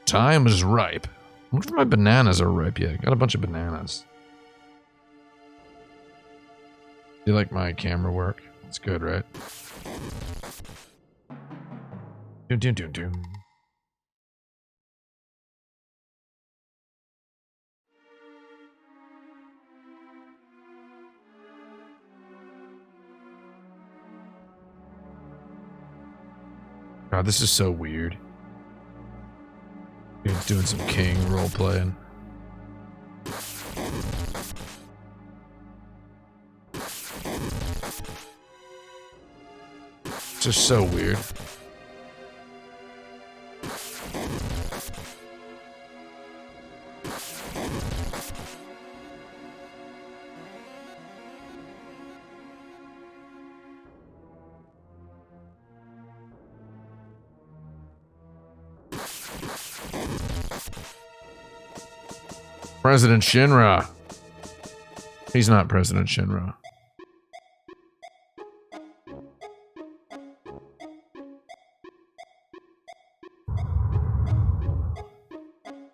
Time is ripe. I wonder if my bananas are ripe yet. Got a bunch of bananas. Do you like my camera work? It's good, right? Doom, doom, doom, doom. God, this is so weird. Dude's doing some king role playing. It's just so weird. President Shinra. He's not President Shinra.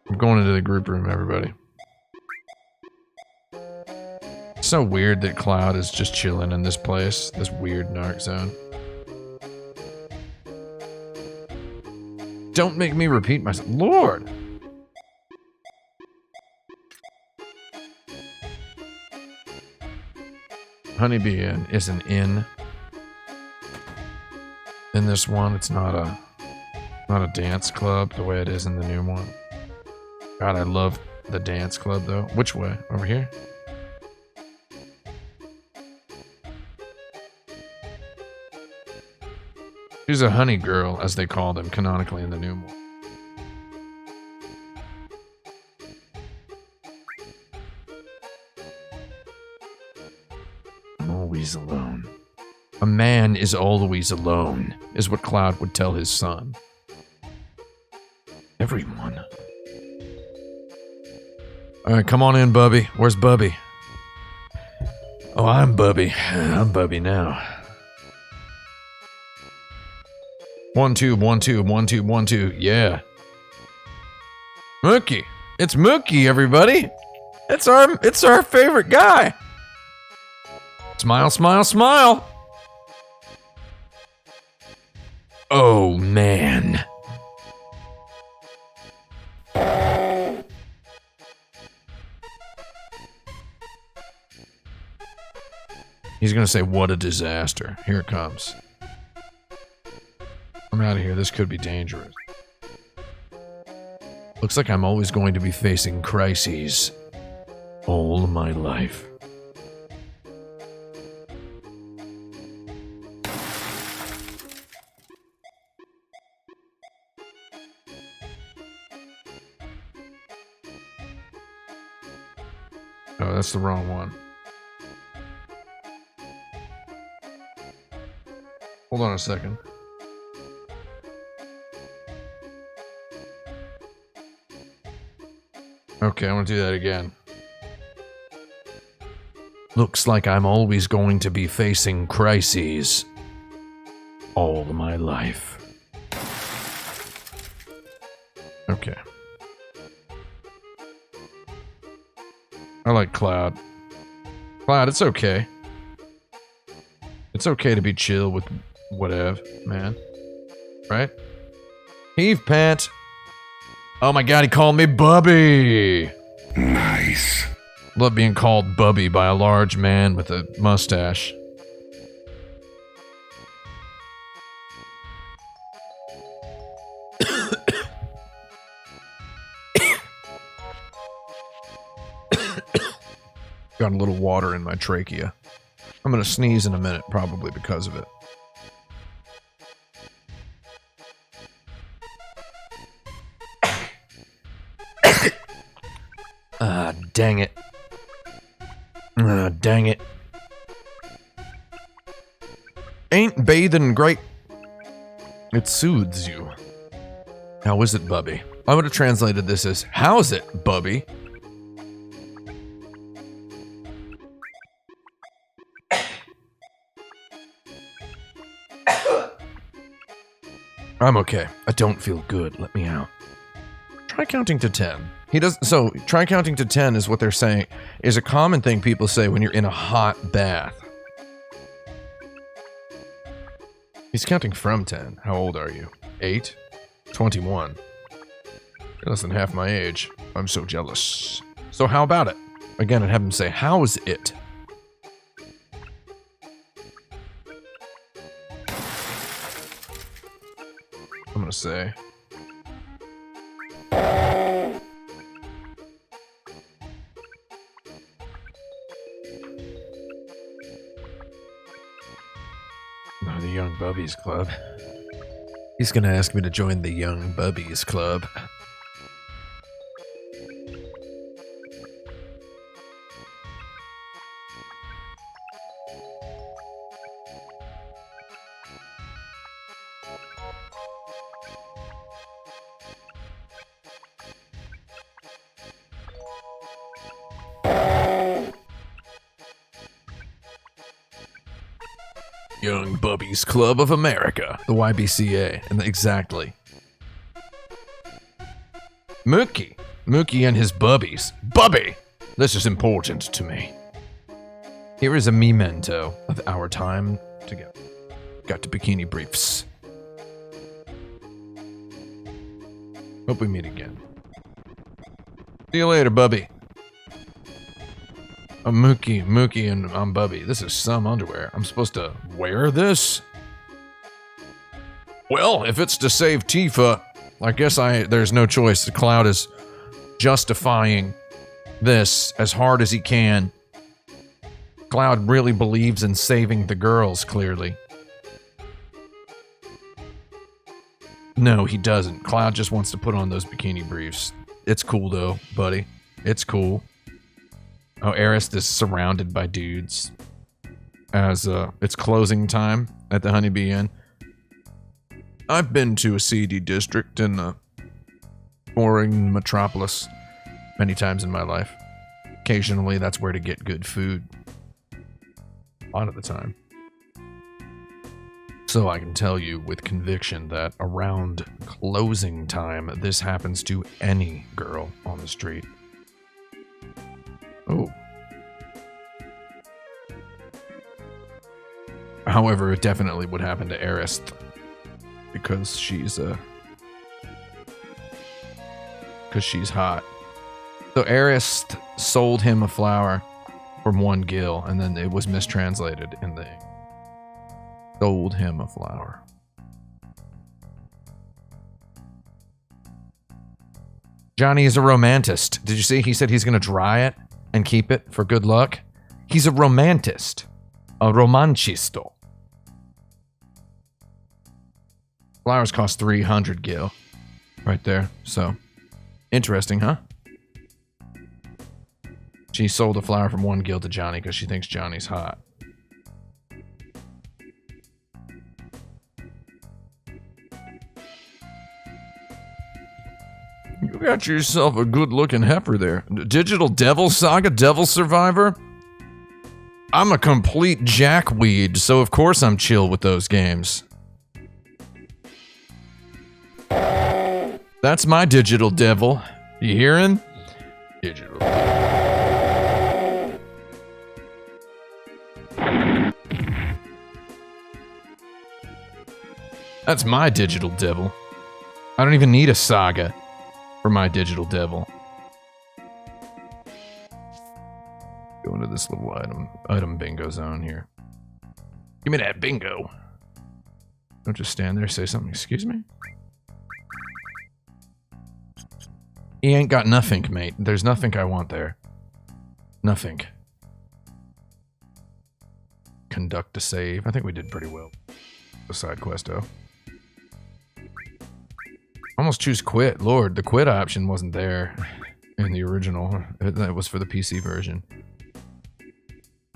I'm going into the group room, everybody. It's so weird that Cloud is just chilling in this place, this weird narc zone. Don't make me repeat myself. Lord! Honeybee Inn is an inn. In this one, it's not a dance club the way it is in the new one. God, I love the dance club though. Which way? Over here? She's a honey girl, as they call them canonically in the new one. I'm always alone. A man is always alone, is what Cloud would tell his son. Everyone. Alright, come on in, Bubby. Where's Bubby? Oh, I'm Bubby. I'm Bubby now. 1 tube, 1 tube, 1 tube, 1 tube. Yeah. Mookie. It's Mookie, everybody. It's our favorite guy. Smile, smile, smile. Oh, man. He's gonna say, what a disaster. Here it comes. I'm out of here. This could be dangerous. Looks like I'm always going to be facing crises all my life. Oh, that's the wrong one. Hold on a second. Okay, I want to do that again. Looks like I'm always going to be facing crises all my life. Okay. I like Cloud. Cloud, it's okay. It's okay to be chill with whatever, man. Right? Heave pant. Oh my god, he called me Bubby! Nice. Love being called Bubby by a large man with a mustache. Got a little water in my trachea. I'm gonna sneeze in a minute, probably because of it. Ah, dang it. Ah, dang it. Ain't bathing great. It soothes you. How is it, Bubby? I would have translated this as, how's it, Bubby? I'm okay. I don't feel good. Let me out. Try counting to 10. He does. So, try counting to 10 is what they're saying, is a common thing people say when you're in a hot bath. He's counting from 10. How old are you? 8? 21. You're less than half my age. I'm so jealous. So, how about it? Again, I'd have him say, how's it? I'm gonna say. No, the Young Bubbies Club. He's gonna ask me to join the Young Bubbies Club. Young Bubbies Club of America, the YBCA, and exactly. Mookie and his bubbies. Bubby! This is important to me. Here is a memento of our time together. Got to bikini briefs. Hope we meet again. See you later, Bubby. I'm Mookie, and I'm Bubby. This is some underwear. I'm supposed to wear this? Well, if it's to save Tifa, I guess there's no choice. The Cloud is justifying this as hard as he can. Cloud really believes in saving the girls, clearly. No, he doesn't. Cloud just wants to put on those bikini briefs. It's cool though, buddy. It's cool. Oh, Arist is surrounded by dudes as it's closing time at the Honeybee Inn. I've been to a seedy district in the boring metropolis many times in my life. Occasionally, that's where to get good food. A lot of the time. So I can tell you with conviction that around closing time, this happens to any girl on the street. Oh. However, it definitely would happen to Arist. Because she's hot. So Arist sold him a flower from 1 gil, and then it was mistranslated in the sold him a flower. Johnny is a romantist. Did you see? He said he's going to dry it and keep it for good luck. He's a romantist. A romancisto. Flowers cost 300 gil. Right there. So, interesting, huh? She sold a flower from 1 gil to Johnny because she thinks Johnny's hot. You got yourself a good-looking heifer there. Digital Devil Saga, Devil Survivor? I'm a complete jackweed, so of course I'm chill with those games. That's my digital devil. You hearing? Digital. That's my digital devil. I don't even need a saga for my digital devil. Go into this little item bingo zone here. Give me that bingo. Don't just stand there, say something. Excuse me? He ain't got nothing, mate. There's nothing I want there. Nothing. Conduct a save. I think we did pretty well. The side quest, though. Almost choose quit. Lord, the quit option wasn't there in the original. That was for the PC version.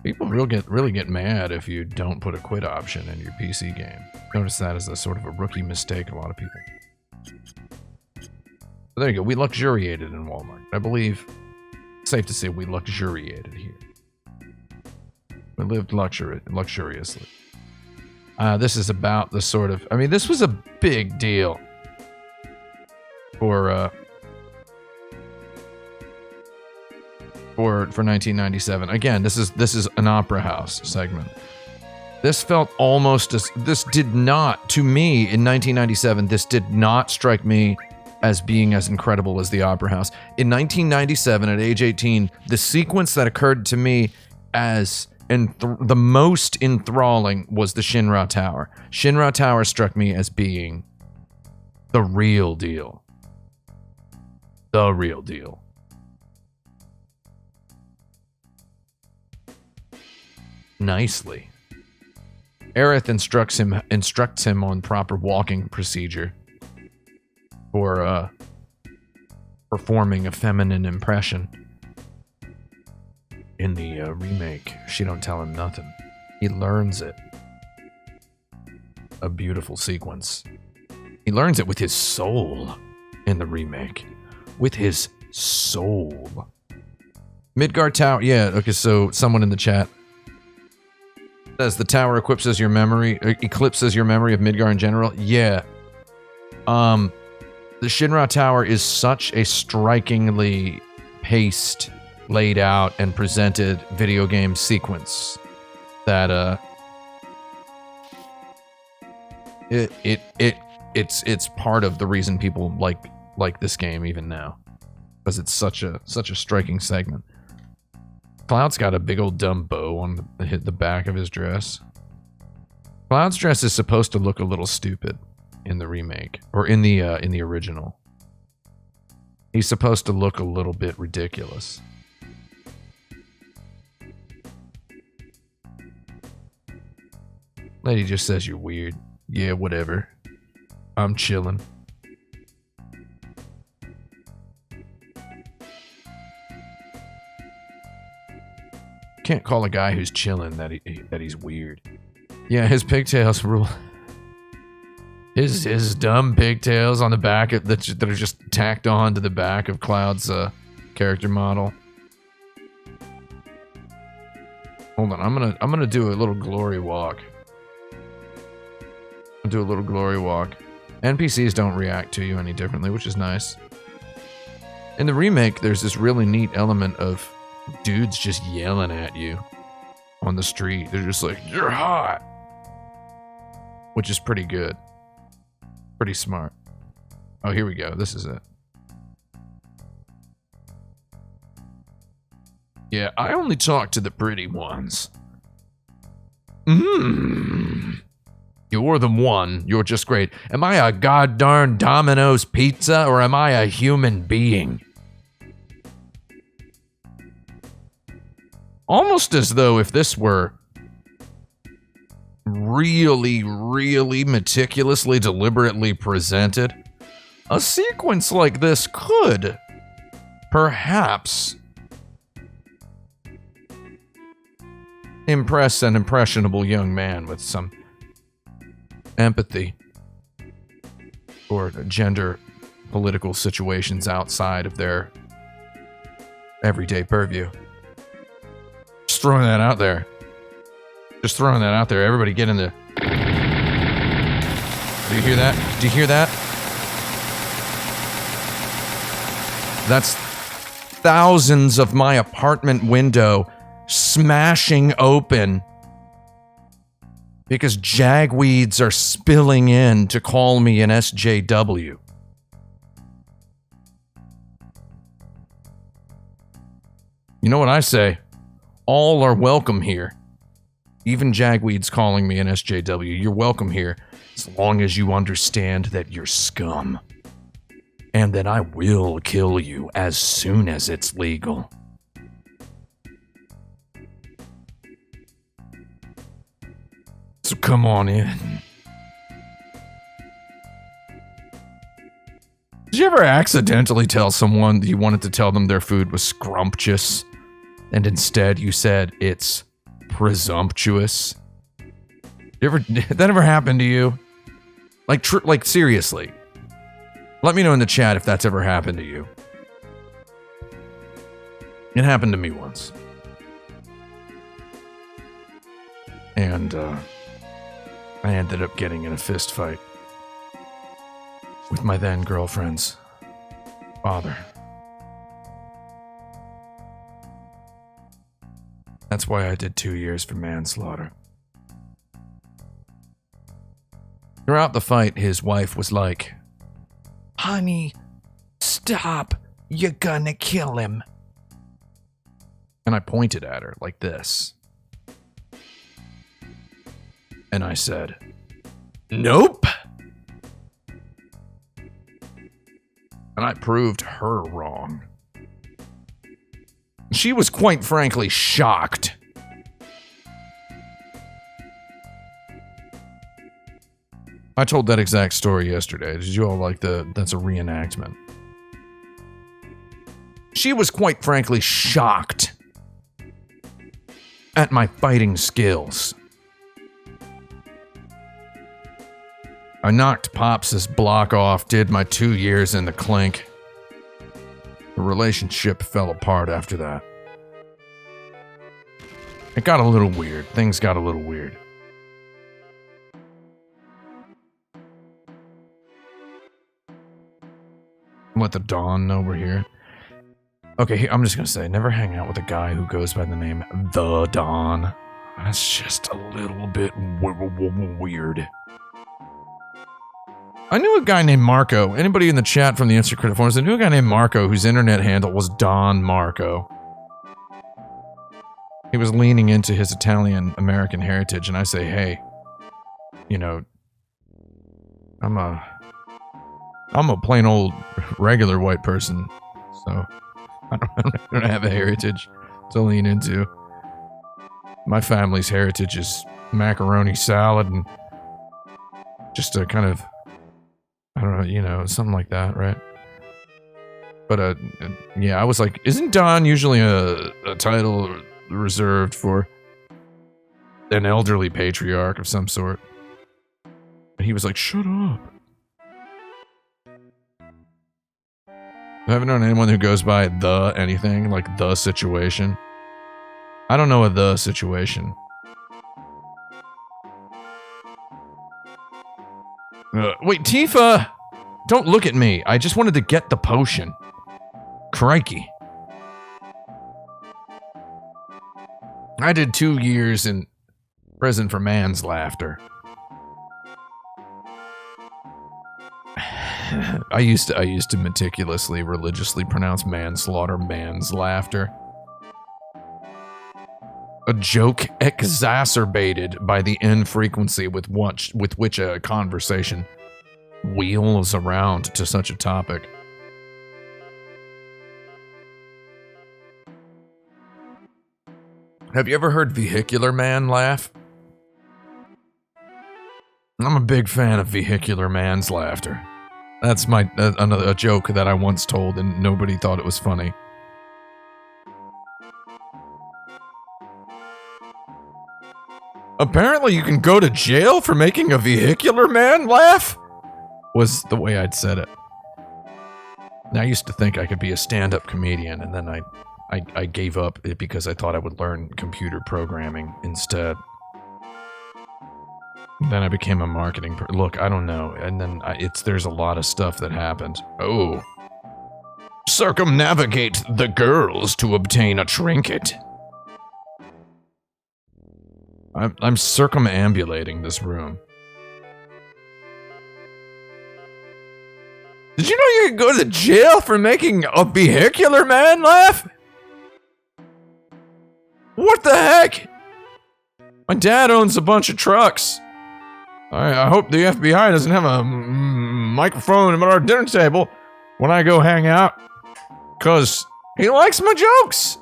People really get mad if you don't put a quit option in your PC game. Notice that as a sort of a rookie mistake, a lot of people. But there you go. We luxuriated in Walmart. I believe it's safe to say we luxuriated here. We lived luxuriously. This is about the sort of... I mean, this was a big deal for 1997. Again, this is an opera house segment. This felt almost as... This did not, to me, in 1997, this did not strike me as being as incredible as the opera house. In 1997, at age 18, the sequence that occurred to me as the most enthralling was the Shinra Tower. Shinra Tower struck me as being the real deal. The real deal. Nicely. Aerith instructs him on proper walking procedure for performing a feminine impression. In the remake, she don't tell him nothing. He learns it. A beautiful sequence. He learns it with his soul in the remake. With his soul. Midgar Tower, yeah, okay, so someone in the chat says the tower eclipses your memory of Midgar in general. Yeah. The Shinra Tower is such a strikingly paced, laid out, and presented video game sequence that it's part of the reason people like this game even now, because it's such a striking segment. Cloud's got a big old dumb bow on the back of his dress. Cloud's dress is supposed to look a little stupid in the remake, or in the original. He's supposed to look a little bit ridiculous. Lady just says you're weird. Yeah, whatever. I'm chilling. can't call a guy who's chilling that he's weird. Yeah, his pigtails rule. His dumb pigtails on the back that are just tacked on to the back of Cloud's character model. Hold on, I'm gonna do a little glory walk. I'll do a little glory walk. NPCs don't react to you any differently, which is nice. In the remake, there's this really neat element of dudes just yelling at you on the street. They're just like, "You're hot," which is pretty good. Pretty smart. Oh, here we go. This is it. Yeah, I only talk to the pretty ones. You're the one. You're just great. Am I a goddarn Domino's pizza or am I a human being? Almost as though if this were really, really meticulously, deliberately presented, a sequence like this could, perhaps, impress an impressionable young man with some empathy for gender political situations outside of their everyday purview. Just throwing that out there. Just throwing that out there. Everybody get in the... Do you hear that? Do you hear that? That's thousands of my apartment window smashing open because jagweeds are spilling in to call me an SJW. You know what I say? All are welcome here. Even jagweeds calling me an SJW. You're welcome here as long as you understand that you're scum. And that I will kill you as soon as it's legal. So come on in. Did you ever accidentally tell someone that you wanted to tell them their food was scrumptious, and instead you said it's presumptuous? Did that ever happen to you? Like seriously. Let me know in the chat if that's ever happened to you. It happened to me once. And I ended up getting in a fist fight with my then girlfriend's father. That's why I did 2 years for manslaughter. Throughout the fight, his wife was like, "Honey, stop. You're gonna kill him." And I pointed at her like this. And I said, "Nope." And I proved her wrong. She was quite frankly shocked. I told that exact story yesterday. Did you all like that's a reenactment? She was quite frankly shocked at my fighting skills. I knocked Pops' block off, did my 2 years in the clink. The relationship fell apart after that. It got a little weird. Things got a little weird. Let the Dawn know we're here. Okay, I'm just gonna say, never hang out with a guy who goes by the name The Dawn. That's just a little bit weird. I knew a guy named Marco. Anybody in the chat from the Instant Credit Forums, I knew a guy named Marco whose internet handle was Don Marco. He was leaning into his Italian-American heritage, and I say, hey, you know, I'm a plain old regular white person, so I don't have a heritage to lean into. My family's heritage is macaroni salad and just a kind of, I don't know, you know, something like that, right? But yeah, I was like, isn't Don usually a title reserved for an elderly patriarch of some sort. And he was like, shut up. I haven't known anyone who goes by the anything, like the situation. I don't know a the situation. Wait, Tifa! Don't look at me. I just wanted to get the potion. Crikey. I did 2 years in prison for man's laughter. I used to meticulously, religiously pronounce manslaughter man's laughter. A joke exacerbated by the infrequency with which a conversation wheels around to such a topic. Have you ever heard Vehicular Man laugh? I'm a big fan of Vehicular Man's laughter. That's a joke that I once told and nobody thought it was funny. Apparently you can go to jail for making a vehicular man laugh? Was the way I'd said it. And I used to think I could be a stand-up comedian, and then I gave up because I thought I would learn computer programming instead. Then I became a marketing look, I don't know. And then there's a lot of stuff that happened. Oh. Circumnavigate the girls to obtain a trinket. I'm circumambulating this room. Did you know you could go to jail for making a vehicular man laugh? What the heck? My dad owns a bunch of trucks. I hope the FBI doesn't have a microphone at our dinner table when I go hang out, because he likes my jokes.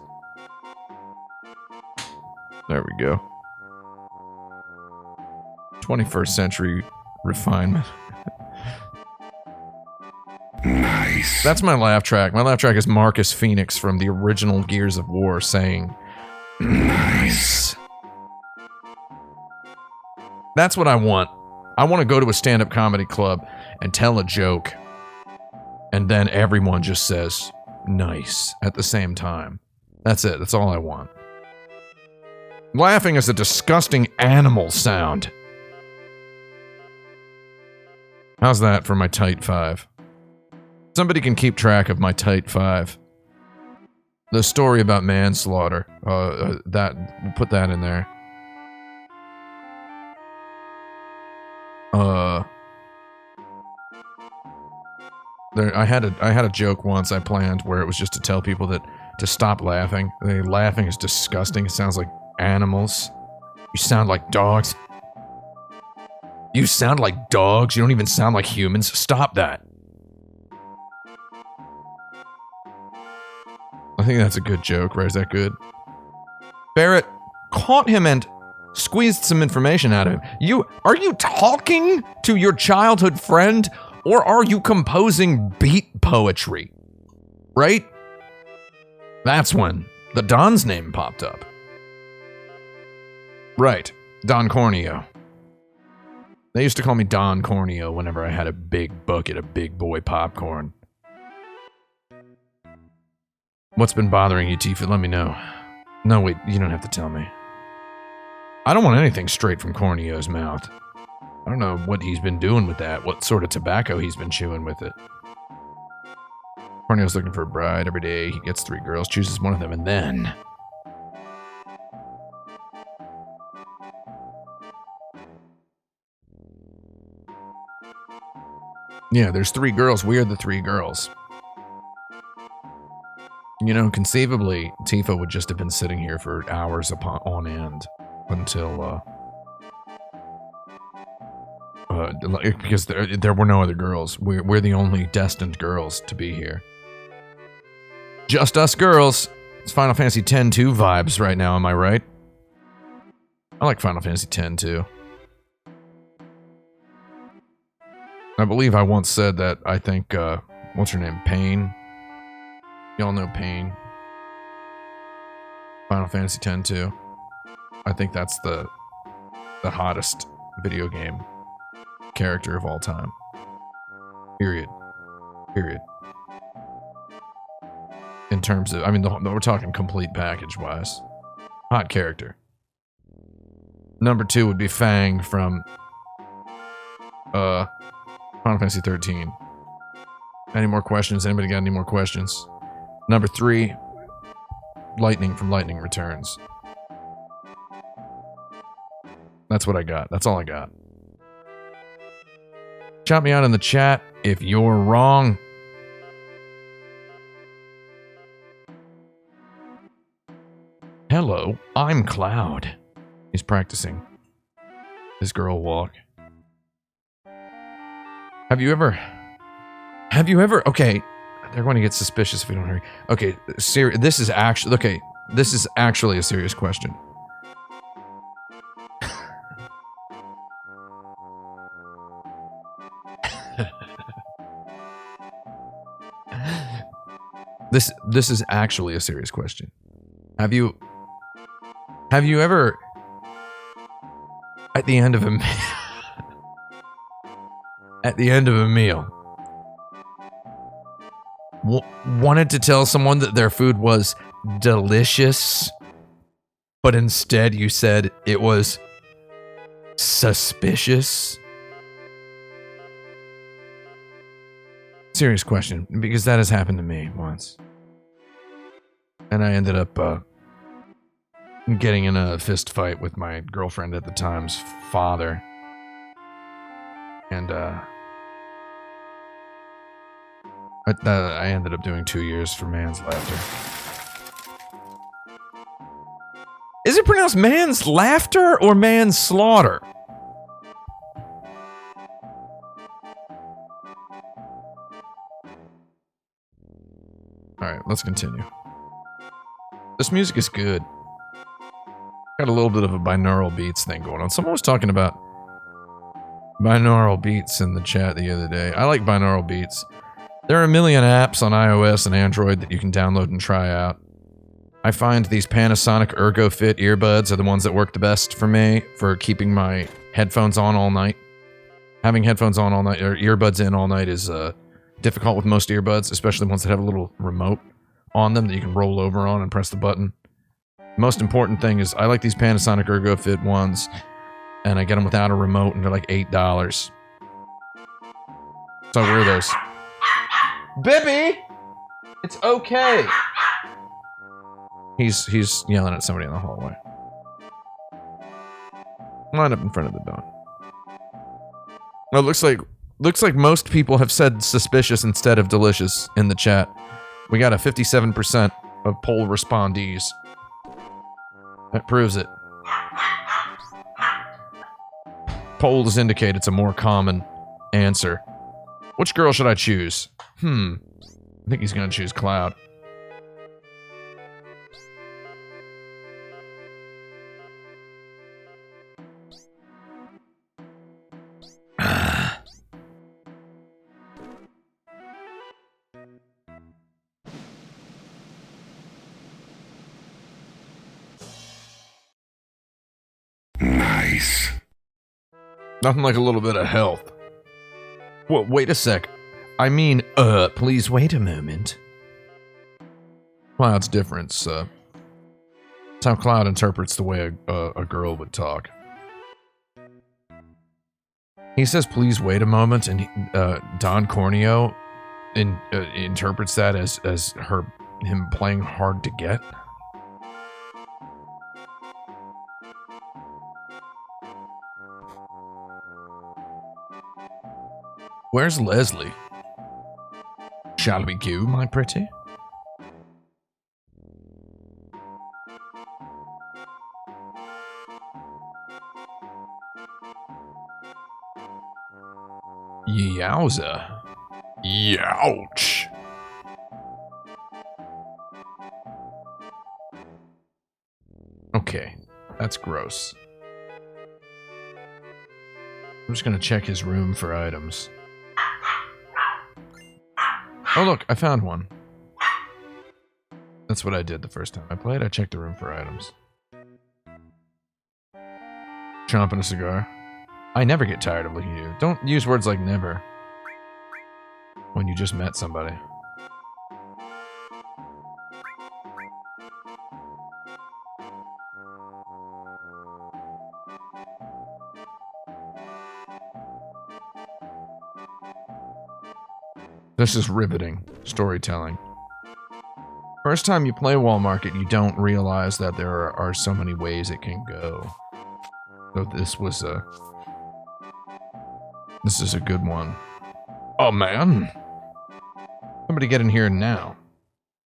There we go. 21st century refinement. Nice. That's my laugh track. My laugh track is Marcus Phoenix from the original Gears of War saying, nice. That's what I want. I want to go to a stand-up comedy club and tell a joke, and then everyone just says, nice, at the same time. That's it. That's all I want. Laughing is a disgusting animal sound. How's that for my tight 5? Somebody can keep track of my tight 5. The story about manslaughter. We'll put that in there. I had a joke once I planned where it was just to tell people that to stop laughing. Laughing is disgusting. It sounds like animals. You sound like dogs. You sound like dogs. You don't even sound like humans. Stop that. I think that's a good joke, right? Is that good? Barrett caught him and squeezed some information out of him. Are you talking to your childhood friend, or are you composing beat poetry? Right? That's when the Don's name popped up. Right. Don Corneo. They used to call me Don Corneo whenever I had a big bucket of big boy popcorn. What's been bothering you, Tifa? Let me know. No, wait, you don't have to tell me. I don't want anything straight from Corneo's mouth. I don't know what he's been doing with that, what sort of tobacco he's been chewing with it. Corneo's looking for a bride every day. He gets 3 girls, chooses one of them, and then... yeah, there's 3 girls. We are the 3 girls. You know, conceivably, Tifa would just have been sitting here for hours on end until, because there were no other girls. We're the only destined girls to be here. Just us girls. It's Final Fantasy X-2 vibes right now, am I right? I like Final Fantasy X too. I believe I once said that I think, what's her name? Pain? Y'all know Pain. Final Fantasy X too. I think that's the hottest video game character of all time. Period. Period. In terms of, I mean, we're talking complete package-wise. Hot character. Number 2 would be Fang from Final Fantasy 13. Any more questions? Anybody got any more questions? Number 3, Lightning from Lightning Returns. That's what I got. That's all I got. Shout me out in the chat if you're wrong. Hello, I'm Cloud. He's practicing his girl walk. Have you ever, okay, they're going to get suspicious if we don't hurry. Okay, this is actually a serious question. This is actually a serious question. Have you ever, at the end of a meal, wanted to tell someone that their food was delicious, but instead you said it was suspicious? Serious question, because that has happened to me once. And I ended up getting in a fist fight with my girlfriend at the time's father. And I ended up doing 2 years for manslaughter. Is it pronounced manslaughter or manslaughter? Alright, let's continue. This music is good. Got a little bit of a binaural beats thing going on. Someone was talking about binaural beats in the chat the other day. I like binaural beats. There are a million apps on iOS and Android that you can download and try out. I find these Panasonic ErgoFit earbuds are the ones that work the best for me for keeping my headphones on all night. Having headphones on all night, or earbuds in all night, is difficult with most earbuds, especially ones that have a little remote on them that you can roll over on and press the button. Most important thing is I like these Panasonic ErgoFit ones, and I get them without a remote, and they're like $8. So I wear those. Bibby! It's okay! He's yelling at somebody in the hallway. Line up in front of the door. Well, it looks like most people have said suspicious instead of delicious in the chat. We got a 57% of poll respondees. That proves it. Polls indicate it's a more common answer. Which girl should I choose? I think he's gonna choose Cloud. Nice. Nothing like a little bit of health. Well, wait a sec. I mean, please wait a moment. Cloud's difference, it's how Cloud interprets the way a girl would talk. He says, please wait a moment, and Don Corneo interprets that as him playing hard to get. Where's Leslie? Shall we go, my pretty? Yowza. Youch. Okay, that's gross. I'm just gonna check his room for items. Oh look, I found one. That's what I did the first time I played. I checked the room for items. Chomping a cigar. I never get tired of looking at you. Don't use words like never when you just met somebody. This is riveting storytelling. First time you play Wall Market, you don't realize that there are so many ways it can go. So this is a good one. Oh man! Somebody get in here now.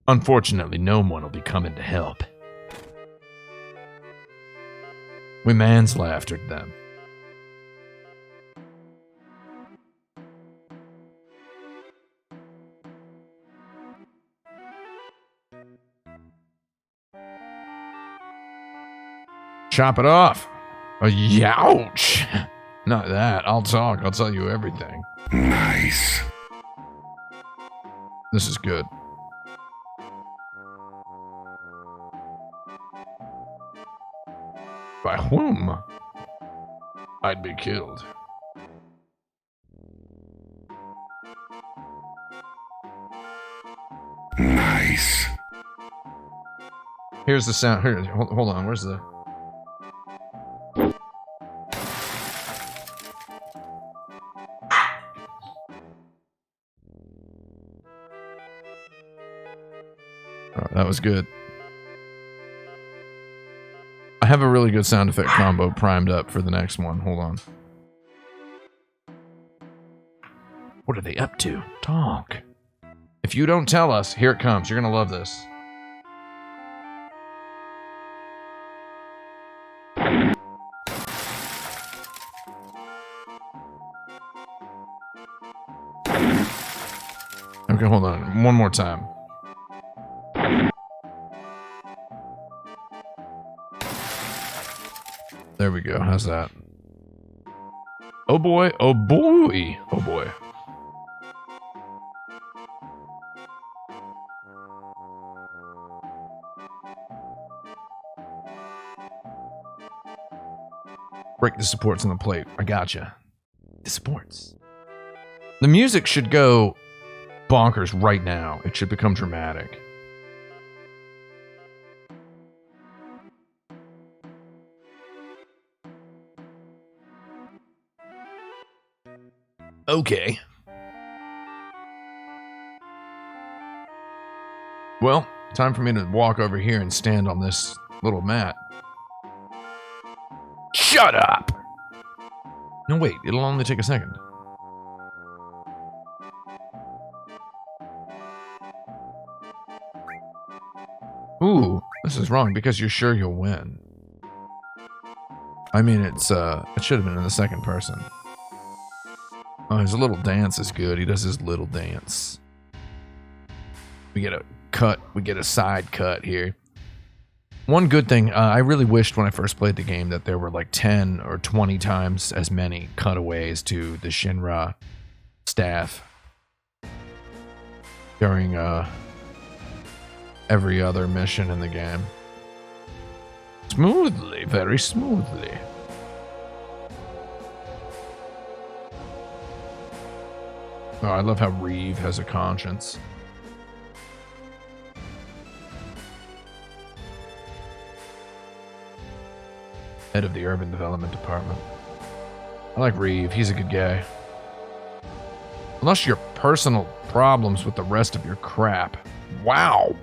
Unfortunately, no one will be coming to help. We manslaughtered them. Chop it off. Youch. Not that. I'll talk. I'll tell you everything. Nice. This is good. By whom? I'd be killed. Nice. Here's the sound. Here, hold on. Where's the... Oh, that was good. I have a really good sound effect combo primed up for the next one. Hold on. What are they up to? Talk. If you don't tell us, here it comes. You're gonna love this. Okay, hold on. One more time. There we go. How's that? Oh boy. Oh boy. Oh boy. Break the supports on the plate. I gotcha. The supports. The music should go bonkers right now. It should become dramatic. Okay. Well, time for me to walk over here and stand on this little mat. Shut up! No, wait. It'll only take a second. Ooh, this is wrong because you're sure you'll win. I mean, it should have been in the second person. Oh, his little dance is good. He does his little dance. We get a cut. We get a side cut here. One good thing, I really wished when I first played the game that there were like 10 or 20 times as many cutaways to the Shinra staff during every other mission in the game. Smoothly, very smoothly. Oh, I love how Reeve has a conscience. Head of the Urban Development Department. I like Reeve, he's a good guy. Unless your personal problems with the rest of your crap. Wow.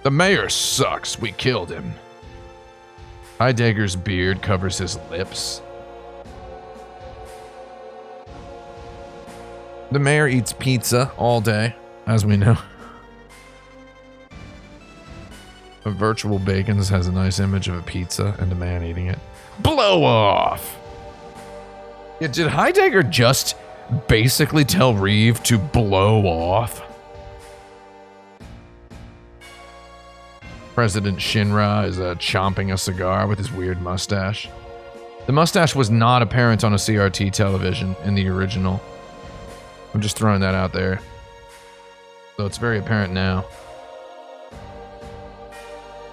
The mayor sucks, we killed him. Heidegger's beard covers his lips. The mayor eats pizza all day, as we know. A virtual Bacons has a nice image of a pizza and a man eating it. Blow off! Yeah, did Heidegger just basically tell Reeve to blow off? President Shinra is chomping a cigar with his weird mustache. The mustache was not apparent on a CRT television in the original. I'm just throwing that out there. though it's very apparent now.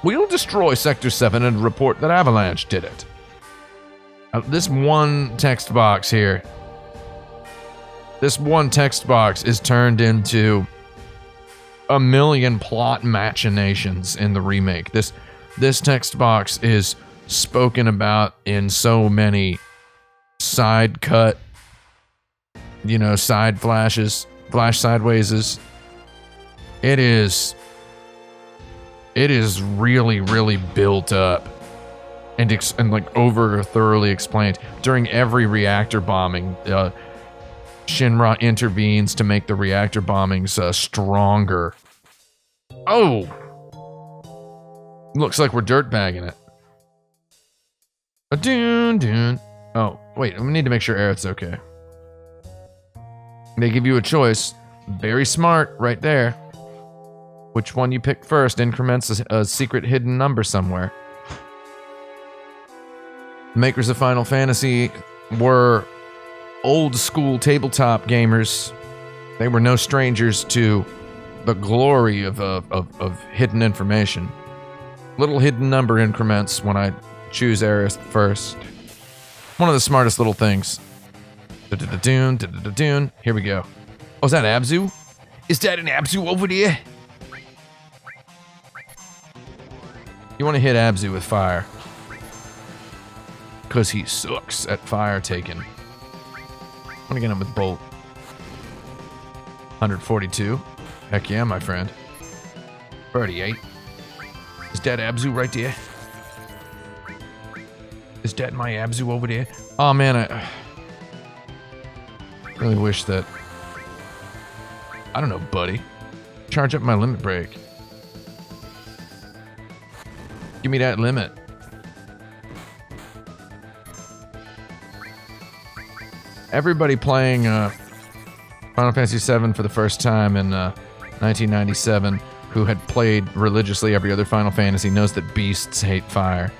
We'll destroy Sector 7 and report that Avalanche did it. This one text box here. This one text box is turned into a million plot machinations in the remake. This text box is spoken about in so many side cut, side flashes, flash sidewayses. It is really, really built up and like over thoroughly explained. During every reactor bombing, Shinra intervenes to make the reactor bombings stronger. Oh! Looks like we're dirtbagging it. A-dune. Oh, wait, we need to make sure Aerith's okay. They give you a choice. Very smart, right there. Which one you pick first increments a secret hidden number somewhere. The makers of Final Fantasy were old school tabletop gamers. They were no strangers to the glory of hidden information. Little hidden number increments when I choose Aerith first. One of the smartest little things. Da-da-da-dune. Here we go. Oh, is that Abzu? Is that an Abzu over there? You want to hit Abzu with fire. Because he sucks at fire taking. I'm gonna get him with bolt. 142. Heck yeah, my friend. 38. Is that Abzu right there? Is that my Abzu over there? Oh man, I really wish that... I don't know, buddy. Charge up my limit break. Give me that limit. Everybody playing Final Fantasy VII for the first time in 1997, who had played religiously every other Final Fantasy, knows that beasts hate fire,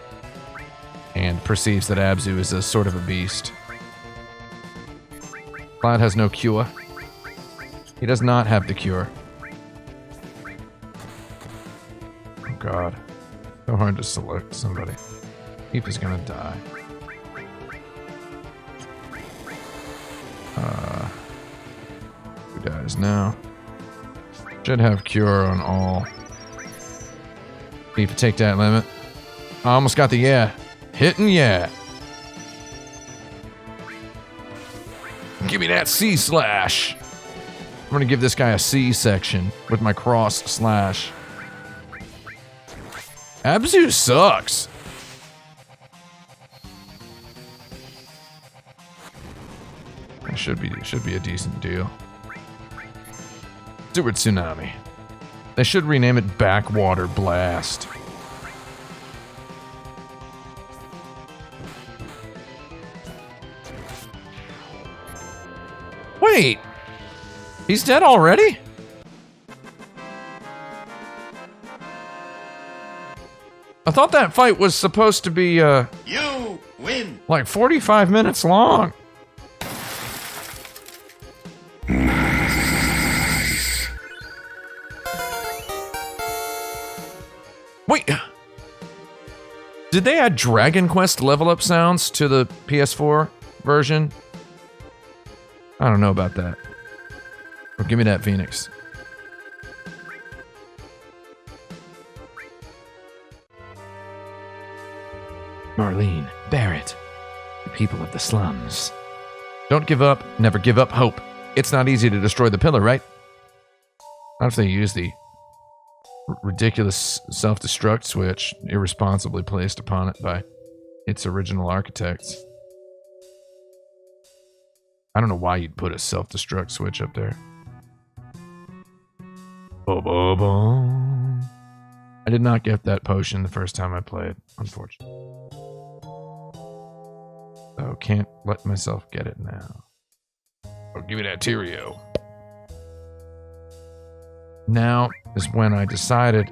and perceives that Abzu is a sort of a beast. Cloud has no cure. He does not have the cure. Oh god. So hard to select somebody. Tifa's gonna die. Who dies now? Should have cure on all. Tifa, take that limit. I almost got the yeah. Hitting yeah. Give me that C slash. I'm gonna give this guy a C section with my cross slash. Abzu sucks. It should be a decent deal. Sewer Tsunami. They should rename it Backwater Blast. Wait! He's dead already? I thought that fight was supposed to be, You win. like 45 minutes long. Wait. Did they add Dragon Quest level up sounds to the PS4 version? I don't know about that. Or give me that Phoenix. Marlene, Barrett, the people of the slums. Don't give up, never give up hope. It's not easy to destroy the pillar, right? Not if they use the ridiculous self-destruct switch irresponsibly placed upon it by its original architects. I don't know why you'd put a self-destruct switch up there. I did not get that potion the first time I played, unfortunately. So can't let myself get it now. Oh, give me that Tyrio. Now is when I decided,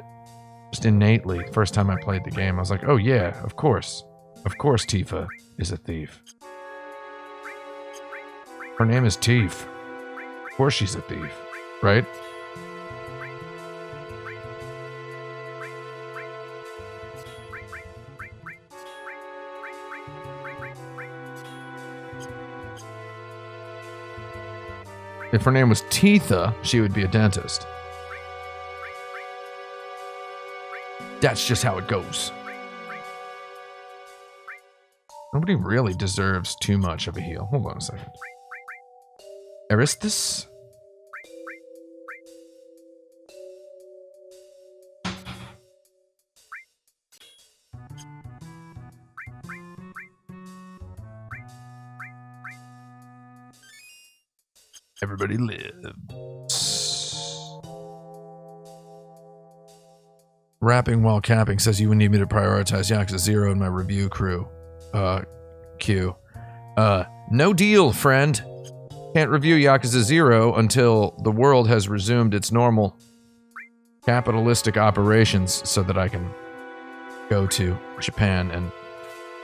just innately, the first time I played the game, I was like, oh yeah, of course. Of course Tifa is a thief. Her name is Tifa. Of course she's a thief, right? If her name was Teetha, she would be a dentist. That's just how it goes. Nobody really deserves too much of a heal. Hold on a second. Aristus? Everybody lives. Rapping while capping says you would need me to prioritize Yakuza 0 in my review crew. Q. No deal, friend. Can't review Yakuza 0 until the world has resumed its normal capitalistic operations so that I can go to Japan and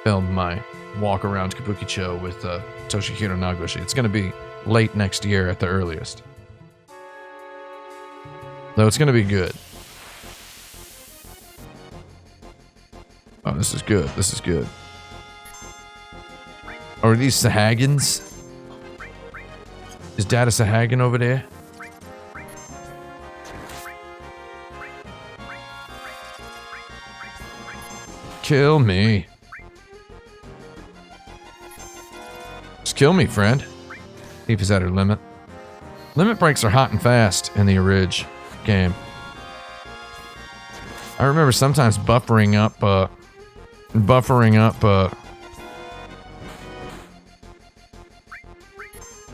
film my walk around Kabukicho with Toshihiro Nagoshi. It's going to be late next year at the earliest. Though it's going to be good. Oh, this is good. This is good. Are these Sahagins? Is Dad a Sahagin over there? Kill me. Just kill me, friend. Thief is at her limit. Limit breaks are hot and fast in the Orig game. I remember sometimes buffering up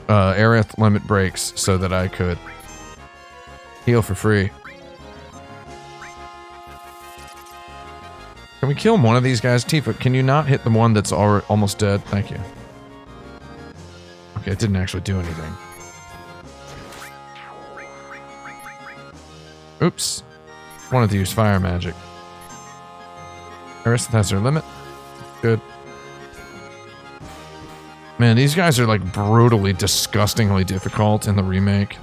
Aerith limit breaks so that I could heal for free. Can we kill one of these guys? Tifa, can you not hit the one that's almost dead? Thank you. Okay, it didn't actually do anything. Oops. Wanted to use fire magic. Aerith has her limit. Good. Man, these guys are like brutally, disgustingly difficult in the remake.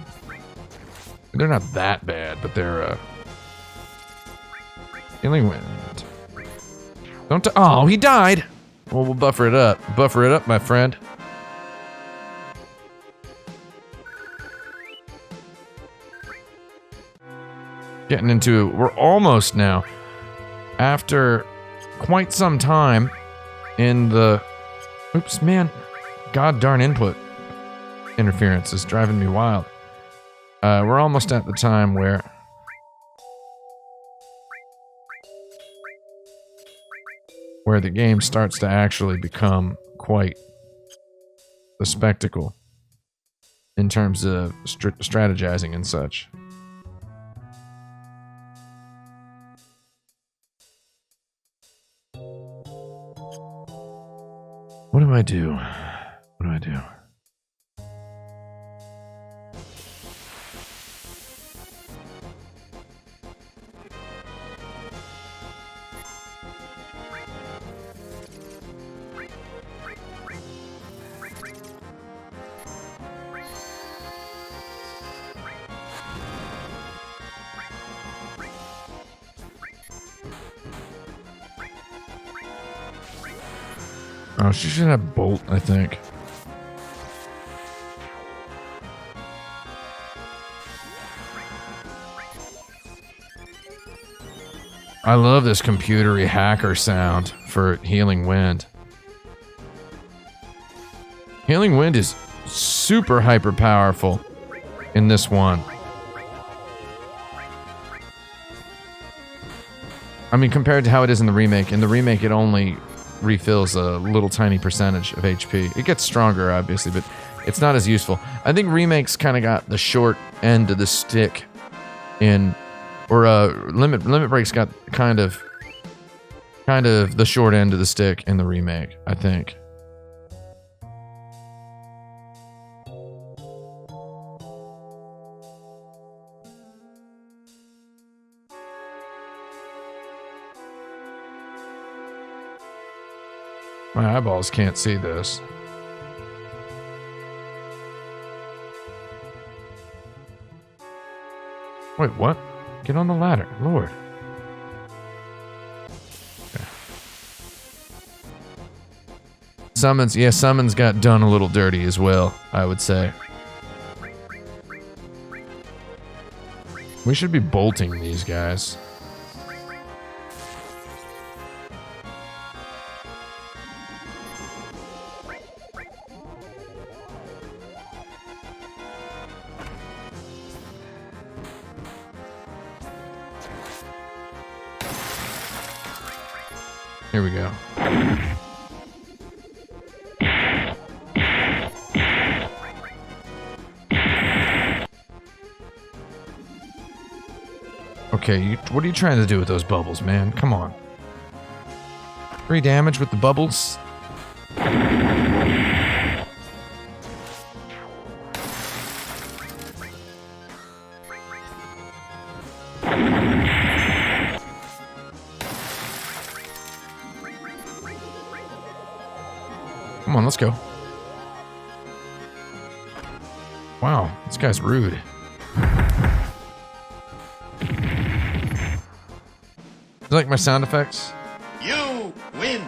They're not that bad, but they're Healing Wind. Don't oh, he died! Well, we'll buffer it up. Buffer it up, my friend. Getting into we're almost now. After quite some time in the oops, man. God darn input interference is driving me wild. We're almost at the time where the game starts to actually become quite the spectacle in terms of strategizing and such. What do I do? What do I do? Oh, she should have Bolt, I think. I love this computery hacker sound for Healing Wind. Healing Wind is super hyper powerful in this one. I mean, compared to how it is in the remake. In the remake, it only refills a little tiny percentage of HP. It gets stronger, obviously, but it's not as useful. I think remakes kind of got the short end of the stick in, or Limit Break's got kind of the short end of the stick in the remake, I think. My eyeballs can't see this. Wait, what? Get on the ladder, Lord. Okay. Summons, yeah, Summons got done a little dirty as well, I would say. We should be bolting these guys. Here we go. Okay, what are you trying to do with those bubbles, man? Come on. 3 damage with the bubbles? Come on, let's go. Wow, this guy's rude. You like my sound effects? You win.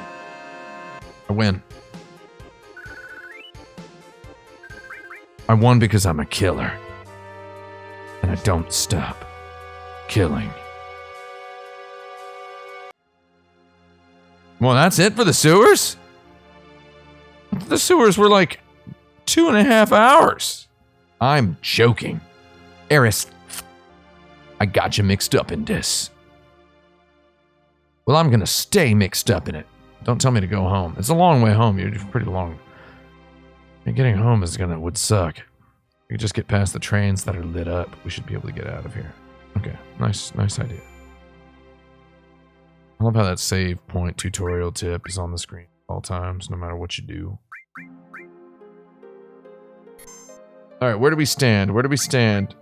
I win. I won because I'm a killer. And I don't stop killing. Well, that's it for the sewers? The sewers were like 2.5 hours. I'm joking. Eris, I got you mixed up in this. Well, I'm gonna stay mixed up in it. Don't tell me to go home. It's a long way home. You're pretty long. And getting home would suck. We could just get past the trains that are lit up. We should be able to get out of here. Okay, nice idea. I love how that save point tutorial tip is on the screen at all times, no matter what you do. All right, where do we stand? Where do we stand?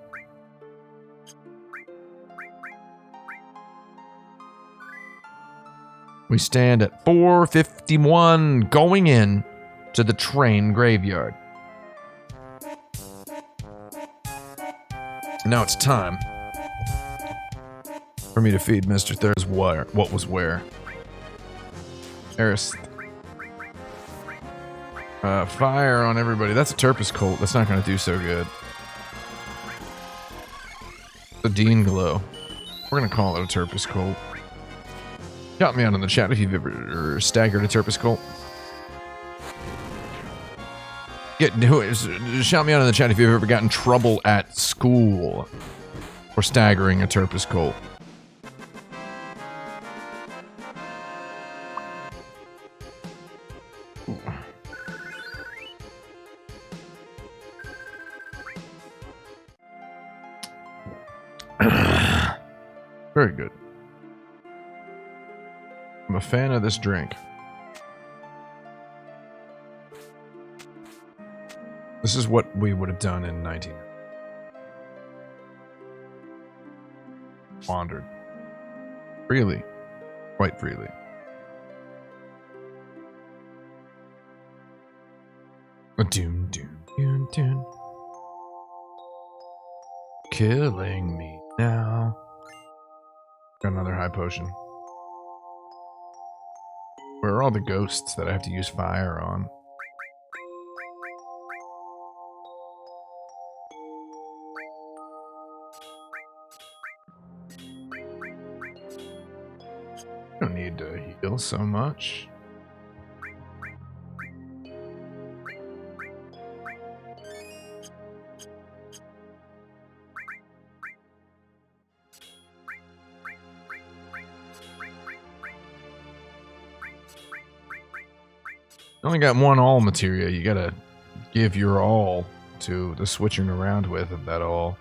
We stand at 451 going in to the train graveyard. Now it's time for me to feed Mr. Thurs what was where. Eris. Fire on everybody. That's a Turpus Colt. That's not going to do so good. The Dean Glow. We're going to call it a Turpus Colt. Shout me out in the chat if you've ever staggered a Turpus Colt. Shout me out in the chat if you've ever gotten trouble at school for staggering a Turpus Colt. Very good. I'm a fan of this drink. This is what we would have done in 19. Wandered. Freely. Quite freely. Doom, doom, doom, doom. Killing me now. Got another high potion. Where are all the ghosts that I have to use fire on? I don't need to heal so much. You only got one all materia. You gotta give your all to the switching around with of that all.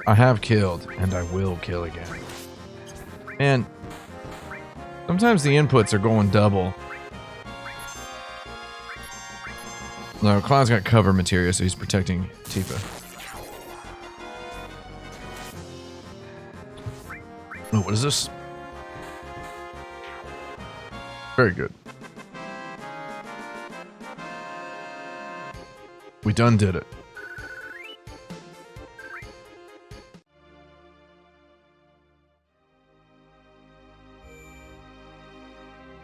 I have killed, and I will kill again. And sometimes the inputs are going double. No, Cloud's got cover materia, so he's protecting Tifa. Oh, what is this? Very good. We done did it.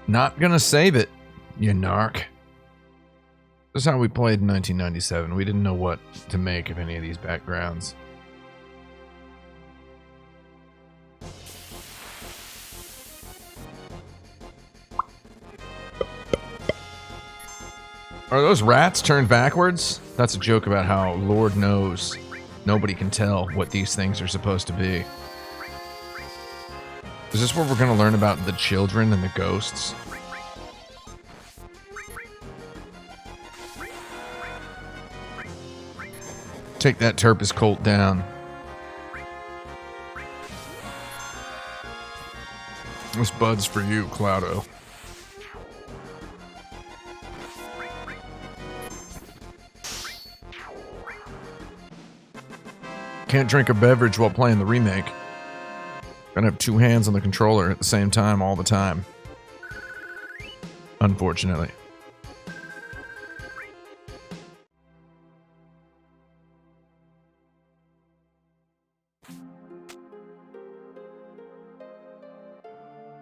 Not gonna save it. You narc. This is how we played in 1997. We didn't know what to make of any of these backgrounds. Are those rats turned backwards? That's a joke about how Lord knows nobody can tell what these things are supposed to be. Is this where we're going to learn about the children and the ghosts? Take that Turpus Colt down. This bud's for you, Cloudo. Can't drink a beverage while playing the remake. Gotta have two hands on the controller at the same time all the time. Unfortunately.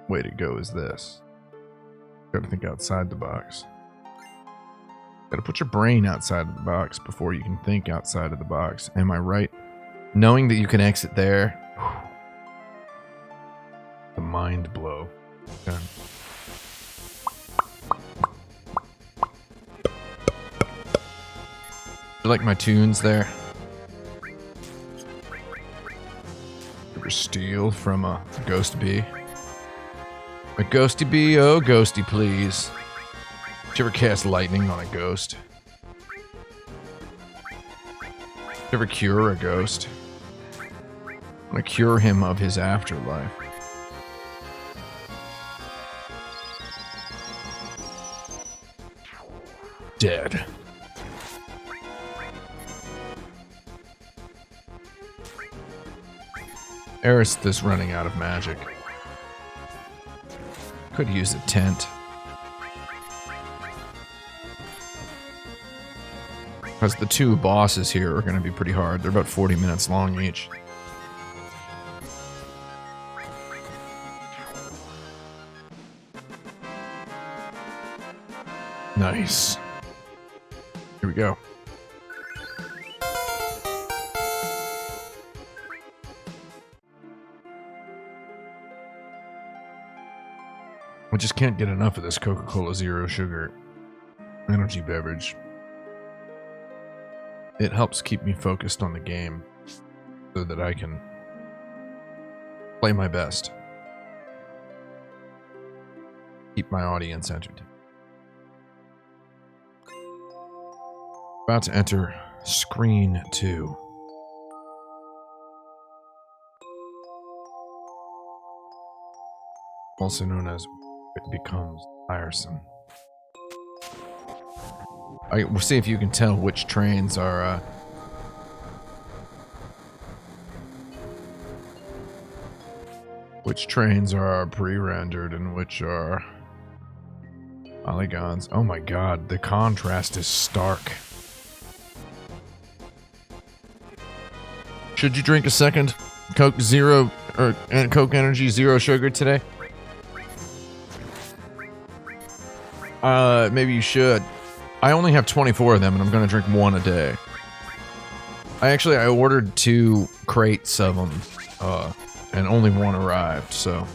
Way to go is this. Gotta think outside the box. Gotta put your brain outside of the box before you can think outside of the box. Am I right? Knowing that you can exit there. Whew, the mind blow. Done. You like my tunes there? Ever steal from a ghost bee? A ghosty bee, oh ghosty please. Did you ever cast lightning on a ghost? Did you ever cure a ghost? I want to cure him of his afterlife. Dead. Aerith is running out of magic. Could use a tent. Because the two bosses here are going to be pretty hard. They're about 40 minutes long each. Nice. Here we go. I just can't get enough of this Coca-Cola Zero Sugar energy beverage. It helps keep me focused on the game so that I can play my best. Keep my audience entertained. About to enter screen 2. Also known as It Becomes Tiresome. We'll see if you can tell which trains are pre-rendered and which are polygons. Oh my god, the contrast is stark. Should you drink a second Coke Zero or Coke Energy Zero Sugar today? Maybe you should. I only have 24 of them, and I'm gonna drink one a day. I ordered 2 crates of them, and only one arrived. So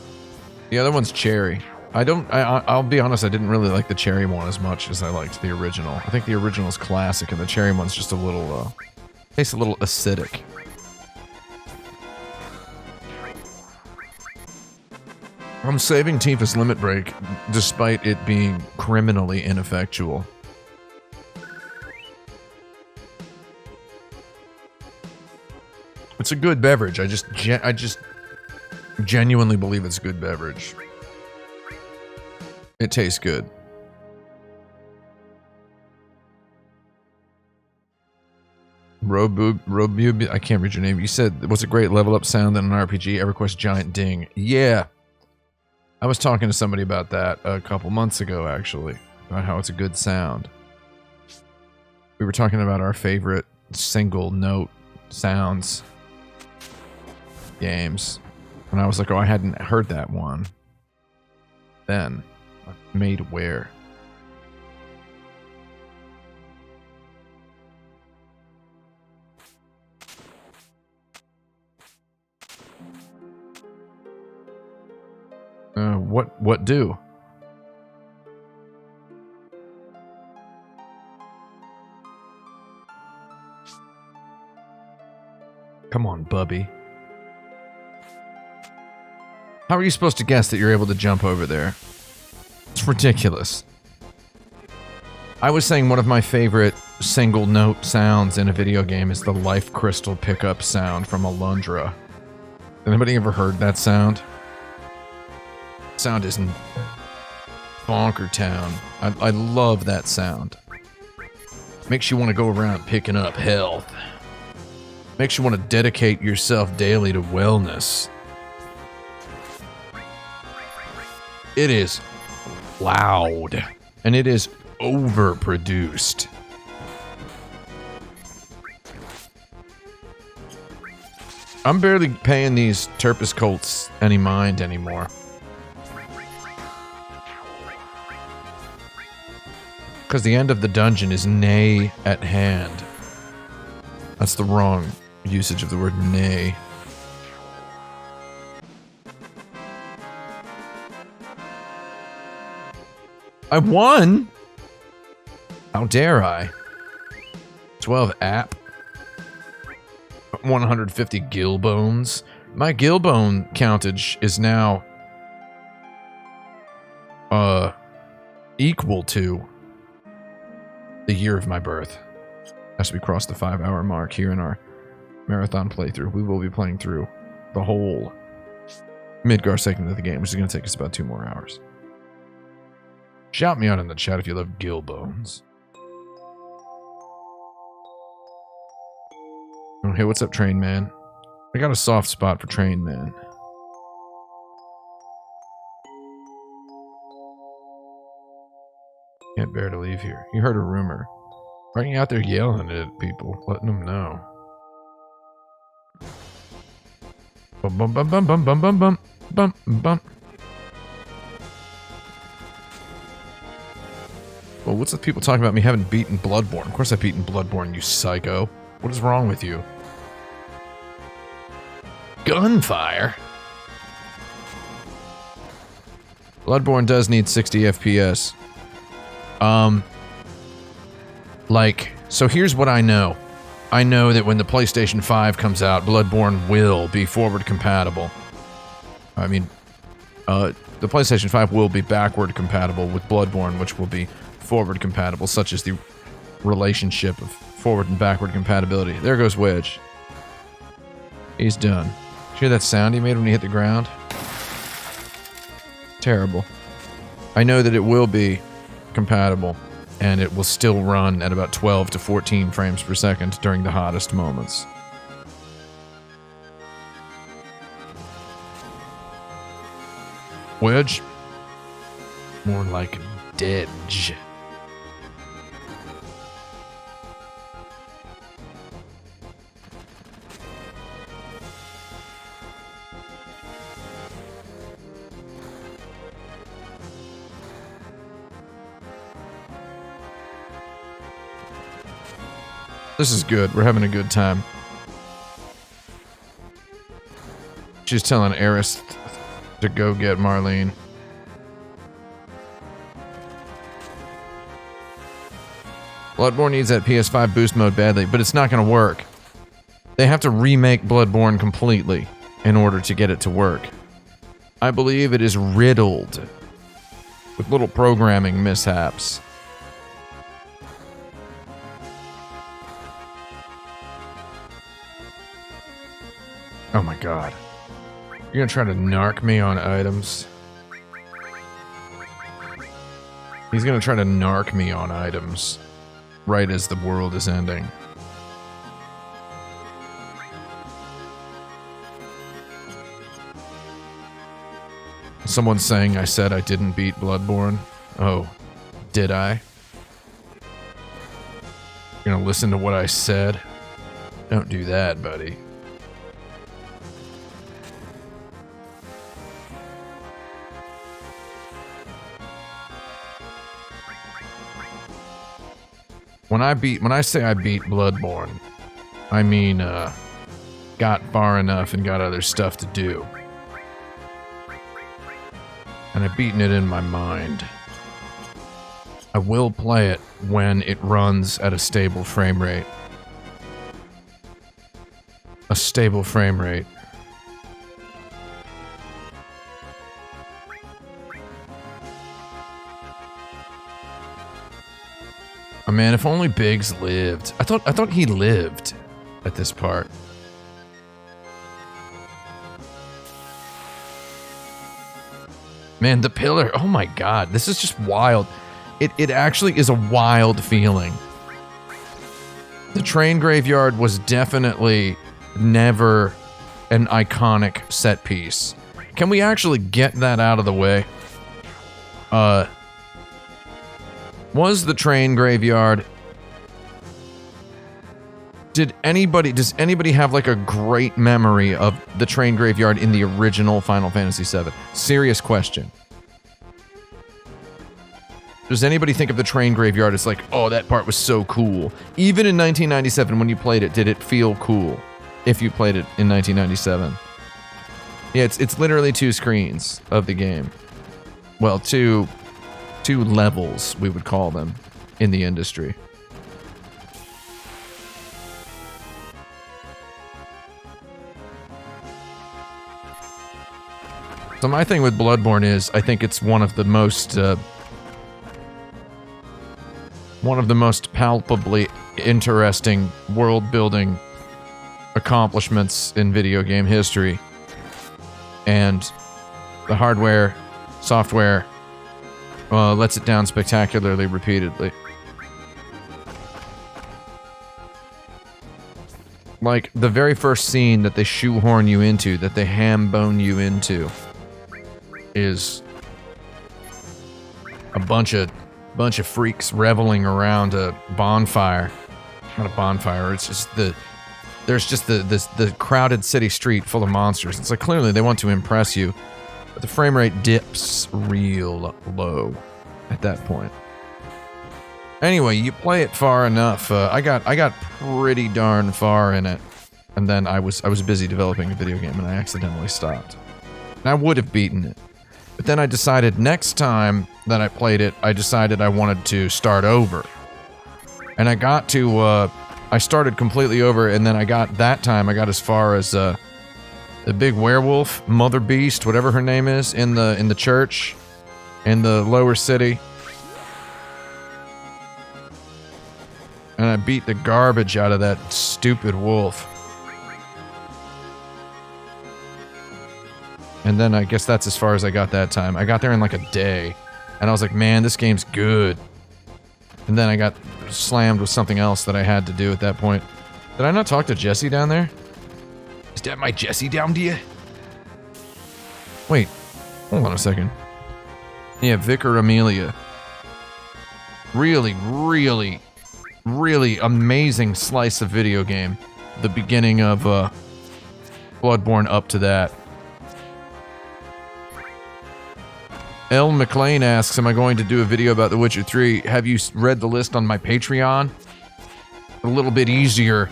the other one's cherry. I'll be honest, I didn't really like the cherry one as much as I liked the original. I think the original is classic, and the cherry one's just a little tastes a little acidic. I'm saving Tifa's Limit Break, despite it being criminally ineffectual. It's a good beverage. I just genuinely believe it's a good beverage. It tastes good. Robu, I can't read your name. You said, what's a great level up sound in an RPG? EverQuest Giant Ding. Yeah. I was talking to somebody about that a couple months ago, actually, about how it's a good sound. We were talking about our favorite single note sounds games, and I was like, oh, I hadn't heard that one. Then, I'm made aware. What do? Come on, Bubby. How are you supposed to guess that you're able to jump over there? It's ridiculous. I was saying one of my favorite single note sounds in a video game is the life crystal pickup sound from Alundra. Anybody ever heard that sound? Sound is in Bonker Town. I love that sound. Makes you want to go around picking up health. Makes you want to dedicate yourself daily to wellness. It is loud, and it is overproduced. I'm barely paying these Turpus Colts any mind anymore. Because the end of the dungeon is nay at hand. That's the wrong usage of the word nay. I won? How dare I? 12 app. 150 gill bones. My gill bone countage is now equal to the year of my birth. As we cross the 5-hour mark here in our marathon playthrough, we will be playing through the whole Midgar segment of the game, which is going to take us about 2 more hours. Shout me out in the chat if you love gill bones. Oh, hey, what's up, Train Man? I got a soft spot for Train Man. Can't bear to leave here. You heard a rumor. Why aren't you out there yelling at people, letting them know? Bum bum bum bum bum bum bum bum bum bum. Well, what's with people talking about me having beaten Bloodborne? Of course I've beaten Bloodborne, you psycho. What is wrong with you? Gunfire? Bloodborne does need 60 FPS. So here's what I know. I know that when the PlayStation 5 comes out, Bloodborne will be forward compatible. I mean, the PlayStation 5 will be backward compatible with Bloodborne, which will be forward compatible, such as the relationship of forward and backward compatibility. There goes Wedge. He's done. Did you hear that sound he made when he hit the ground? Terrible. I know that it will be compatible, and it will still run at about 12 to 14 frames per second during the hottest moments. Wedge? More like Dedge. This is good. We're having a good time. She's telling Eris to go get Marlene. Bloodborne needs that PS5 boost mode badly, but it's not going to work. They have to remake Bloodborne completely in order to get it to work. I believe it is riddled with little programming mishaps. Oh my god. You're gonna try to narc me on items? He's gonna try to narc me on items right as the world is ending. Someone's saying I said I didn't beat Bloodborne. Oh, did I? You're gonna listen to what I said? Don't do that, buddy. When I say I beat Bloodborne, I mean, got far enough and got other stuff to do. and I've beaten it in my mind. I will play it when it runs at a stable frame rate. A stable frame rate. Oh man, if only Biggs lived. I thought he lived at this part. Man, the pillar. Oh my god, this is just wild. It actually is a wild feeling. The train graveyard was definitely never an iconic set piece. Can we actually get that out of the way? Was the train graveyard... does anybody have like a great memory of the train graveyard in the original Final Fantasy VII? Serious question. Does anybody think of the train graveyard as like, oh, that part was so cool? Even in 1997 when you played it, did it feel cool? If you played it in 1997. Yeah, it's literally 2 screens of the game. Well, two levels, we would call them, in the industry. So my thing with Bloodborne is, I think it's one of the most palpably interesting world-building accomplishments in video game history. And the hardware, software, lets it down spectacularly repeatedly. Like, the very first scene that they shoehorn you into, that they ham-bone you into, is a bunch of freaks reveling around a bonfire. Not a bonfire, it's just there's just the crowded city street full of monsters. It's like, clearly they want to impress you, but the frame rate dips real low at that point. Anyway, you play it far enough. I got pretty darn far in it, and then I was busy developing a video game, and I accidentally stopped. And I would have beaten it, but then I decided next time that I played it, I decided I wanted to start over, and I started completely over, and then I got as far as the big werewolf, Mother Beast, whatever her name is, in the church, in the lower city. And I beat the garbage out of that stupid wolf. And then I guess that's as far as I got that time. I got there in like a day, and I was like, man, this game's good. And then I got slammed with something else that I had to do at that point. Did I not talk to Jesse down there? Is that my Jesse down there? Wait, hold on a second. Yeah, Vicar Amelia. Really, really, really amazing slice of video game. The beginning of Bloodborne up to that. L. McLean asks, am I going to do a video about The Witcher 3? Have you read the list on my Patreon? A little bit easier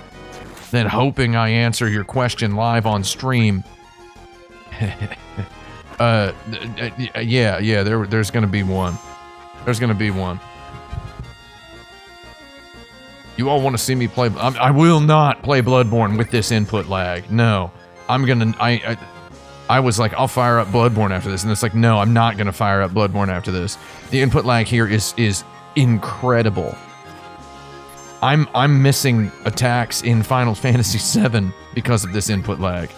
than hoping I answer your question live on stream. Yeah, there's gonna be one. There's gonna be one. You all want to see me play... I will not play Bloodborne with this input lag. No. I was like, I'll fire up Bloodborne after this, and it's like, no, I'm not gonna fire up Bloodborne after this. The input lag here is incredible. I'm missing attacks in Final Fantasy VII because of this input lag.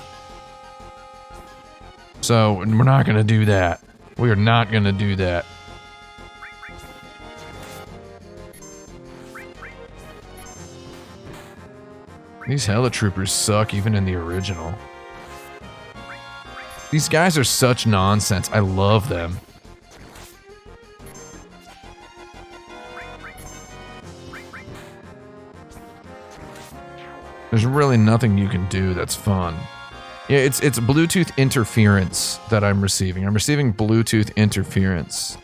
So we're not gonna do that. We are not gonna do that. These helitroopers suck even in the original. These guys are such nonsense. I love them. There's really nothing you can do that's fun. Yeah, it's Bluetooth interference that I'm receiving. I'm receiving Bluetooth interference.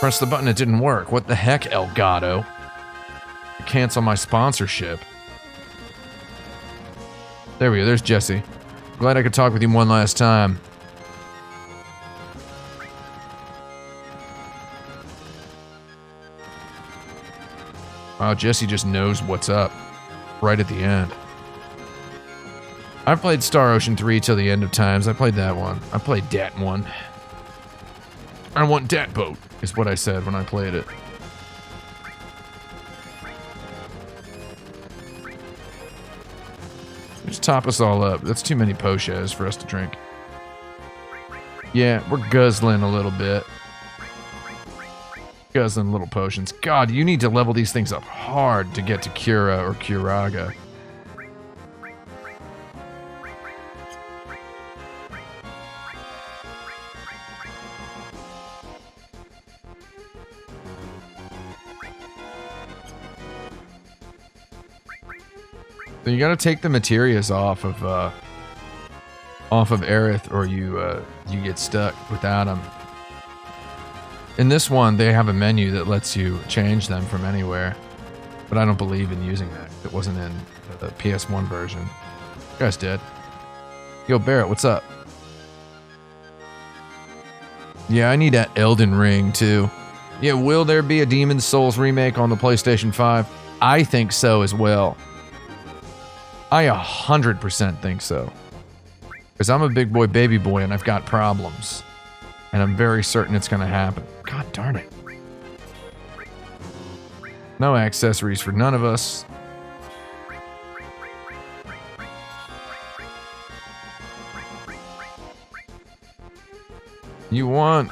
Press the button, it didn't work. What the heck, Elgato? Cancel my sponsorship. There we go. There's Jesse. Glad I could talk with you one last time. Wow, Jesse just knows what's up right at the end. I've played Star Ocean 3 till the end of times. I played that one. I played Dat 1. I want Dat Boat, is what I said when I played it. Just top us all up. That's too many potions for us to drink. Yeah, we're guzzling a little bit. Guzzling little potions. God, you need to level these things up hard to get to Cura or Curaga. So you gotta take the materias off of Aerith, or you get stuck without them. In this one, they have a menu that lets you change them from anywhere, but I don't believe in using that. It wasn't in the PS1 version. You guys did. Yo, Barrett, what's up? Yeah, I need that Elden Ring too. Yeah, will there be a Demon's Souls remake on the PlayStation 5? I think so as well. I 100% think so. Because I'm a big boy, baby boy, and I've got problems. And I'm very certain it's going to happen. God darn it. No accessories for none of us. You want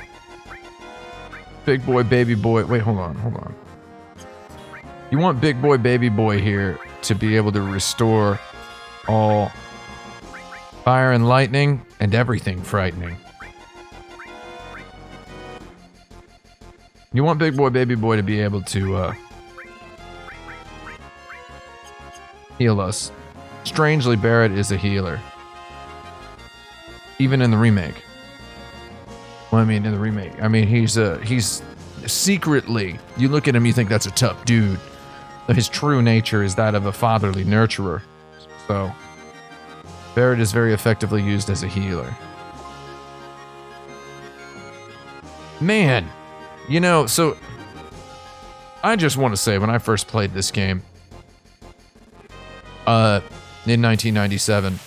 big boy, baby boy. Wait, hold on. You want big boy, baby boy here to be able to restore all fire and lightning and everything frightening. You want big boy, baby boy to be able to heal us. Strangely, Barrett is a healer. Even in the remake. Well, I mean, in the remake. I mean, he's secretly, you look at him, you think that's a tough dude. But his true nature is that of a fatherly nurturer. So, Barrett is very effectively used as a healer. Man, you know, so I just want to say, when I first played this game, in 1997,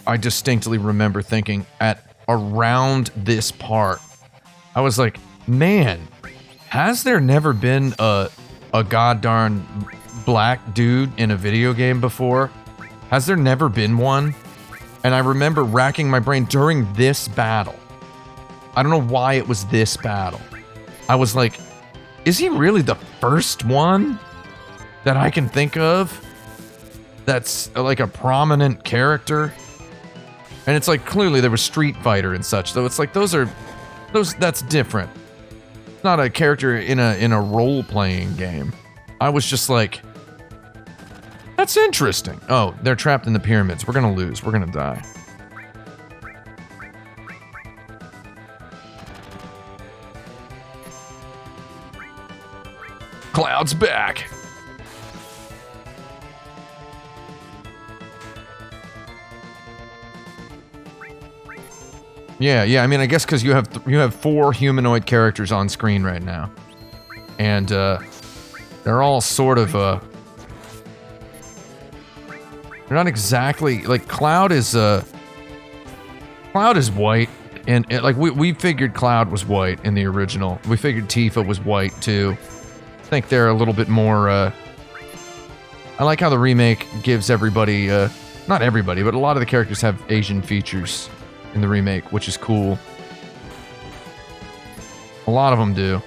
I distinctly remember thinking at around this part, I was like, man, has there never been a goddarn black dude in a video game before? Has there never been one? And I remember racking my brain during this battle. I don't know why it was this battle. I was like, is he really the first one that I can think of that's like a prominent character? And it's like, clearly there was Street Fighter and such, though. It's like that's different. It's not a character in a role-playing game. I was just like, that's interesting. Oh, they're trapped in the pyramids. We're gonna lose. We're gonna die. Cloud's back. Yeah. I mean, I guess because you have 4 humanoid characters on screen right now, and they're all sort of they're not exactly like Cloud is white, and like we figured Cloud was white in the original. We figured Tifa was white too. I think they're a little bit more. I like how the remake gives everybody, not everybody, but a lot of the characters have Asian features in the remake, which is cool. A lot of them do.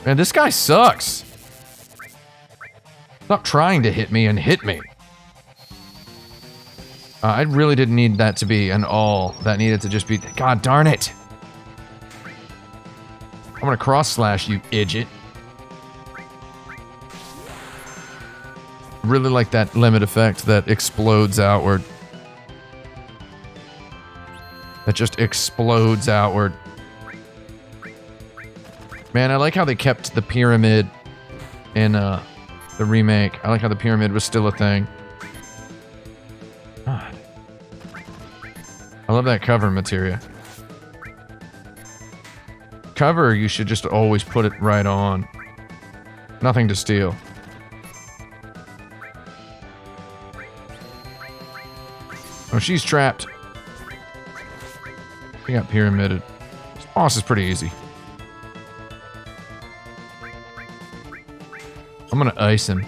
Man, this guy sucks. Stop trying to hit me and hit me. I really didn't need that to be an all. That needed to just be... God darn it. I'm gonna cross slash you, idiot. Really like that limit effect that explodes outward. That just explodes outward. Man, I like how they kept the pyramid in the remake. I like how the pyramid was still a thing. Ah, I love that cover material. Cover, you should just always put it right on. Nothing to steal. Oh, she's trapped. He got pyramided. This boss is pretty easy. I'm gonna ice him.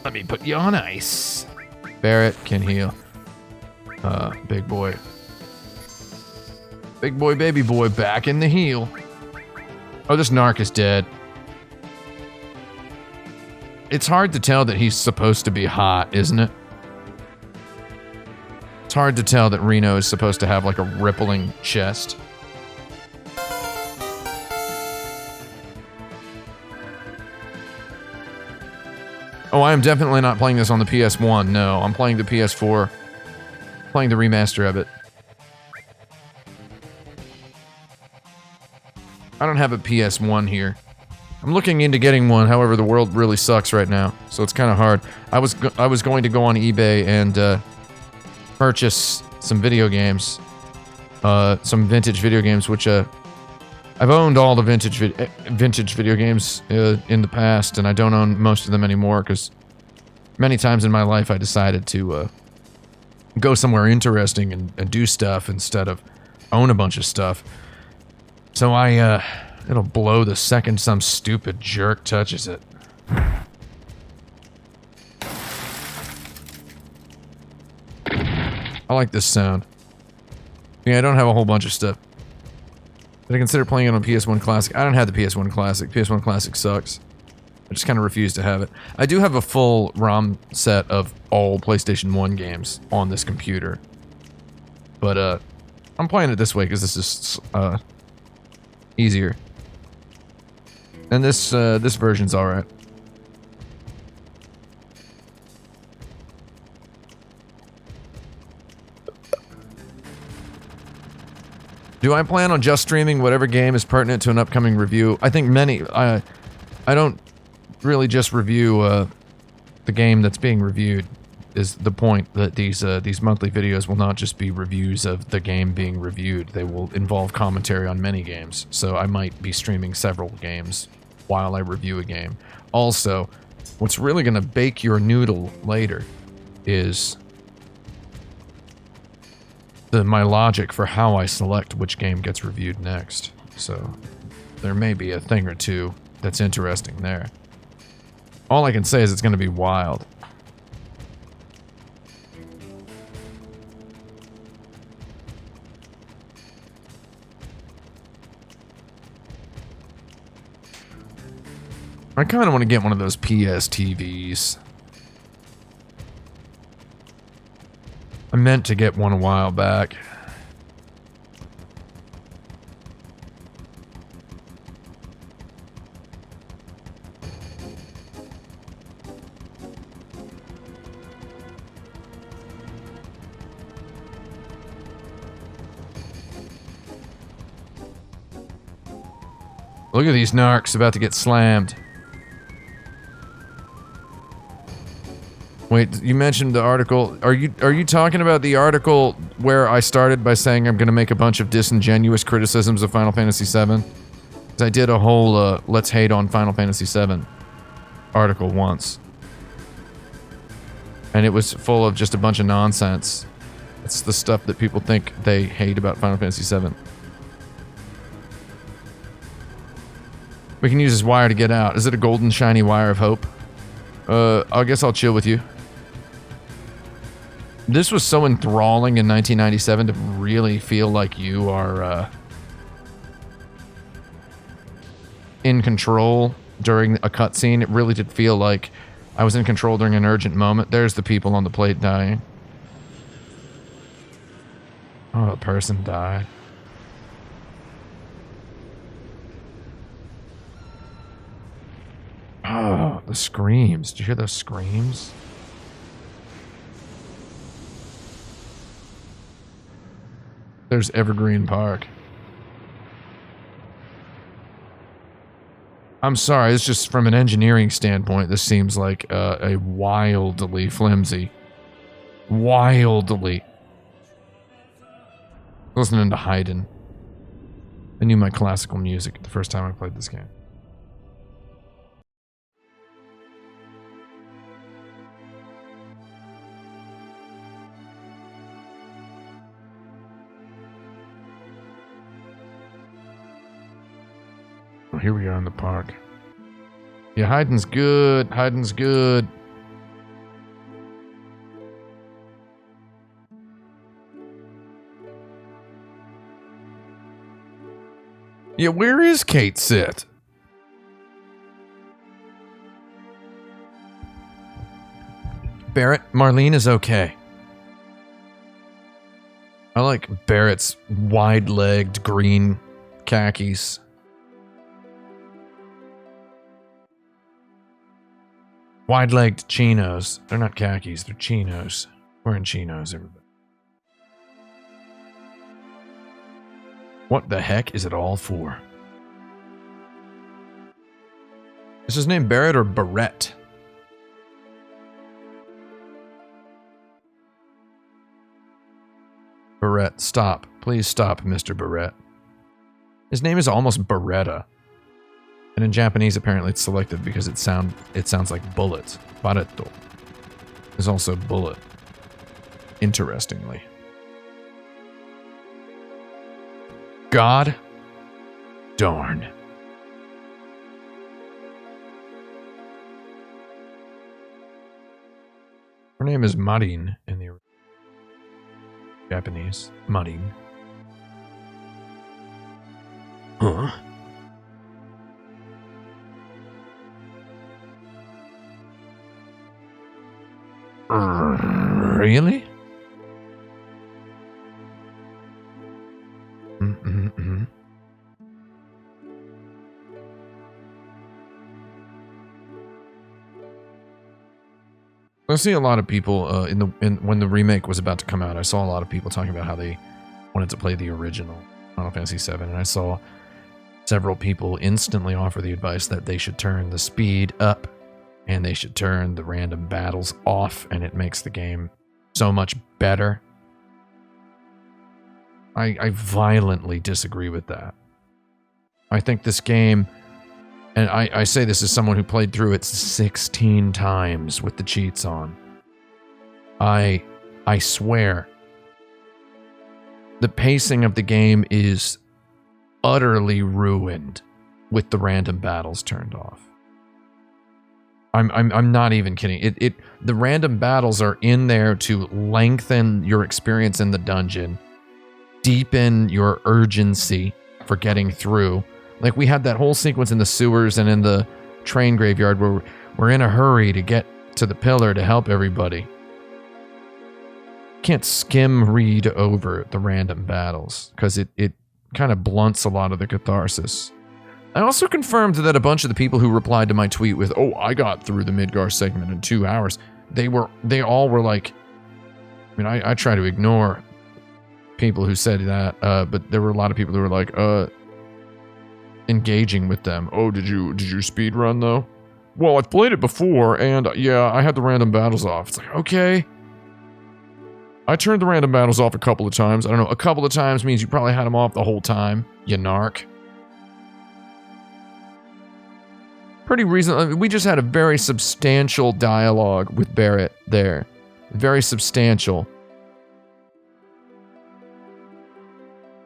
Let me put you on ice. Barrett can heal. Big boy. Big boy, baby boy, back in the heel. Oh, this narc is dead. It's hard to tell that he's supposed to be hot, isn't it? It's hard to tell that Reno is supposed to have like a rippling chest. Oh, I am definitely not playing this on the PS1. No, I'm playing the PS4. Playing the remaster of it. I don't have a PS1 here. I'm looking into getting one, however, the world really sucks right now, so it's kind of hard. I was going to go on eBay and purchase some video games, some vintage video games, which I've owned all the vintage video games in the past, and I don't own most of them anymore because many times in my life I decided to go somewhere interesting and do stuff instead of own a bunch of stuff. So it'll blow the second some stupid jerk touches it. I like this sound. Yeah, I don't have a whole bunch of stuff. Did I consider playing it on PS1 Classic? I don't have the PS1 Classic. PS1 Classic sucks. I just kind of refuse to have it. I do have a full ROM set of all PlayStation 1 games on this computer. But, I'm playing it this way because this is, easier. And this version's alright. Do I plan on just streaming whatever game is pertinent to an upcoming review? I think I don't really just review the game that's being reviewed. Is the point that these monthly videos will not just be reviews of the game being reviewed. They will involve commentary on many games. So I might be streaming several games while I review a game. Also, what's really going to bake your noodle later is my logic for how I select which game gets reviewed next. So there may be a thing or two that's interesting there. All I can say is it's going to be wild. I kind of want to get one of those PS TVs. I meant to get one a while back. Look at these narcs about to get slammed. Wait, you mentioned the article. Are you talking about the article where I started by saying I'm going to make a bunch of disingenuous criticisms of Final Fantasy VII? Because I did a whole Let's Hate on Final Fantasy VII article once. And it was full of just a bunch of nonsense. It's the stuff that people think they hate about Final Fantasy VII. We can use this wire to get out. Is it a golden shiny wire of hope? I guess I'll chill with you. This was so enthralling in 1997 to really feel like you are in control during a cutscene. It really did feel like I was in control during an urgent moment. There's the people on the plate dying. Oh, a person died. Oh, the screams. Did you hear those screams? There's Evergreen Park. I'm sorry, it's just from an engineering standpoint, this seems like a wildly flimsy. Wildly. Listening to Haydn. I knew my classical music the first time I played this game. Oh, here we are in the park. Yeah, Haydn's good. Haydn's good. Yeah, where is Kate Sit? Barrett, Marlene is okay. I like Barrett's wide-legged green khakis. Wide-legged chinos. They're not khakis, they're chinos. Wearing chinos, everybody. What the heck is it all for? Is his name Barrett or Barrett? Barrett, stop. Please stop, Mr. Barrett. His name is almost Beretta. And in Japanese, apparently it's selected because it sounds like bullet. Barretto is also bullet. Interestingly. God darn. Her name is Marin in the Japanese. Marin. Huh? Really? Mm-mm-mm. I see a lot of people when the remake was about to come out. I saw a lot of people talking about how they wanted to play the original Final Fantasy VII, and I saw several people instantly offer the advice that they should turn the speed up and they should turn the random battles off, and it makes the game so much better. I violently disagree with that. I think this game, and I say this as someone who played through it 16 times with the cheats on. I swear, the pacing of the game is utterly ruined with the random battles turned off. I'm not even kidding. The random battles are in there to lengthen your experience in the dungeon, deepen your urgency for getting through. Like, we had that whole sequence in the sewers and in the train graveyard where we're in a hurry to get to the pillar to help everybody. Can't skim read over the random battles because it kind of blunts a lot of the catharsis. I also confirmed that a bunch of the people who replied to my tweet with, "Oh, I got through the Midgar segment in 2 hours," they all were like, I mean, I try to ignore people who said that, but there were a lot of people who were like, engaging with them. "Oh, did you speedrun though?" "Well, I've played it before, and yeah, I had the random battles off." It's like, okay. I turned the random battles off a couple of times. I don't know, a couple of times means you probably had them off the whole time, you narc. Pretty reasonable. We just had a very substantial dialogue with Barrett there. Very substantial.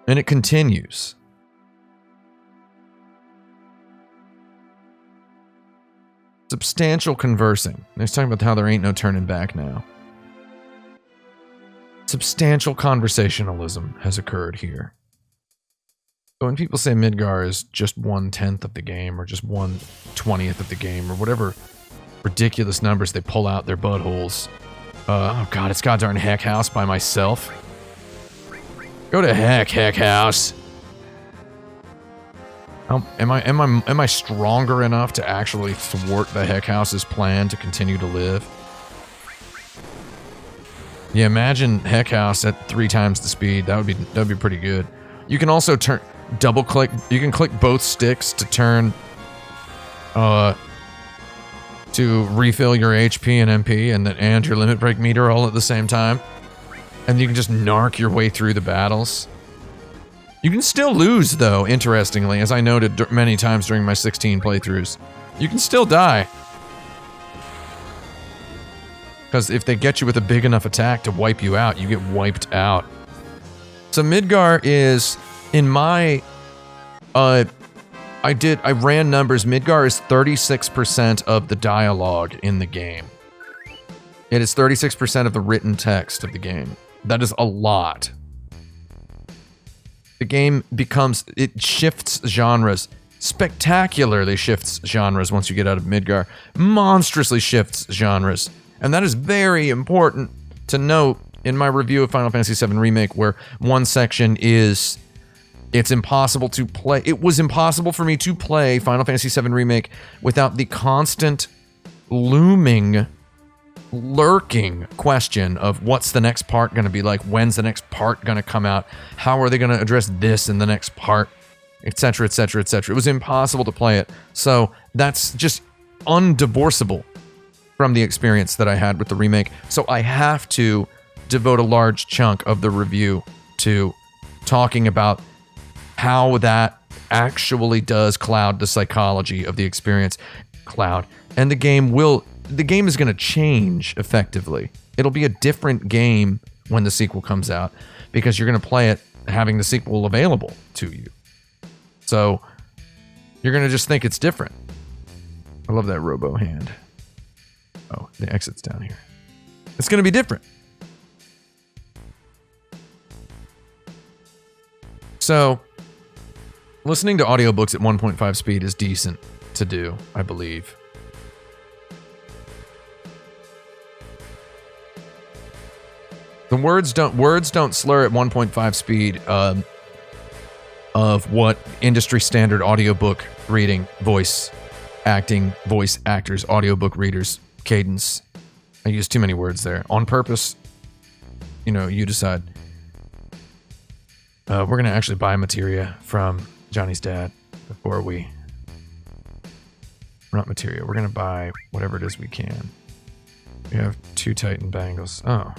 And it continues. Substantial conversing. He's talking about how there ain't no turning back now. Substantial conversationalism has occurred here. So when people say Midgar is just 1/10 of the game, or just 1/20th of the game, or whatever ridiculous numbers they pull out their buttholes. Oh god, it's goddamn Heck House by myself. Go to Heck House. Am I stronger enough to actually thwart the Heck House's plan to continue to live? Yeah, imagine Heck House at 3 times the speed. That'd be pretty good. You can also double click. You can click both sticks to turn to refill your HP and MP and your limit break meter all at the same time. And you can just narc your way through the battles. You can still lose, though, interestingly, as I noted many times during my 16 playthroughs. You can still die. Because if they get you with a big enough attack to wipe you out, you get wiped out. So Midgar is, in my... I ran numbers. Midgar is 36% of the dialogue in the game. It is 36% of the written text of the game. That is a lot. The game it shifts genres. Spectacularly shifts genres once you get out of Midgar. Monstrously shifts genres. And that is very important to note in my review of Final Fantasy VII Remake, where one section is... It's impossible to play. It was impossible for me to play Final Fantasy VII Remake without the constant lurking question of what's the next part going to be like? When's the next part going to come out? How are they going to address this in the next part? Etc., etc., etc. It was impossible to play it. So that's just undivorceable from the experience that I had with the remake. So I have to devote a large chunk of the review to talking about how that actually does cloud the psychology of the experience. And the game is going to change effectively. It'll be a different game when the sequel comes out because you're going to play it having the sequel available to you. So you're going to just think it's different. I love that robo hand. Oh, the exit's down here. It's going to be different. So listening to audiobooks at 1.5 speed is decent to do, I believe. The words don't slur at 1.5 speed of what industry standard audiobook reading, voice actors, audiobook readers, cadence. I use too many words there. On purpose, you decide. We're going to actually buy materia from Johnny's dad before we... Not materia. We're going to buy whatever it is we can. We have 2 Titan bangles. Oh,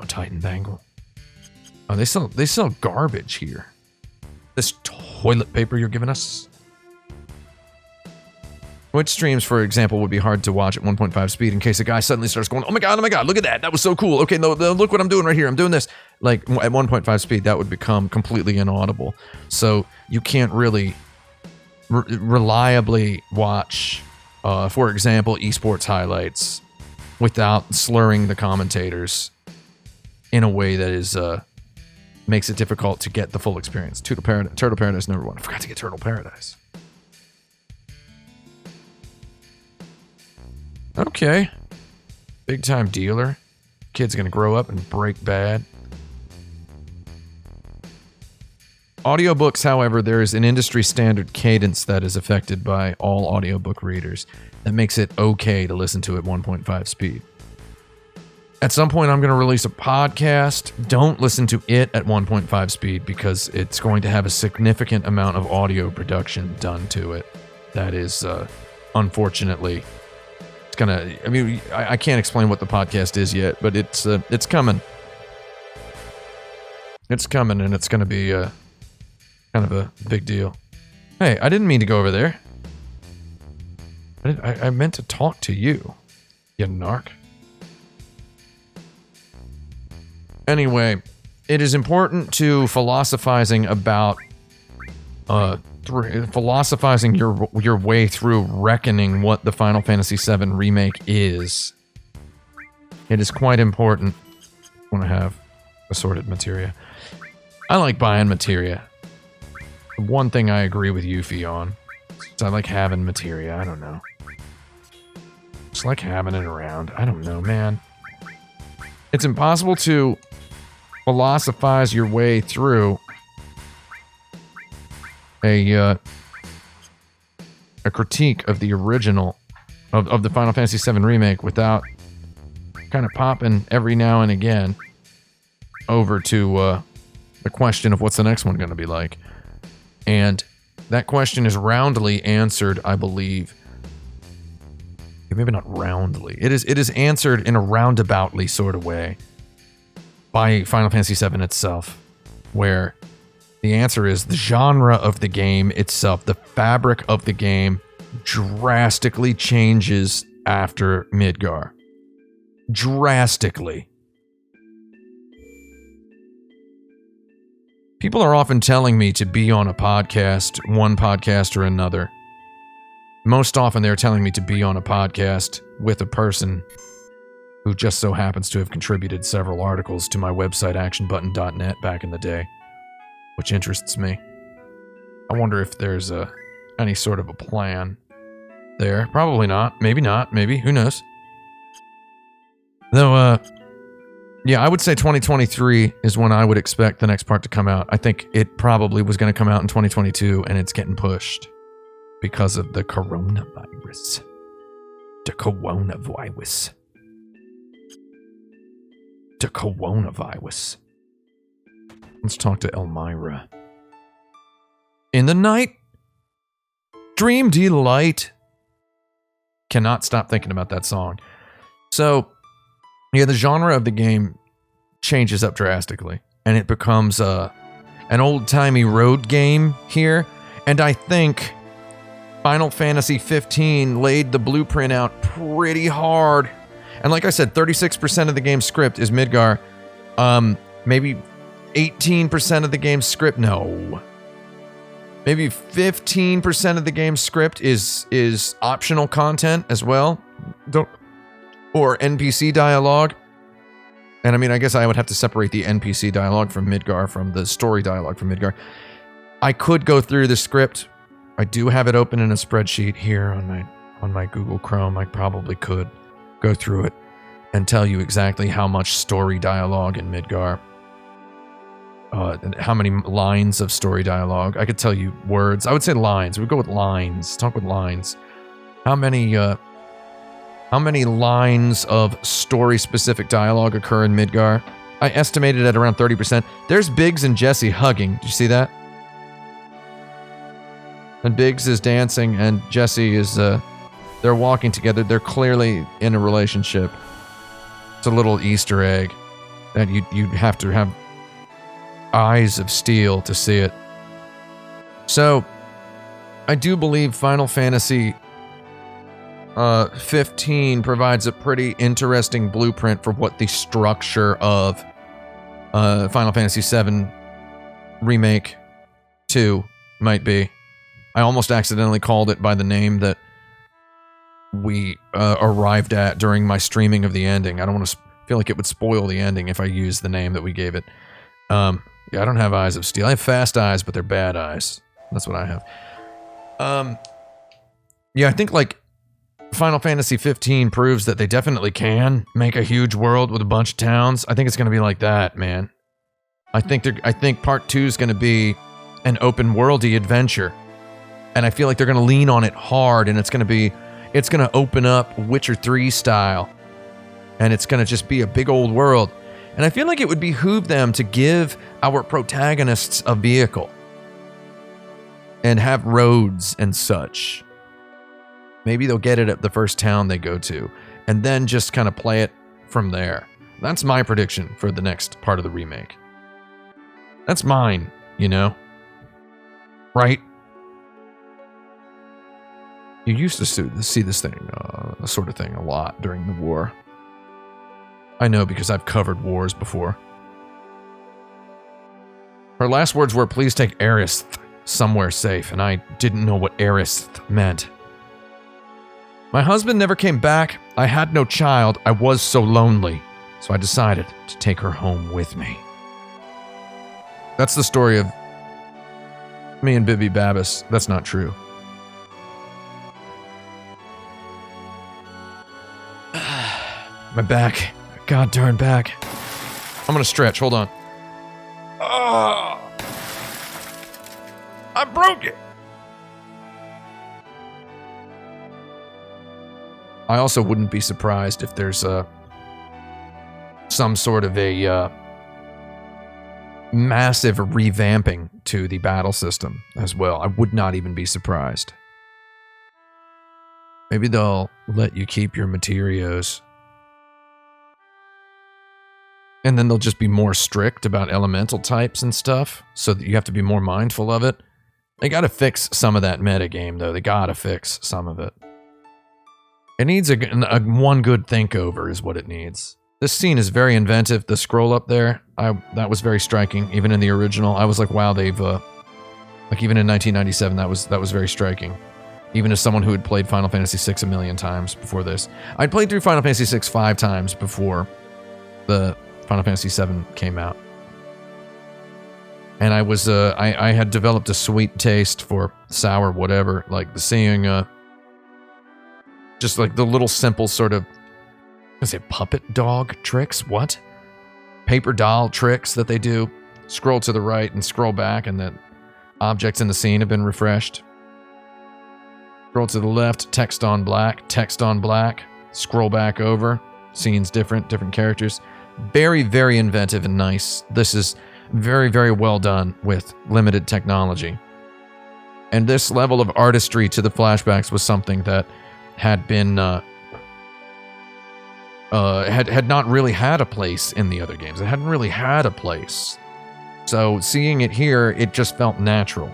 Titan bangle. Oh, they sell garbage here. This toilet paper you're giving us. Which streams, for example, would be hard to watch at 1.5 speed in case a guy suddenly starts going, oh my god, look at that. That was so cool. Okay, no, look what I'm doing right here. I'm doing this. Like, at 1.5 speed, that would become completely inaudible. So you can't really reliably watch, for example, esports highlights without slurring the commentators in a way that is makes it difficult to get the full experience. Turtle Paradise number 1. I forgot to get Turtle Paradise. Okay. Big time dealer. Kid's gonna grow up and break bad. Audiobooks, however, there is an industry standard cadence that is affected by all audiobook readers that makes it okay to listen to at 1.5 speed. At some point, I'm going to release a podcast. Don't listen to it at 1.5 speed because it's going to have a significant amount of audio production done to it. That is, unfortunately, it's going to... I mean, I can't explain what the podcast is yet, but it's coming. It's coming, and it's going to be kind of a big deal. Hey, I didn't mean to go over there. I meant to talk to you, you narc. Anyway, it is important to philosophizing about philosophizing your way through reckoning what the Final Fantasy VII Remake is. It is quite important. I want to have assorted materia. I like buying materia. One thing I agree with Yuffie on is I like having materia. I don't know. Just like having it around. I don't know, man. It's impossible to philosophize your way through a critique of the original of the Final Fantasy VII Remake without kind of popping every now and again over to the question of what's the next one going to be like. And that question is roundly answered, I believe. Maybe not roundly. It is answered in a roundaboutly sort of way by Final Fantasy VII itself, where The answer is the genre of the game itself, the fabric of the game drastically changes after Midgar. Drastically. People are often telling me to be on a podcast, one podcast or another. Most often they're telling me to be on a podcast with a person who just so happens to have contributed several articles to my website actionbutton.net back in the day, which interests me. I wonder if there's any sort of a plan there. Probably not. Maybe not. Maybe. Who knows? Though, yeah, I would say 2023 is when I would expect the next part to come out. I think it probably was going to come out in 2022, and it's getting pushed because of the coronavirus. The coronavirus. The coronavirus. Let's talk to Elmira. In the night, dream delight. Cannot stop thinking about that song. So, yeah, the genre of the game changes up drastically, and it becomes an old-timey road game here, and I think Final Fantasy XV laid the blueprint out pretty hard. And like I said, 36% of the game's script is Midgar. Maybe 18% of the game's script, no. Maybe 15% of the game's script is optional content as well. Or NPC dialogue. And I mean, I guess I would have to separate the NPC dialogue from Midgar from the story dialogue from Midgar. I could go through the script. I do have it open in a spreadsheet here on my Google Chrome. I probably could go through it and tell you exactly how much story dialogue in Midgar. How many lines of story dialogue. I could tell you words. I would say lines. We'd go with lines. Talk with lines. How many lines of story-specific dialogue occur in Midgar? I estimated at around 30%. There's Biggs and Jesse hugging. Did you see that? And Biggs is dancing, and Jesse is, they're walking together. They're clearly in a relationship. It's a little Easter egg that you'd have to have eyes of steel to see it. So, I do believe Final Fantasy 15 provides a pretty interesting blueprint for what the structure of Final Fantasy VII Remake 2 might be. I almost accidentally called it by the name that we arrived at during my streaming of the ending. I don't want to feel like it would spoil the ending if I use the name that we gave it. Yeah, I don't have eyes of steel. I have fast eyes, but they're bad eyes. That's what I have. Yeah, I think like Final Fantasy 15 proves that they definitely can make a huge world with a bunch of towns. I think it's going to be like that, man. I think part 2 is going to be an open worldy adventure. And I feel like they're going to lean on it hard, and it's going to open up Witcher 3 style. And it's going to just be a big old world. And I feel like it would behoove them to give our protagonists a vehicle. And have roads and such. Maybe they'll get it at the first town they go to, and then just kind of play it from there. That's my prediction for the next part of the remake. That's mine, you know? Right? You used to see this thing, sort of thing, a lot during the war. I know because I've covered wars before. Her last words were, "Please take Aerith somewhere safe," and I didn't know what Aerith meant. My husband never came back. I had no child. I was so lonely. So I decided to take her home with me. That's the story of me and Bibby Babbis. That's not true. My back. God darn back. I'm gonna stretch. Hold on. I broke it. I also wouldn't be surprised if there's some sort of a massive revamping to the battle system as well. I would not even be surprised. Maybe they'll let you keep your materials. And then they'll just be more strict about elemental types and stuff, so that you have to be more mindful of it. They gotta fix some of that metagame, though. They gotta fix some of it. It needs a one good think over is what it needs. This scene is very inventive. The scroll up there, that was very striking. Even in the original, I was like, wow, they've like even in 1997, that was very striking. Even as someone who had played Final Fantasy VI a million times before this, I'd played through Final Fantasy VI 5 times before the Final Fantasy VII came out, and I was I had developed a sweet taste for sour whatever, like seeing just like the little simple sort of, I say puppet dog tricks, what? Paper doll tricks that they do. Scroll to the right and scroll back, and then objects in the scene have been refreshed. Scroll to the left, text on black, scroll back over, scenes different characters. Very, very inventive and nice. This is very, very well done with limited technology. And this level of artistry to the flashbacks was something that had been had not really had a place in the other games. It hadn't really had a place. So seeing it here, it just felt natural.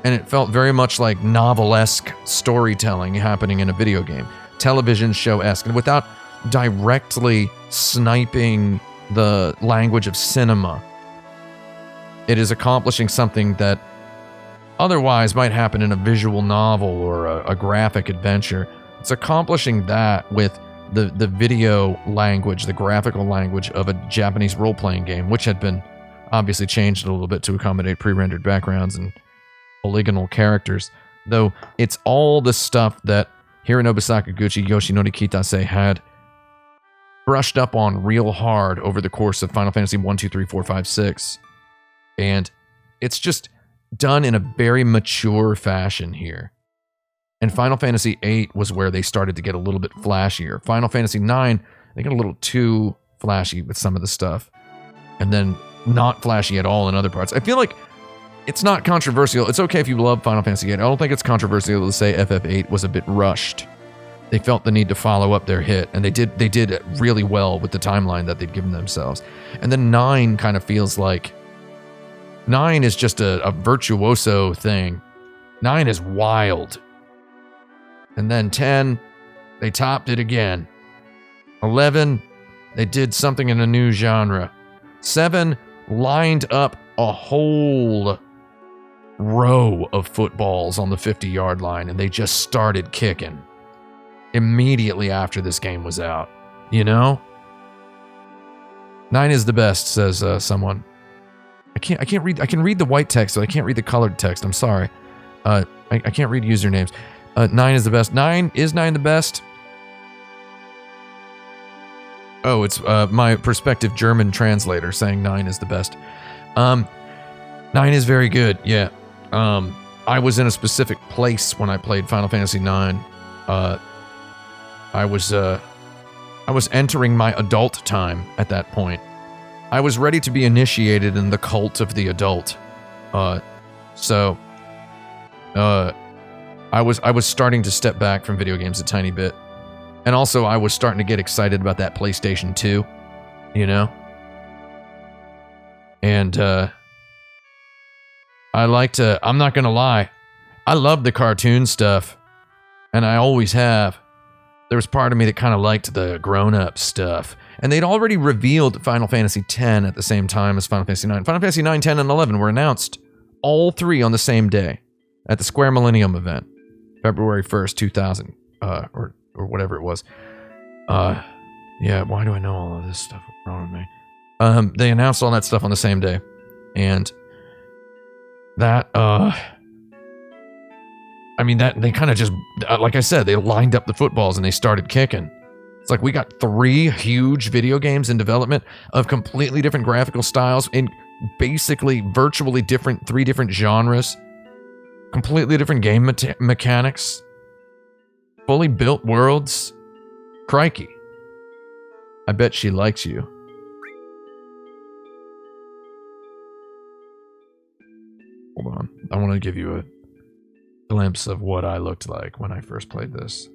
And it felt very much like novelesque storytelling happening in a video game. Television show-esque. And without directly sniping the language of cinema, it is accomplishing something that otherwise might happen in a visual novel or a graphic adventure. It's accomplishing that with the video language, the graphical language of a Japanese role-playing game, which had been obviously changed a little bit to accommodate pre-rendered backgrounds and polygonal characters, though it's all the stuff that Hironobu Sakaguchi, Yoshinori Kitase had brushed up on real hard over the course of Final Fantasy 1, 2, 3, 4, 5, 6. And it's just done in a very mature fashion here. And Final Fantasy VIII was where they started to get a little bit flashier. Final Fantasy IX, they got a little too flashy with some of the stuff. And then not flashy at all in other parts. I feel like it's not controversial. It's okay if you love Final Fantasy VIII. I don't think it's controversial to say FF8 was a bit rushed. They felt the need to follow up their hit, and they did really well with the timeline that they'd given themselves. And then 9 kind of feels like 9 is just a virtuoso thing. 9 is wild. And then 10, they topped it again. 11, they did something in a new genre. 7 lined up a whole row of footballs on the 50-yard line, and they just started kicking immediately after this game was out. You know? 9 is the best, says someone. I can't read. I can read the white text, but I can't read the colored text. I'm sorry. I can't read usernames. 9 is the best. 9 the best? Oh, it's my prospective German translator saying 9 is the best. 9 is very good. Yeah. I was in a specific place when I played Final Fantasy IX. I was entering my adult time at that point. I was ready to be initiated in the cult of the adult. So I was starting to step back from video games a tiny bit. And also I was starting to get excited about that PlayStation 2, you know? And I'm not gonna lie, I love the cartoon stuff, and I always have. There was part of me that kind of liked the grown-up stuff. And they'd already revealed Final Fantasy X at the same time as Final Fantasy IX. Final Fantasy IX, 10, and 11 were announced all three on the same day at the Square Millennium event, February 1st, 2000, or whatever it was. Yeah, why do I know all of this stuff? What's wrong with me? They announced all that stuff on the same day. And that, I mean, that they kind of just, like I said, they lined up the footballs and they started kicking. It's like we got 3 huge video games in development of completely different graphical styles in basically virtually different, 3 different genres, completely different game mechanics, fully built worlds. Crikey. I bet she likes you. Hold on. I want to give you a glimpse of what I looked like when I first played this.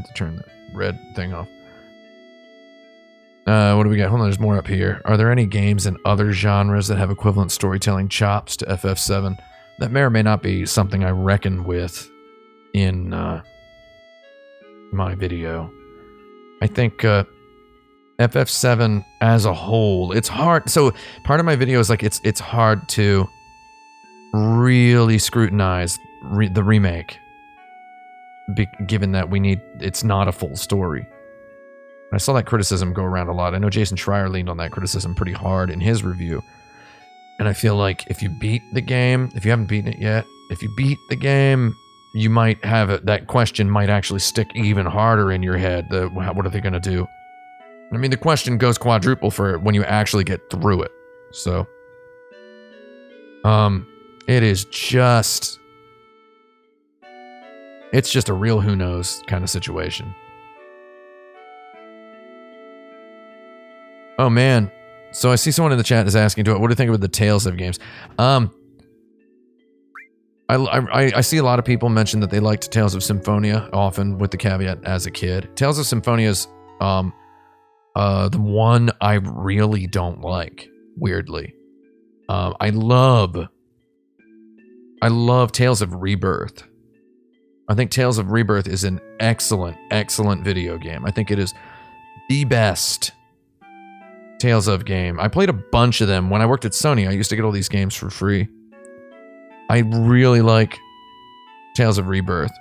meant to turn the red thing off. What do we got? Hold on, there's more up here. Are there any games in other genres that have equivalent storytelling chops to FF7? That may or may not be something I reckon with in my video. I think FF7 as a whole, it's hard. So part of my video is like it's hard to really scrutinize the remake, given that it's not a full story. I saw that criticism go around a lot. I know Jason Schreier leaned on that criticism pretty hard in his review. And I feel like if you beat the game, if you haven't beaten it yet, if you beat the game, you might have it. That question might actually stick even harder in your head. What are they going to do? I mean, the question goes quadruple for when you actually get through it. So, it's just a real who knows kind of situation. Oh man. So I see someone in the chat is asking, what do you think about the Tales of games? I see a lot of people mention that they liked Tales of Symphonia, often with the caveat as a kid. Tales of Symphonia is the one I really don't like, weirdly. I love Tales of Rebirth. I think Tales of Rebirth is an excellent, excellent video game. I think it is the best Tales of game. I played a bunch of them when I worked at Sony. I used to get all these games for free. I really like Tales of Rebirth.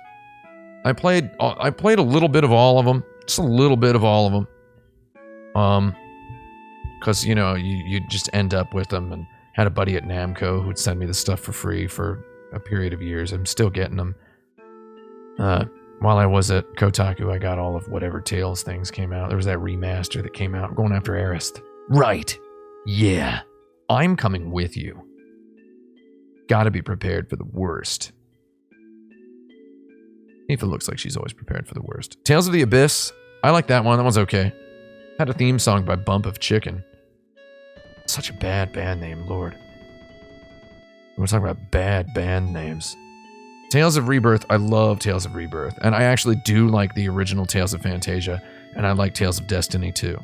I played a little bit of all of them, just a little bit of all of them. Because you just end up with them, and had a buddy at Namco who'd send me the stuff for free for a period of years. I'm still getting them. While I was at Kotaku, I got all of whatever Tales things came out. There was that remaster that came out. I'm going after Arist. Right. Yeah. I'm coming with you. Gotta be prepared for the worst. Aoife looks like she's always prepared for the worst. Tales of the Abyss. I like that one. That one's okay. Had a theme song by Bump of Chicken. Such a bad band name, Lord. We're talking about bad band names. Tales of Rebirth, I love Tales of Rebirth. And I actually do like the original Tales of Fantasia. And I like Tales of Destiny too.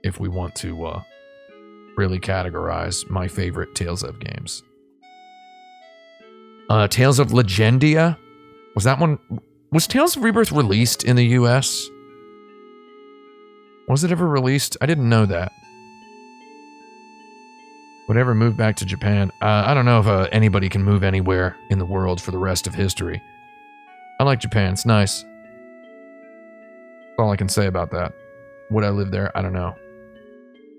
If we want to really categorize my favorite Tales of games. Tales of Legendia. Was that one? Was Tales of Rebirth released in the US? Was it ever released? I didn't know that. Whatever moved back to Japan. I don't know if anybody can move anywhere in the world for the rest of history. I like Japan. It's nice. That's all I can say about that. Would I live there? I don't know.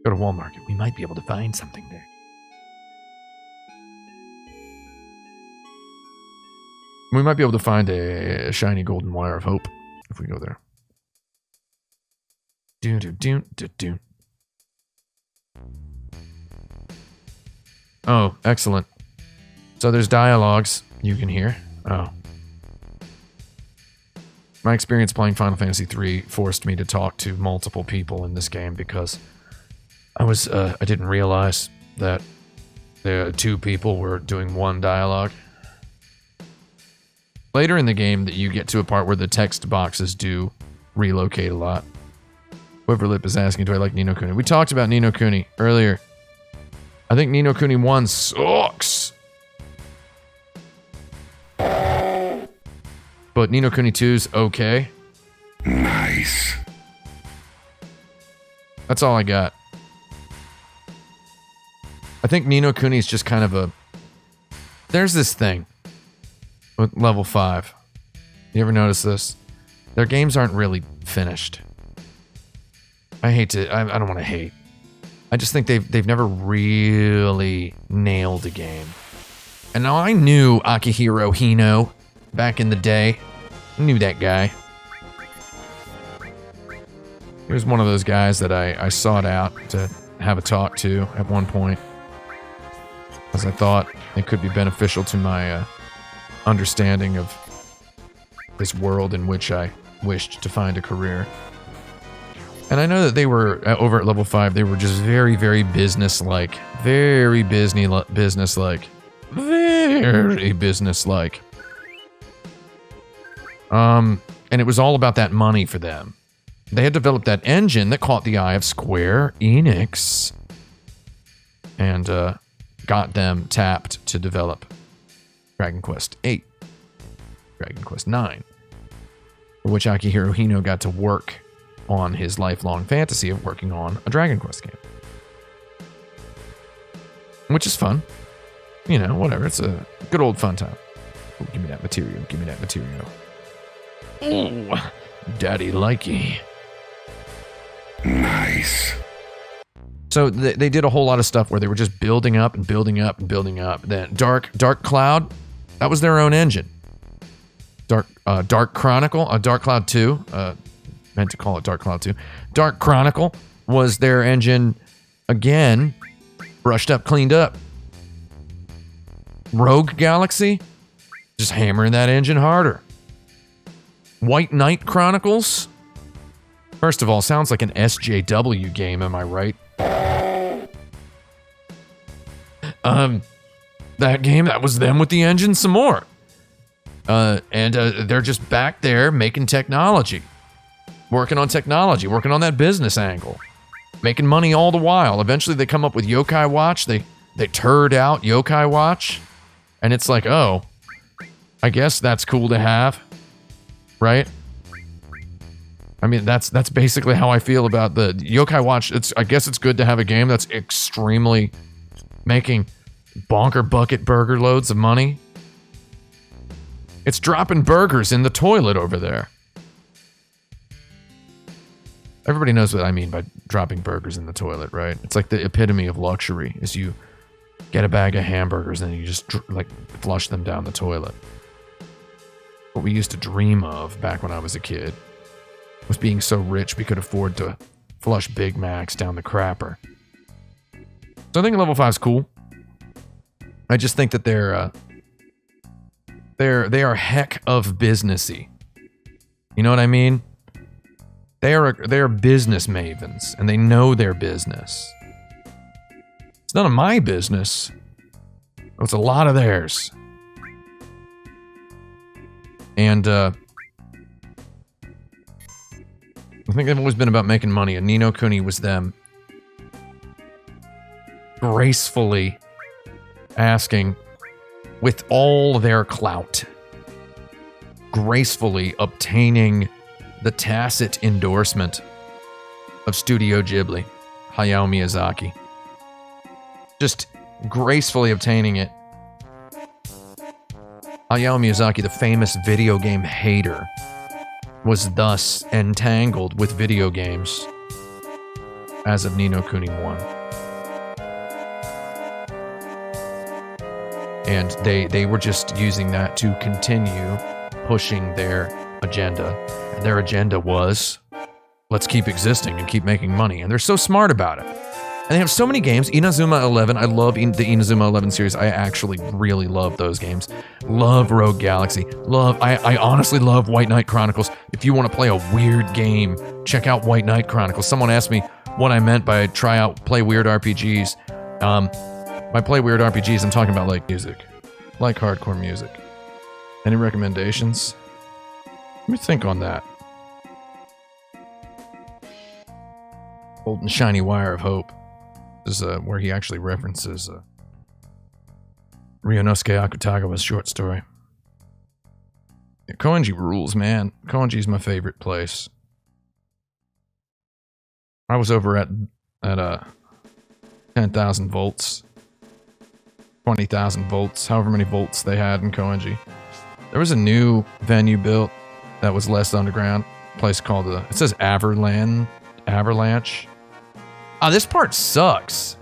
Go to Walmart. We might be able to find something there. We might be able to find a shiny golden wire of hope if we go there. Do. Oh, excellent. So there's dialogues you can hear. Oh. My experience playing Final Fantasy VII forced me to talk to multiple people in this game because I didn't realize that the two people were doing one dialogue. Later in the game that you get to a part where the text boxes do relocate a lot. Quiverlip is asking, do I like Ni no Kuni? We talked about Ni no Kuni earlier. I think Ni no Kuni 1 sucks. But Ni no Kuni 2's okay. Nice. That's all I got. I think Ni no Kuni is just kind of a... There's this thing with level 5. You ever notice this? Their games aren't really finished. I don't want to hate. I just think they've never really nailed a game. And now I knew Akihiro Hino back in the day. I knew that guy. He was one of those guys that I sought out to have a talk to at one point. Because I thought it could be beneficial to my understanding of this world in which I wished to find a career. And I know that they were, over at level 5, they were just very, very business-like. Very business-like. Very business-like. And it was all about that money for them. They had developed that engine that caught the eye of Square Enix and got them tapped to develop Dragon Quest VIII, Dragon Quest IX, for which Akihiro Hino got to work on his lifelong fantasy of working on a Dragon Quest game. Which is fun. You know, whatever. It's a good old fun time. Oh, give me that material. Give me that material. Oh, daddy likey. Nice. So they did a whole lot of stuff where they were just building up and building up and building up. Then Dark Cloud, that was their own engine. Dark Chronicle, Dark Cloud 2, meant to call it Dark Cloud 2. Dark Chronicle was their engine again, brushed up, cleaned up. Rogue Galaxy, just hammering that engine harder. White Knight Chronicles, first of all, sounds like an SJW game, am I right? That game, that was them with the engine some more. And they're just back there making technology. Working on technology, working on that business angle. Making money all the while. Eventually they come up with Yokai Watch. They turd out Yokai Watch. And it's like, oh, I guess that's cool to have. Right? I mean, that's basically how I feel about the Yokai Watch. I guess it's good to have a game that's extremely making bonker bucket burger loads of money. It's dropping burgers in the toilet over there. Everybody knows what I mean by dropping burgers in the toilet, right? It's like the epitome of luxury, is you get a bag of hamburgers and you just flush them down the toilet. What we used to dream of back when I was a kid was being so rich we could afford to flush Big Macs down the crapper. So I think level 5 is cool. I just think that they are heck of businessy. You know what I mean? They are business mavens, and they know their business. It's none of my business. But it's a lot of theirs. And I think they've always been about making money, and Ni no Kuni was them gracefully asking, with all their clout, gracefully obtaining the tacit endorsement of Studio Ghibli, Hayao Miyazaki. Just gracefully obtaining it. Hayao Miyazaki, the famous video game hater, was thus entangled with video games as of Ni no Kuni 1. And they were just using that to continue pushing their agenda. And their agenda was, let's keep existing and keep making money. And they're so smart about it. And they have so many games. Inazuma 11, I love the Inazuma 11 series. I actually really love those games. Love Rogue Galaxy. I honestly love White Knight Chronicles. If you want to play a weird game, check out White Knight Chronicles. Someone asked me what I meant by play weird RPGs. By play weird RPGs, I'm talking about like music. Like hardcore music. Any recommendations? Let me think on that. Golden Shiny Wire of Hope. This is where he actually references Ryunosuke Akutagawa's short story. Yeah, Koenji rules, man. Koenji's my favorite place. I was over at 10,000 volts. 20,000 volts, however many volts they had in Koenji. There was a new venue built that was less underground. A place called, it says Avalanche. Ah, this part sucks.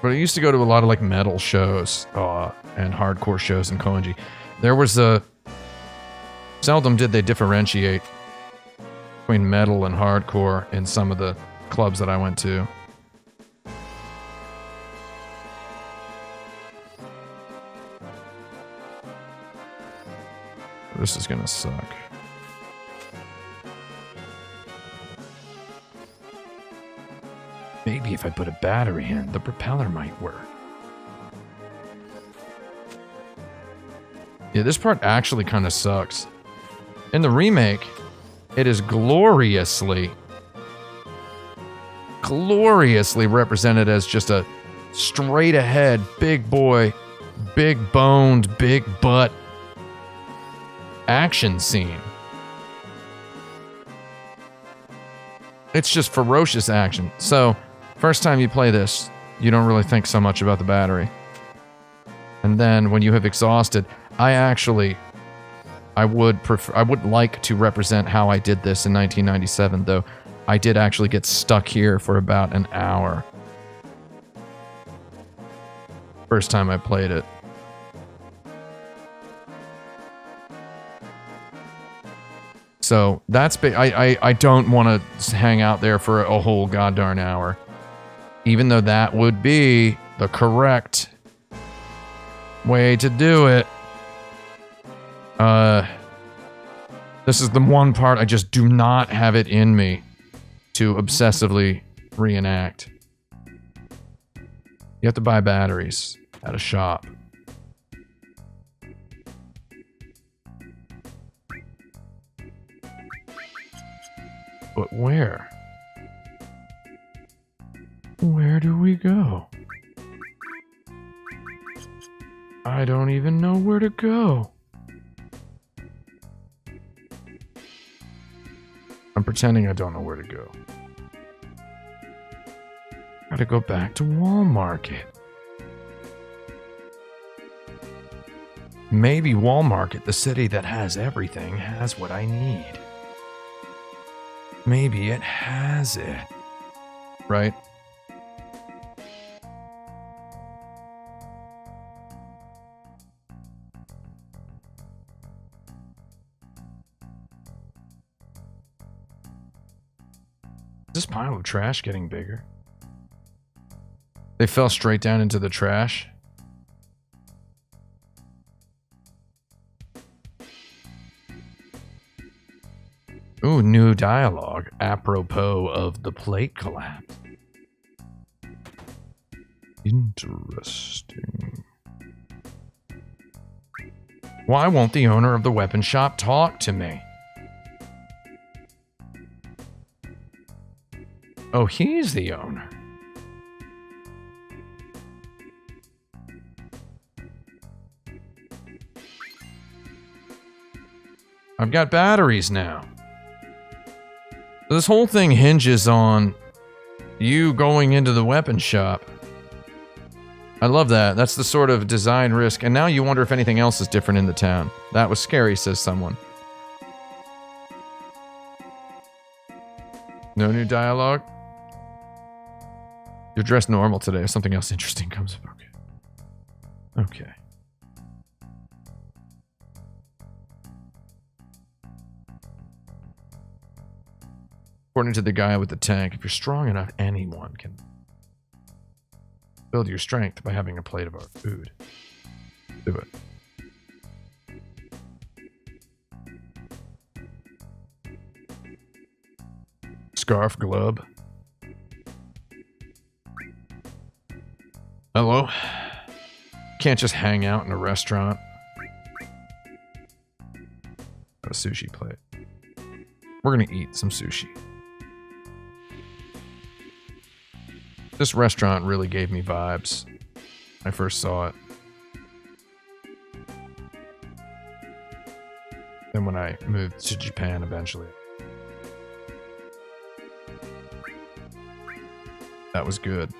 But I used to go to a lot of like metal shows and hardcore shows in Koenji. There was seldom did they differentiate between metal and hardcore in some of the clubs that I went to. This is gonna suck. Maybe if I put a battery in, the propeller might work. Yeah, this part actually kind of sucks. In the remake, it is gloriously represented as just a straight ahead, big boy, big boned, big butt action scene. It's just ferocious action. So, first time you play this, you don't really think so much about the battery. And then when you have exhausted, I would like to represent how I did this in 1997, though I did actually get stuck here for about an hour. First time I played it. So that's I don't want to hang out there for a whole goddarn hour. Even though that would be the correct way to do it. This is the one part I just do not have it in me to obsessively reenact. You have to buy batteries at a shop. But where? Where do we go? I don't even know where to go. I'm pretending I don't know where to go. Gotta go back to Wall Market. Maybe Wall Market, the city that has everything, has what I need. Maybe it has it. Right? Is this pile of trash getting bigger? They fell straight down into the trash. Ooh, new dialogue apropos of the plate collapse. Interesting. Why won't the owner of the weapon shop talk to me? Oh, he's the owner. I've got batteries now. This whole thing hinges on you going into the weapon shop. I love that. That's the sort of design risk. And now you wonder if anything else is different in the town. That was scary, says someone. No new dialogue? You're dressed normal today. If something else interesting comes up. Okay. Okay. According to the guy with the tank, if you're strong enough, anyone can build your strength by having a plate of our food. Do it. Scarf glove. Hello? Can't just hang out in a restaurant. Got a sushi plate. We're gonna eat some sushi. This restaurant really gave me vibes when I first saw it. Then when I moved to Japan eventually. That was good.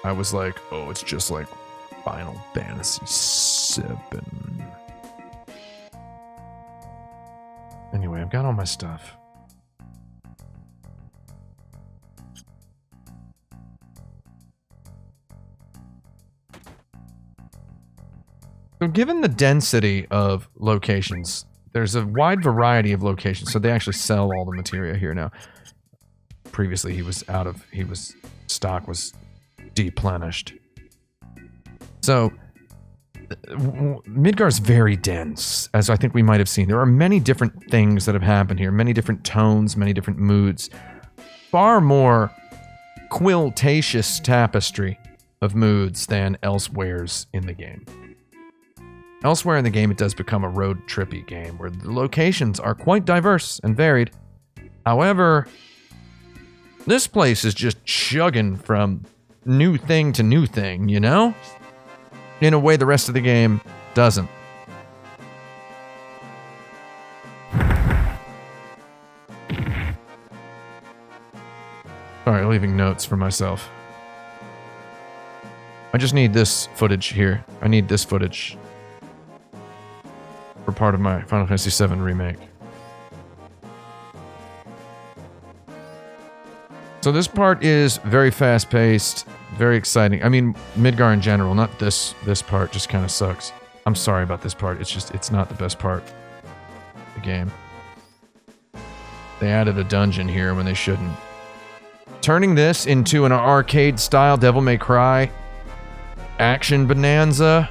I was like, oh, it's just like Final Fantasy VII. Anyway, I've got all my stuff. So given the density of locations, there's a wide variety of locations. So they actually sell all the materia here now. Previously stock was deplenished. So Midgar's very dense, as I think we might have seen. There are many different things that have happened here, many different tones, many different moods. far more quiltaceous tapestry of moods than elsewheres in the game. Elsewhere in the game, it does become a road trippy game where the locations are quite diverse and varied. However, this place is just chugging from new thing to new thing, you know? In a way the rest of the game doesn't. Sorry, leaving notes for myself. I just need this footage here. I need this footage for part of my Final Fantasy VII Remake. So this part is very fast-paced, very exciting. I mean, Midgar in general, not this part just kind of sucks. I'm sorry about this part. It's not the best part of the game. They added a dungeon here when they shouldn't. Turning this into an arcade-style Devil May Cry action bonanza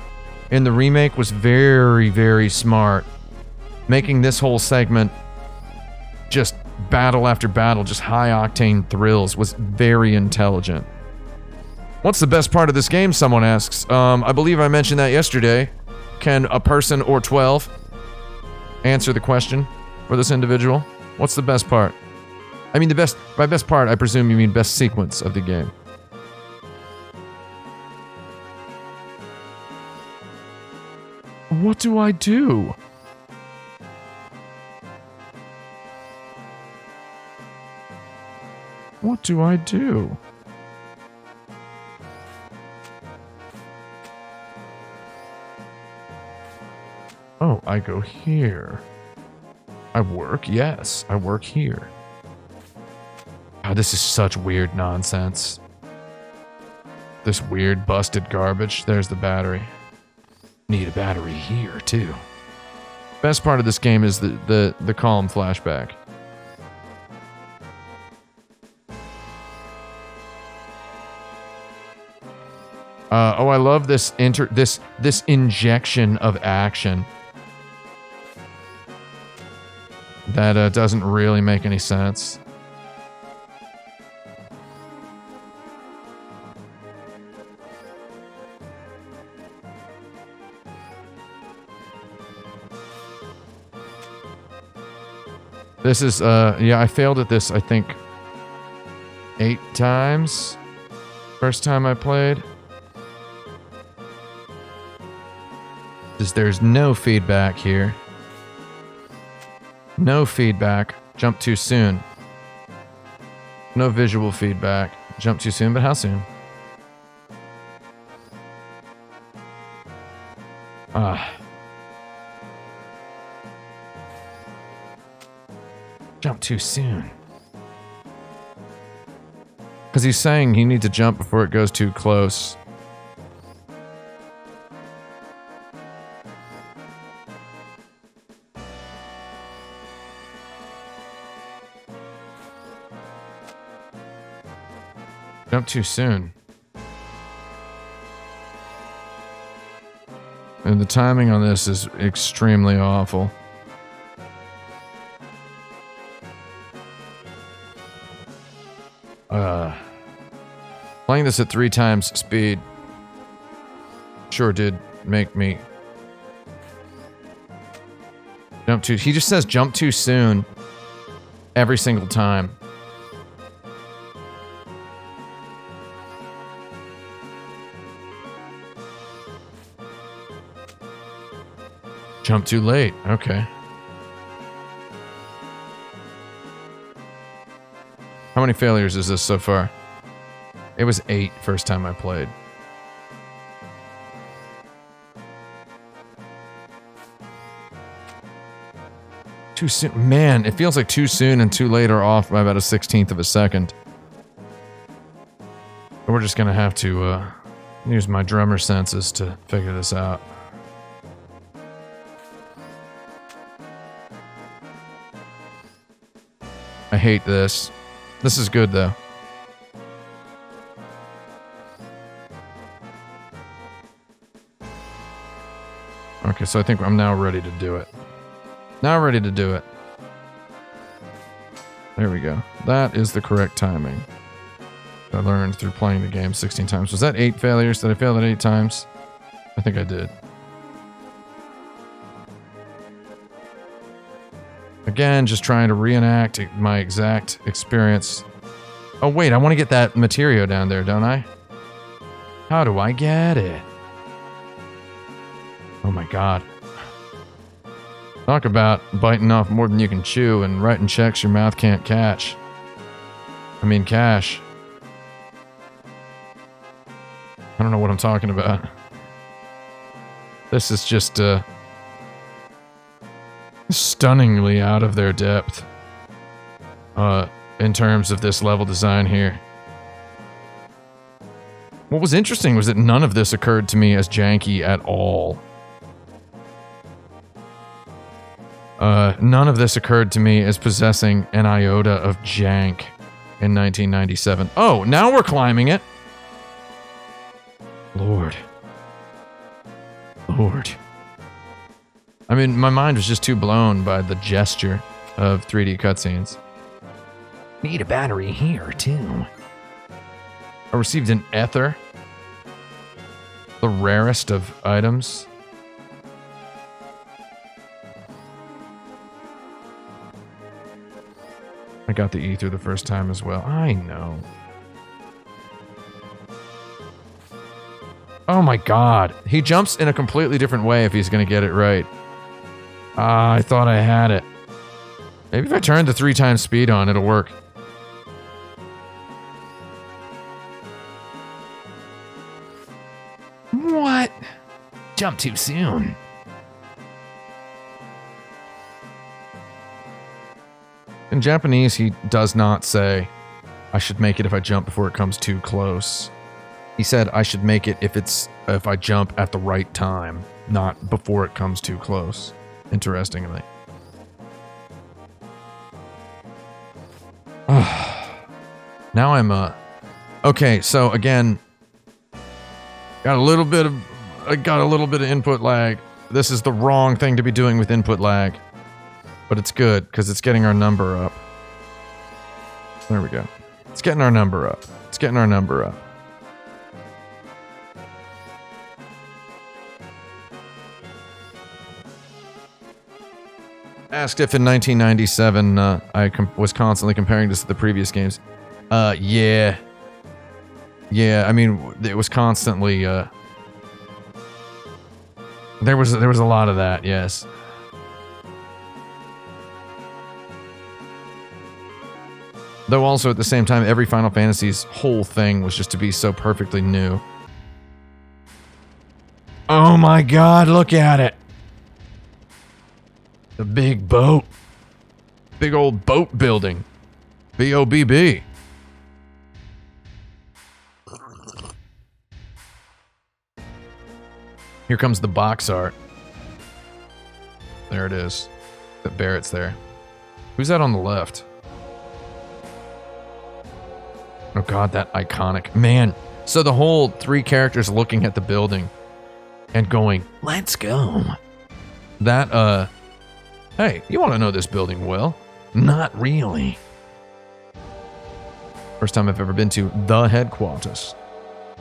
in the remake was very, very smart. Making this whole segment just battle after battle, just high-octane thrills, was very intelligent. What's the best part of this game, someone asks. I believe I mentioned that yesterday. Can a person or 12 answer the question for this individual? What's the best part? I mean, by best part, I presume you mean best sequence of the game. What do I do? What do I do? Oh, I go here. I work, yes, I work here. Oh, this is such weird nonsense. This weird busted garbage. There's the battery. Need a battery here, too. Best part of this game is the calm flashback. Oh, I love this this injection of action that doesn't really make any sense. This is, yeah, I failed at this, I think, 8 times. First time I played. There's no feedback here. No feedback. Jump too soon. No visual feedback. Jump too soon, but how soon? Ah. Jump too soon. Because he's saying you need to jump before it goes too close. Jump too soon. And the timing on this is extremely awful. Playing this at 3 times speed sure did make me jump too... He just says jump too soon every single time. Jump too late. Okay. How many failures is this so far? It was 8 first time I played. Too soon. Man, it feels like too soon and too late are off by about a 16th of a second. We're just gonna have to use my drummer senses to figure this out. I hate this. This is good though. Okay, so I think I'm now ready to do it. Now ready to do it. There we go. That is the correct timing. I learned through playing the game 16 times. Was that 8 failures? Did I fail that 8 times? I think I did. Again, just trying to reenact my exact experience. Oh wait, I want to get that materia down there, don't I? How do I get it? Oh my god. Talk about biting off more than you can chew and writing checks your mouth can't catch. I mean cash. I don't know what I'm talking about. This is just stunningly out of their depth in terms of this level design here. What was interesting was that none of this occurred to me as janky at all. None of this occurred to me as possessing an iota of jank in 1997. Oh, now we're climbing it. Lord. I mean, my mind was just too blown by the gesture of 3D cutscenes. Need a battery here, too. I received an ether. The rarest of items. I got the ether the first time as well. I know. Oh my god. He jumps in a completely different way if he's going to get it right. Ah, I thought I had it. Maybe if I turn the 3 times speed on, it'll work. What? Jump too soon. In Japanese, he does not say, I should make it if I jump before it comes too close. He said, I should make it if I jump at the right time, not before it comes too close. Interestingly. Now I'm, okay, so again, got a little bit of input lag. This is the wrong thing to be doing with input lag. But it's good, because it's getting our number up. There we go. It's getting our number up. Asked if in 1997 I was constantly comparing this to the previous games. Yeah. Yeah, I mean, it was constantly, there was a lot of that, yes. Though also at the same time, every Final Fantasy's whole thing was just to be so perfectly new. Oh my god, look at it! The big boat. Big old boat building. B-O-B-B. Here comes the box art. There it is. The Barrett's there. Who's that on the left? Oh god, that iconic. Man, so the whole 3 characters looking at the building and going, let's go. That, hey, you want to know this building well? Not really. First time I've ever been to the headquarters.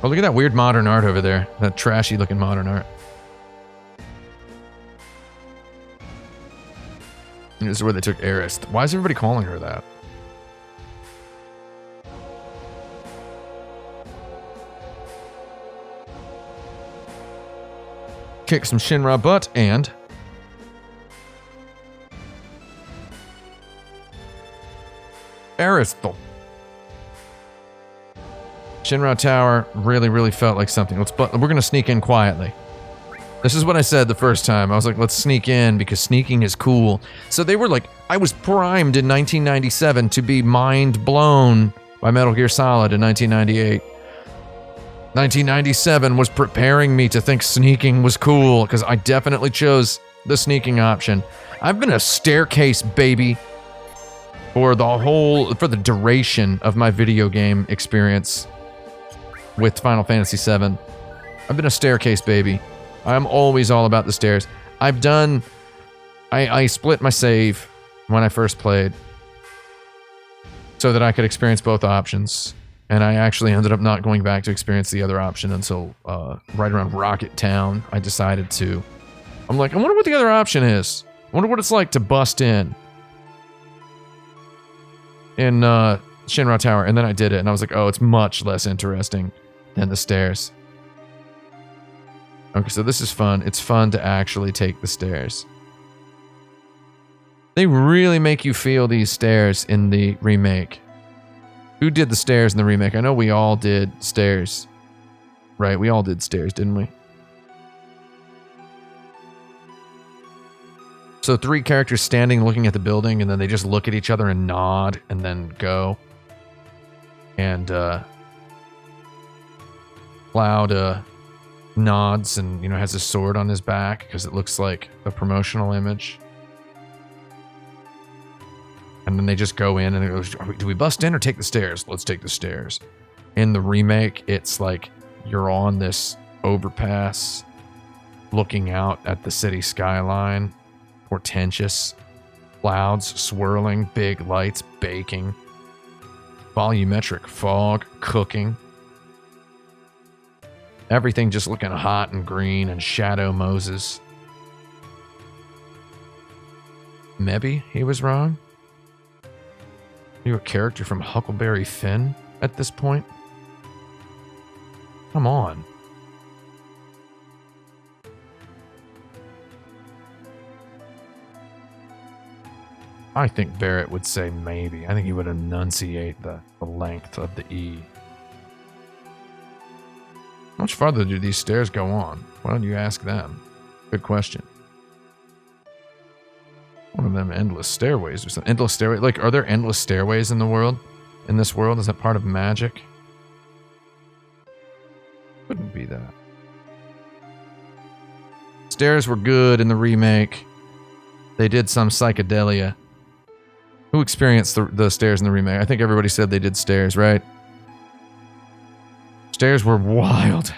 Oh, look at that weird modern art over there. That trashy looking modern art. And this is where they took Aerith. Why is everybody calling her that? Kick some Shinra butt and... Aerith. Shinra Tower really felt like something. We're gonna sneak in quietly. This is what I said the first time. I was like, let's sneak in because sneaking is cool. So they were like, I was primed in 1997 to be mind blown by Metal Gear Solid in 1998. 1997 was preparing me to think sneaking was cool because I definitely chose the sneaking option. I've been a staircase baby for the duration of my video game experience with Final Fantasy VII. I've been a staircase baby. I'm always all about the stairs. I split my save when I first played. so that I could experience both options. And I actually ended up not going back to experience the other option until right around Rocket Town. I'm like, I wonder what the other option is. I wonder what it's like to bust in Shinra Tower. And then I did it, and I was like, oh, it's much less interesting than the stairs. Okay, so this is fun. It's fun to actually take the stairs. They really make you feel these stairs in the remake. Who did the stairs in the remake? I know we all did stairs. Right, we all did stairs, didn't we? So 3 characters standing looking at the building, and then they just look at each other and nod, and then go. And Cloud nods and, has his sword on his back because it looks like a promotional image. And then they just go in and it goes, do we bust in or take the stairs? Let's take the stairs. In the remake, it's like you're on this overpass looking out at the city skyline. Portentous clouds swirling, big lights baking. Volumetric fog cooking. Everything just looking hot and green and Shadow Moses. Maybe he was wrong? Are you a character from Huckleberry Finn at this point? Come on. I think Barrett would say maybe. I think he would enunciate the length of the E. How much farther do these stairs go on? Why don't you ask them? Good question. One of them endless stairways or something. Endless stairway. Like, are there endless stairways in the world? In this world? Is that part of magic? Wouldn't be that. Stairs were good in the remake. They did some psychedelia. Who experienced the stairs in the remake? I think everybody said they did stairs, right? Stairs were wild.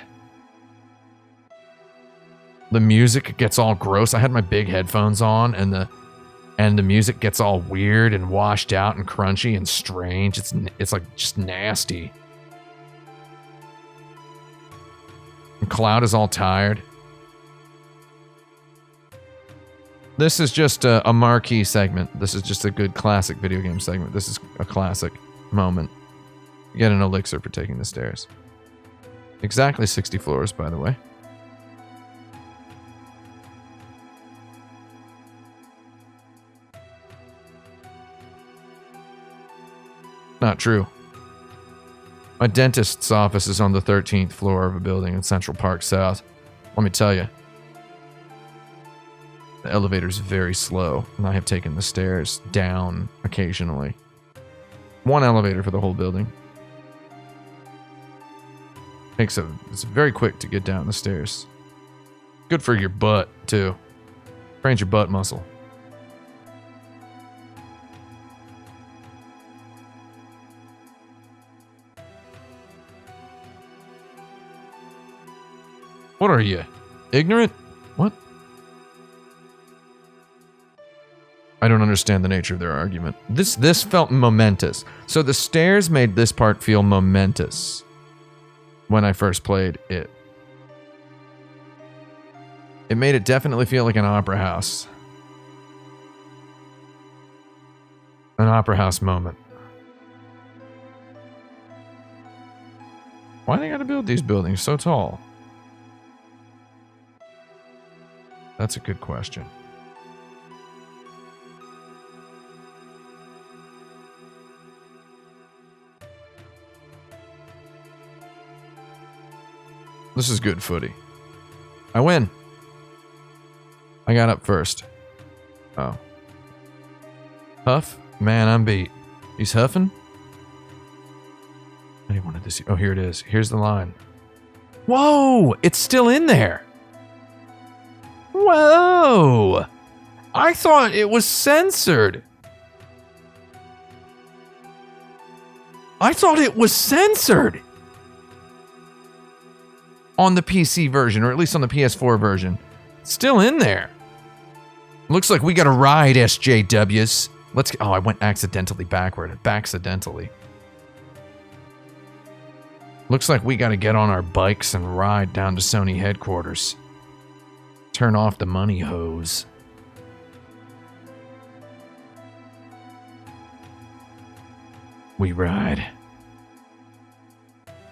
The music gets all gross. I had my big headphones on, and the music gets all weird and washed out and crunchy and strange. It's like just nasty. And Cloud is all tired. This is just a marquee segment. This is just a good classic video game segment. This is a classic moment. You get an elixir for taking the stairs. Exactly 60 floors, by the way. Not true. My dentist's office is on the 13th floor of a building in Central Park South. Let me tell you. The elevator's very slow, and I have taken the stairs down occasionally. One elevator for the whole building. It's very quick to get down the stairs. Good for your butt, too. Trains your butt muscle. What are you? Ignorant? What? I don't understand the nature of their argument. This felt momentous. So the stairs made this part feel momentous when I first played it. It made it definitely feel like an opera house. An opera house moment. Why they gotta build these buildings so tall? That's a good question. This is good footy. I win. I got up first. Oh. Huff? Man, I'm beat. He's huffing? I didn't want to see. Oh, here it is. Here's the line. Whoa! It's still in there. Whoa! I thought it was censored. I thought it was censored. On the PC version, or at least on the PS4 version. It's still in there. Looks like we got a ride, SJWs. Let's. Oh, I went accidentally backward. Backcidentally. Looks like we got to get on our bikes and ride down to Sony headquarters. Turn off the money hose. We ride.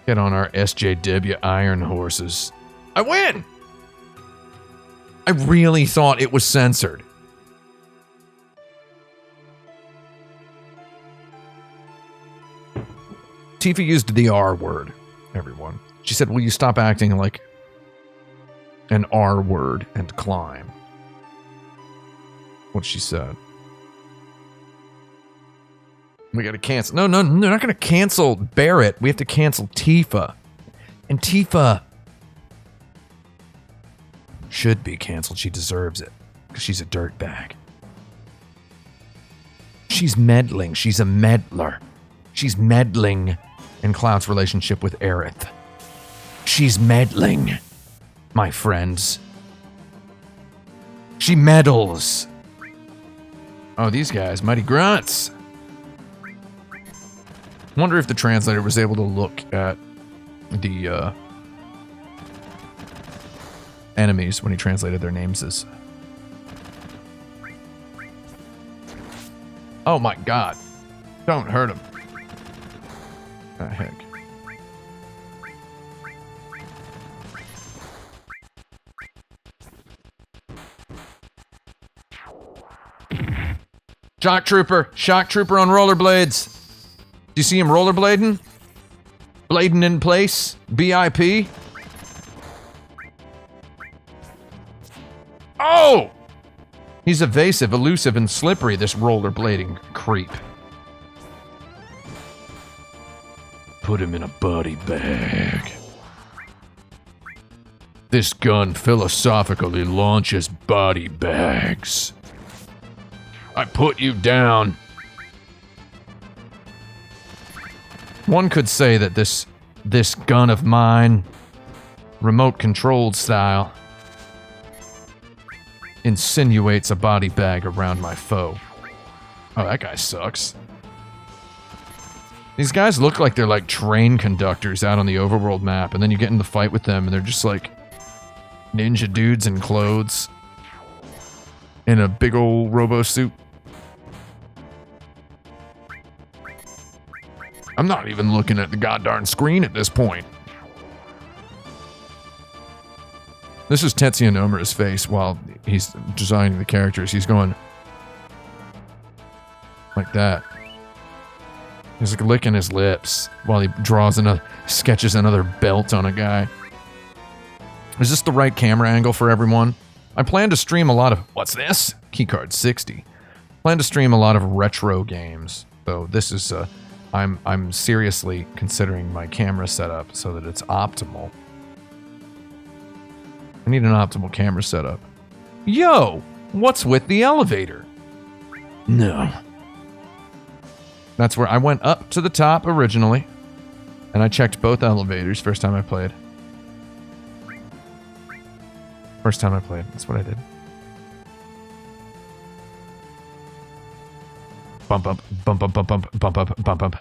Get on our SJW iron horses. I win! I really thought it was censored. Tifa used the R word, everyone. She said, will you stop acting like an R word and climb? What she said. We gotta cancel. No, they're not gonna cancel Barrett. We have to cancel Tifa. And Tifa should be canceled. She deserves it. Because she's a dirtbag. She's meddling. She's a meddler. She's meddling in Cloud's relationship with Aerith. She's meddling, my friends. She meddles. Oh, these guys, mighty grunts. Wonder if the translator was able to look at the enemies when he translated their names as. Oh my god. Don't hurt him. Ah, heck. Shock Trooper on rollerblades. Do you see him rollerblading? Blading in place? BIP? Oh! He's evasive, elusive, and slippery, this rollerblading creep. Put him in a body bag. This gun philosophically launches body bags. I put you down. One could say that this gun of mine, remote-controlled style, insinuates a body bag around my foe. Oh, that guy sucks. These guys look like they're like train conductors out on the overworld map, and then you get in the fight with them, and they're just like ninja dudes in clothes in a big old robo suit. I'm not even looking at the goddarn screen at this point. This is Tetsuya Nomura's face while he's designing the characters. He's going like that. He's like licking his lips while he sketches another belt on a guy. Is this the right camera angle for everyone? I plan to stream a lot of... What's this? Keycard 60. Plan to stream a lot of retro games. So this is... I'm seriously considering my camera setup so that it's optimal. I need an optimal camera setup. Yo! What's with the elevator? No. That's where I went up to the top originally, and I checked both elevators first time I played. That's what I did. Bump up, bump up, bump up, bump up, bump up.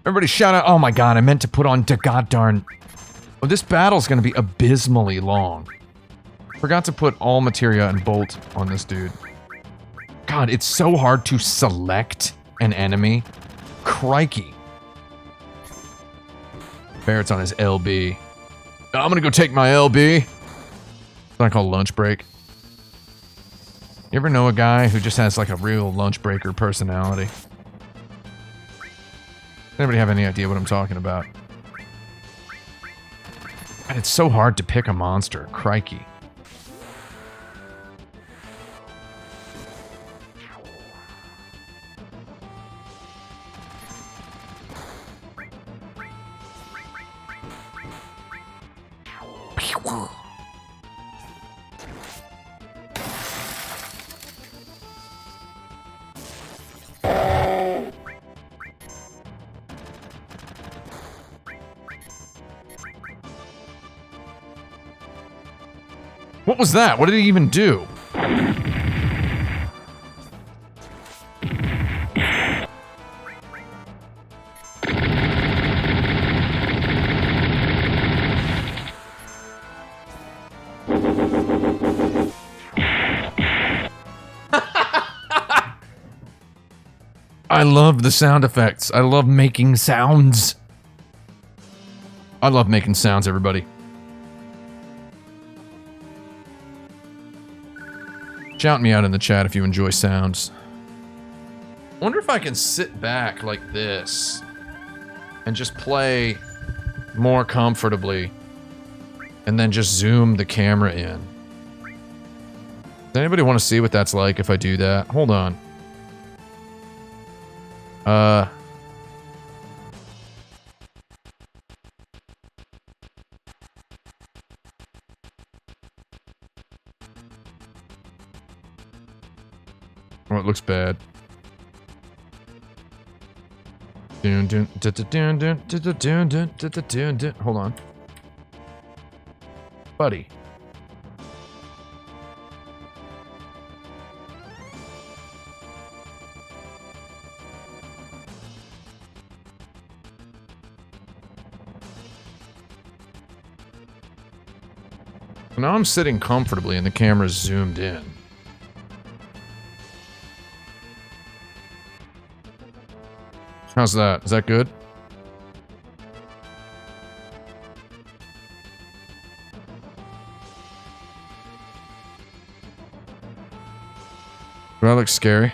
Everybody shout out. Oh my god, I meant to put on the goddarn. Oh, this battle's gonna be abysmally long. Forgot to put all materia and bolt on this dude. God, it's so hard to select an enemy. Crikey. Barrett's on his LB. I'm gonna go take my LB. It's what I call lunch break. You ever know a guy who just has like a real lunch breaker personality? Anybody have any idea what I'm talking about? God, it's so hard to pick a monster. Crikey. What was that? What did he even do? I love the sound effects. I love making sounds. I love making sounds, everybody. Shout me out in the chat if you enjoy sounds. I wonder if I can sit back like this and just play more comfortably and then just zoom the camera in. Does anybody want to see what that's like if I do that? Hold on. Oh, it looks bad. Hold on. Buddy. Now I'm sitting comfortably and the camera's zoomed in. How's that? Is that good? Do I look scary?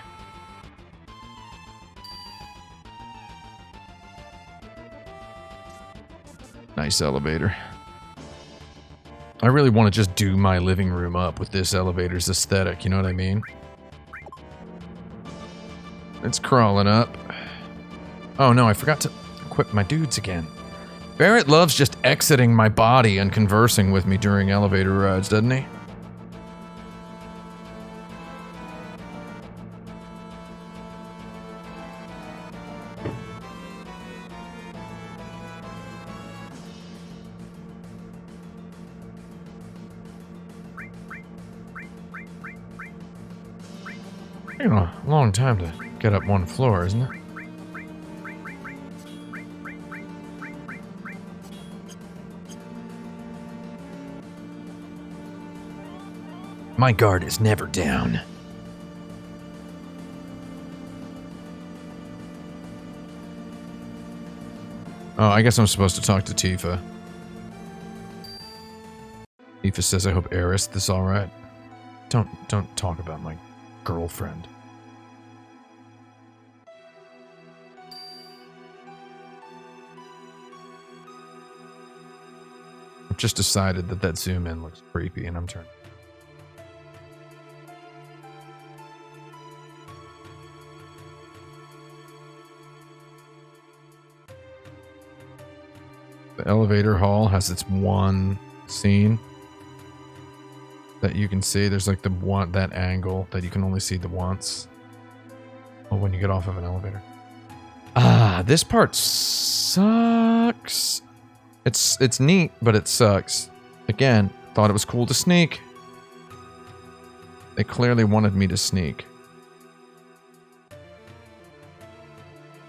Nice elevator. I really want to just do my living room up with this elevator's aesthetic, you know what I mean? It's crawling up. Oh no, I forgot to equip my dudes again. Barrett loves just exiting my body and conversing with me during elevator rides, doesn't he? You know, a long time to get up one floor, isn't it? My guard is never down. Oh, I guess I'm supposed to talk to Tifa. Tifa says, I hope Eris is alright. Don't talk about my girlfriend. I've just decided that zoom in looks creepy and I'm turning. The elevator hall has its one scene that you can see. There's like that angle that you can only see the once. Oh, when you get off of an elevator. Ah, this part sucks. It's neat, but it sucks. Again, thought it was cool to sneak. They clearly wanted me to sneak.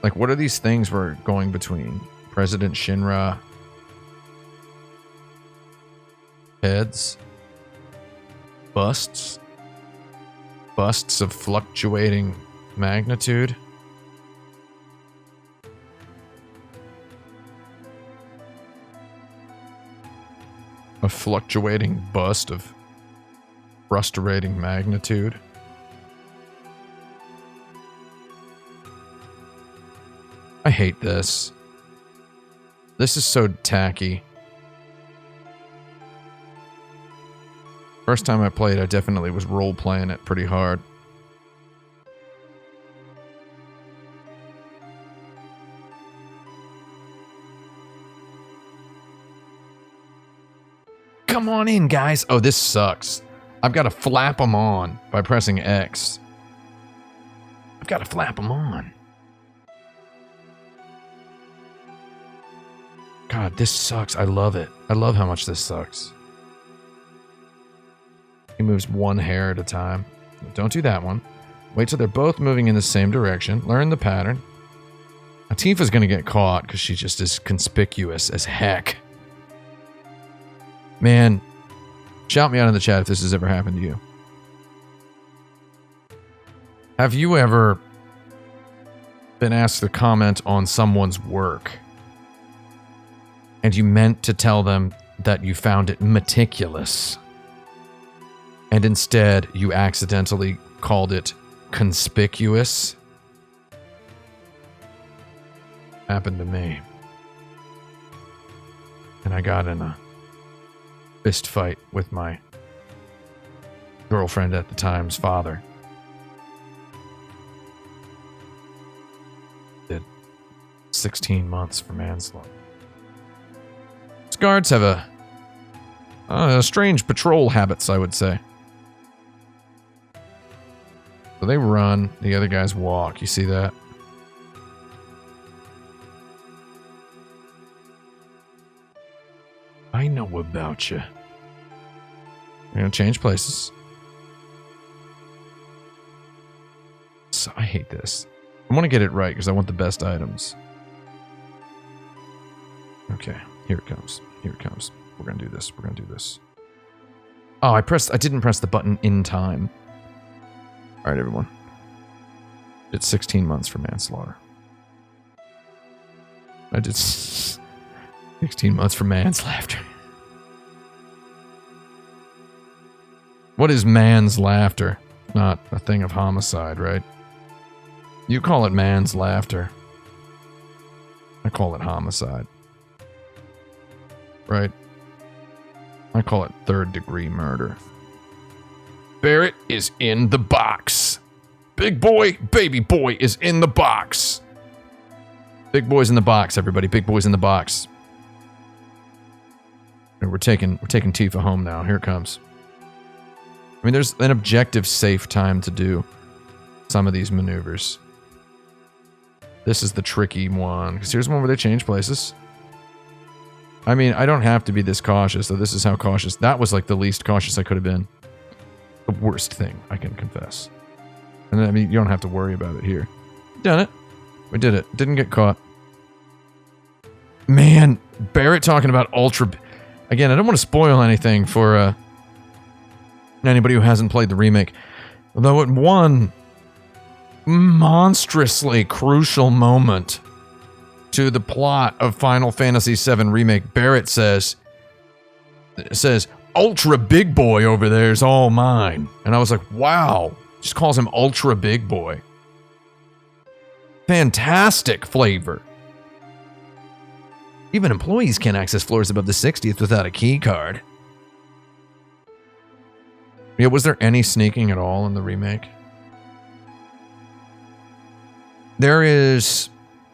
Like, what are these things we're going between? President Shinra heads? Busts? Busts of fluctuating magnitude? A fluctuating bust of frustrating magnitude? I hate this. This is so tacky. First time I played, I definitely was role-playing it pretty hard. Come on in, guys. Oh, this sucks. I've got to flap them on by pressing X. I've got to flap them on. God, this sucks. I love it. I love how much this sucks. He moves one hair at a time. Don't do that one. Wait till they're both moving in the same direction. Learn the pattern. Now, Tifa's going to get caught because she just is conspicuous as heck. Man, shout me out in the chat if this has ever happened to you. Have you ever been asked to comment on someone's work and you meant to tell them that you found it meticulous and instead you accidentally called it conspicuous? Happened to me. And I got in a fist fight with my girlfriend at the time's father. Did 16 months for manslaughter. These guards have a strange patrol habits, I would say. So they run, the other guys walk. You see that? I know about you. We're gonna change places. So I hate this. I want to get it right because I want the best items. Okay, here it comes. Here it comes. We're gonna do this. We're gonna do this. Oh, I didn't press the button in time. All right, everyone. It's 16 months for manslaughter. I did 16 months for manslaughter. What is man's laughter? Not a thing of homicide, right? You call it man's laughter. I call it homicide. Right? I call it third-degree murder. Barrett is in the box. Big boy, baby boy is in the box. Big boy's in the box, everybody. Big boy's in the box. We're taking Tifa home now. Here it comes. I mean, there's an objective safe time to do some of these maneuvers. This is the tricky one, because here's one where they change places. I mean, I don't have to be this cautious, so this is how cautious. That was like the least cautious I could have been. The worst thing, I can confess. And then, I mean, you don't have to worry about it here. Done it. We did it. Didn't get caught. Man, Barrett talking about ultra... Again, I don't want to spoil anything for anybody who hasn't played the remake. Though at one monstrously crucial moment to the plot of Final Fantasy VII Remake, Barrett says, Ultra Big Boy over there is all mine. And I was like, wow. Just calls him Ultra Big Boy. Fantastic flavor. Even employees can't access floors above the 60th without a key card. Yeah, was there any sneaking at all in the remake? There is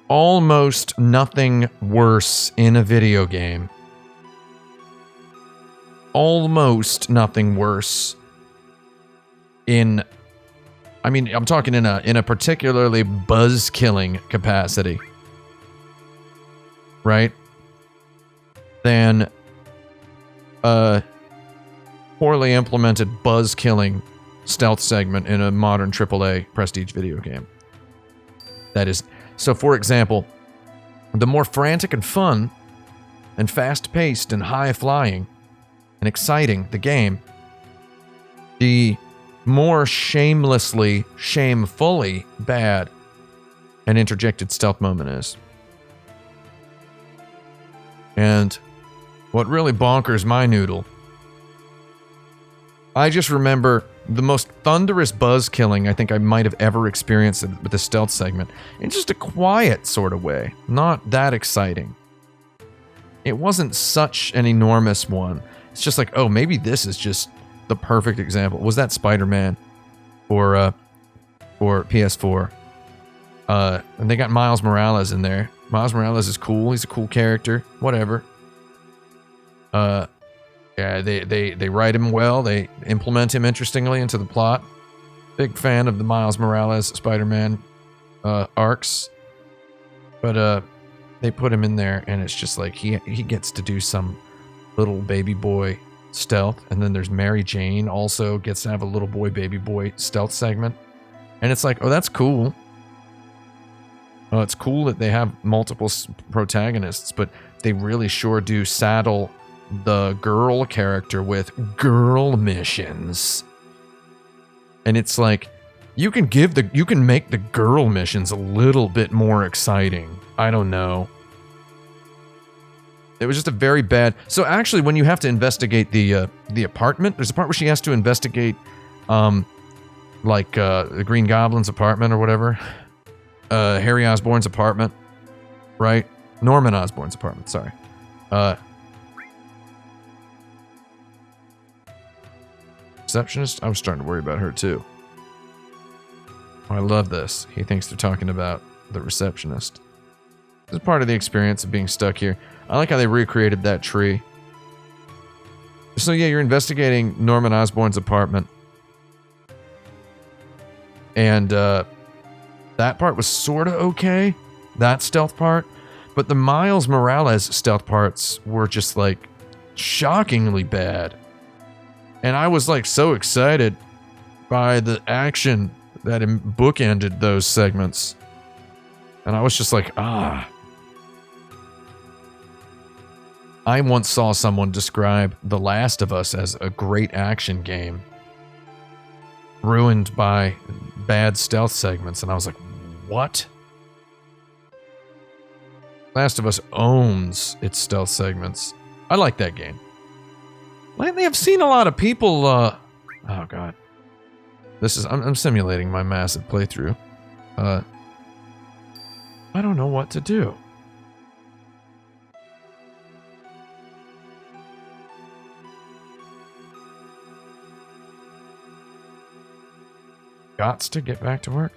almost nothing worse in a video game. Almost nothing worse in... I mean, I'm talking in a particularly buzz-killing capacity. Right? Than a poorly implemented buzz-killing stealth segment in a modern AAA prestige video game. That is... So, for example, the more frantic and fun and fast-paced and high-flying and exciting the game, the more shamelessly, shamefully bad an interjected stealth moment is. And what really bonkers my noodle, I just remember the most thunderous buzz killing I think I might have ever experienced with the stealth segment in just a quiet sort of way, not that exciting. It wasn't such an enormous one. It's just like, oh, maybe this is just the perfect example. Was that Spider-Man for PS4? And they got Miles Morales in there. Miles Morales is cool. He's a cool character. Whatever. Yeah, they write him well. They implement him interestingly into the plot. Big fan of the Miles Morales Spider-Man arcs. But they put him in there, and it's just like he gets to do some little baby boy stealth, and then there's Mary Jane also gets to have a little boy, baby boy stealth segment. And it's like, oh, that's cool. Oh, it's cool that they have multiple protagonists, but they really sure do saddle the girl character with girl missions. And it's like, you can make the girl missions a little bit more exciting. I don't know. It was just a very bad. So actually, when you have to investigate the apartment, there's a part where she has to investigate, the Green Goblin's apartment or whatever, Harry Osborn's apartment, right? Norman Osborn's apartment. Sorry. Receptionist. I was starting to worry about her too. Oh, I love this. He thinks they're talking about the receptionist. This is part of the experience of being stuck here. I like how they recreated that tree. So yeah, you're investigating Norman Osborn's apartment. And that part was sort of okay. That stealth part. But the Miles Morales stealth parts were just like shockingly bad. And I was like so excited by the action that bookended those segments. And I was just like, ah. I once saw someone describe The Last of Us as a great action game, ruined by bad stealth segments, and I was like, what? Last of Us owns its stealth segments. I like that game. Lately, I've seen a lot of people, oh god. I'm simulating my massive playthrough. I don't know what to do. Gots to get back to work.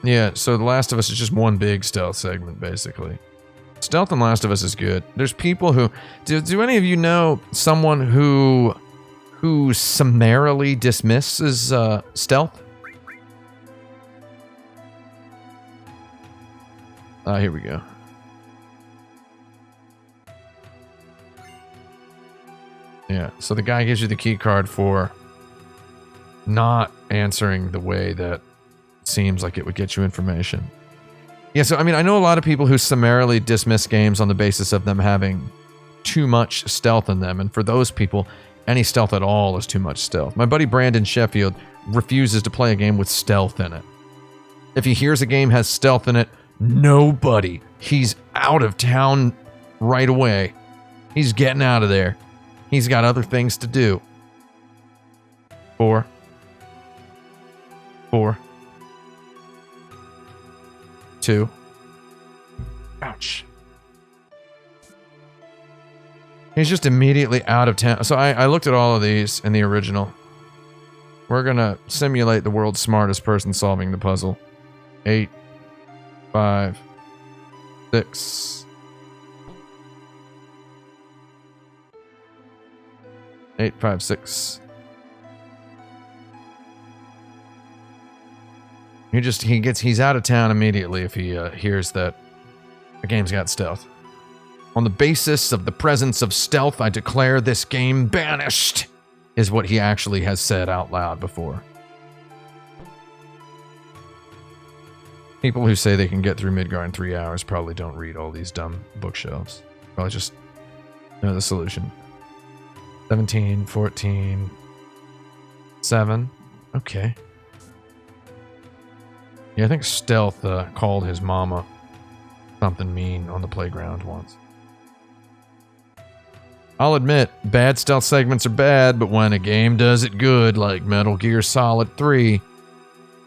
Yeah, so The Last of Us is just one big stealth segment, basically. Stealth in Last of Us is good. There's people who... Do any of you know someone who summarily dismisses stealth? Here we go. Yeah, so the guy gives you the key card for not answering the way that seems like it would get you information. Yeah, so I mean, I know a lot of people who summarily dismiss games on the basis of them having too much stealth in them, and for those people, any stealth at all is too much stealth. My buddy Brandon Sheffield refuses to play a game with stealth in it. If he hears a game has stealth in it, nobody. He's out of town right away. He's getting out of there. He's got other things to do. 4. Four. 2. Ouch. He's just immediately out of town. So I looked at all of these in the original. We're gonna simulate the world's smartest person solving the puzzle. 8, 5, 6. 8, 5, 6. He's out of town immediately if he hears that the game's got stealth. On the basis of the presence of stealth, I declare this game banished, is what he actually has said out loud before. People who say they can get through Midgar in 3 hours probably don't read all these dumb bookshelves. Probably just know the solution. 17, 14, 7. Okay. Yeah, I think Stealth called his mama something mean on the playground once. I'll admit, bad stealth segments are bad, but when a game does it good, like Metal Gear Solid 3,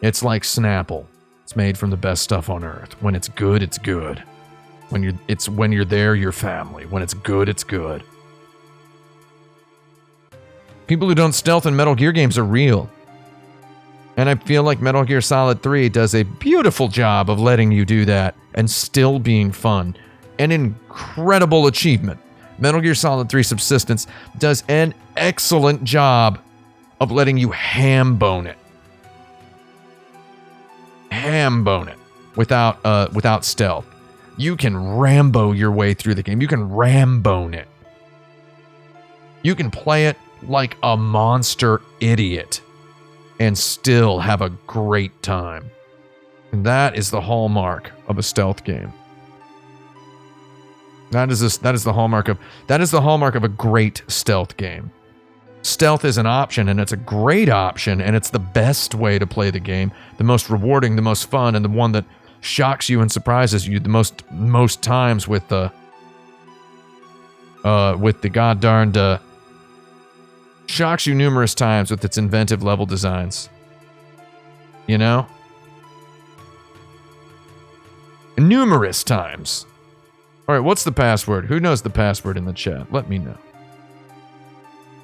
it's like Snapple. It's made from the best stuff on earth. When it's good, it's good. When you're there, you're family. When it's good, it's good. People who don't stealth in Metal Gear games are real. And I feel like Metal Gear Solid 3 does a beautiful job of letting you do that and still being fun. An incredible achievement. Metal Gear Solid 3 Subsistence does an excellent job of letting you ham bone it. Ham bone it without stealth. You can Rambo your way through the game. You can Rambone it. You can play it like a monster idiot and still have a great time. And that is the hallmark of a stealth game. That is the hallmark of a great stealth game. Stealth is an option, and it's a great option, and it's the best way to play the game, the most rewarding, the most fun, and the one that shocks you and surprises you the most times with the goddarned shocks you numerous times with its inventive level designs. You know? Numerous times. All right, what's the password? Who knows the password in the chat? Let me know.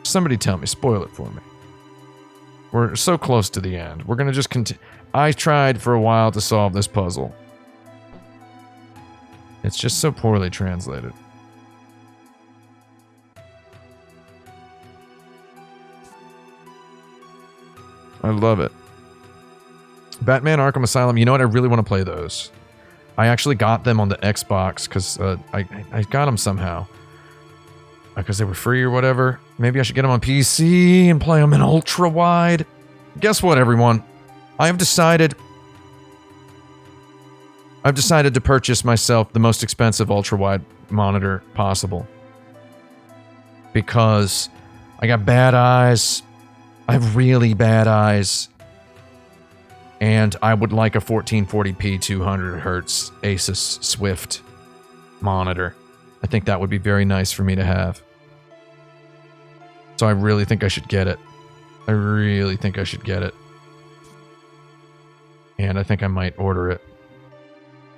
Somebody tell me. Spoil it for me. We're so close to the end. We're going to just continue. I tried for a while to solve this puzzle. It's just so poorly translated. I love it. Batman Arkham Asylum. You know what? I really want to play those. I actually got them on the Xbox because I got them somehow. Because they were free or whatever. Maybe I should get them on PC and play them in ultra wide. Guess what, everyone? I've decided to purchase myself the most expensive ultra wide monitor possible. Because I got bad eyes. I have really bad eyes. And I would like a 1440p 200 Hz Asus Swift monitor. I think that would be very nice for me to have. So I really think I should get it. I really think I should get it. And I think I might order it.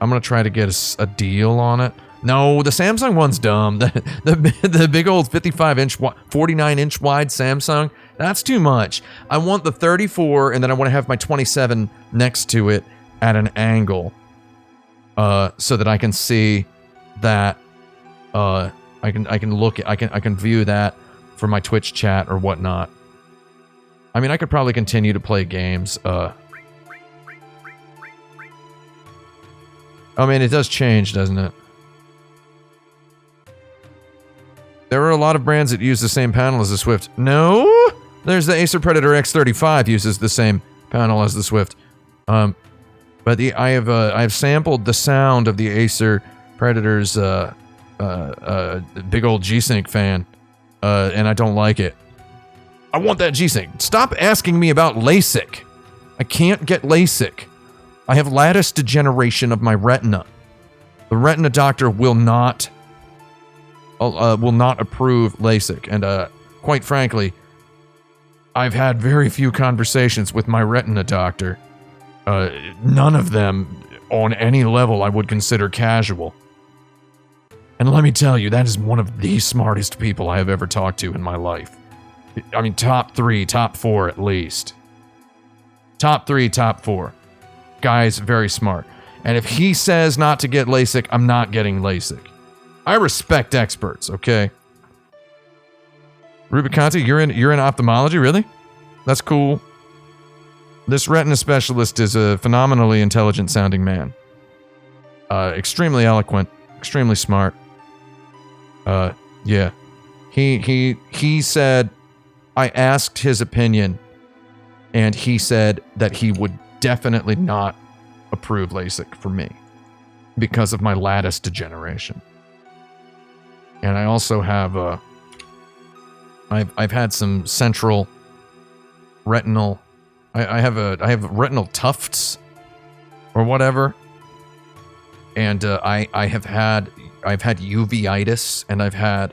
I'm going to try to get a deal on it. No, the Samsung one's dumb. The big old 55-inch, 49-inch wide Samsung, that's too much. I want the 34, and then I want to have my 27 next to it at an angle, so that I can see that. I can view that for my Twitch chat or whatnot. I mean, I could probably continue to play games. I mean, it does change, doesn't it? There are a lot of brands that use the same panel as the Swift. No, there's the Acer Predator X35 uses the same panel as the Swift. But I have sampled the sound of the Acer Predator's big old G-Sync fan, and I don't like it. I want that G-Sync. Stop asking me about LASIK. I can't get LASIK. I have lattice degeneration of my retina. The retina doctor will not approve LASIK, and quite frankly, I've had very few conversations with my retina doctor. None of them on any level I would consider casual. And let me tell you, that is one of the smartest people I have ever talked to in my life. I mean, top 3, top 4 at least. Top 3, top 4. Guy's very smart. And if he says not to get LASIK, I'm not getting LASIK. I respect experts, okay? Rubicanti, you're in ophthalmology, really? That's cool. This retina specialist is a phenomenally intelligent sounding man. Extremely eloquent, extremely smart. Yeah. He said, I asked his opinion, and he said that he would definitely not approve LASIK for me because of my lattice degeneration. And I also have I've had some central retinal. I have retinal tufts or whatever, and I've had uveitis, and I've had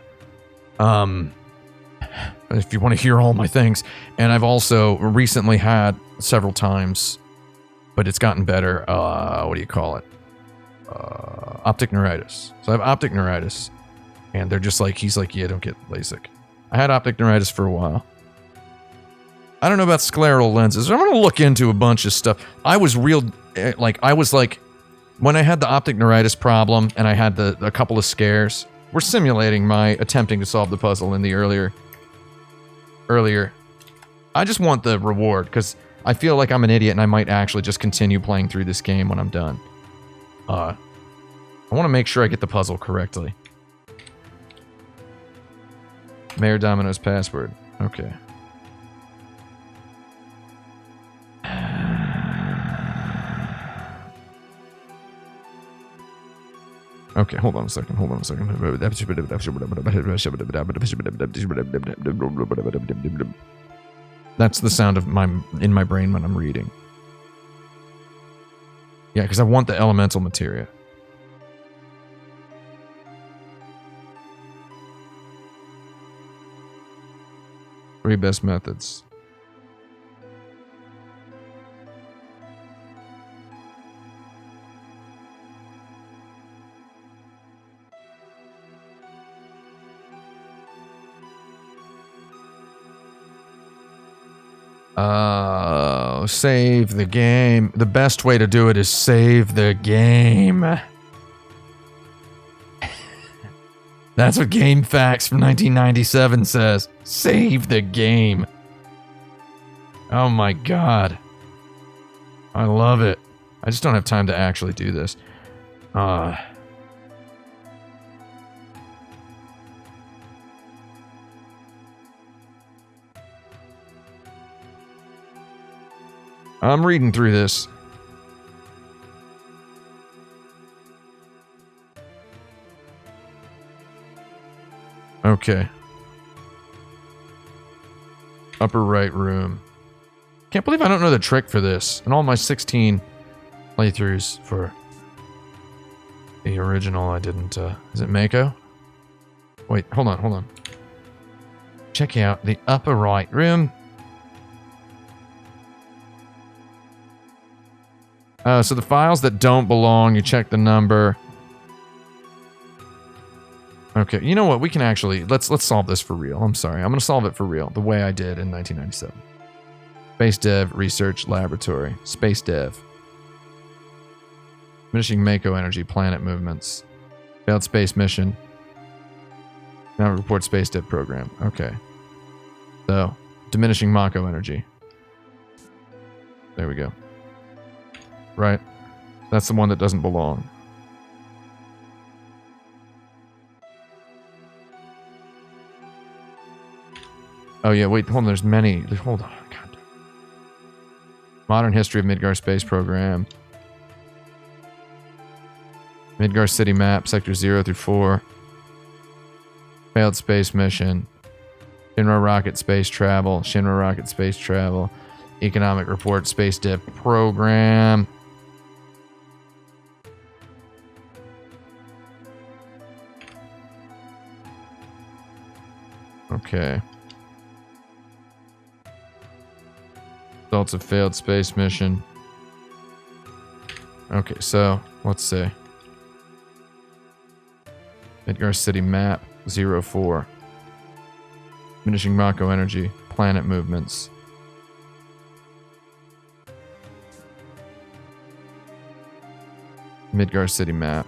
if you want to hear all my things, and I've also recently had several times, but it's gotten better. What do you call it? Optic neuritis. So I have optic neuritis. And they're just like, he's like, yeah, don't get LASIK. I had optic neuritis for a while. I don't know about scleral lenses. I'm going to look into a bunch of stuff. I was when I had the optic neuritis problem and I had a couple of scares, we're simulating my attempting to solve the puzzle in the earlier. I just want the reward because I feel like I'm an idiot and I might actually just continue playing through this game when I'm done. I I want to make sure I get the puzzle correctly. Mayor Domino's password. Okay. Okay, hold on a second. That's the sound of in my brain when I'm reading. Yeah, because I want the elemental materia. Three best methods. Save the game. The best way to do it is save the game. That's what Game Facts from 1997 says. Save the game. Oh my god. I love it. I just don't have time to actually do this. I'm reading through this. Okay. Upper right room. Can't believe I don't know the trick for this. In all my 16 playthroughs for the original, I didn't, is it Mako? Wait, hold on. Check out the upper right room. So the files that don't belong, you check the number. Okay, you know what? We can actually let's solve this for real. I'm sorry, I'm gonna solve it for real, the way I did in 1997. Space Dev Research Laboratory. Space Dev. Diminishing Mako energy, planet movements. Failed space mission. Now report Space Dev program. Okay. So diminishing Mako energy. There we go. Right? That's the one that doesn't belong. Oh yeah, wait, hold on, there's many. Hold on, God. Modern history of Midgar space program. Midgar city map, sector 0 through 4. Failed space mission. Shinra rocket space travel. Shinra rocket space travel. Economic report, space dev program. Okay. Results of failed space mission. Okay, so let's see. Midgar City map 04. Diminishing Mako energy. Planet movements. Midgar City map.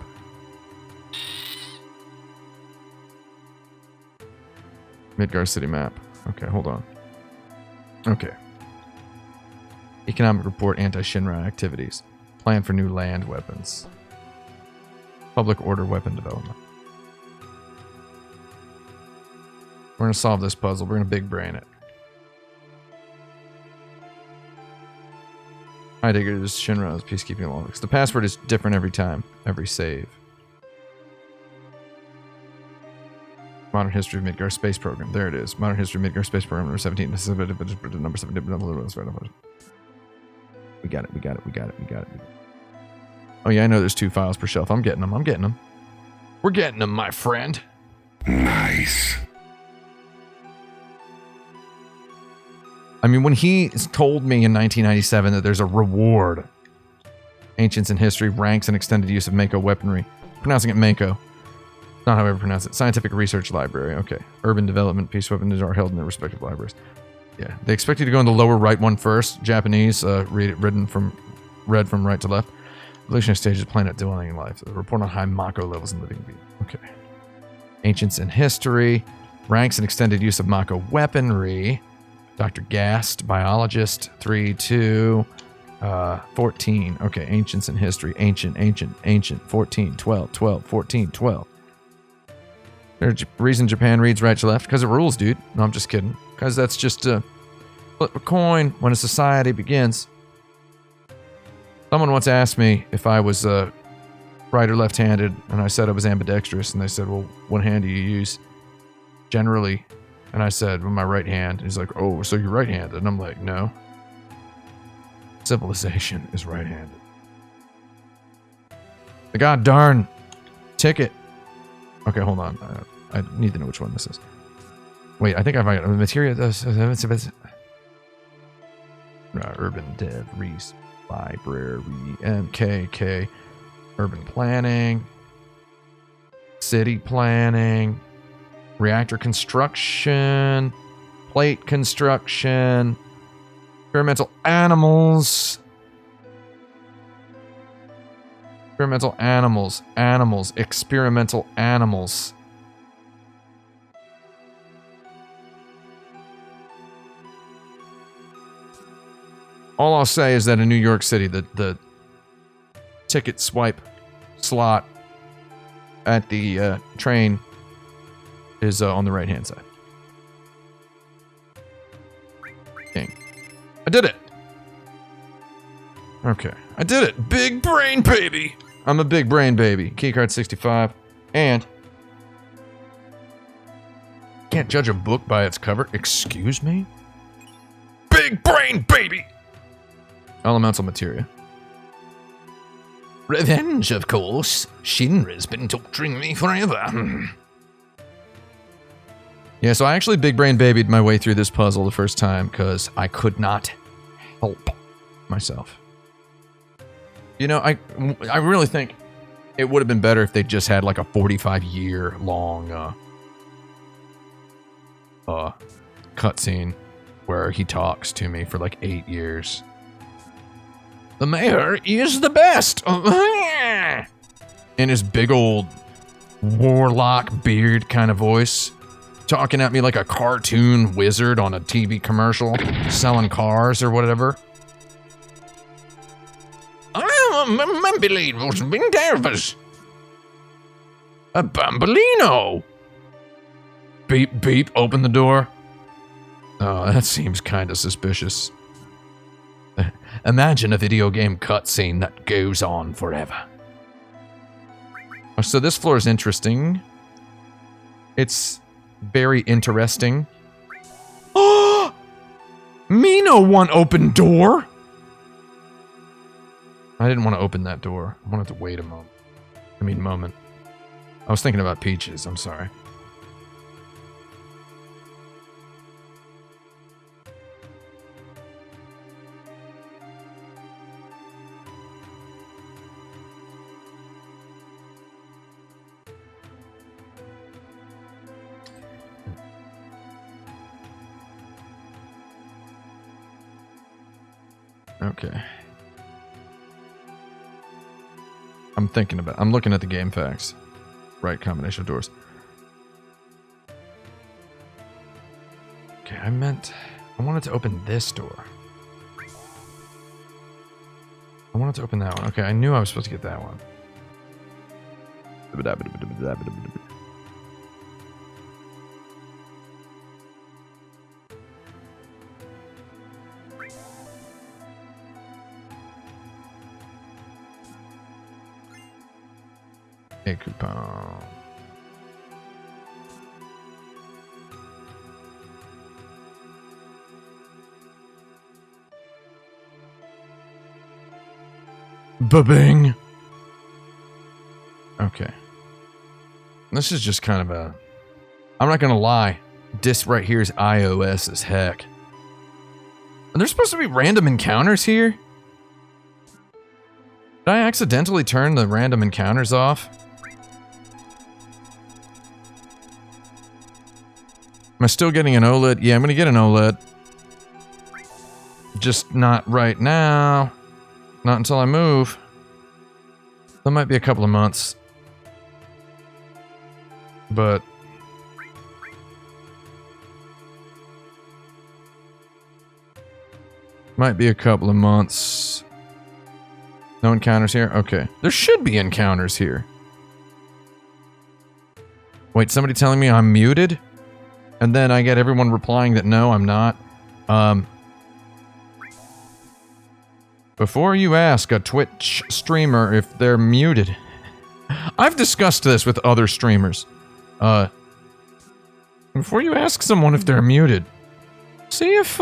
Midgar City map. Okay, hold on. Okay. Economic report, anti-Shinra activities. Plan for new land weapons. Public order weapon development. We're going to solve this puzzle. We're going to big brain it. Heidegger is Shinra's peacekeeping logics. The password is different every time, every save. Modern history of Midgar space program. There it is. Modern history of Midgar space program number 17. Number 17. We got it. Oh yeah, I know there's 2 files per shelf. I'm getting them. We're getting them, my friend. Nice. I mean, when he told me in 1997 that there's a reward. Ancients in history, ranks, and extended use of Mako weaponry. Pronouncing it Mako. Not how I ever pronounce it. Scientific Research Library. Okay. Urban Development Peace weapons are held in their respective libraries. Yeah. They expect you to go in the lower right one first. Japanese, read from right to left. Evolutionary stages of planet dwelling life. Report on high Mako levels in living beings. Okay. Ancients in history. Ranks and extended use of Mako weaponry. Dr. Gast, biologist. 3-2. 14. Okay, ancients in history. Ancient. 14, 12, 12, 14, 12. There's a reason Japan reads right to left. Because it rules, dude. No, I'm just kidding. Because that's just a flip a coin when a society begins. Someone once asked me if I was right or left-handed, and I said I was ambidextrous, and they said, well, what hand do you use generally? And I said, well, my right hand. He's like, oh, so you're right-handed. And I'm like, no. Civilization is right-handed. The god darn ticket. Okay, hold on. I need to know which one this is. Wait, I think I might. Material. Urban Dev, Reese, Library, MKK, Urban Planning, City Planning, Reactor Construction, Plate Construction, Experimental Animals. Experimental animals. Experimental animals. All I'll say is that in New York City, the ticket swipe slot at the train is on the right-hand side. Dang. I did it! Okay. I did it! Big brain baby! I'm a big brain baby. Keycard 65. And can't judge a book by its cover. Excuse me? Big brain baby! Elemental materia. Revenge, of course. Shinra's been torturing me forever. Yeah, so I actually big brain babied my way through this puzzle the first time because I could not help myself. You know, I really think it would have been better if they just had like a 45-year long cutscene where he talks to me for like 8 years. The mayor is the best! In his big old warlock beard kind of voice. Talking at me like a cartoon wizard on a TV commercial. Selling cars or whatever. My blade was being nervous. A bambolino! Beep, beep, open the door. Oh, that seems kind of suspicious. Imagine a video game cutscene that goes on forever. So this floor is interesting. It's very interesting. Oh! Me no one open door! I didn't want to open that door. I wanted to wait a moment. Moment. I was thinking about Peaches, I'm sorry. Okay. I'm looking at the game facts. Right combination of doors. Okay, I wanted to open this door. I wanted to open that one. Okay, I knew I was supposed to get that one. A coupon. Ba-bing. Okay. This is just kind of a... I'm not gonna lie. This right here is iOS as heck. Are there supposed to be random encounters here? Did I accidentally turn the random encounters off? Am I still getting an OLED? Yeah, I'm gonna get an OLED. Just not right now. Not until I move. That might be a couple of months. But... might be a couple of months. No encounters here? Okay. There should be encounters here. Wait, somebody telling me I'm muted? And then I get everyone replying that no, I'm not. Before you ask a Twitch streamer if they're muted, I've discussed this with other streamers. Before you ask someone if they're muted, see if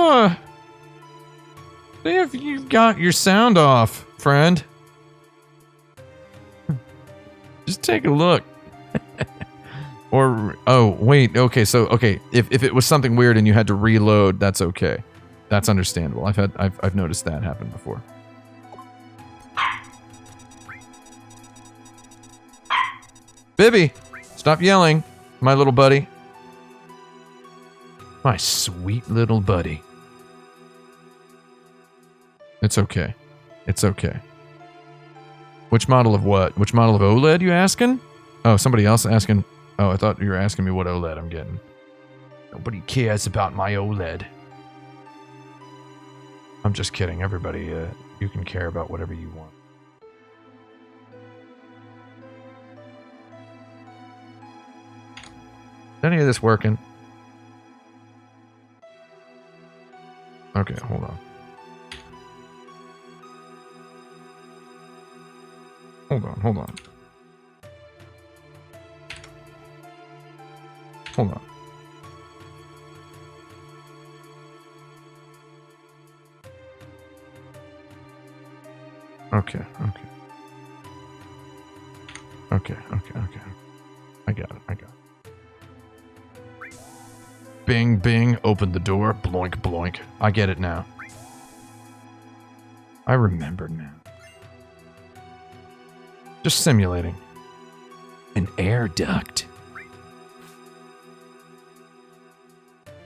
you've got your sound off, friend. Just take a look. Or, oh, wait, okay, so, okay, if it was something weird and you had to reload, that's okay. That's understandable. I've noticed that happen before. Bibby, stop yelling, my little buddy. My sweet little buddy. It's okay. It's okay. Which model of what? Which model of OLED you asking? Oh, somebody else asking. Oh, I thought you were asking me what OLED I'm getting. Nobody cares about my OLED. I'm just kidding. Everybody, you can care about whatever you want. Is any of this working? Okay, hold on. Hold on. Hold on. Okay. I got it. Bing, bing, open the door, bloink, bloink. I get it now. I remember now. Just simulating. An air duct.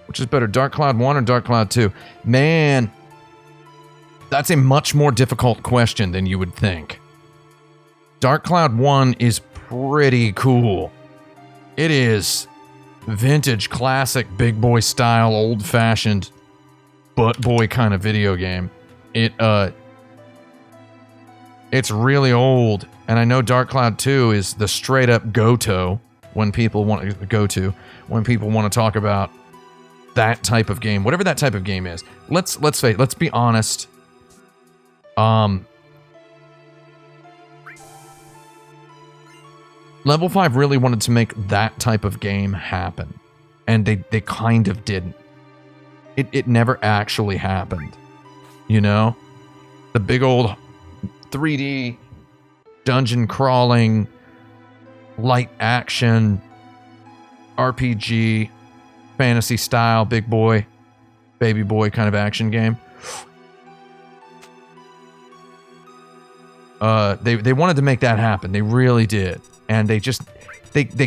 Which is better, Dark Cloud 1 or Dark Cloud 2? Man, that's a much more difficult question than you would think. Dark Cloud 1 is pretty cool. It is vintage, classic, big boy style, old-fashioned, butt boy kind of video game. It's really old, and I know Dark Cloud 2 is the straight-up go-to when people want to talk about that type of game, whatever that type of game is. Let's be honest. Level 5 really wanted to make that type of game happen, and they kind of didn't. It never actually happened. You know? The big old 3D dungeon crawling, light action, RPG, fantasy style, big boy, baby boy kind of action game. They wanted to make that happen. They really did. And they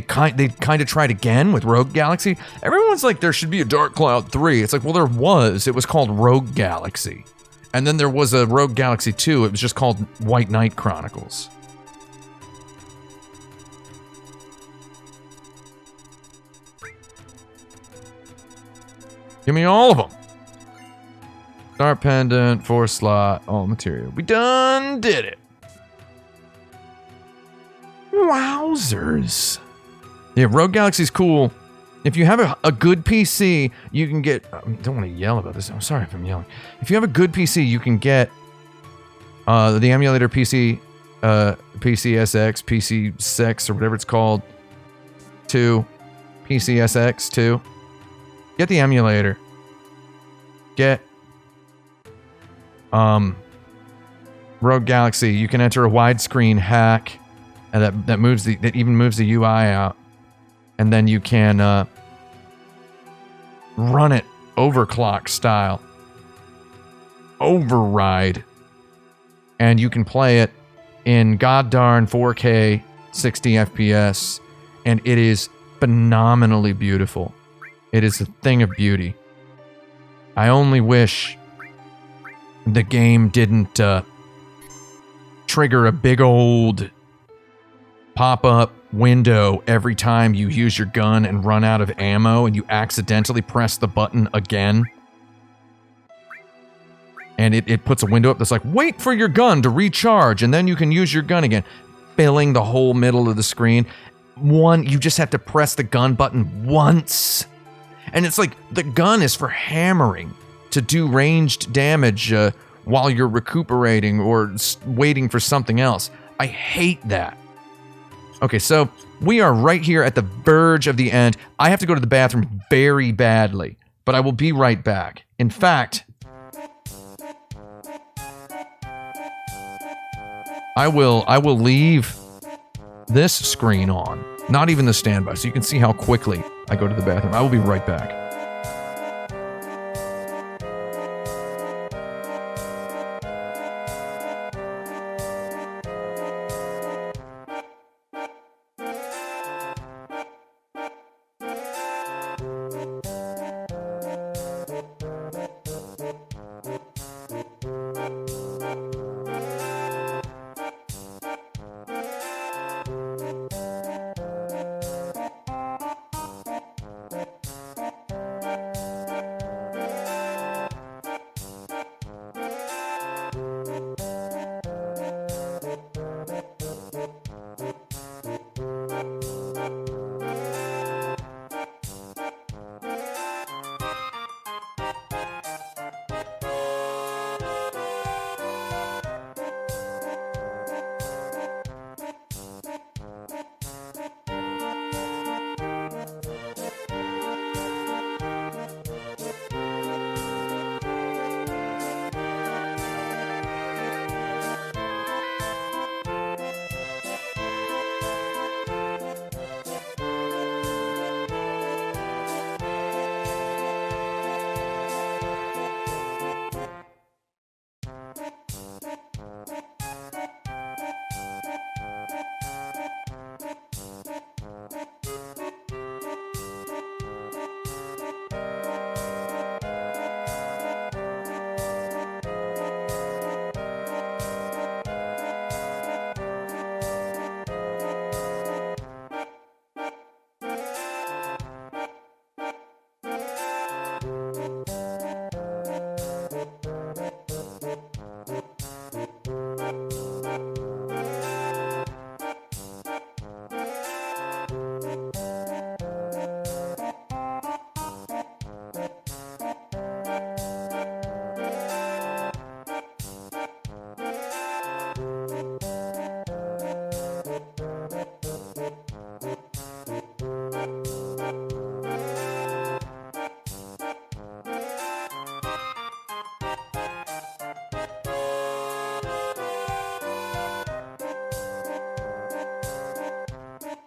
kind of tried again with Rogue Galaxy. Everyone's like, there should be a Dark Cloud 3. It's like, well, there was. It was called Rogue Galaxy. And then there was a Rogue Galaxy 2. It was just called White Knight Chronicles. Give me all of them. Star Pendant, 4 slot, all material. We done did it. Wowzers. Yeah, Rogue Galaxy's cool. If you have a good PC, you can get... I don't want to yell about this. I'm sorry if I'm yelling. If you have a good PC, you can get the emulator PC, PCSX, PC6, or whatever it's called, 2, PCSX 2. Get the emulator. Get Rogue Galaxy. You can enter a widescreen hack, and that even moves the UI out, and then you can run it overclock style, override, and you can play it in goddarn 4K 60 FPS, and it is phenomenally beautiful. It is a thing of beauty. I only wish the game didn't trigger a big old pop-up window every time you use your gun and run out of ammo and you accidentally press the button again. And it puts a window up that's like, wait for your gun to recharge, and then you can use your gun again. Filling the whole middle of the screen. You just have to press the gun button once. And it's like, the gun is for hammering to do ranged damage while you're recuperating or waiting for something else. I hate that. Okay, so we are right here at the verge of the end. I have to go to the bathroom very badly, but I will be right back. In fact, I will leave this screen on, not even the standby, so you can see how quickly I go to the bathroom. I will be right back.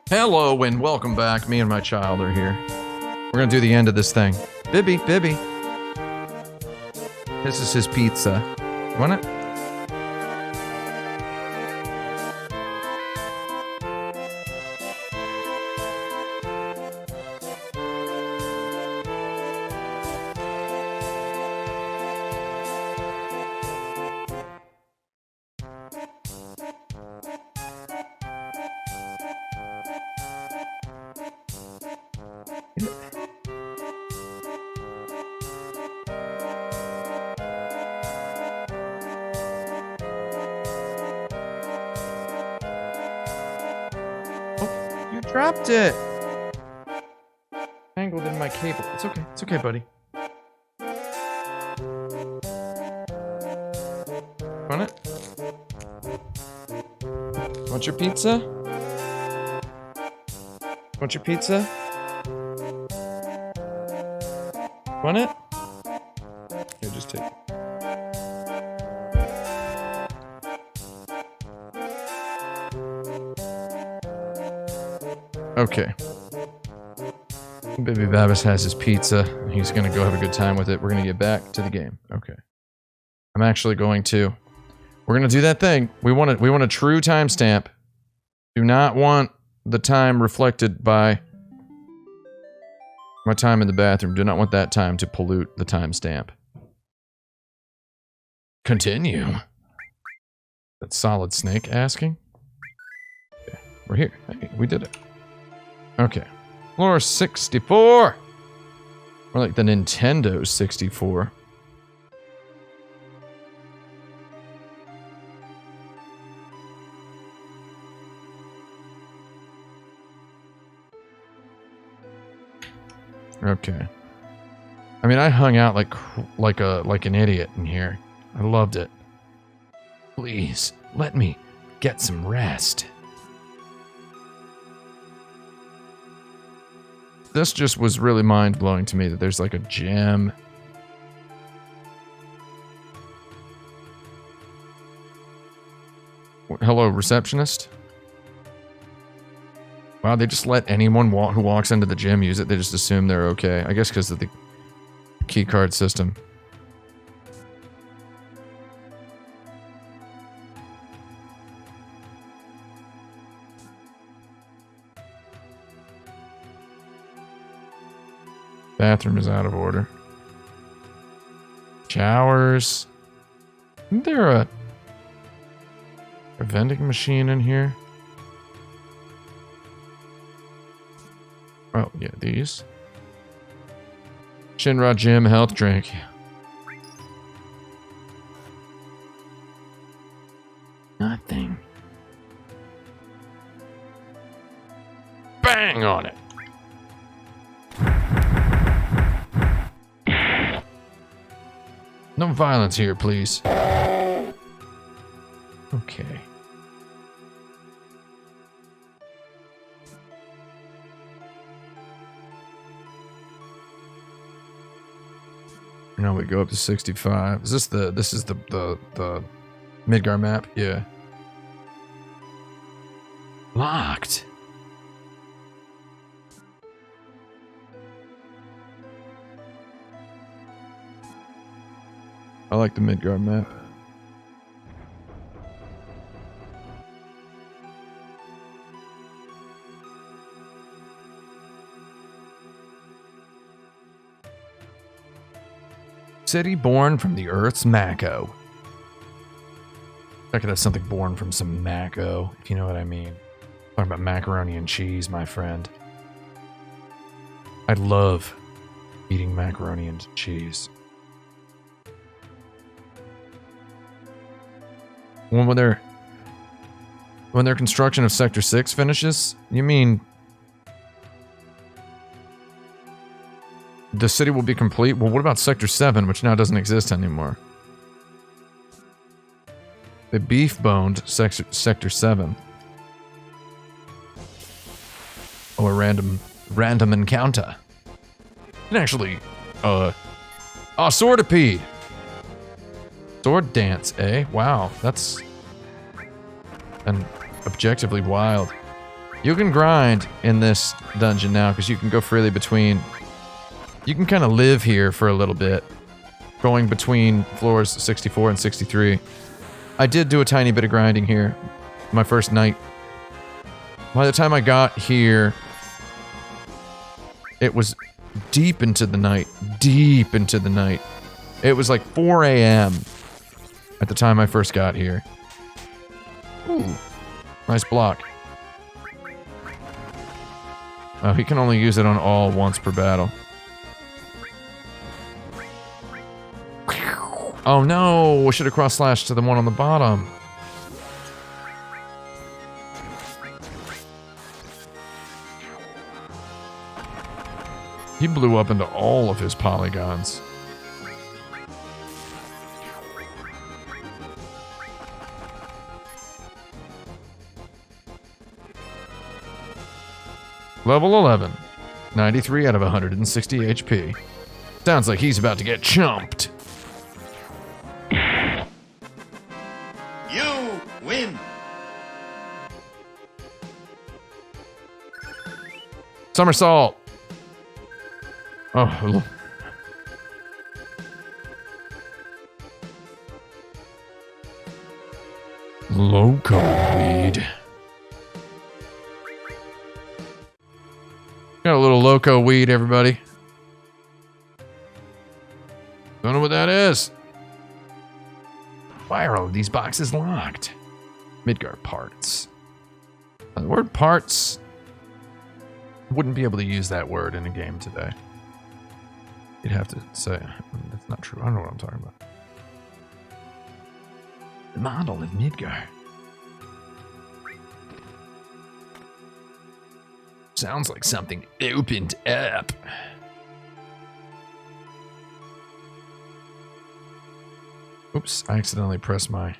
Hello and welcome back. Me and my child are here. We're gonna do the end of this thing. Bibby. This is his pizza. You want it? Dropped it. Tangled in my cable. It's okay. It's okay, buddy. Want it? Want your pizza? Want your pizza? Want it? Here, just take it. Okay. Baby Babis has his pizza. He's gonna go have a good time with it. We're gonna get back to the game. Okay. I'm actually going to. We're gonna do that thing. We want a true timestamp. Do not want the time reflected by my time in the bathroom. Do not want that time to pollute the timestamp. Continue. That's Solid Snake asking. Okay. We're here. Hey, we did it. Okay. Floor 64. More like the Nintendo 64. Okay. I mean, I hung out like an idiot in here. I loved it. Please, let me get some rest. This just was really mind-blowing to me that there's like a gym. Hello, receptionist? Wow, they just let anyone who walks into the gym use it. They just assume they're okay. I guess because of the keycard system. Bathroom is out of order. Showers. Isn't there a vending machine in here? Oh, yeah, these. Shinra Gym health drink. Nothing. Bang on it. No violence here, please. Okay. Now we go up to 65. Is this this is the Midgar map? Yeah. Locked. I like the Midgar map. City born from the Earth's Mako. I could have something born from some Mako, if you know what I mean. Talking about macaroni and cheese, my friend. I love eating macaroni and cheese. When their construction of Sector 6 finishes, you mean the city will be complete? Well, what about Sector 7, which now doesn't exist anymore? They beef-boned Sector 7. Oh, a random encounter. And actually, swordipede! Sword dance, eh? Wow, that's objectively wild. You can grind in this dungeon now, because you can go freely between... You can kind of live here for a little bit, going between floors 64 and 63. I did do a tiny bit of grinding here, my first night. By the time I got here, it was deep into the night. Deep into the night. It was like 4 a.m. at the time I first got here. Ooh, nice block. Oh, he can only use it on all once per battle. Oh no, I should have cross-slashed to the one on the bottom. He blew up into all of his polygons. Level 11. 93 out of 160 HP. Sounds like he's about to get chumped. You win. Somersault. Oh, loco weed. Got a little loco weed, everybody. Don't know what that is. Why are all of these boxes locked? Midgar parts. The word parts. Wouldn't be able to use that word in a game today. You'd have to say, that's not true. I don't know what I'm talking about. The model of Midgar. Sounds like something opened up. Oops, I accidentally pressed one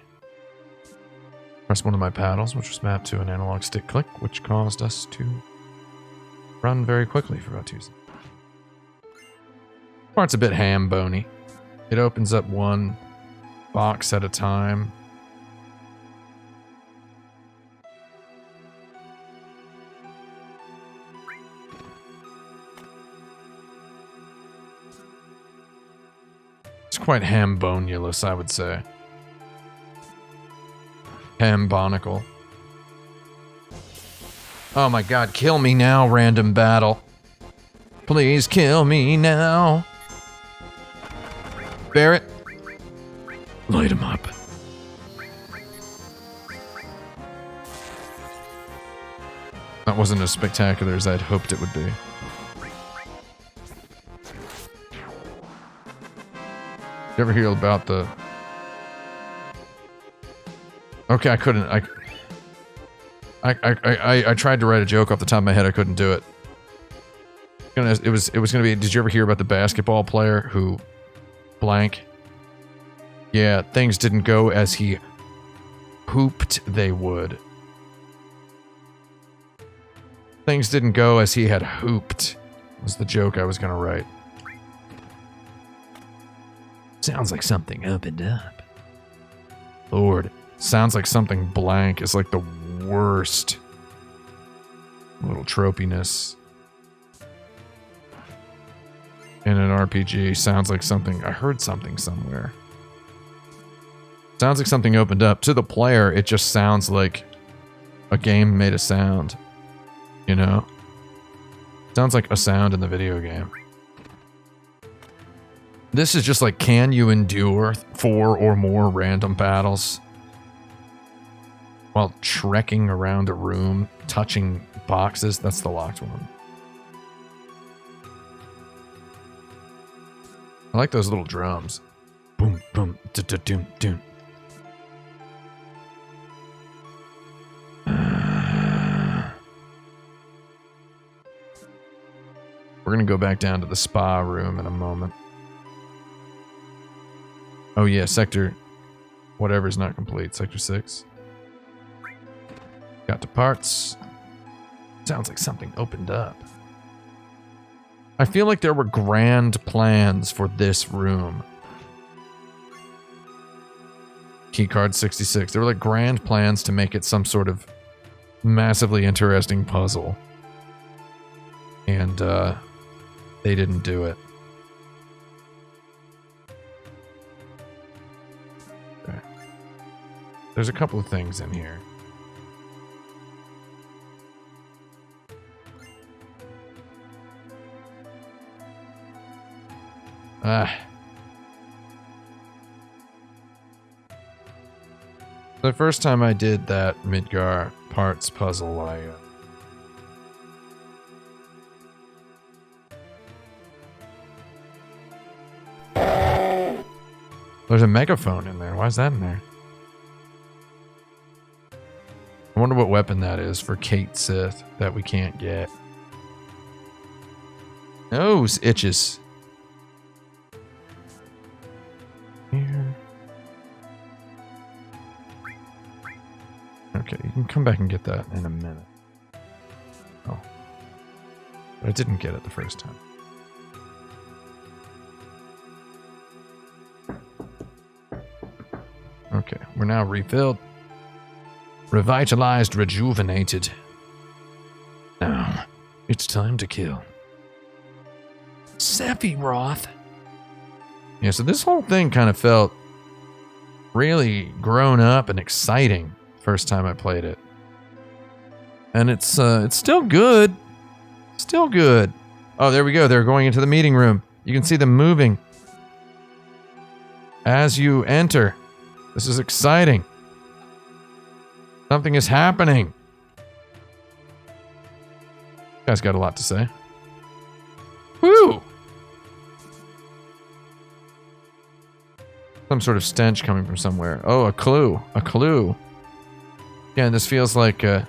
of my paddles, which was mapped to an analog stick click, which caused us to run very quickly for about 2 seconds. Part's a bit ham-bony. It opens up one box at a time. It's quite hambonulous, I would say. Hambonical. Oh my god, kill me now, random battle. Please kill me now. Barrett. Light him up. That wasn't as spectacular as I'd hoped it would be. You ever hear about the... Okay, I couldn't. I tried to write a joke off the top of my head. I couldn't do it. It was gonna be. Did you ever hear about the basketball player who blank? Yeah, things didn't go as he hooped they would. Things didn't go as he had hooped. Was the joke I was gonna write. Sounds like something opened up. Lord. Sounds like something blank is like the worst. A little tropiness. In an RPG, sounds like something... I heard something somewhere. Sounds like something opened up. To the player, it just sounds like a game made a sound. You know? Sounds like a sound in the video game. This is just like, can you endure 4 or more random battles? While trekking around a room, touching boxes. That's the locked one. I like those little drums. Boom, boom, doom, doom. We're gonna go back down to the spa room in a moment. Oh yeah, sector... whatever's not complete. Sector 6. Got to parts. Sounds like something opened up. I feel like there were grand plans for this room. Keycard 66. There were like grand plans to make it some sort of massively interesting puzzle. And they didn't do it. Okay. There's a couple of things in here. The first time I did that Midgar parts puzzle, there's a megaphone in there. Why is that in there? I wonder what weapon that is for Kate Sith that we can't get. Nose itches. Here. Okay, you can come back and get that in a minute. Oh. But I didn't get it the first time. Okay, we're now refilled. Revitalized, rejuvenated. Now, it's time to kill. Sephiroth. Yeah, so this whole thing kind of felt really grown up and exciting first time I played it. And it's still good. Still good. Oh, there we go. They're going into the meeting room. You can see them moving as you enter. This is exciting. Something is happening. You guys got a lot to say. Woo! Some sort of stench coming from somewhere. Oh, a clue. A clue. Yeah, and this feels like a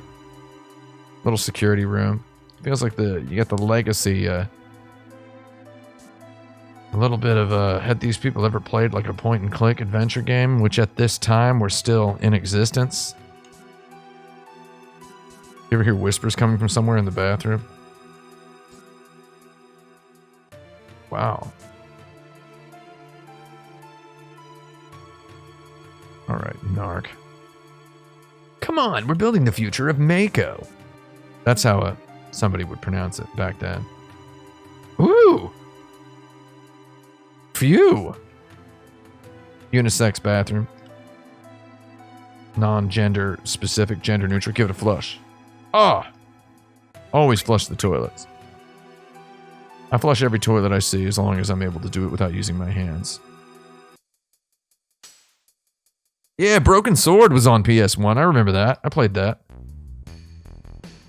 little security room. Feels like you got the legacy A little bit of had these people ever played like a point and click adventure game, which at this time were still in existence? You ever hear whispers coming from somewhere in the bathroom? Wow. All right, narc. Come on, we're building the future of Mako. That's how somebody would pronounce it back then. Ooh. Phew. Unisex bathroom. Non-gender specific, gender neutral. Give it a flush. Ah! Always flush the toilets. I flush every toilet I see as long as I'm able to do it without using my hands. Yeah, Broken Sword was on PS1. I remember that. I played that.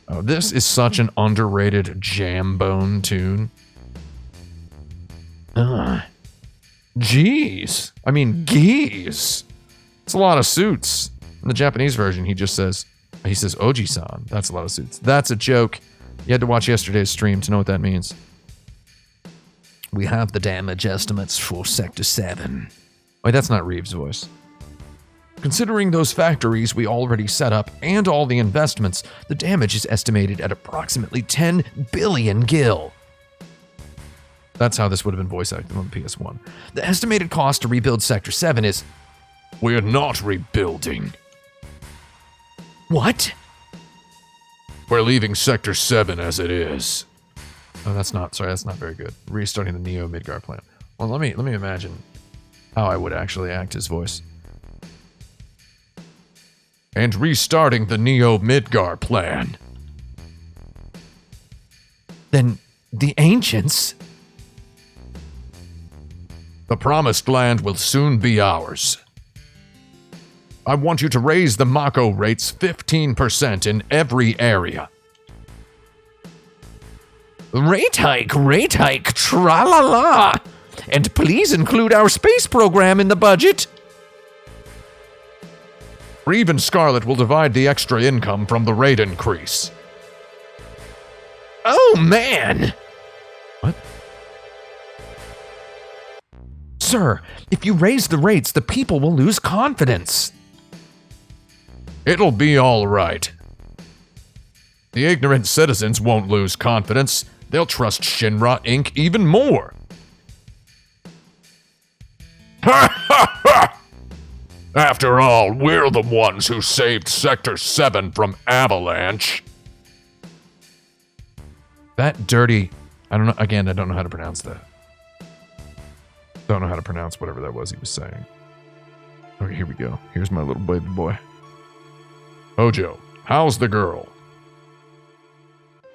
Oh, this is such an underrated jambone tune. Jeez. I mean, geez. It's a lot of suits. In the Japanese version, he says Oji-san. That's a lot of suits. That's a joke. You had to watch yesterday's stream to know what that means. We have the damage estimates for Sector 7. Wait, that's not Reeves' voice. Considering those factories we already set up and all the investments, the damage is estimated at approximately 10 billion gil. That's how this would have been voice acted on the PS1. The estimated cost to rebuild Sector 7 is... We're not rebuilding. What? We're leaving Sector 7 as it is. Oh, that's not very good. Restarting the Neo Midgar plan. Well, let me imagine how I would actually act his voice. And restarting the Neo Midgar plan. Then the ancients... The promised land will soon be ours. I want you to raise the Mako rates 15% in every area. Rate hike, tra-la-la! And please include our space program in the budget. Reeve and Scarlet will divide the extra income from the rate increase. Oh, man! What? Sir, if you raise the rates, the people will lose confidence. It'll be all right. The ignorant citizens won't lose confidence. They'll trust Shinra Inc. even more. After all, we're the ones who saved Sector 7 from Avalanche. That dirty... I don't know how to pronounce that. Don't know how to pronounce whatever that was he was saying. Okay, here we go. Here's my little baby boy. Hojo, how's the girl?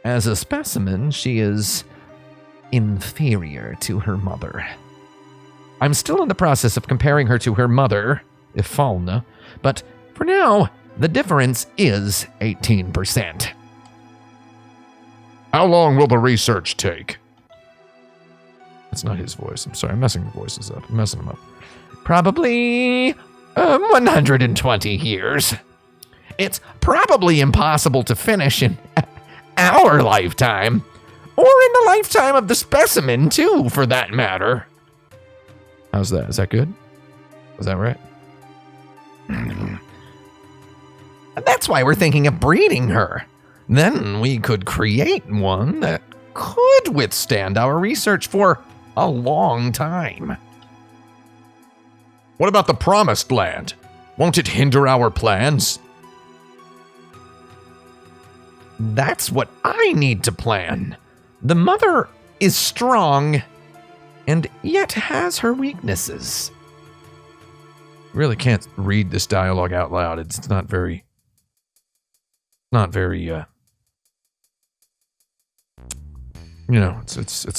As a specimen, she is inferior to her mother. I'm still in the process of comparing her to her mother, Ifalna, but for now, the difference is 18%. How long will the research take? That's not his voice. I'm sorry, I'm messing the voices up. I'm messing them up. Probably 120 years. It's probably impossible to finish in our lifetime, or in the lifetime of the specimen, too, for that matter. How's that? Is that good? Was that right? That's why we're thinking of breeding her. Then we could create one that could withstand our research for a long time. What about the Promised Land? Won't it hinder our plans? That's what I need to plan. The mother is strong, and yet has her weaknesses. Really can't read this dialogue out loud. It's not very, it's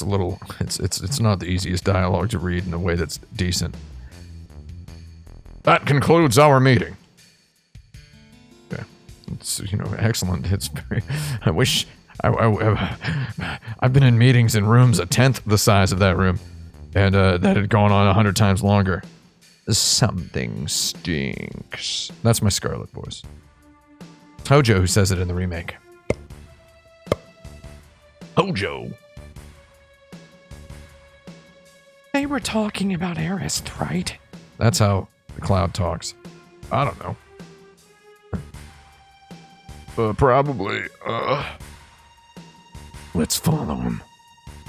a little, it's not the easiest dialogue to read in a way that's decent. That concludes our meeting. Okay. It's, excellent. It's very, I wish, I've been in meetings in rooms a tenth the size of that room, and that had gone on 100 times longer. Something stinks. That's my Scarlet voice. Hojo who says it in the remake. Hojo. They were talking about Arist, right? That's how the Cloud talks. I don't know. Probably. Let's follow him.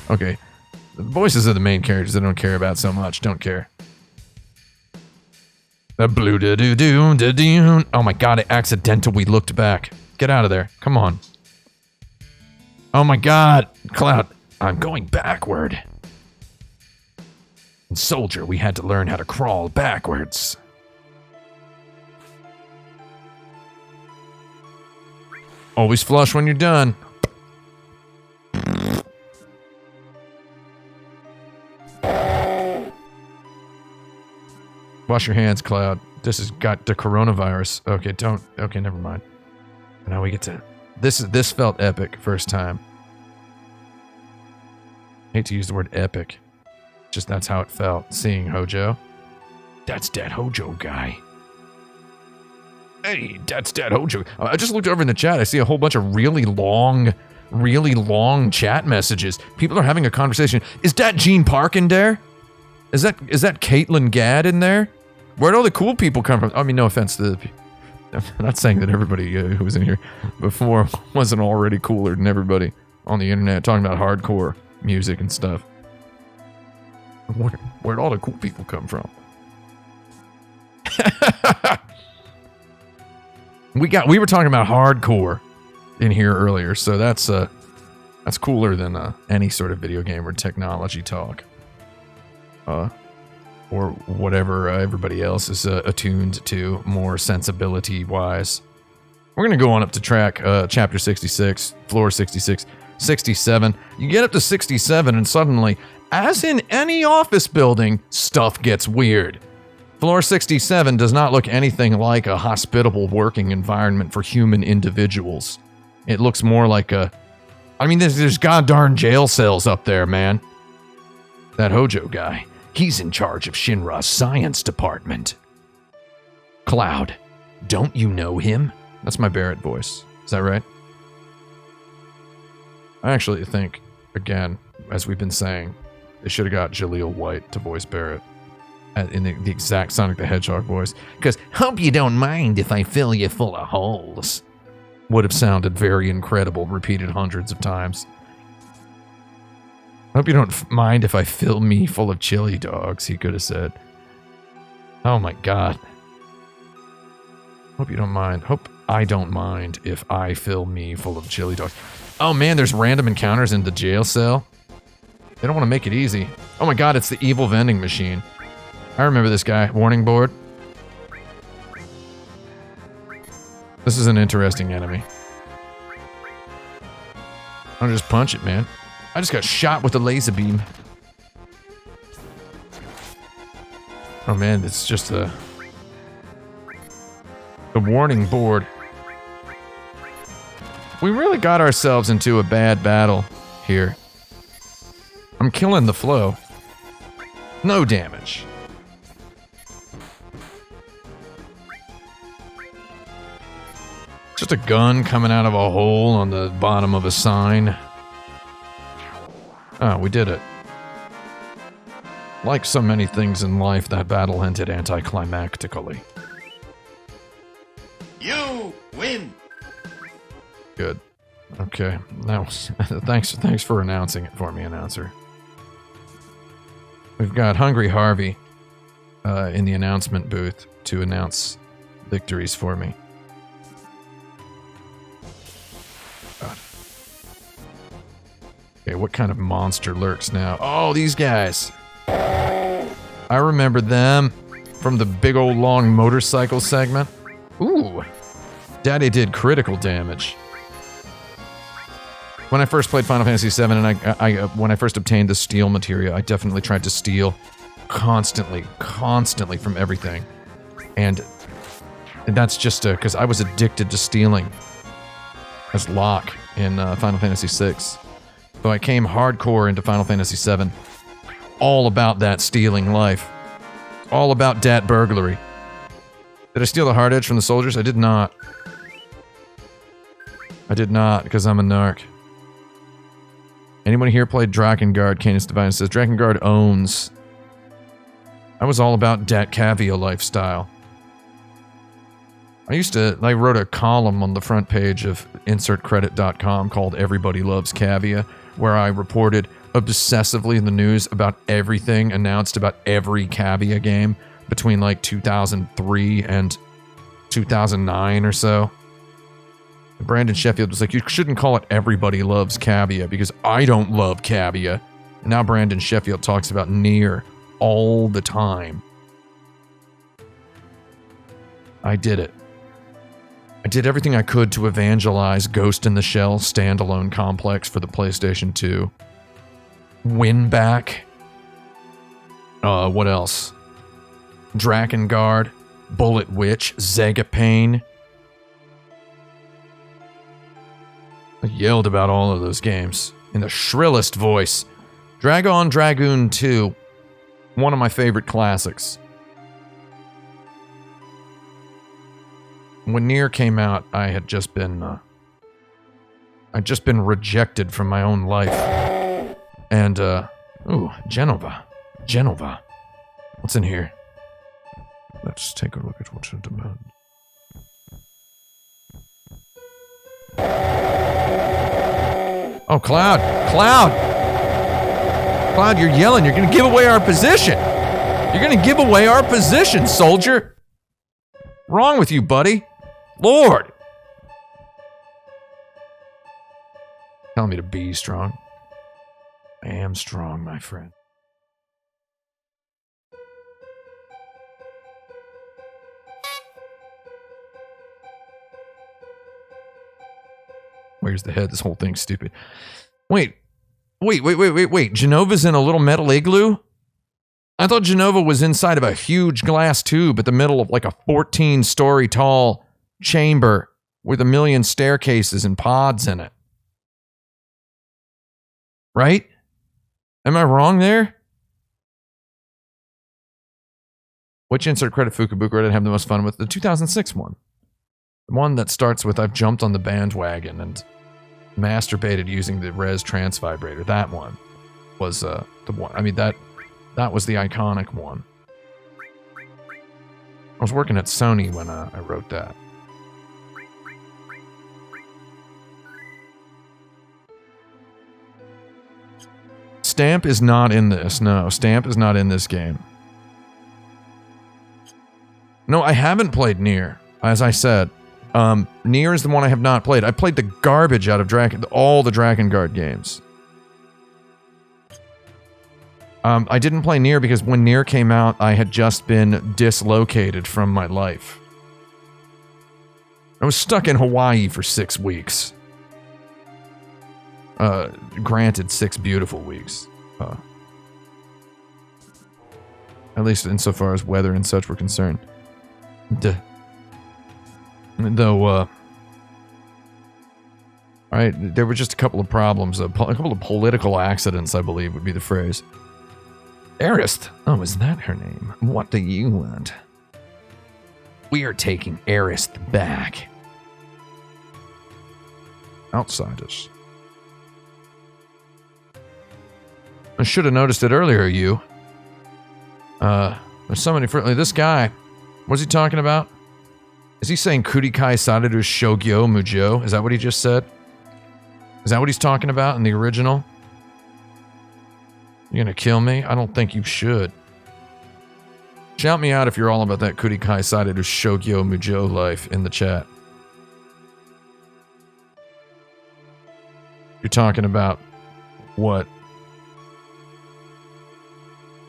Okay. The voices of the main characters I don't care about so much. Don't care. The blue da doo doo da doo. Oh my god, I accidentally looked back. Get out of there. Come on. Oh my god. Cloud, I'm going backward. In Soldier, we had to learn how to crawl backwards. Always flush when you're done. Wash your hands, Cloud. This has got the coronavirus. Okay, don't. Okay, never mind. Now we get to. This felt epic first time. Hate to use the word epic. Just that's how it felt seeing Hojo. That's that Hojo guy. Hey, that's that Hojo. I just looked over in the chat. I see a whole bunch of really long chat messages. People are having a conversation. Is that Gene Park in there? Is that Caitlin Gadd in there? Where'd all the cool people come from? I mean, no offense to the... I'm not saying that everybody who was in here before wasn't already cooler than everybody on the internet talking about hardcore music and stuff. Where'd all the cool people come from? We were talking about hardcore in here earlier, so that's cooler than any sort of video game or technology talk. Or whatever everybody else is attuned to, more sensibility-wise. We're going to go on up to track chapter 66, floor 66, 67. You get up to 67 and suddenly, as in any office building, stuff gets weird. Floor 67 does not look anything like a hospitable working environment for human individuals. It looks more like a... I mean, there's goddamn jail cells up there, man. That Hojo guy. He's in charge of Shinra's science department. Cloud, don't you know him? That's my Barrett voice. Is that right? I actually think, again, as we've been saying, they should have got Jaleel White to voice Barrett in the exact Sonic the Hedgehog voice. Because, hope you don't mind if I fill you full of holes. Would have sounded very incredible, repeated hundreds of times. I hope you don't mind if I fill me full of chili dogs, he could have said. Oh my god. Hope you don't mind. Hope I don't mind if I fill me full of chili dogs. Oh man, there's random encounters in the jail cell. They don't want to make it easy. Oh my god, it's the evil vending machine. I remember this guy. Warning board. This is an interesting enemy. I'll just punch it, man. I just got shot with a laser beam. Oh man, it's just the warning board. We really got ourselves into a bad battle here. I'm killing the flow. No damage. Just a gun coming out of a hole on the bottom of a sign. Oh, we did it. Like so many things in life, that battle ended anticlimactically. You win. Good. Okay. Now, thanks for announcing it for me, announcer. We've got Hungry Harvey in the announcement booth to announce victories for me. God. Okay, what kind of monster lurks now? Oh, these guys. I remember them from the big old long motorcycle segment. Ooh. Daddy did critical damage. When I first played Final Fantasy VII and I when I first obtained the steal materia, I definitely tried to steal constantly from everything. And that's just because I was addicted to stealing as Locke in Final Fantasy VI. So I came hardcore into Final Fantasy VII. All about that stealing life. All about dat burglary. Did I steal the hard edge from the soldiers? I did not. I did not, because I'm a narc. Anyone here played Drakengard? Canis Divine says Drakengard owns I was all about dat caviar lifestyle. I wrote a column on the front page of insertcredit.com called Everybody Loves Caviar, where I reported obsessively in the news about everything announced about every caviar game between like 2003 and 2009 or so. And Brandon Sheffield was like, you shouldn't call it Everybody Loves Caviar because I don't love caviar. And now Brandon Sheffield talks about Nier all the time. I did it. I did everything I could to evangelize Ghost in the Shell standalone complex for the PlayStation 2. Win back. What else? Drakengard, Bullet Witch, Zegapane. I yelled about all of those games in the shrillest voice. Dragon Dragoon 2, one of my favorite classics. When Nier came out, I had just been rejected from my own life. And, ooh, Genova. What's in here? Let's take a look at what's in demand. Oh, Cloud, you're yelling. You're gonna give away our position. Soldier. Wrong with you, buddy? Lord. Tell me to be strong. I am strong, my friend. Where's the head? This whole thing's stupid. Wait. Genova's in a little metal igloo? I thought Genova was inside of a huge glass tube at the middle of like a 14-story tall chamber with a million staircases and pods in it. Right? Am I wrong there? Which insert credit Fukabuka did I have the most fun with? The 2006 one. The one that starts with, I've jumped on the bandwagon and masturbated using the Res Trance Vibrator. That one was the one. I mean, that was the iconic one. I was working at Sony when I wrote that. Stamp is not in this. No, Stamp is not in this game. No, I haven't played Nier, as I said. Nier is the one I have not played. I played the garbage out of all the Drakengard games. I didn't play Nier because when Nier came out, I had just been dislocated from my life. I was stuck in Hawaii for 6 weeks. Granted, 6 beautiful weeks. At least insofar as weather and such were concerned. Though, alright, there were just a couple of problems. A couple of political accidents, I believe, would be the phrase. Arist. Oh, is that her name? What do you want? We are taking Arist back. Outsiders. I should have noticed it earlier, you. There's so many this guy. What's he talking about? Is he saying Kurikai Sareru Shogyo Mujo? Is that what he just said? Is that what he's talking about in the original? You're gonna kill me? I don't think you should. Shout me out if you're all about that Kurikai Sareru Shogyo Mujo life in the chat. You're talking about what?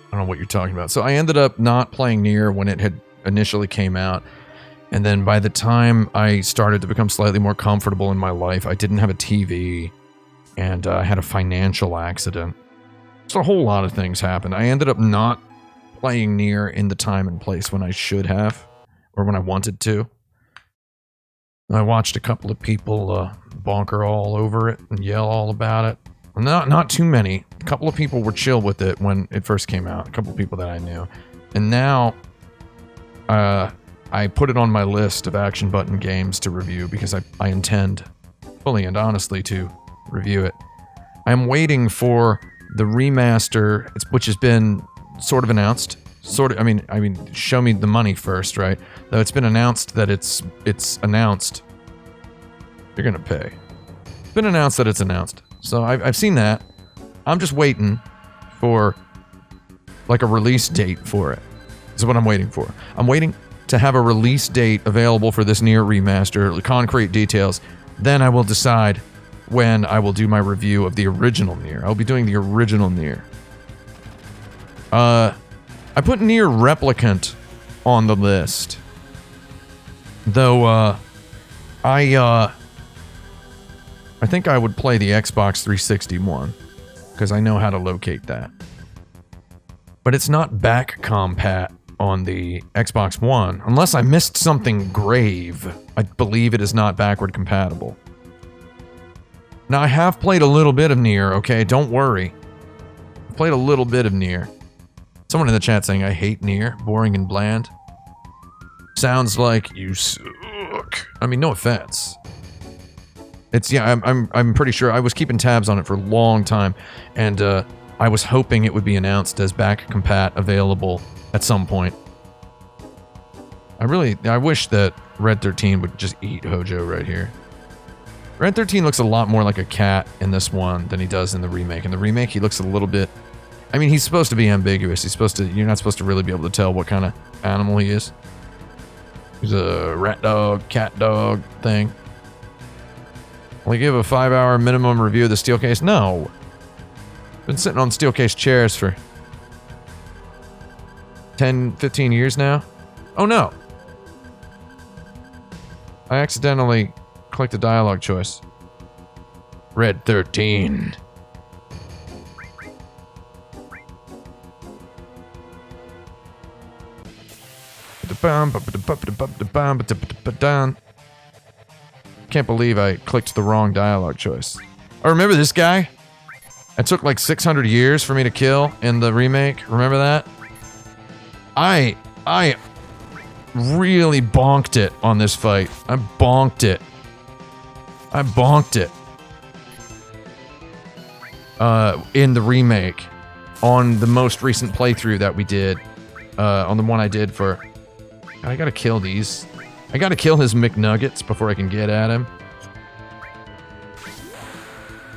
I don't know what you're talking about. So I ended up not playing Nier when it had initially came out. And then by the time I started to become slightly more comfortable in my life, I didn't have a TV, and I had a financial accident. So a whole lot of things happened. I ended up not playing Nier in the time and place when I should have, or when I wanted to. I watched a couple of people bonker all over it and yell all about it. Not too many. A couple of people were chill with it when it first came out. A couple of people that I knew. And now, I put it on my list of Action Button games to review because I intend fully and honestly to review it. I'm waiting for the remaster, which has been sort of announced, sort of. I mean, show me the money first, right? Though it's been announced that it's announced. You're gonna pay. It's been announced that it's announced. So I've seen that. I'm just waiting for like a release date for it. This is what I'm waiting for. I'm waiting to have a release date available for this Nier remaster, concrete details. Then I will decide when I will do my review of the original Nier. I'll be doing the original Nier. I put Nier Replicant on the list. Though, I think I would play the Xbox 360 one, because I know how to locate that. But it's not back compat on the Xbox One, unless I missed something grave. I believe it is not backward compatible. Now, I have played a little bit of Nier, okay? Don't worry. I've played a little bit of Nier. Someone in the chat saying, I hate Nier, boring and bland. Sounds like you suck. I mean, no offense. It's, yeah, I'm pretty sure. I was keeping tabs on it for a long time, and I was hoping it would be announced as back compat available at some point. I wish that Red 13 would just eat Hojo right here. Red 13 looks a lot more like a cat in this one than he does in the remake. In the remake, he looks a little bit... I mean, he's supposed to be ambiguous. You're not supposed to really be able to tell what kind of animal he is. He's a rat dog, cat dog thing. Will he give a 5-hour minimum review of the Steelcase? No. Been sitting on Steelcase chairs for 10, 15 years now. Oh no. I accidentally clicked a dialogue choice. Red 13. Can't believe I clicked the wrong dialogue choice. Oh, remember this guy? It took like 600 years for me to kill in the remake. Remember that? I really bonked it on this fight. I bonked it. In the remake. On the most recent playthrough that we did. On the one I did for... I gotta kill these. I gotta kill his McNuggets before I can get at him.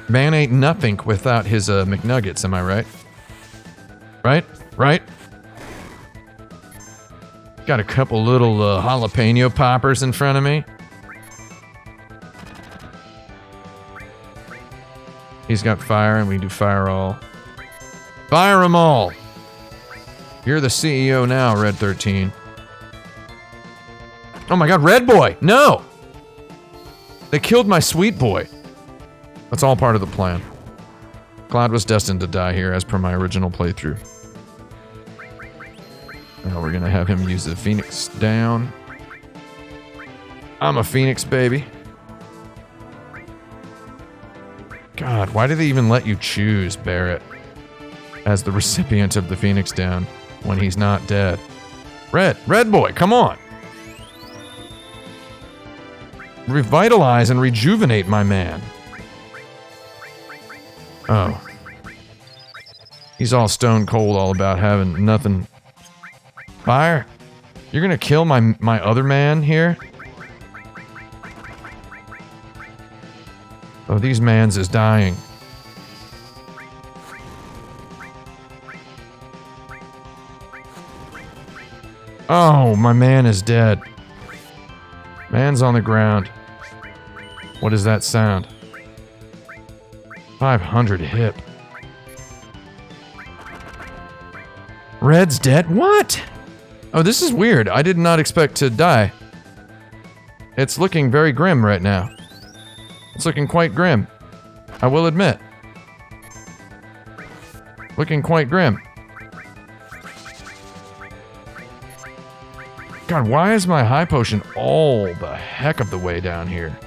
Man ain't nothing without his McNuggets, am I right? Right? Got a couple little jalapeno poppers in front of me. He's got fire, and we can do fire all. Fire them all! You're the CEO now, Red 13. Oh my god, Red Boy! No! They killed my sweet boy. That's all part of the plan. Cloud was destined to die here, as per my original playthrough. Now we're gonna have him use the Phoenix down. I'm a Phoenix, baby. God, why do they even let you choose Barrett as the recipient of the Phoenix down when he's not dead? Red Boy, come on! Revitalize and rejuvenate my man. Oh. He's all stone cold, all about having nothing. Fire? You're gonna kill my other man here? Oh, these mans is dying. Oh, my man is dead. Man's on the ground. What is that sound? 500 hip. Red's dead? What? Oh, this is weird. I did not expect to die. It's looking very grim right now. It's looking quite grim. I will admit. Looking quite grim. God, why is my high potion all the heck of the way down here?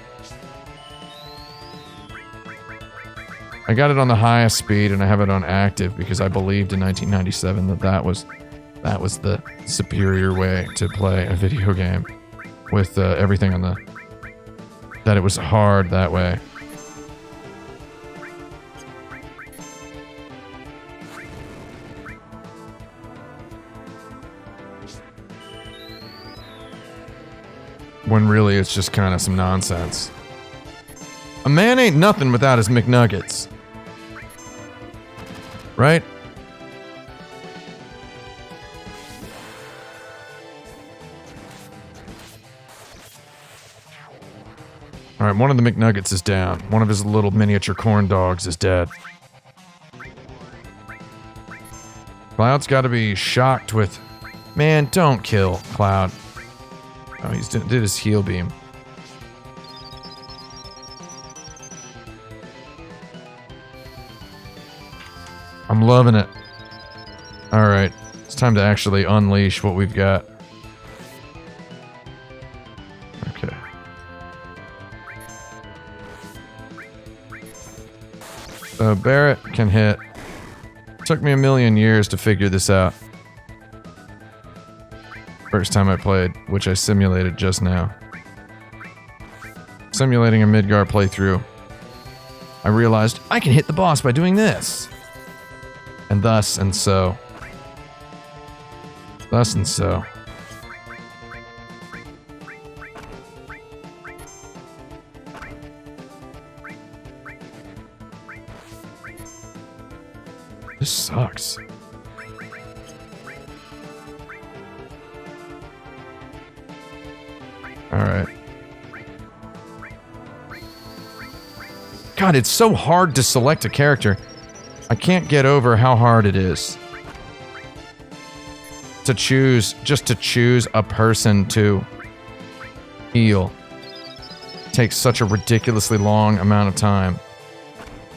I got it on the highest speed and I have it on active because I believed in 1997 that was the superior way to play a video game with everything on the... that it was hard that way. when really it's just kind of some nonsense. A man ain't nothing without his McNuggets. Right? Alright, one of the McNuggets is down. One of his little miniature corn dogs is dead. Cloud's gotta be shocked with... Man, don't kill Cloud. Oh, he's did his heal beam. I'm loving it. Alright, it's time to actually unleash what we've got. Okay. So Barrett can hit. Took me a million years to figure this out. First time I played, which I simulated just now. Simulating a Midgar playthrough. I realized I can hit the boss by doing this. And thus and so. Thus and so. This sucks. Alright. God, it's so hard to select a character. I can't get over how hard it is. To choose, just to choose a person to heal. It takes such a ridiculously long amount of time.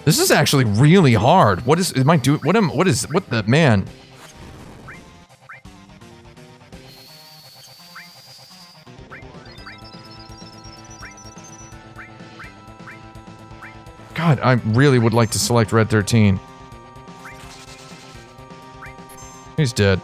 This is actually really hard. What is, am I doing? What the, man? God, I really would like to select Red 13. He's dead.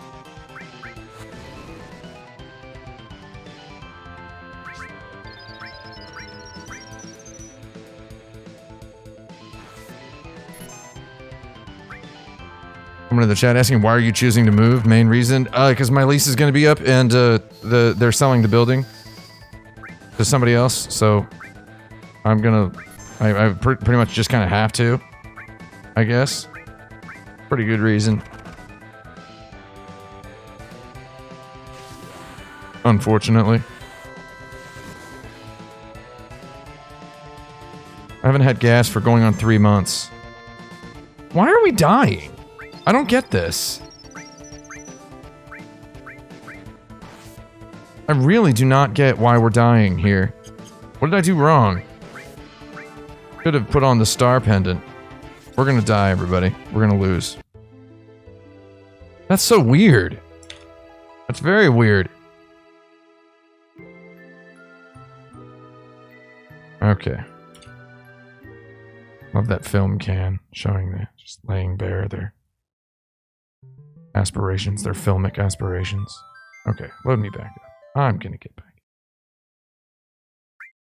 Someone in the chat asking, why are you choosing to move? Main reason? Because my lease is going to be up and they're selling the building to somebody else, so I'm gonna... I pretty much just kind of have to, I guess. Pretty good reason. Unfortunately. I haven't had gas for going on 3 months. Why are we dying? I don't get this. I really do not get why we're dying here. What did I do wrong? Could have put on the star pendant. We're gonna die, everybody. We're gonna lose. That's so weird. That's very weird. Okay. Love that film can showing the just laying bare their aspirations, their filmic aspirations. Okay, load me back up. I'm gonna get back.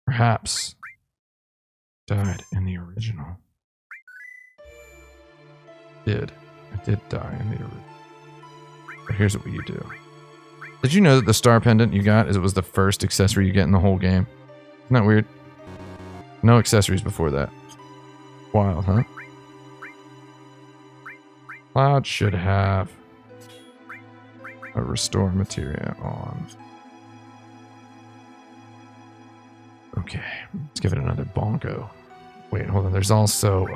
Perhaps died in the original. I did die in the original. But here's what you do. Did you know that the star pendant you got was the first accessory you get in the whole game? Isn't that weird? No accessories before that. Wild, huh? Cloud should have a restore materia on. Okay, let's give it another bonko. Wait, hold on. There's also,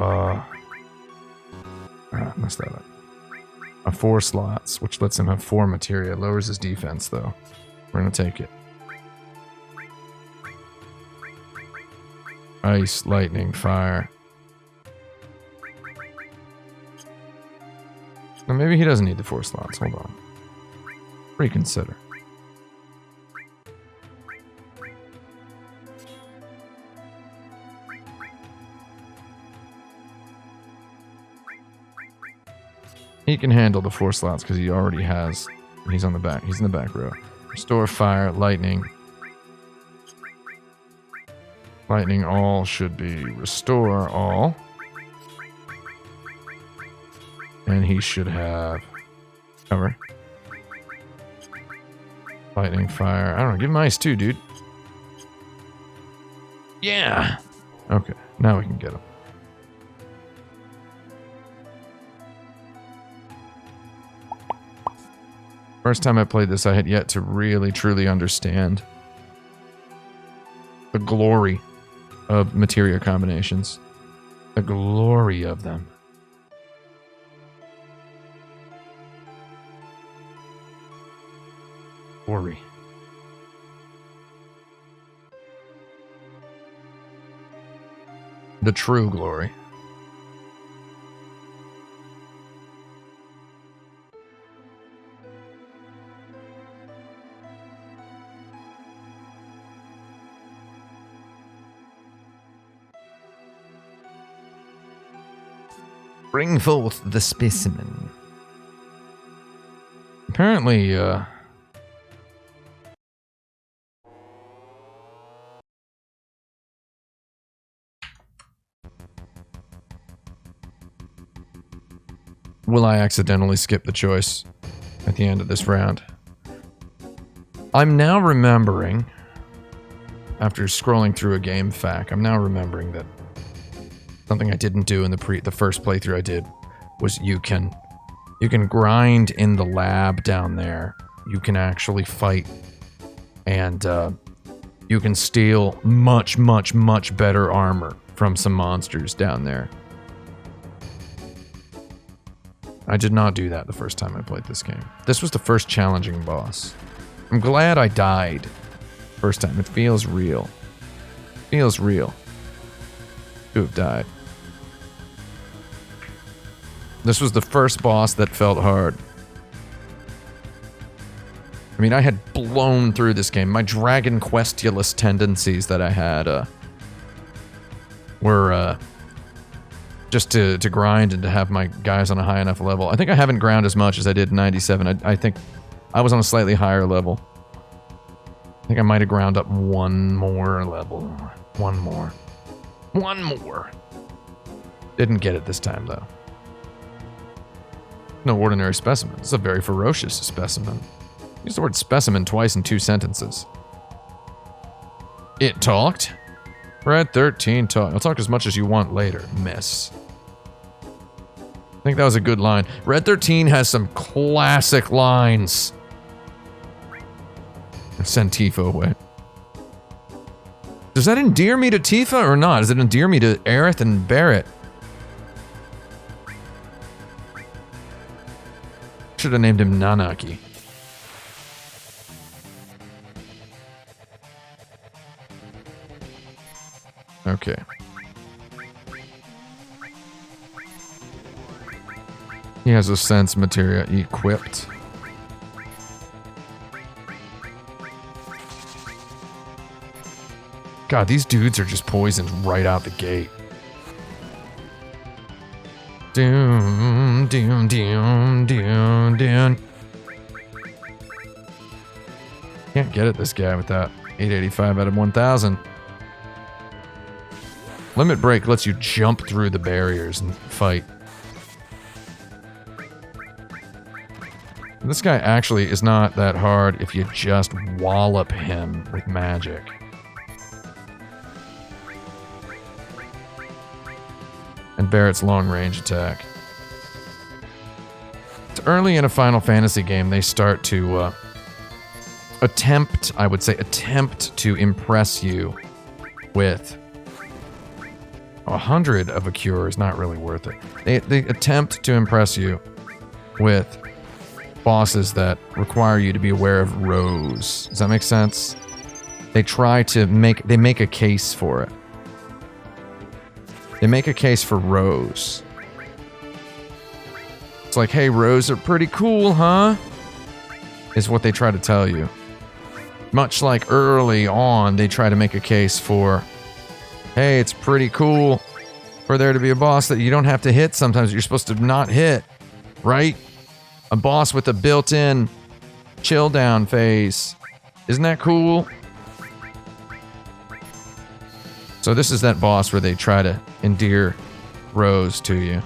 messed that up. A 4 slots, which lets him have 4 materia. Lowers his defense, though. We're gonna take it. Ice, lightning, fire. Now maybe he doesn't need the 4 slots. Hold on. Reconsider. He can handle the 4 slots because he already has. He's on the back. He's in the back row. Restore fire, lightning. Lightning all should be restore all. And he should have cover. Lightning, fire. I don't know. Give him ice too, dude. Yeah. Okay, now we can get him. First time I played this, I had yet to really, truly understand the glory of materia combinations. The glory of them. Glory. The true glory. Bring forth the specimen. Apparently, will I accidentally skip the choice at the end of this round? I'm now remembering, after scrolling through a game FAQ, I'm now remembering that something I didn't do in the first playthrough I did was you can grind in the lab down there. You can actually fight, and you can steal much, much, much better armor from some monsters down there. I did not do that the first time I played this game. This was the first challenging boss. I'm glad I died first time. It feels real. Feels real to have died. This was the first boss that felt hard. I mean, I had blown through this game. My Dragon Questulous tendencies that I had were just to grind and to have my guys on a high enough level. I think I haven't ground as much as I did in 97. I think I was on a slightly higher level. I think I might have ground up one more level. One more. Didn't get it this time, though. No ordinary specimen. It's a very ferocious specimen. Use the word specimen twice in 2 sentences. It talked. Red 13 talked. I'll talk as much as you want later, miss. I think that was a good line. Red 13 has some classic lines. Send Tifa away. Does that endear me to Tifa or not? Does it endear me to Aerith and Barrett? Should have named him Nanaki. Okay. He has a sense materia equipped. God, these dudes are just poisoned right out the gate. Doom, doom, doom, doom, doom. Can't get at this guy with that 885 out of 1000. Limit Break lets you jump through the barriers and fight. This guy actually is not that hard if you just wallop him with magic. And Barrett's long-range attack. It's early in a Final Fantasy game, they start to attempt to impress you with 100 of a cure is not really worth it. They attempt to impress you with bosses that require you to be aware of rows. Does that make sense? They make a case for it. They make a case for rows. It's like, hey, rows are pretty cool, huh? Is what they try to tell you. Much like early on, they try to make a case for, hey, it's pretty cool for there to be a boss that you don't have to hit sometimes. You're supposed to not hit, right? A boss with a built-in chill down phase. Isn't that cool? So this is that boss where they try to endear rows to you.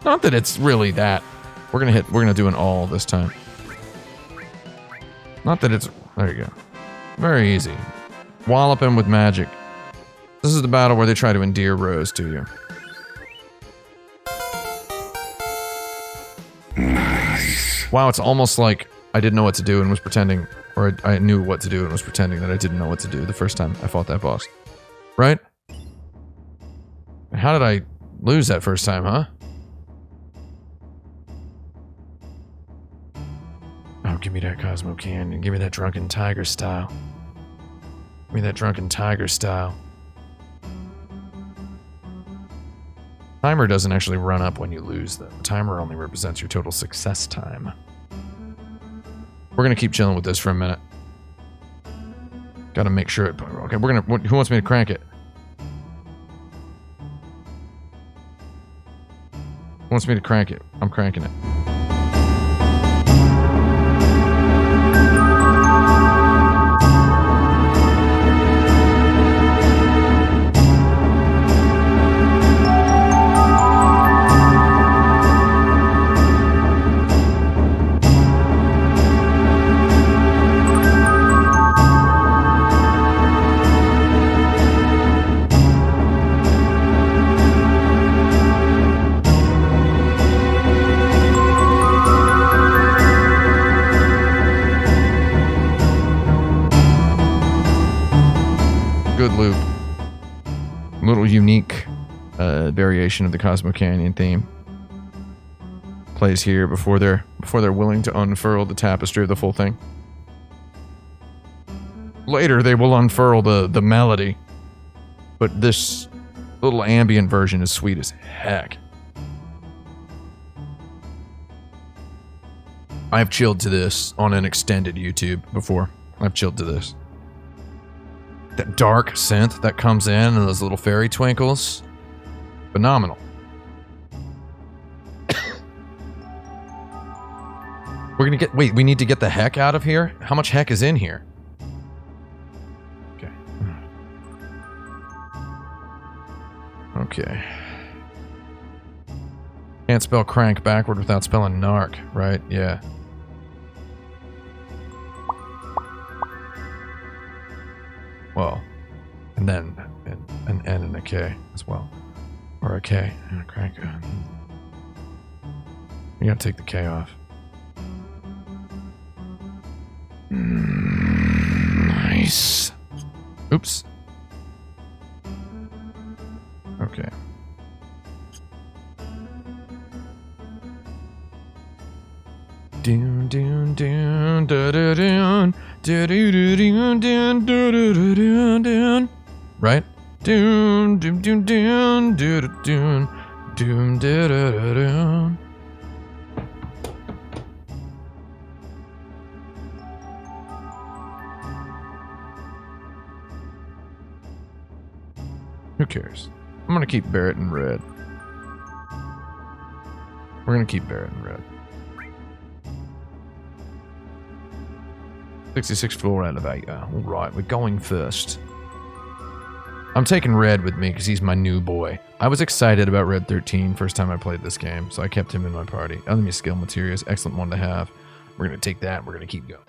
Not that it's really that. We're gonna do an all this time. Not that it's, there you go. Very easy. Wallop him with magic. This is the battle where they try to endear Rose to you. Nice. Wow, it's almost like I didn't know what to do and was pretending, or I knew what to do and was pretending that I didn't know what to do the first time I fought that boss. Right? And how did I lose that first time, huh? Oh, give me that Cosmo Canyon. Give me that Drunken Tiger style. Give me that Drunken Tiger style. Timer doesn't actually run up when you lose, though. The timer only represents your total success time. We're gonna keep chilling with this for a minute. Gotta make sure it... Okay, we're gonna... Who wants me to crank it? Who wants me to crank it? I'm cranking it. Good loop. A little unique variation of the Cosmo Canyon theme. Plays here before they're willing to unfurl the tapestry of the full thing. Later they will unfurl the melody, but this little ambient version is sweet as heck. I've chilled to this on an extended YouTube before. I've chilled to this. That dark synth that comes in and those little fairy twinkles. Phenomenal. We're gonna get... Wait, we need to get the heck out of here? How much heck is in here? Okay. Okay. Can't spell crank backward without spelling narc, right? Yeah. Well, and then an N and a K as well. Or a K and a crank. You gotta take the K off. Nice. Oops. Okay. Doon doon doon da da doon da doo doo doon doon da doo doo doon doon. Right? Doon doon doon doon doo doo doon doon da da da doon. Who cares? I'm gonna keep Barrett in red. We're gonna keep Barrett in red. 66 floor elevator. Alright, we're going first. I'm taking Red with me because he's my new boy. I was excited about Red 13 first time I played this game, so I kept him in my party. Enemy skill materials, excellent one to have. We're going to take that, we're going to keep going.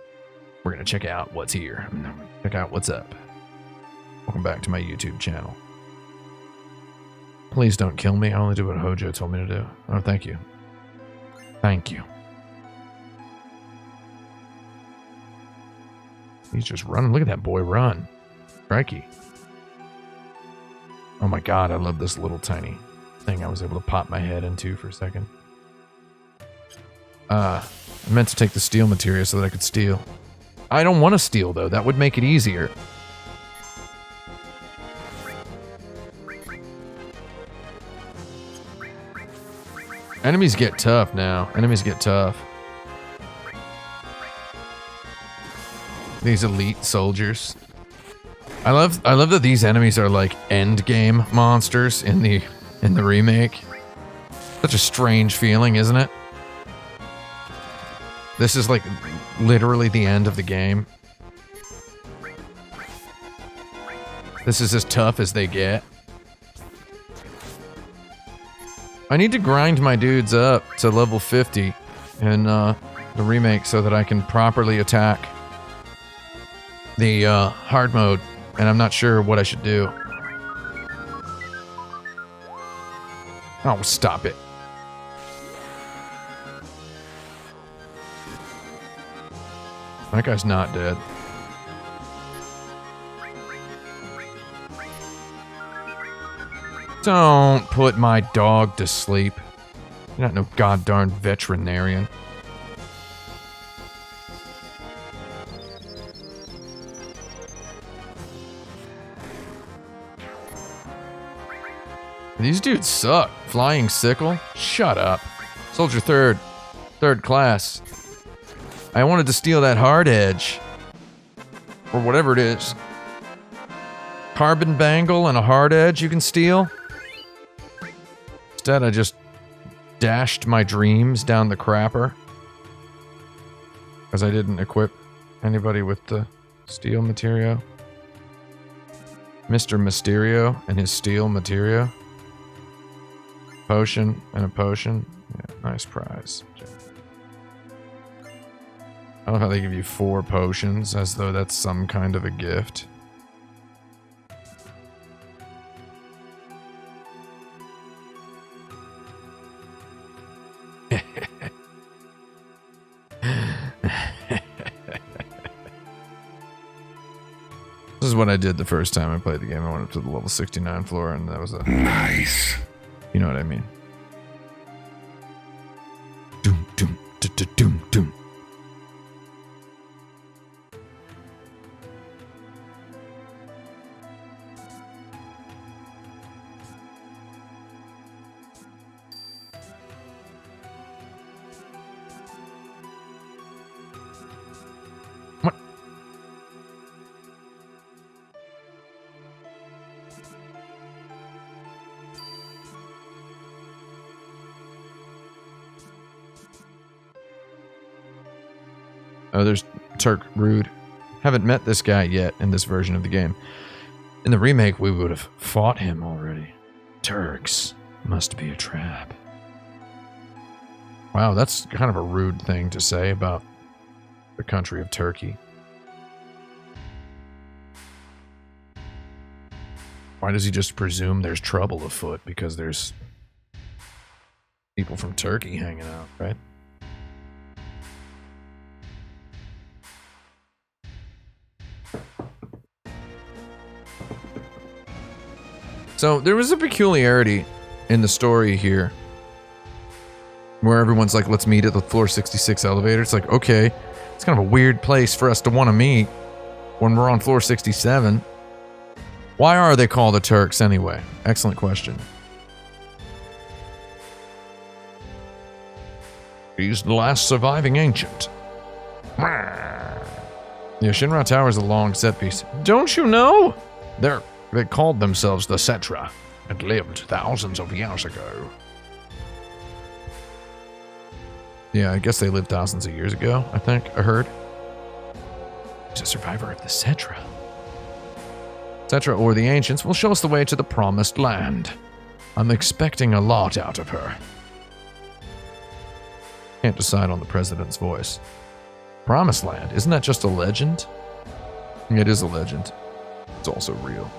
We're going to check out what's here. Check out what's up. Welcome back to my YouTube channel. Please don't kill me, I only do what Hojo told me to do. Oh, thank you. Thank you. He's just running. Look at that boy run. Crikey. Oh my god, I love this little tiny thing I was able to pop my head into for a second. I meant to take the steel material so that I could steal. I don't want to steal, though. That would make it easier. Enemies get tough now. Enemies get tough. These elite soldiers. I love that these enemies are like end game monsters in the remake. Such a strange feeling, isn't it? This is like literally the end of the game. This is as tough as they get. I need to grind my dudes up to level 50 in the remake so that I can properly attack the hard mode, and I'm not sure what I should do. Oh, stop it. That guy's not dead. Don't put my dog to sleep. You're not no goddarn veterinarian. These dudes suck. Flying sickle? Shut up. Soldier third. Third class. I wanted to steal that hard edge. Or whatever it is. Carbon bangle and a hard edge you can steal. Instead, I just dashed my dreams down the crapper. Because I didn't equip anybody with the steel materia. Mr. Mysterio and his steel materia. Potion and a potion. Yeah, nice prize. I love how they give you 4 potions as though that's some kind of a gift. This is what I did the first time I played the game. I went up to the level 69 floor and that was a... Nice. You know what I mean. Doom, doom, doom, doom. What? Oh, there's Turk Rude. Haven't met this guy yet in this version of the game. In the remake, we would have fought him already. Turks must be a trap. Wow, that's kind of a rude thing to say about the country of Turkey. Why does he just presume there's trouble afoot because there's people from Turkey hanging out, right? So there was a peculiarity in the story here where everyone's like, let's meet at the floor 66 elevator. It's like, okay, it's kind of a weird place for us to want to meet when we're on floor 67. Why are they called the Turks anyway? Excellent question. He's the last surviving ancient. Yeah, Shinra Tower is a long set piece. Don't you know? They called themselves the Cetra and lived thousands of years ago. Yeah, I guess they lived thousands of years ago, I think. I heard. He's a survivor of the Cetra. Cetra, or the Ancients, will show us the way to the Promised Land. I'm expecting a lot out of her. Can't decide on the President's voice. Promised Land, isn't that just a legend? It is a legend. It's also real.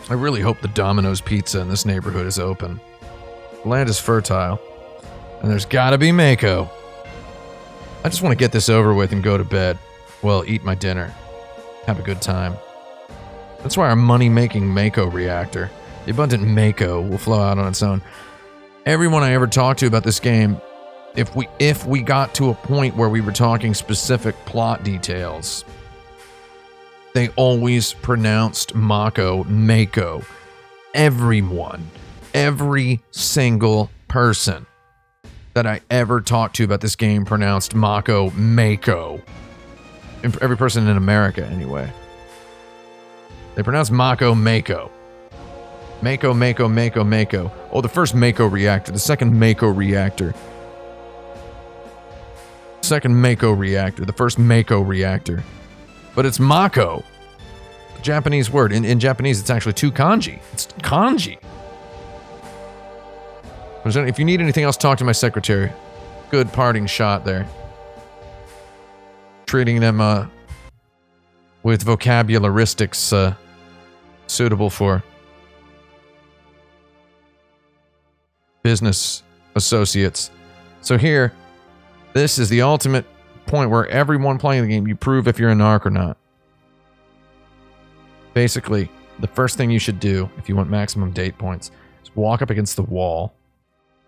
I really hope the Domino's Pizza in this neighborhood is open. The land is fertile, and there's gotta be Mako. I just want to get this over with and go to bed. Well, eat my dinner. Have a good time. That's why our money-making Mako reactor, the abundant Mako, will flow out on its own. Everyone I ever talked to about this game, if we got to a point where we were talking specific plot details, they always pronounced Mako, Mako. Everyone, every single person that I ever talked to about this game pronounced Mako, Mako. Every person in America, anyway. They pronounce Mako, Mako. Mako, Mako, Mako, Mako. Oh, the first Mako reactor, the second Mako reactor. Second Mako reactor, the first Mako reactor. But it's Mako. The Japanese word. In Japanese, it's actually 2 kanji. It's kanji. If you need anything else, talk to my secretary. Good parting shot there. Treating them, with vocabularistics suitable for business associates. So here, this is the ultimate point where everyone playing the game, you prove if you're a narc or not. Basically, the first thing you should do if you want maximum date points is walk up against the wall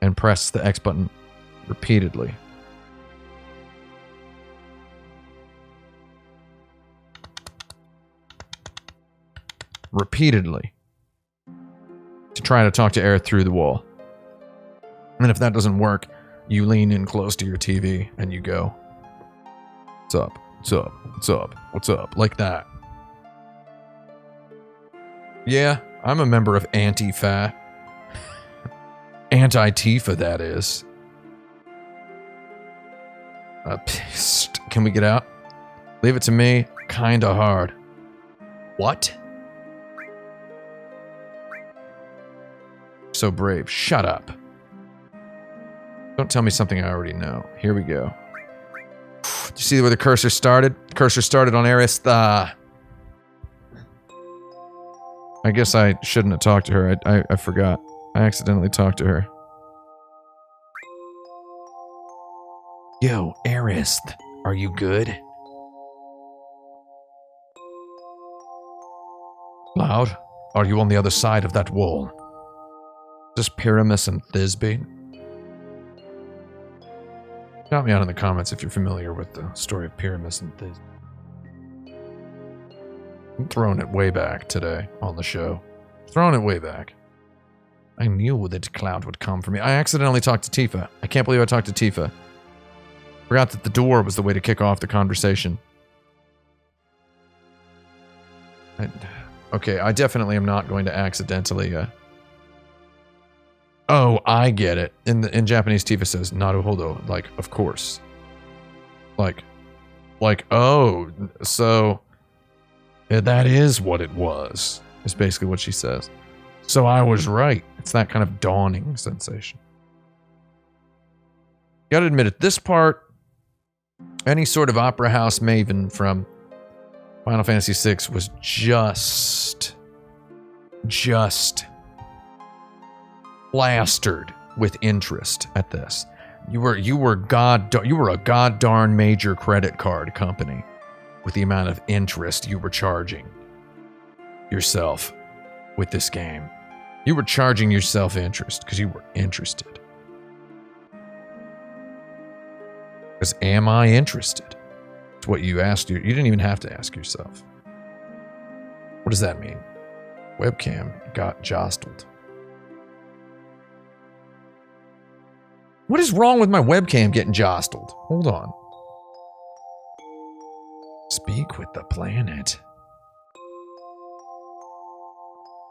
and press the X button repeatedly. Repeatedly. To try to talk to Aerith through the wall. And if that doesn't work, you lean in close to your TV and you go, "What's up? What's up? What's up? What's up?" Like that. Yeah, I'm a member of Anti-Fa. Anti-Tifa, that is. Pissed. Can we get out? Leave it to me. Kinda hard. What? So brave. Shut up. Don't tell me something I already know. Here we go. Do you see where the cursor started? The cursor started on Aristha. I guess I shouldn't have talked to her. I forgot. I accidentally talked to her. Yo, Arist, are you good? Cloud, are you on the other side of that wall? Is this Pyramus and Thisbe? Shout me out in the comments if you're familiar with the story of Pyramus and Thisbe. I'm throwing it way back today on the show. Throwing it way back. I knew that Cloud would come for me. I accidentally talked to Tifa. I can't believe I talked to Tifa. Forgot that the door was the way to kick off the conversation. Okay, I definitely am not going to accidentally... Oh, I get it. In Japanese, Tifa says, "Naruhodo," like, of course. Like, oh, so... that is what it was, is basically what she says. So I was right. It's that kind of dawning sensation. Gotta admit it, this part, any sort of opera house maven from Final Fantasy VI was just plastered with interest at this. You were a god darn major credit card company with the amount of interest you were charging yourself with this game. You were charging yourself interest because you were interested. Because am I interested? It's what you asked. You didn't even have to ask yourself. What does that mean? Webcam got jostled. What is wrong with my webcam getting jostled? Hold on. Speak with the planet.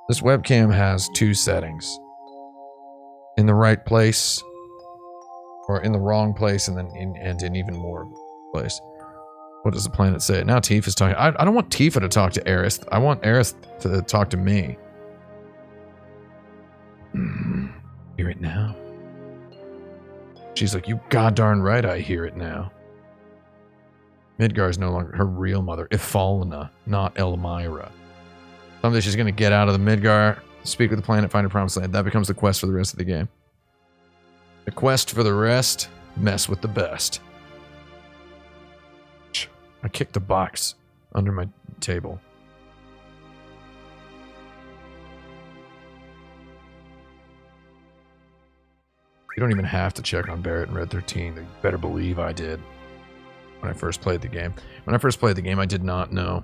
This webcam has two settings. In the right place, or in the wrong place, and then in even more place. What does the planet say? Now Tifa's talking. I don't want Tifa to talk to Aerith. I want Aerith to talk to me. Hear it now? She's like, you goddarn right I hear it now. Midgar is no longer her real mother, Ifalna, not Elmira. Someday she's going to get out of the Midgar, speak with the planet, find a promised land. That becomes the quest for the rest of the game. The quest for the rest, mess with the best. I kicked a box under my table. You don't even have to check on Barrett and Red 13. You better believe I did when I first played the game. When I first played the game, I did not know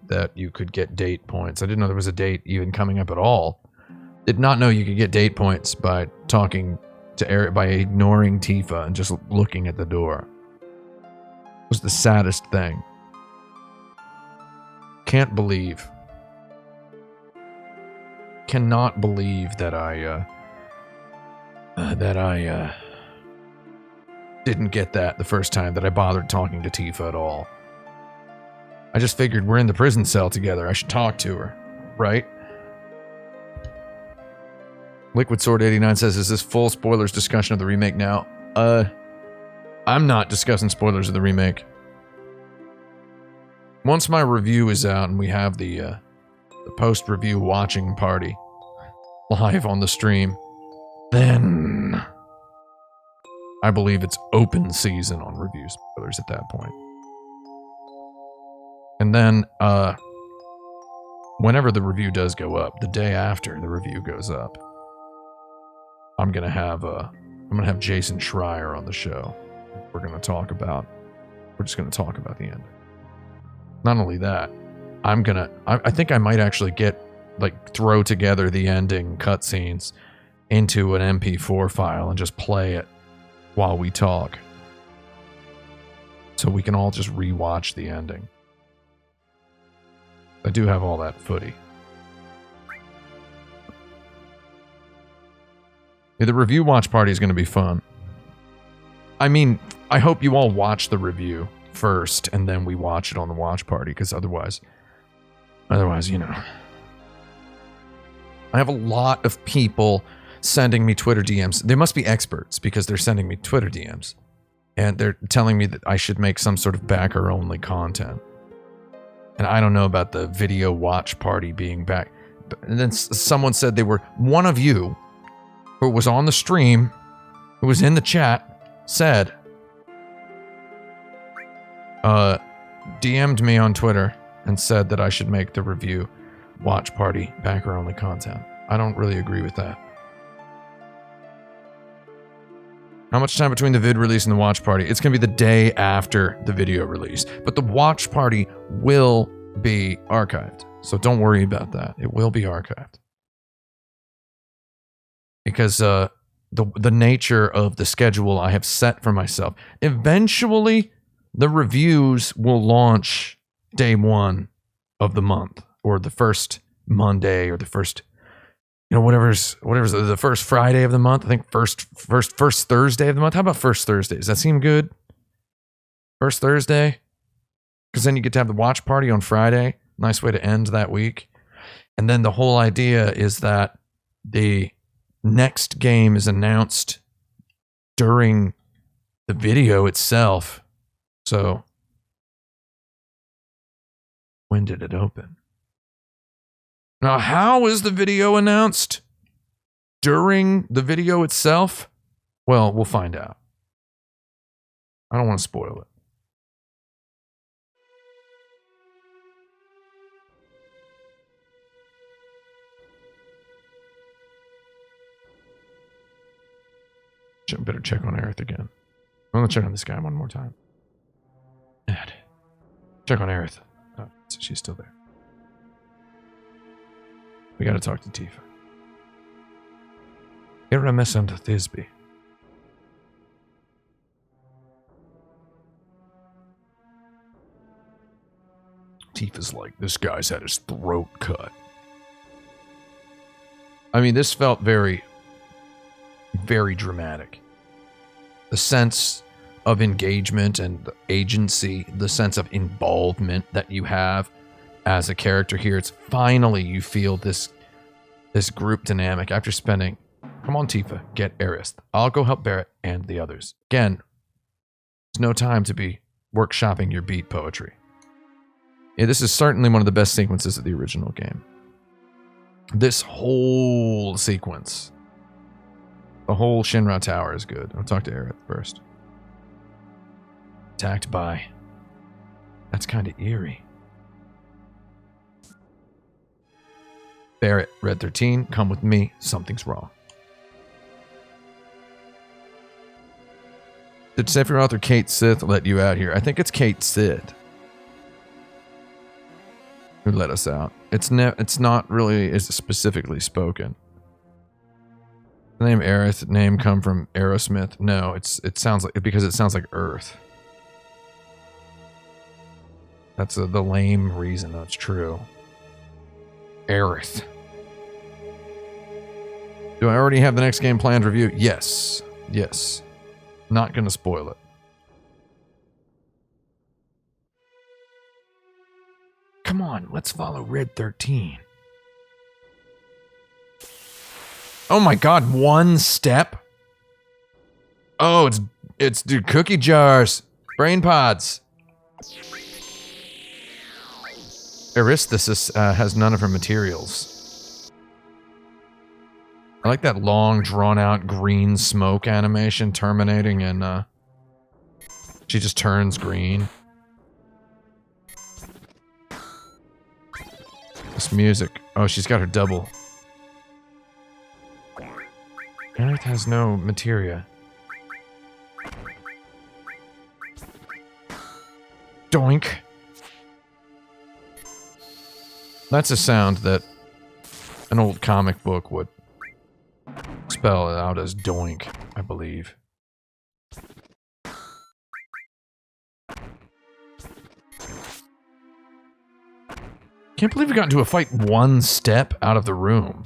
that you could get date points. I didn't know there was a date even coming up at all. Did not know you could get date points by talking to Eric, by ignoring Tifa and just looking at the door. It was the saddest thing. Cannot believe that I didn't get that the first time that I bothered talking to Tifa at all. I just figured we're in the prison cell together. I should talk to her, right? Liquid Sword 89 says, is this full spoilers discussion of the remake now? I'm not discussing spoilers of the remake. Once my review is out and we have the post-review watching party live on the stream, then I believe it's open season on review spoilers at that point. And then, whenever the review does go up, the day after the review goes up, I'm gonna have Jason Schreier on the show. We're just gonna talk about the ending. Not only that, I think I might actually throw together the ending cutscenes into an MP4 file and just play it while we talk. So we can all just rewatch the ending. I do have all that footy. Yeah, the review watch party is going to be fun. I mean, I hope you all watch the review first and then we watch it on the watch party, because otherwise, you know. I have a lot of people sending me Twitter DMs. They must be experts because they're sending me Twitter DMs. And they're telling me that I should make some sort of backer-only content. And I don't know about the video watch party being back. And then someone said they were one of you who was on the stream, who was in the chat, said, DM'd me on Twitter and said that I should make the review watch party backer-only content. I don't really agree with that. How much time between the vid release and the watch party? It's going to be the day after the video release. But the watch party will be archived. So don't worry about that. It will be archived. Because the nature of the schedule I have set for myself. Eventually, the reviews will launch day 1 of the month. Or the first Monday, or the first... You know, whatever's the first Friday of the month. I think first Thursday of the month. How about first Thursday? Does that seem good? First Thursday? Because then you get to have the watch party on Friday. Nice way to end that week. And then the whole idea is that the next game is announced during the video itself. So, when did it open? Now, how is the video announced? During the video itself? Well, we'll find out. I don't want to spoil it. Better check on Aerith again. I'm going to check on this guy one more time. Dad. Check on Aerith. Oh, she's still there. We gotta talk to Tifa. Iramis and Thisbe. Tifa's like, this guy's had his throat cut. I mean, this felt very, very dramatic. The sense of engagement and agency, the sense of involvement that you have as a character here, it's finally you feel this group dynamic after spending. Come on, Tifa, get Aerith. I'll go help Barrett and the others. Again, there's no time to be workshopping your beat poetry. Yeah, this is certainly one of the best sequences of the original game. This whole sequence, the whole Shinra Tower is good. I'll talk to Aerith first. Attacked by. That's kind of eerie. Barrett, Red 13, come with me. Something's wrong. Did Sephiroth author Kate Sith let you out here? I think it's Kate Sith who let us out. It's not really is specifically spoken. The name Aerith name come from Aerosmith? No, it sounds like because it sounds like Earth. That's the lame reason that's true. Aerith. Do I already have the next game planned review? Yes. Yes. Not gonna spoil it. Come on, let's follow Red 13. Oh my god, one step? Oh, it's dude, cookie jars. Brain pods. Aristhesis has none of her materials. I like that long, drawn-out green smoke animation terminating, and she just turns green. This music. Oh, she's got her double. Aerith has no materia. Doink. That's a sound that an old comic book would spell it out as doink, I believe. Can't believe we got into a fight one step out of the room.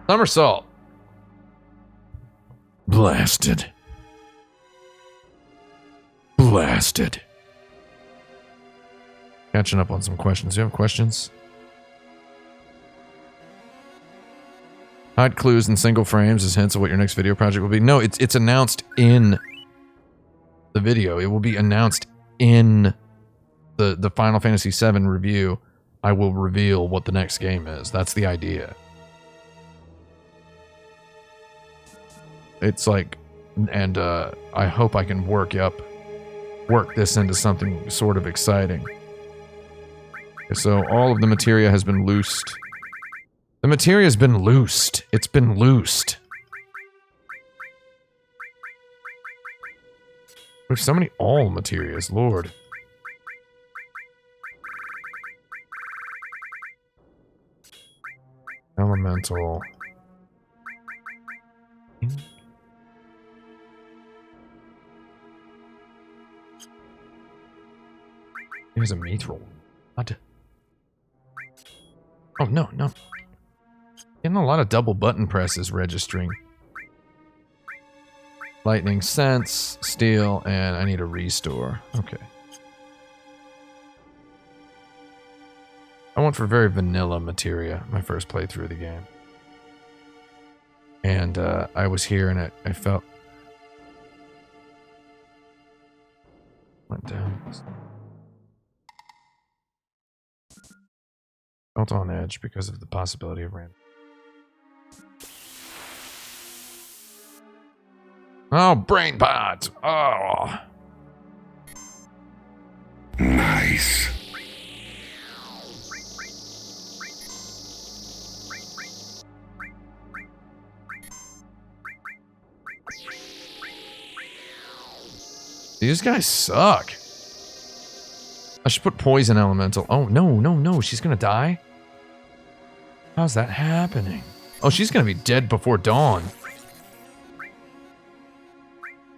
Somersault. Blasted. Blasted. Catching up on some questions. Do you have questions? Hide clues in single frames as hints of what your next video project will be. No, it's announced in the video. It will be announced in the Final Fantasy VII review. I will reveal what the next game is. That's the idea. It's like, and I hope I can work this into something sort of exciting. So all of the materia has been loosed. The materia has been loosed. It's been loosed. We have so many all materias, Lord. Elemental. Here's a mithril. What? Oh, no, no. Getting a lot of double button presses registering. Lightning sense, steel, and I need a restore. Okay. I went for very vanilla materia my first playthrough of the game. And I was here and I felt... Went down. Felt on edge because of the possibility of random. Oh, brain pods! Oh! Nice. These guys suck. I should put poison elemental. Oh, no, no, no. She's gonna die? How's that happening? Oh, she's gonna be dead before dawn.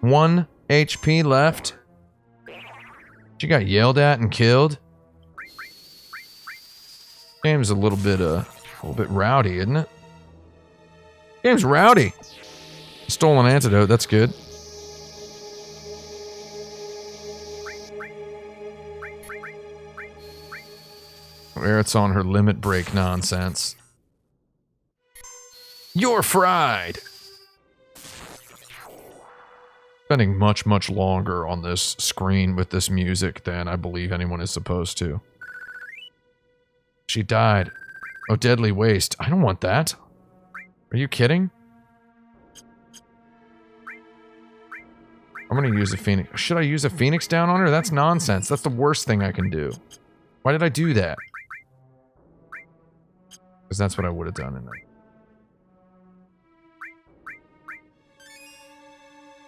1 HP left. She got yelled at and killed. Game's a little bit rowdy, isn't it? Game's rowdy. Stolen antidote, that's good. Aerith's on her limit break nonsense. You're fried! Spending much, much longer on this screen with this music than I believe anyone is supposed to. She died. Oh, deadly waste. I don't want that. Are you kidding? I'm gonna use a phoenix. Should I use a phoenix down on her? That's nonsense. That's the worst thing I can do. Why did I do that? Because that's what I would have done in that.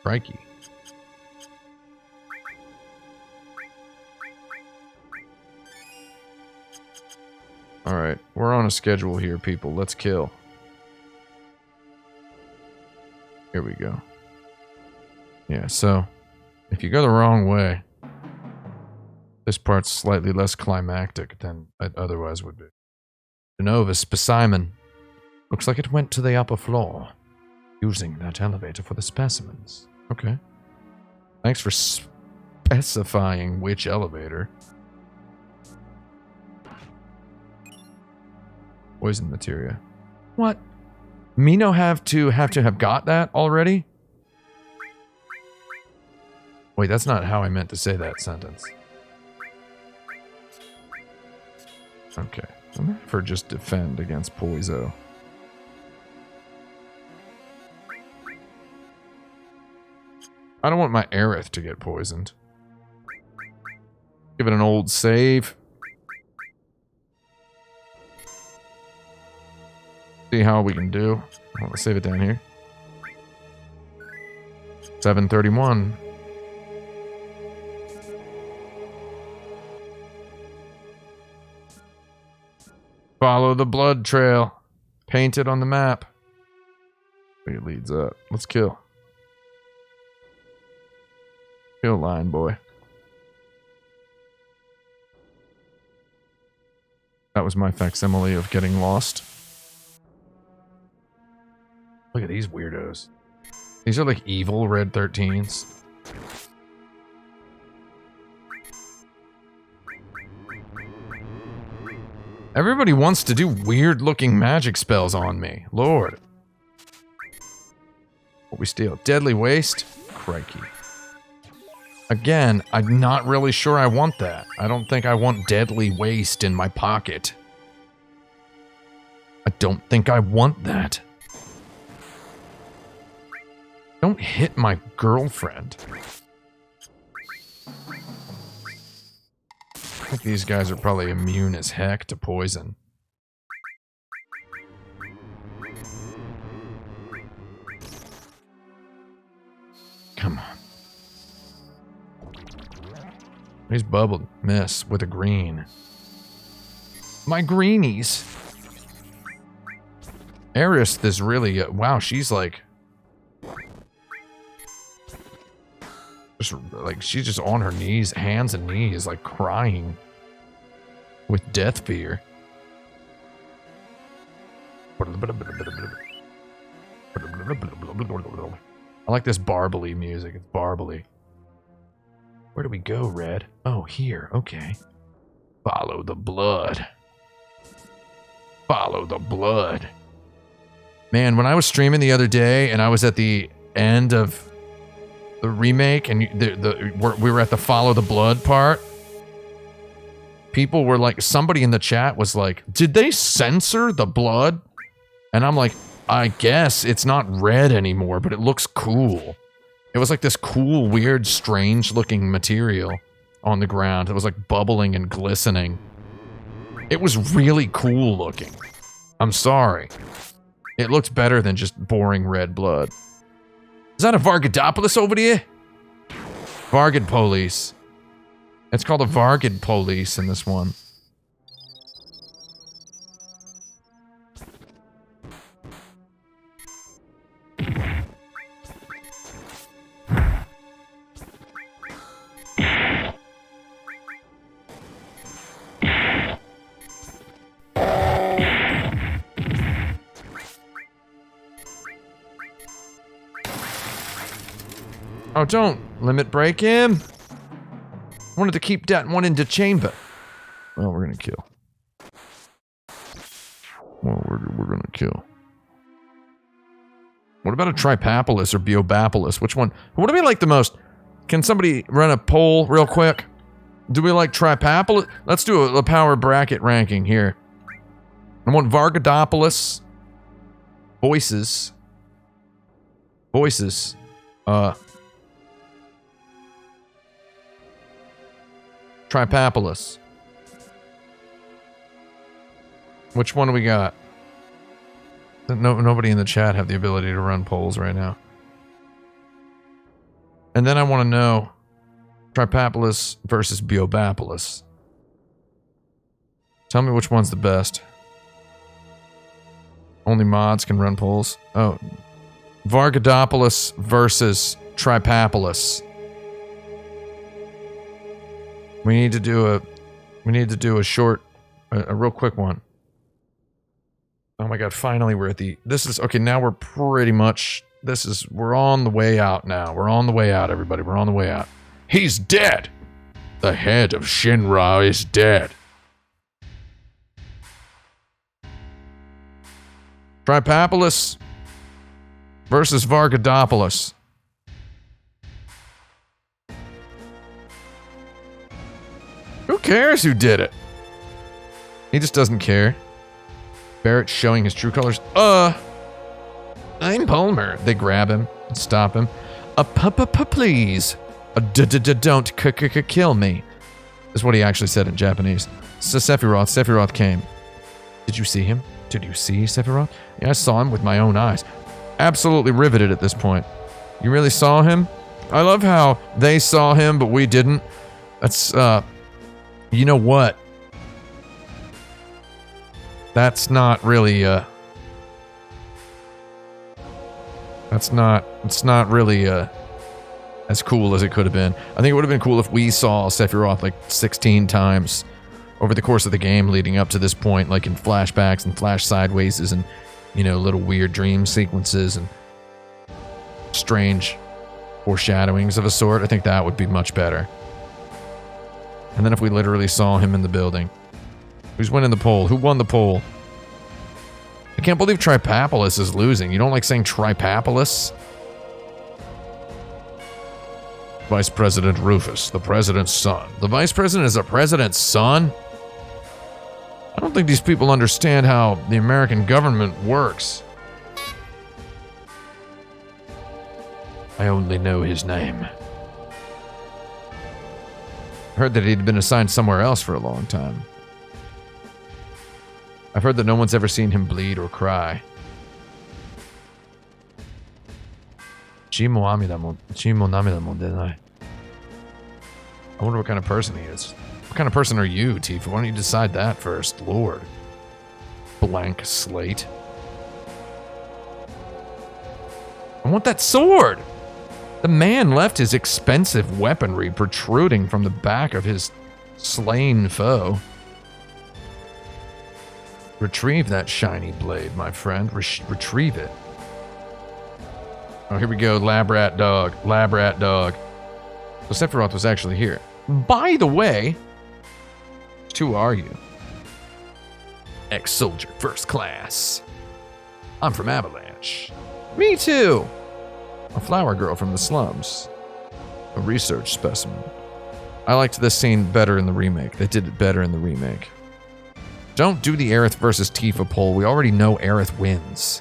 Crikey. Alright, we're on a schedule here, people. Let's kill. Here we go. Yeah, so, if you go the wrong way, this part's slightly less climactic than it otherwise would be. Genova specimen. Looks like it went to the upper floor, using that elevator for the specimens. Okay. Thanks for specifying which elevator. Poison materia. What? Mino have to have got that already? Wait, that's not how I meant to say that sentence. Okay. I'm gonna for just defend against Poiso. I don't want my Aerith to get poisoned. Give it an old save. See how we can do. Let's save it down here. 731. Follow the blood trail. Painted on the map. It leads up. Let's kill. Kill line boy. That was my facsimile of getting lost. Look at these weirdos. These are like evil red 13s. Everybody wants to do weird looking magic spells on me. Lord. What we steal? Deadly Waste? Crikey. Again, I'm not really sure I want that. I don't think I want Deadly Waste in my pocket. I don't think I want that. Don't hit my girlfriend. I think these guys are probably immune as heck to poison. Come on. He's bubbled. Miss with a green. My greenies. Aerith is really... wow, she's like... she's just on her knees, hands and knees, like crying with death fear. I like this barbly music. It's barbly. Where do we go, Red? Oh, here. Okay. Follow the blood. Follow the blood. Man, when I was streaming the other day and I was at the end of the remake, and we were at the follow the blood part. People were like, somebody in the chat was like, did they censor the blood? And I'm like, I guess it's not red anymore, but it looks cool. It was like this cool, weird, strange looking material on the ground. It was like bubbling and glistening. It was really cool looking. I'm sorry. It looked better than just boring red blood. Is that a Vargadopoulos over there? Vargad Police. It's called a Vargad Police in this one. Oh, don't limit break him. I wanted to keep that one in the chamber. Well, we're gonna kill. Well, we're gonna kill. What about a Tripapilus or Beobapilus? Which one? What do we like the most? Can somebody run a poll real quick? Do we like Tripapilus? Let's do a power bracket ranking here. I want Vargadopoulos. Voices. Tripapilus. Which one do we got? Nobody in the chat have the ability to run polls right now. And then I want to know Tripapilus versus Beobapilus. Tell me which one's the best. Only mods can run polls. Oh, Vargadopoulos versus Tripapilus. We need to do a short, a real quick one. Oh my god, finally we're at the, this is, okay, now we're pretty much, we're on the way out now. We're on the way out, everybody. We're on the way out. He's dead! The head of Shinra is dead. Tripapilus versus Vargadopoulos. Who cares who did it? He just doesn't care. Barrett showing his true colors. I'm Palmer. They grab him and stop him. Please. Don't kill me. Is what he actually said in Japanese. So Sephiroth came. Did you see him? Did you see Sephiroth? Yeah, I saw him with my own eyes. Absolutely riveted at this point. You really saw him? I love how they saw him, but we didn't. That's, you know what? That's not really, it's not really, as cool as it could have been. I think it would have been cool if we saw Sephiroth like 16 times over the course of the game leading up to this point, like in flashbacks and flash sidewayses and, you know, little weird dream sequences and strange foreshadowings of a sort. I think that would be much better. And then if we literally saw him in the building. Who's winning the poll? Who won the poll? I can't believe Tripapolis is losing. You don't like saying Tripapolis? Vice President Rufus, the president's son. The vice president is the president's son? I don't think these people understand how the American government works. I only know his name. Heard that he'd been assigned somewhere else for a long time. I've heard that no one's ever seen him bleed or cry. I wonder what kind of person he is. What kind of person are you, Tifa? Why don't you decide that first, Lord? Blank slate. I want that sword! The man left his expensive weaponry protruding from the back of his slain foe. Retrieve that shiny blade, my friend. Retrieve it. Oh, here we go. Lab rat dog. Lab rat dog. So Sephiroth was actually here. By the way, who are you? Ex-soldier, first class. I'm from Avalanche. Me too. A flower girl from the slums. A research specimen. I liked this scene better in the remake. They did it better in the remake. Don't do the Aerith versus Tifa poll. We already know Aerith wins.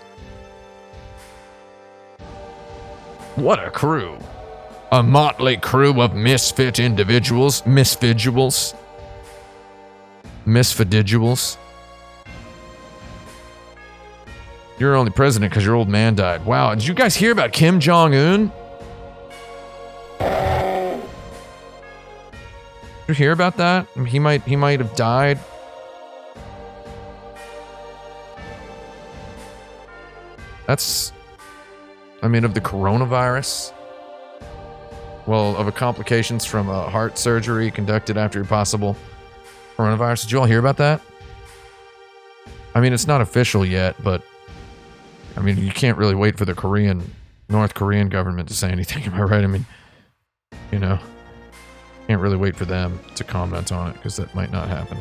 What a crew. A motley crew of misfit individuals. Misfiduals. Misfididuals. You're only president because your old man died. Wow, did you guys hear about Kim Jong-un? Did you hear about that? He might have died. That's, I mean, of the coronavirus. Well, of the complications from a heart surgery conducted after a possible coronavirus. Did you all hear about that? I mean, it's not official yet, but I mean, you can't really wait for the North Korean government to say anything. Am I right? I mean, you know, can't really wait for them to comment on it because that might not happen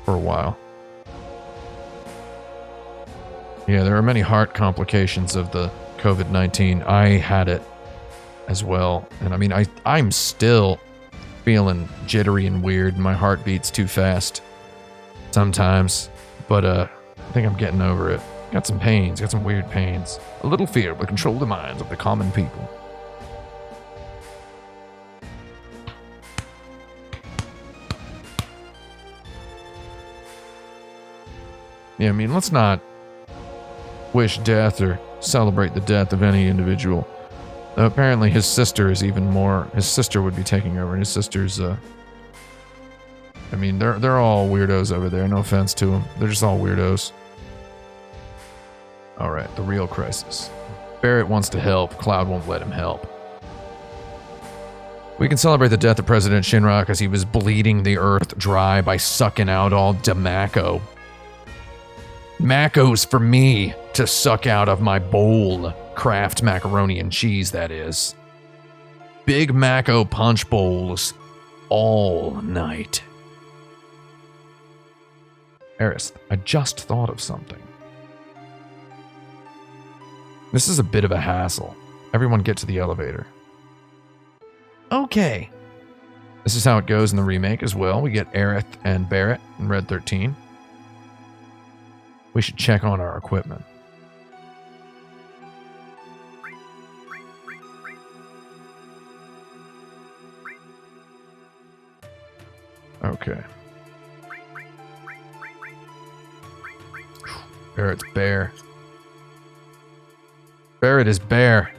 for a while. Yeah, there are many heart complications of the COVID-19. I had it as well. And I mean, I'm still feeling jittery and weird. My heart beats too fast sometimes. But I think I'm getting over it. Got some pains, got some weird pains. A little fear will control the minds of the common people. Yeah, I mean, let's not wish death or celebrate the death of any individual. Apparently his sister is even more, his sister would be taking over, and his sister's, I mean, they're all weirdos over there, no offense to them. They're just all weirdos. Alright, the real crisis. Barrett wants to help, Cloud won't let him help. We can celebrate the death of President Shinra because he was bleeding the earth dry by sucking out all Mako. Maco's for me to suck out of my bowl. Kraft macaroni and cheese, that is. Big Mako punch bowls all night. Eris, I just thought of something. This is a bit of a hassle. Everyone get to the elevator. Okay. This is how it goes in the remake as well. We get Aerith and Barrett in Red 13. We should check on our equipment. Okay. Barrett's bare. Barrett is bare.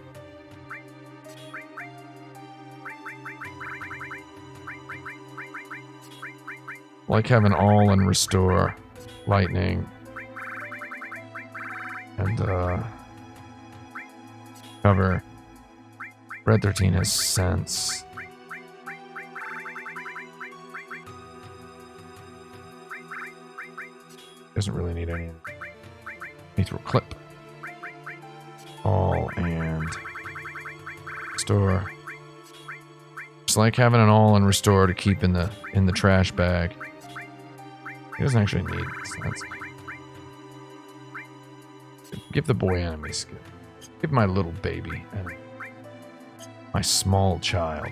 Like having all and restore, lightning, and cover. Red 13 has sense. Doesn't really need any. Mithril clip. All and restore. Just like having an all and restore to keep in the trash bag. He doesn't actually need sense. Give the boy enemy skill. Give my little baby enemy. My small child.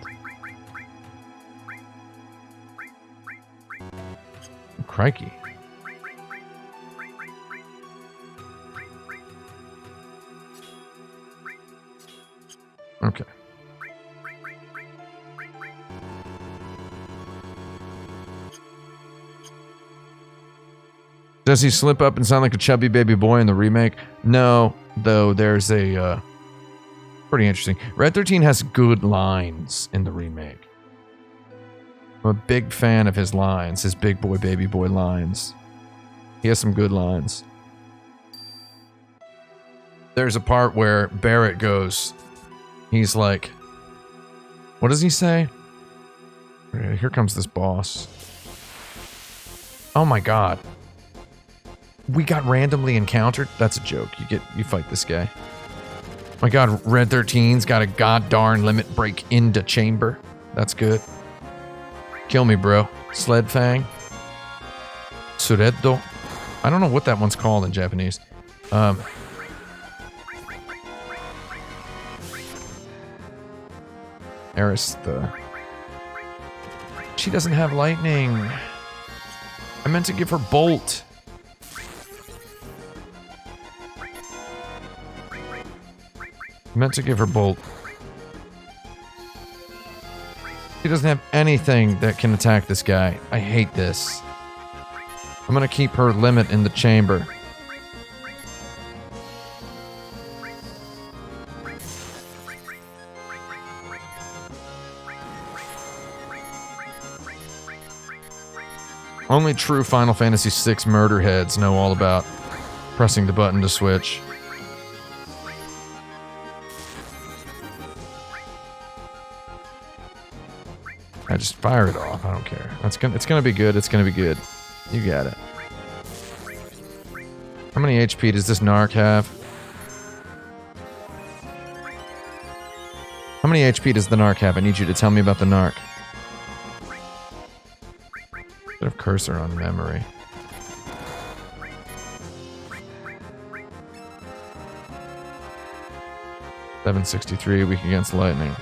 Oh, crikey. Okay. Does he slip up and sound like a chubby baby boy in the remake? No, though there's a pretty interesting. Red 13 has good lines in the remake. I'm a big fan of his lines, his big boy, baby boy lines. He has some good lines. There's a part where Barrett goes, he's like, what does he say? Here comes this boss. Oh my god. We got randomly encountered? That's a joke. You fight this guy. My god, Red 13's got a god darn limit break into chamber. That's good. Kill me, bro. Sled Fang. Sureddo. I don't know what that one's called in Japanese. Aerith. She doesn't have lightning. I meant to give her bolt. Meant to give her bolt. She doesn't have anything that can attack this guy. I hate this. I'm gonna keep her limit in the chamber. Only true Final Fantasy VI murder heads know all about pressing the button to switch. I just fire it off. I don't care. It's gonna be good. It's gonna be good. You got it. How many HP does this narc have? How many HP does the narc have? I need you to tell me about the narc. Bit of cursor on memory. $763 weak against lightning.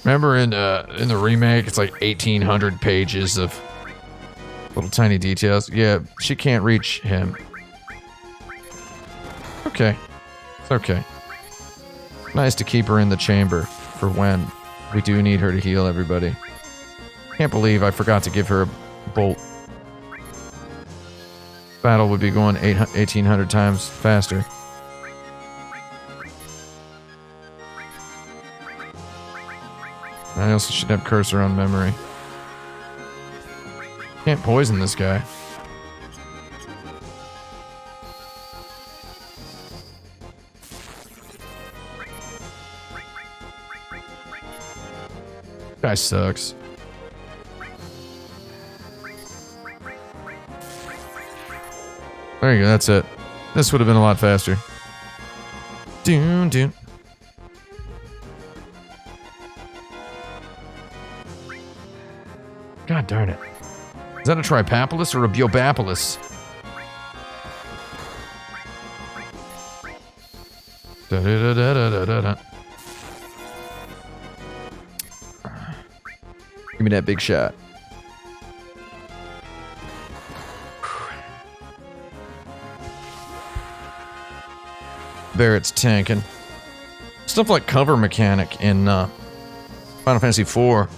Remember in the remake, it's like 1,800 pages of little tiny details. Yeah, she can't reach him. Okay, it's okay. Nice to keep her in the chamber for when we do need her to heal everybody. Can't believe I forgot to give her a bolt. Battle would be going 1,800 times faster. I also should have cursor on memory. Can't poison this guy. Guy sucks. There you go, that's it. This would have been a lot faster. Doon, doon. God darn it. Is that a Tripapolis or a Biobapolis? Da-da-da-da-da-da-da. Give me that big shot. Barrett's tanking. Stuff like cover mechanic in Final Fantasy IV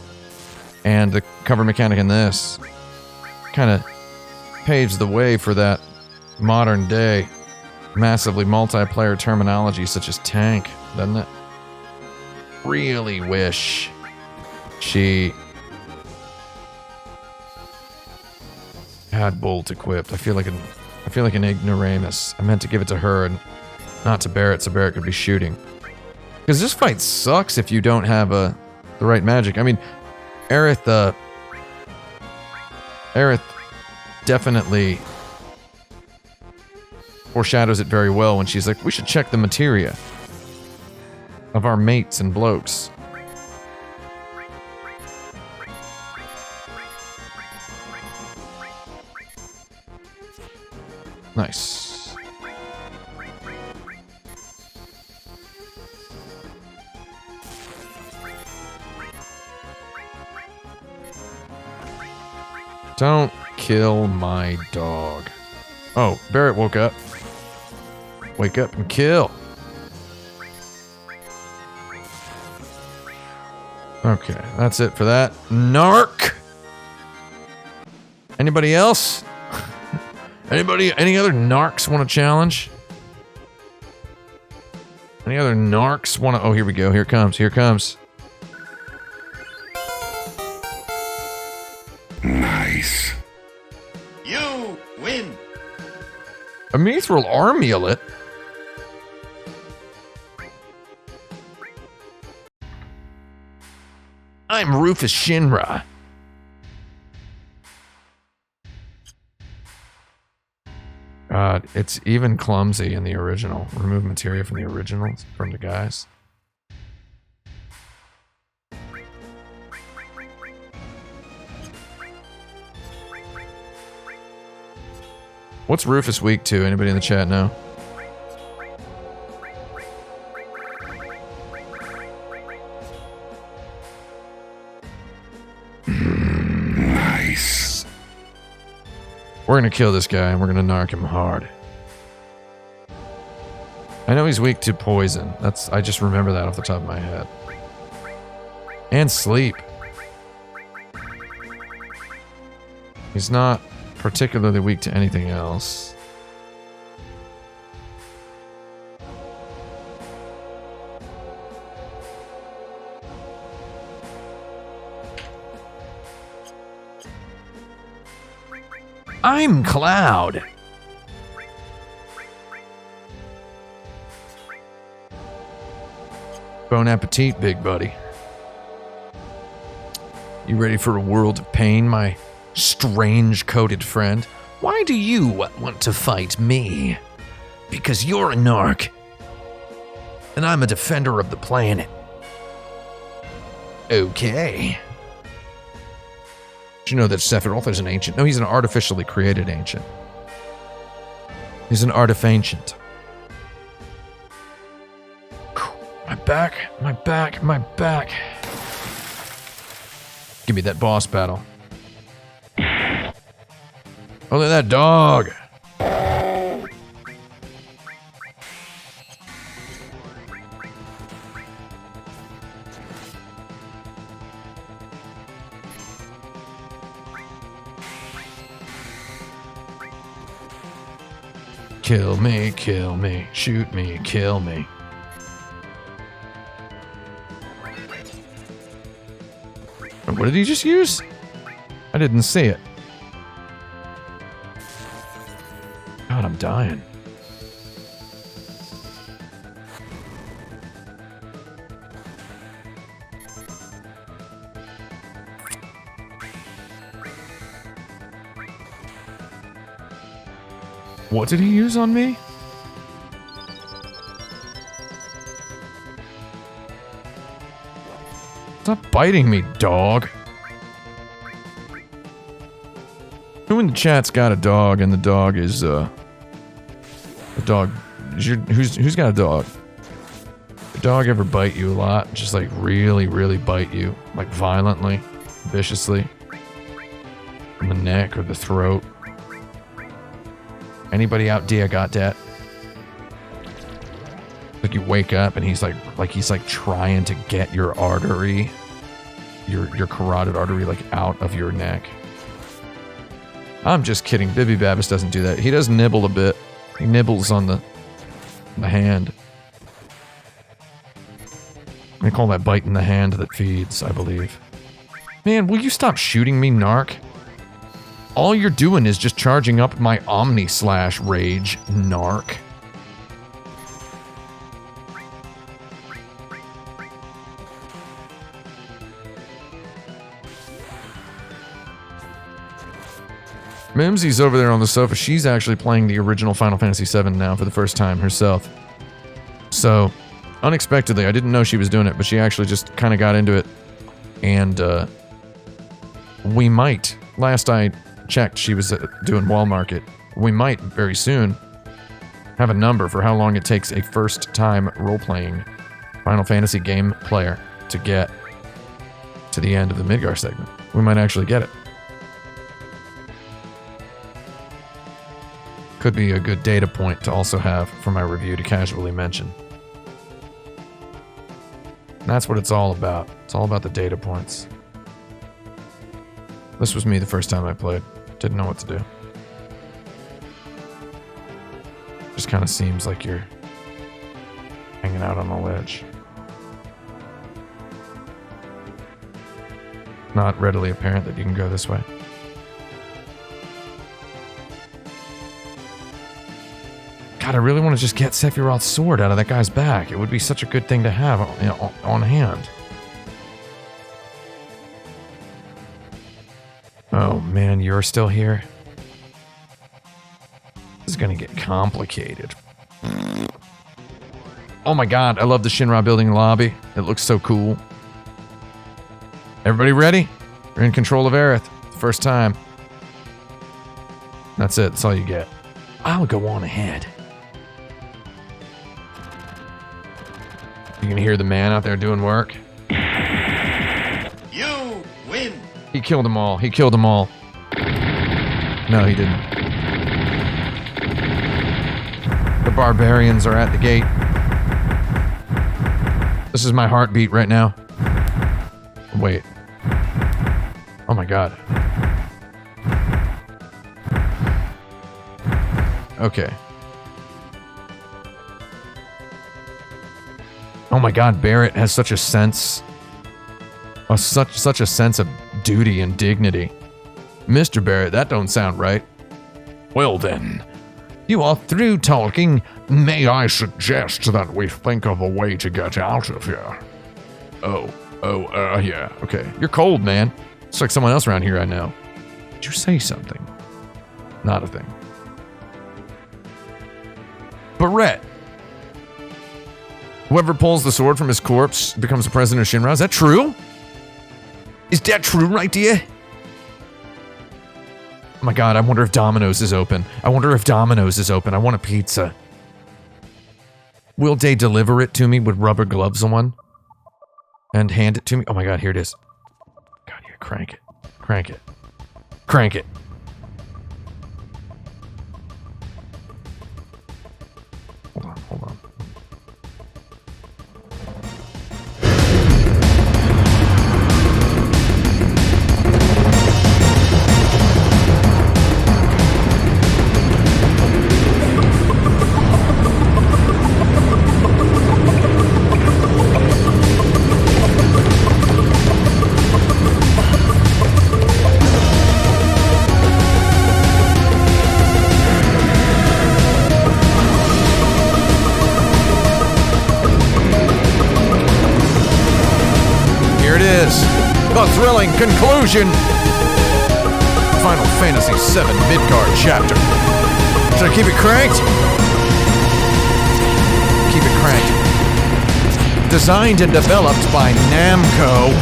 and the cover mechanic in this kind of paves the way for that modern day massively multiplayer terminology such as tank, doesn't it? Really wish she had Bolt equipped. I feel like an ignoramus. I meant to give it to her and not to Barrett, so Barrett could be shooting. Because this fight sucks if you don't have the right magic. I mean, Aerith definitely foreshadows it very well when she's like, we should check the materia of our mates and blokes. Nice. Don't kill my dog. Oh, Barrett woke up. Wake up and kill. Okay, that's it for that. Narc! Anybody else? Any other narcs want to challenge? Any other narcs want to... Oh, here we go. Here it comes. Here it comes. Nice. You win. A mithril armulet? I'm Rufus Shinra. God, it's even clumsy in the original. Remove materia from the originals, from the guys. What's Rufus weak to? Anybody in the chat know? Nice. We're gonna kill this guy and we're gonna narc him hard. I know he's weak to poison. I just remember that off the top of my head. And sleep. He's not particularly weak to anything else. I'm Cloud. Bon appetit, big buddy. You ready for a world of pain, my strange-coated friend? Why do you want to fight me? Because you're a narc. And I'm a defender of the planet. Okay. Did you know that Sephiroth is an ancient? No, he's an artificially created ancient. He's an artifancient. My back, my back, my back. Give me that boss battle. Oh, look at that dog. Kill me, shoot me, kill me. What did he just use? I didn't see it. God, I'm dying. What did he use on me? Stop biting me, dog. Who in the chat's got a dog and the dog is, the dog... Who's got a dog? Dog ever bite you a lot? Just like really, really bite you, like violently, viciously, in the neck or the throat? Anybody out there got that? Like you wake up and he's like trying to get your artery, your carotid artery, like out of your neck. I'm just kidding. Bibby Babbis doesn't do that. He does nibble a bit. He nibbles on the hand. They call that biting the hand that feeds, I believe. Man, will you stop shooting me, narc? All you're doing is just charging up my Omni-slash rage, narc. Mimsy's over there on the sofa. She's actually playing the original Final Fantasy VII now for the first time herself. So, unexpectedly, I didn't know she was doing it, but she actually just kind of got into it. And, we might, last I checked, she was doing Wall Market. We might, very soon, have a number for how long it takes a first-time role-playing Final Fantasy game player to get to the end of the Midgar segment. We might actually get it. Could be a good data point to also have for my review to casually mention. And that's what it's all about. It's all about the data points. This was me the first time I played. Didn't know what to do. Just kind of seems like you're hanging out on a ledge. Not readily apparent that you can go this way. God, I really want to just get Sephiroth's sword out of that guy's back. It would be such a good thing to have on hand. Oh man, you're still here? This is gonna get complicated. Oh my god, I love the Shinra building lobby. It looks so cool. Everybody ready? We're in control of Aerith. First time. That's it, that's all you get. I'll go on ahead. You can hear the man out there doing work. You win. He killed them all. He killed them all. No, he didn't. The barbarians are at the gate. This is my heartbeat right now. Wait. Oh my god. Okay. Oh my god, Barrett has such a sense... such a sense of duty and dignity. Mr. Barrett, that don't sound right. Well then, you are through talking. May I suggest that we think of a way to get out of here? Yeah, okay. You're cold, man. It's like someone else around here I know. Did you say something? Not a thing. Barrett! Whoever pulls the sword from his corpse becomes the president of Shinra. Is that true? Is that true right there? Oh my god, I wonder if Domino's is open. I wonder if Domino's is open. I want a pizza. Will they deliver it to me with rubber gloves on? And hand it to me? Oh my god, here it is. God, here, crank it. Crank it. Crank it. Hold on, hold on. The thrilling conclusion. Final Fantasy VII Midgar Chapter. Should I keep it cranked? Keep it cranked. Designed and developed by Namco.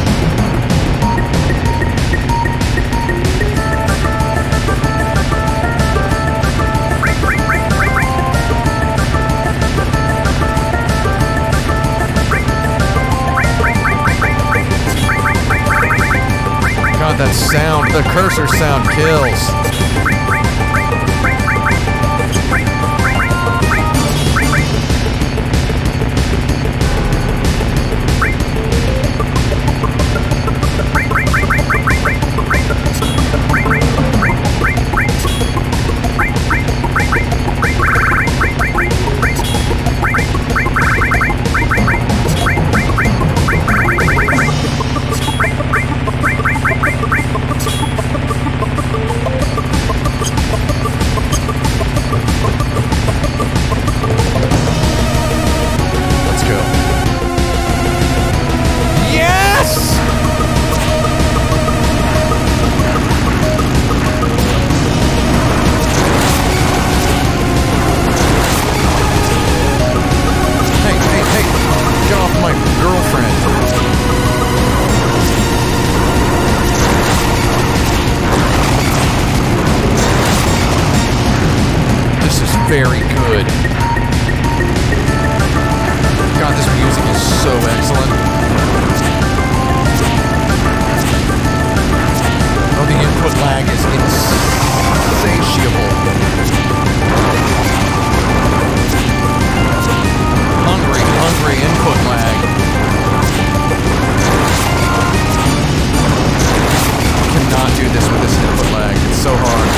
God, that sound, the cursor sound kills. Very good. God, this music is so excellent. Oh, the input lag is insatiable. Hungry input lag. Cannot do this with this input lag. It's so hard.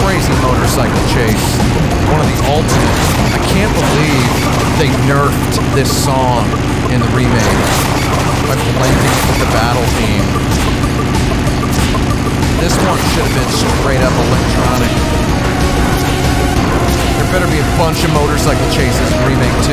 Crazy motorcycle chase. One of the ultimate. I can't believe they nerfed this song in the remake by blending it with the battle theme. This one should have been straight up electronic. There better be a bunch of motorcycle chases in Remake 2.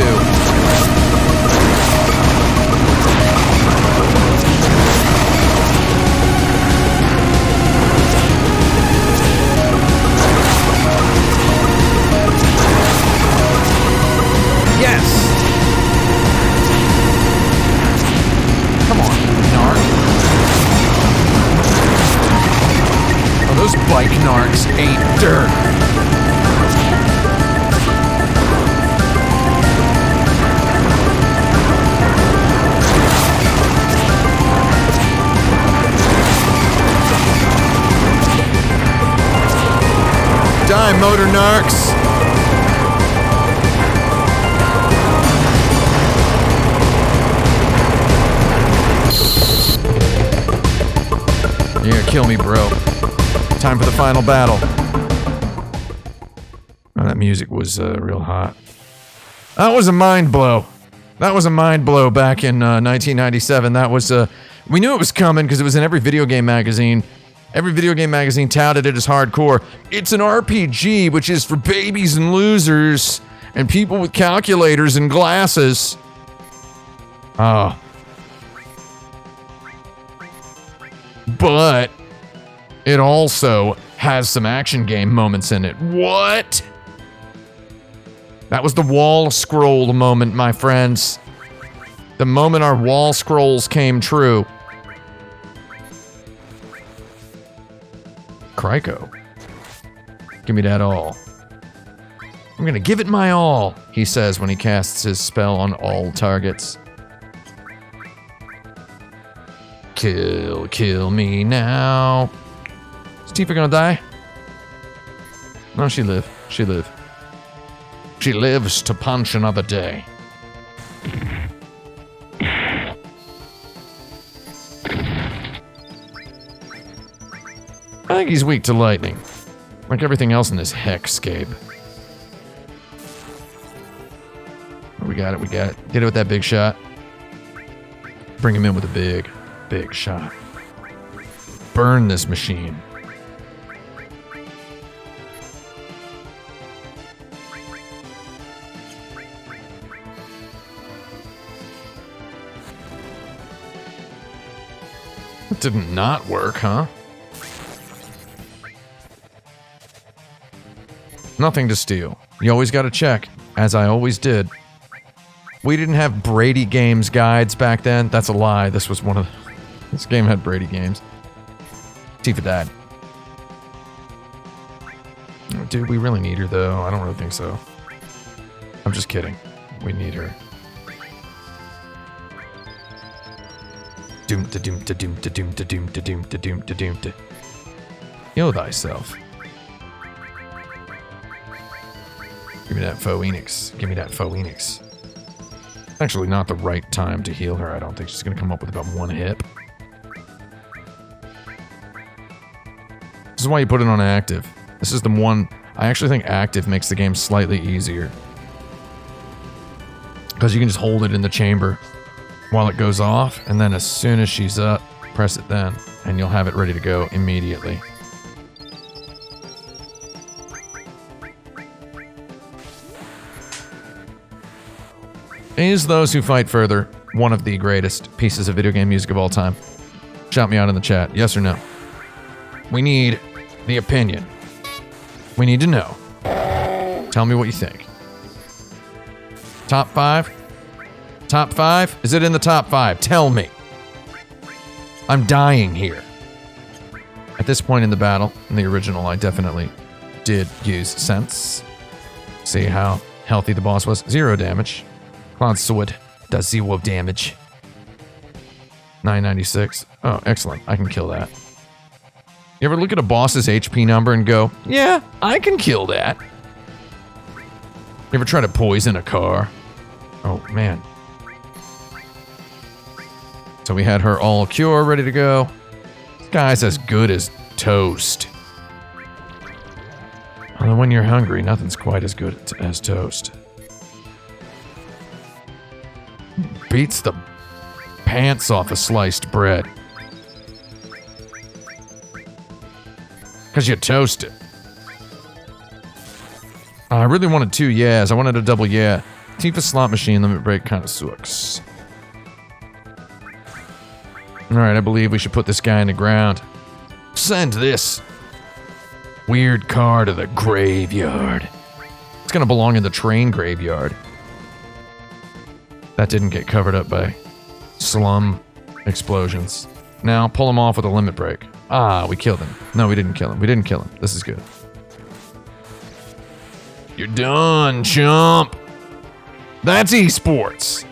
Yes! Come on, narc. Oh, those bike narcs ate dirt. Die, motor narcs! You're gonna kill me, bro. Time for the final battle. Oh, that music was real hot. That was a mind blow. That was a mind blow back in 1997. That was, we knew it was coming because it was in every video game magazine. Every video game magazine touted it as hardcore. It's an RPG, which is for babies and losers and people with calculators and glasses. Oh. But it also has some action game moments in it. What? That was the wall scroll moment, my friends. The moment our wall scrolls came true. Kryko. Give me that all. I'm gonna give it my all, he says when he casts his spell on all targets. Kill me now. Is Tifa gonna die? No, she live. She lives to punch another day. I think he's weak to lightning. Like everything else in this hexscape. We got it. Get it with that big shot. Bring him in with a big shot. Burn this machine. That did not work, huh? Nothing to steal. You always gotta check, as I always did. We didn't have Brady Games guides back then. That's a lie. This was one of... This game had Brady Games. Tifa died. Do we really need her, though? I don't really think so. I'm just kidding. We need her. Doom to doom to doom to doom to doom to doom to doom to doom to. Heal thyself. Give me that faux Enix. Give me that faux Enix. Actually, not the right time to heal her. I don't think she's gonna come up with about one hip. This is why you put it on active. This is the one. I actually think active makes the game slightly easier. Because you can just hold it in the chamber while it goes off, and then as soon as she's up, press it then, and you'll have it ready to go immediately. Is Those Who Fight Further one of the greatest pieces of video game music of all time? Shout me out in the chat, yes or no. We need the opinion. We need to know. Tell me what you think. Top 5? Top 5? Is it in the top 5? Tell me. I'm dying here. At this point in the battle, in the original, I definitely did use sense. See how healthy the boss was. 0 damage. Cloud Sword does 0 damage. 996. Oh, excellent. I can kill that. You ever look at a boss's HP number and go, yeah, I can kill that? You ever try to poison a car? Oh, man. So we had her all cure ready to go. This guy's as good as toast. Although when you're hungry, nothing's quite as good as toast. Beats the pants off of sliced bread. Because you toast it. I really wanted 2 yeahs. I wanted a double yeah. Tifa slot machine limit break kind of sucks. Alright, I believe we should put this guy in the ground. Send this weird car to the graveyard. It's gonna belong in the train graveyard. That didn't get covered up by slum explosions. Now, pull him off with a limit break. Ah, we killed him. No, we didn't kill him. We didn't kill him. This is good. You're done, chump. That's esports.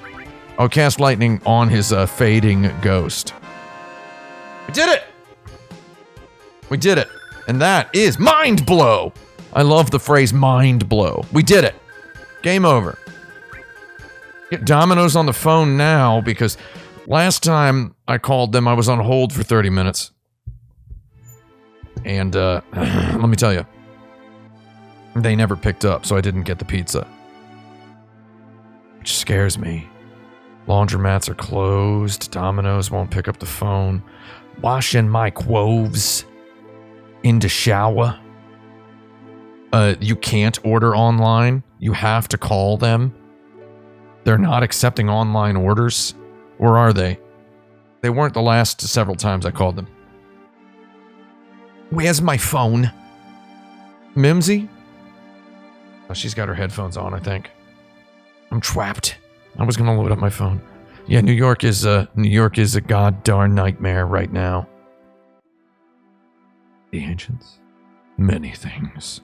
I'll cast lightning on his fading ghost. We did it! We did it. And that is mind blow. I love the phrase mind blow. We did it. Game over. Get Domino's on the phone now because last time I called them, I was on hold for 30 minutes. And let me tell you, they never picked up, so I didn't get the pizza. Which scares me. Laundromats are closed. Domino's won't pick up the phone. Washing my clothes in the shower. You can't order online. You have to call them. They're not accepting online orders. Or are they? They weren't the last several times I called them. Where's my phone? Mimsy? Oh, she's got her headphones on, I think. I'm trapped. I was gonna load up my phone. Yeah, New York is a god-darn nightmare right now. The ancients? Many things.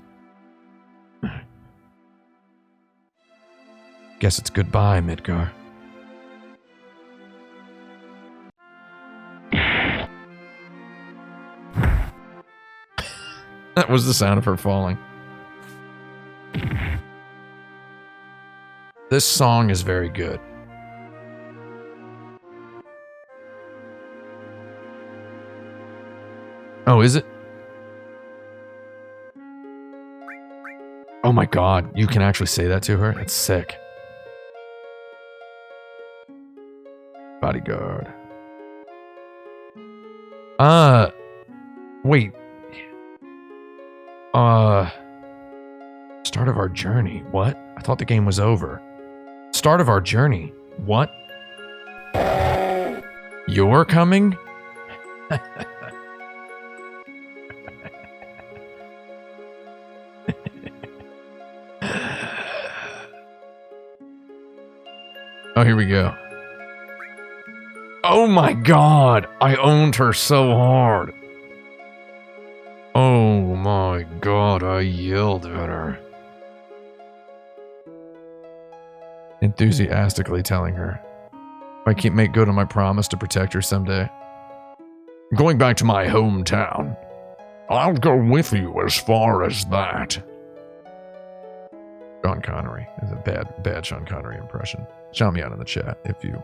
Guess it's goodbye, Midgar. That was the sound of her falling. This song is very good. Oh, is it? Oh my god, you can actually say that to her? That's sick. Bodyguard. Wait. Start of our journey. What? I thought the game was over. Start of our journey. What? You're coming? Oh, here we go. Oh my god, I owned her so hard. Oh my god, I yelled at her. Enthusiastically telling her, if I can't make good on my promise to protect her someday, I'm going back to my hometown. I'll go with you as far as that. Sean Connery is a bad Sean Connery impression. Shout me out in the chat if you.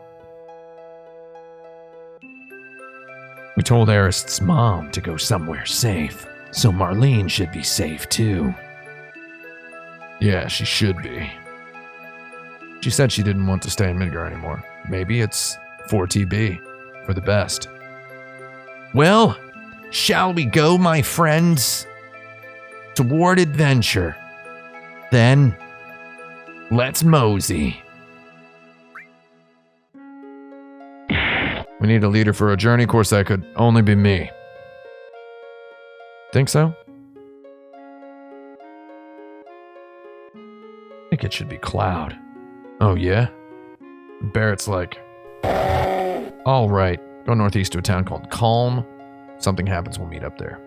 We told Arist's mom to go somewhere safe, so Marlene should be safe too. Yeah, she should be. She said she didn't want to stay in Midgar anymore. Maybe it's 4TB for the best. Well, shall we go, my friends? Toward adventure. Then, let's mosey. We need a leader for a journey course. That could only be me. Think so? I think it should be Cloud. Oh, yeah? Barrett's like, all right, go northeast to a town called Calm. Something happens, we'll meet up there.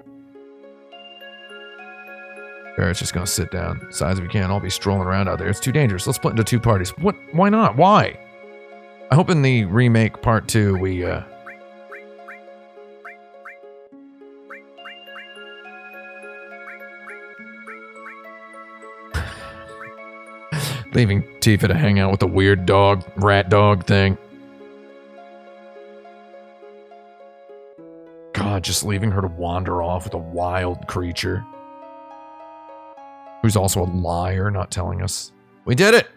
Barrett's just gonna sit down, size if he can. I'll be strolling around out there. It's too dangerous. Let's split into two parties. What? Why not? Why? I hope in the remake part 2 we, leaving Tifa to hang out with the weird dog, rat dog thing. God, just leaving her to wander off with a wild creature. Who's also a liar, not telling us. We did it!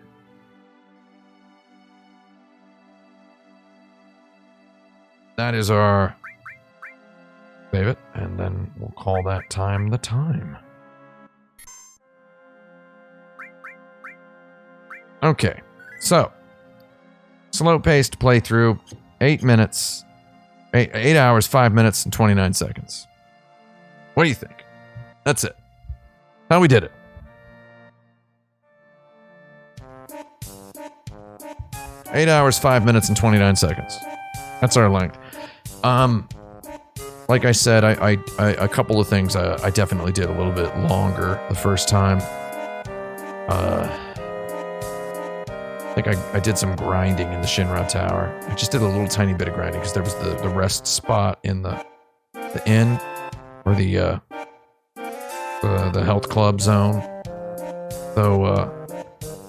That is our save it, and then we'll call that time the time. Okay, so slow-paced playthrough, 8 minutes, 8 hours, 5 minutes, and 29 seconds. What do you think? That's it. How we did it. Eight hours, 5 minutes, and 29 seconds. That's our length. Like I said, I a couple of things I definitely did a little bit longer the first time. I think I did some grinding in the Shinra Tower. I just did a little tiny bit of grinding because there was the rest spot in the inn or the health club zone. So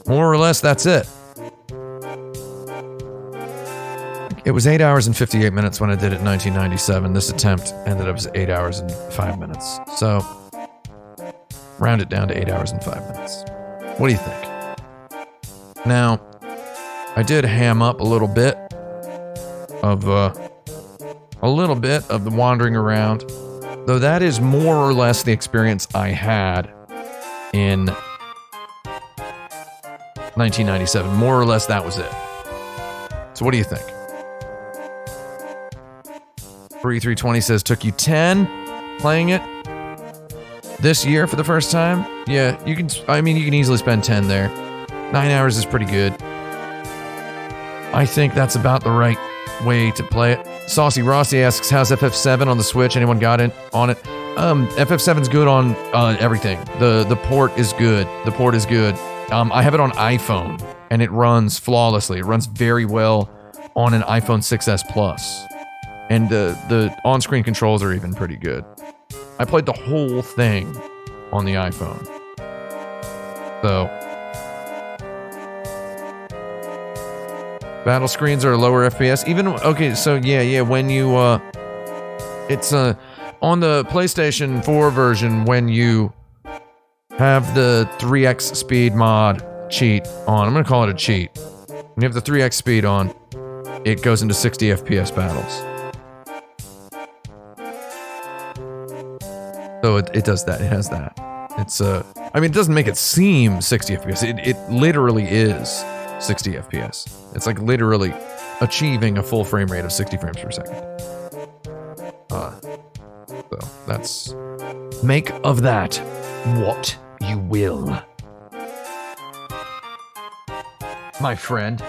more or less that's it. It was 8 hours and 58 minutes when I did it in 1997. This attempt ended up as 8 hours and 5 minutes. So round it down to 8 hours and 5 minutes. What do you think? Now, I did ham up a little bit of the wandering around, though that is more or less the experience I had in 1997. More or less that was it. So what do you think? 3320 says took you 10 playing it this year for the first time. Yeah, you can easily spend 10 there. 9 hours is pretty good. I think that's about the right way to play it. Saucy Rossi asks, how's FF7 on the Switch? Anyone got it on it? FF7's good on everything. The port is good. I have it on iPhone, and it runs flawlessly. It runs very well on an iPhone 6s Plus. And the on-screen controls are even pretty good. I played the whole thing on the iPhone. So battle screens are lower FPS. Even okay, so yeah. When you it's on the PlayStation 4 version, when you have the 3x speed mod cheat on, I'm gonna call it a cheat. When you have the 3x speed on, it goes into 60 FPS battles. So it does that. It has that. It's it doesn't make it seem 60 FPS. It literally is 60 FPS. It's like literally achieving a full frame rate of 60 frames per second. So that's... Make of that what you will. My friend.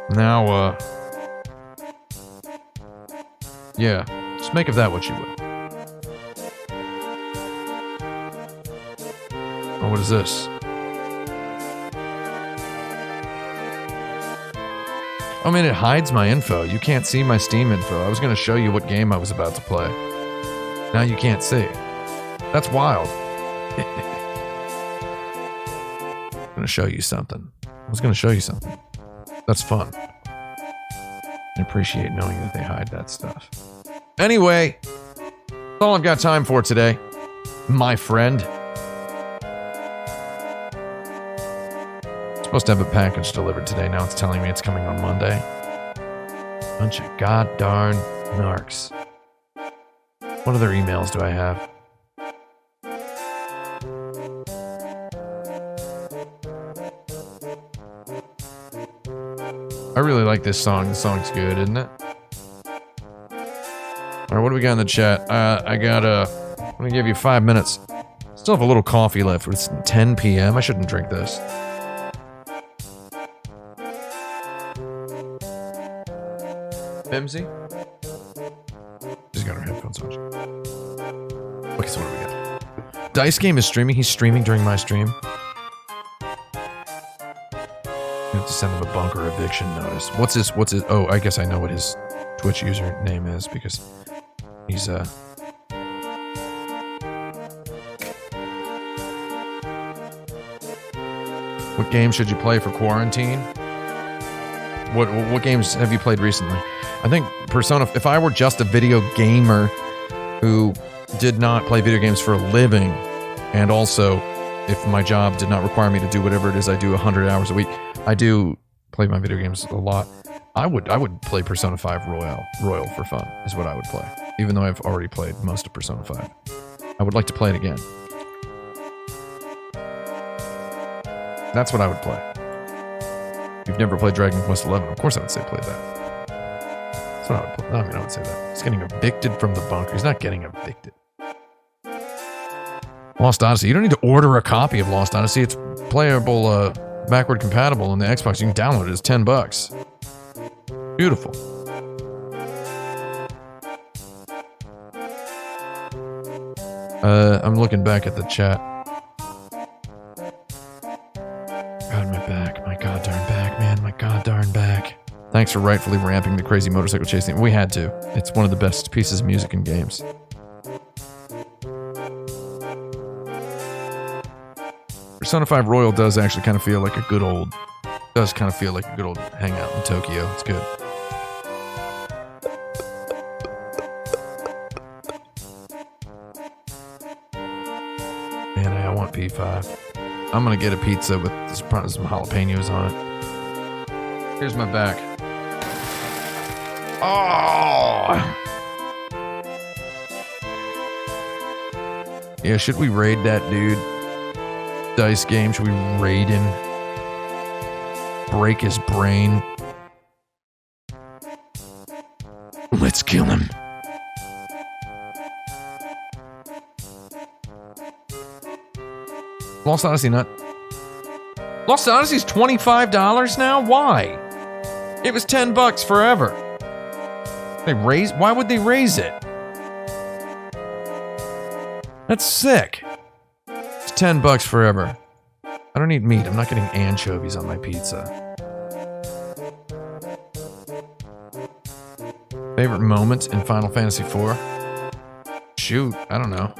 Now, yeah. Just make of that what you will. Oh, what is this? I mean, it hides my info. You can't see my Steam info. I was going to show you what game I was about to play. Now you can't see. That's wild. I'm going to show you something. I was going to show you something. That's fun. I appreciate knowing that they hide that stuff. Anyway, that's all I've got time for today, my friend. Supposed to have a package delivered today. Now it's telling me it's coming on Monday. Bunch of god-darn narcs. What other emails do I have? I really like this song. The song's good, isn't it? Alright, what do we got in the chat? I'm gonna give you 5 minutes. Still have a little coffee left. It's 10 p.m. I shouldn't drink this. Mimsy? She's got her headphones on. Okay, so what do we got? Dice Game is streaming. He's streaming during my stream. I have to send him a bunker eviction notice. What's his? Oh, I guess I know what his Twitch username is because he's What game should you play for quarantine? What games have you played recently? I think Persona, if I were just a video gamer who did not play video games for a living, and also if my job did not require me to do whatever it is I do 100 hours a week, I do play my video games a lot. I would play Persona 5 Royal for fun, is what I would play. Even though I've already played most of Persona 5. I would like to play it again. That's what I would play. If you've never played Dragon Quest XI, of course I would say play that. That's what I would play. I mean, I would say that. He's getting evicted from the bunker. He's not getting evicted. Lost Odyssey. You don't need to order a copy of Lost Odyssey. It's playable, backward compatible on the Xbox. You can download it. It's $10. Beautiful. I'm looking back at the chat. God, my back. My god darn back, man. My god darn back. Thanks for rightfully ramping the crazy motorcycle chasing. We had to. It's one of the best pieces of music in games. Persona 5 Royal does actually kind of feel like a good old... hangout in Tokyo. It's good. Man, I want P5. I'm gonna get a pizza with probably some jalapenos on it. Here's my back. Oh! Yeah, should we raid that dude? Dice Game, should we raid him? Break his brain? Let's kill him. Lost Odyssey not... Lost Odyssey's $25 now? Why? It was $10 forever. Why would they raise it? That's sick. It's $10 forever. I don't eat meat. I'm not getting anchovies on my pizza. Favorite moment in Final Fantasy IV? Shoot, I don't know.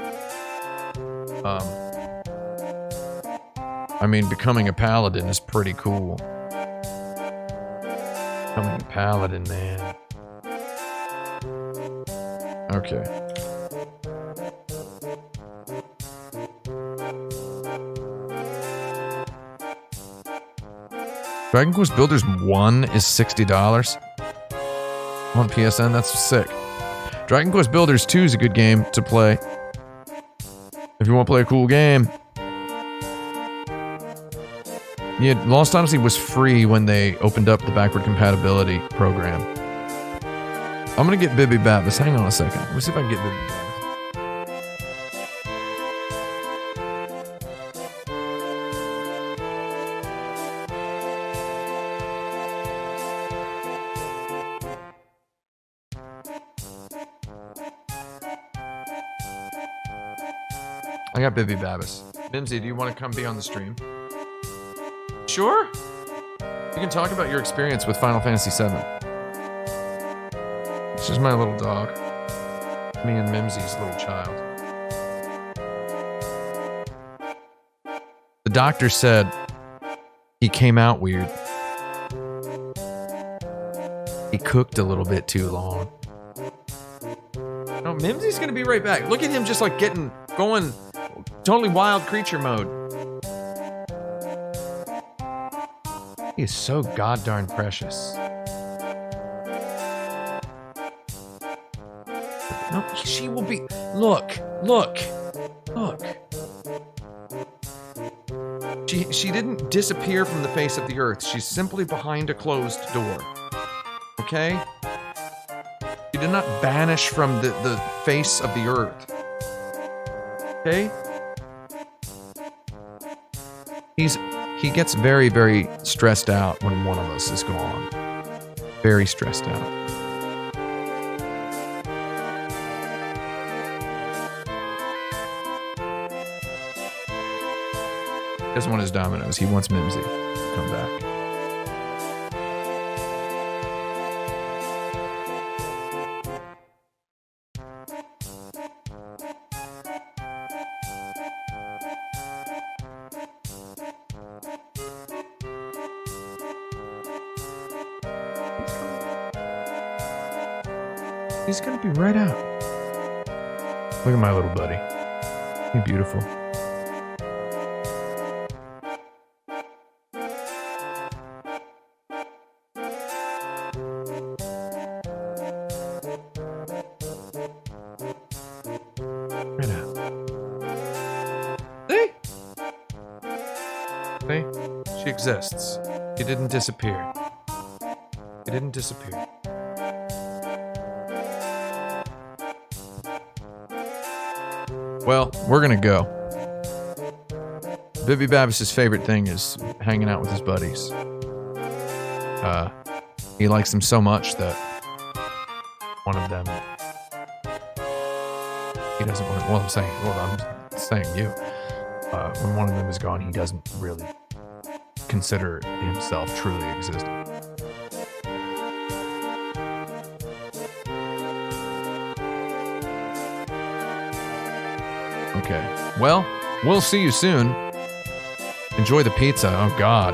I mean, becoming a paladin is pretty cool. Becoming a paladin, man. Okay. Dragon Quest Builders 1 is $60 on PSN. That's sick. Dragon Quest Builders 2 is a good game to play if you want to play a cool game. Yeah, Lost Odyssey was free when they opened up the backward compatibility program. I'm gonna get Bibby Babbis. Hang on a second. Let me see if I can get Bibby Babbis. I got Bibby Babbis. Mimsy, do you want to come be on the stream? Sure. You can talk about your experience with Final Fantasy VII. This is my little dog. Me and Mimsy's little child. The doctor said he came out weird. He cooked a little bit too long. No, Mimsy's gonna be right back. Look at him just like going totally wild creature mode. He is so goddarn precious. No, she will be. Look. She didn't disappear from the face of the earth. She's simply behind a closed door. Okay? She did not vanish from the face of the earth. Okay? He gets very, very stressed out when one of us is gone. Very stressed out. Doesn't want his Dominoes. He wants Mimsy to come back. He's gonna be right out. Look at my little buddy. He's beautiful. Right out. See? She exists. She didn't disappear. She didn't disappear. Well, we're gonna go. Bibby Babbis's favorite thing is hanging out with his buddies. He likes them so much that one of them he doesn't want to. I'm saying you. When one of them is gone, he doesn't really consider himself truly existing. Okay. Well, we'll see you soon. Enjoy the pizza. Oh, God.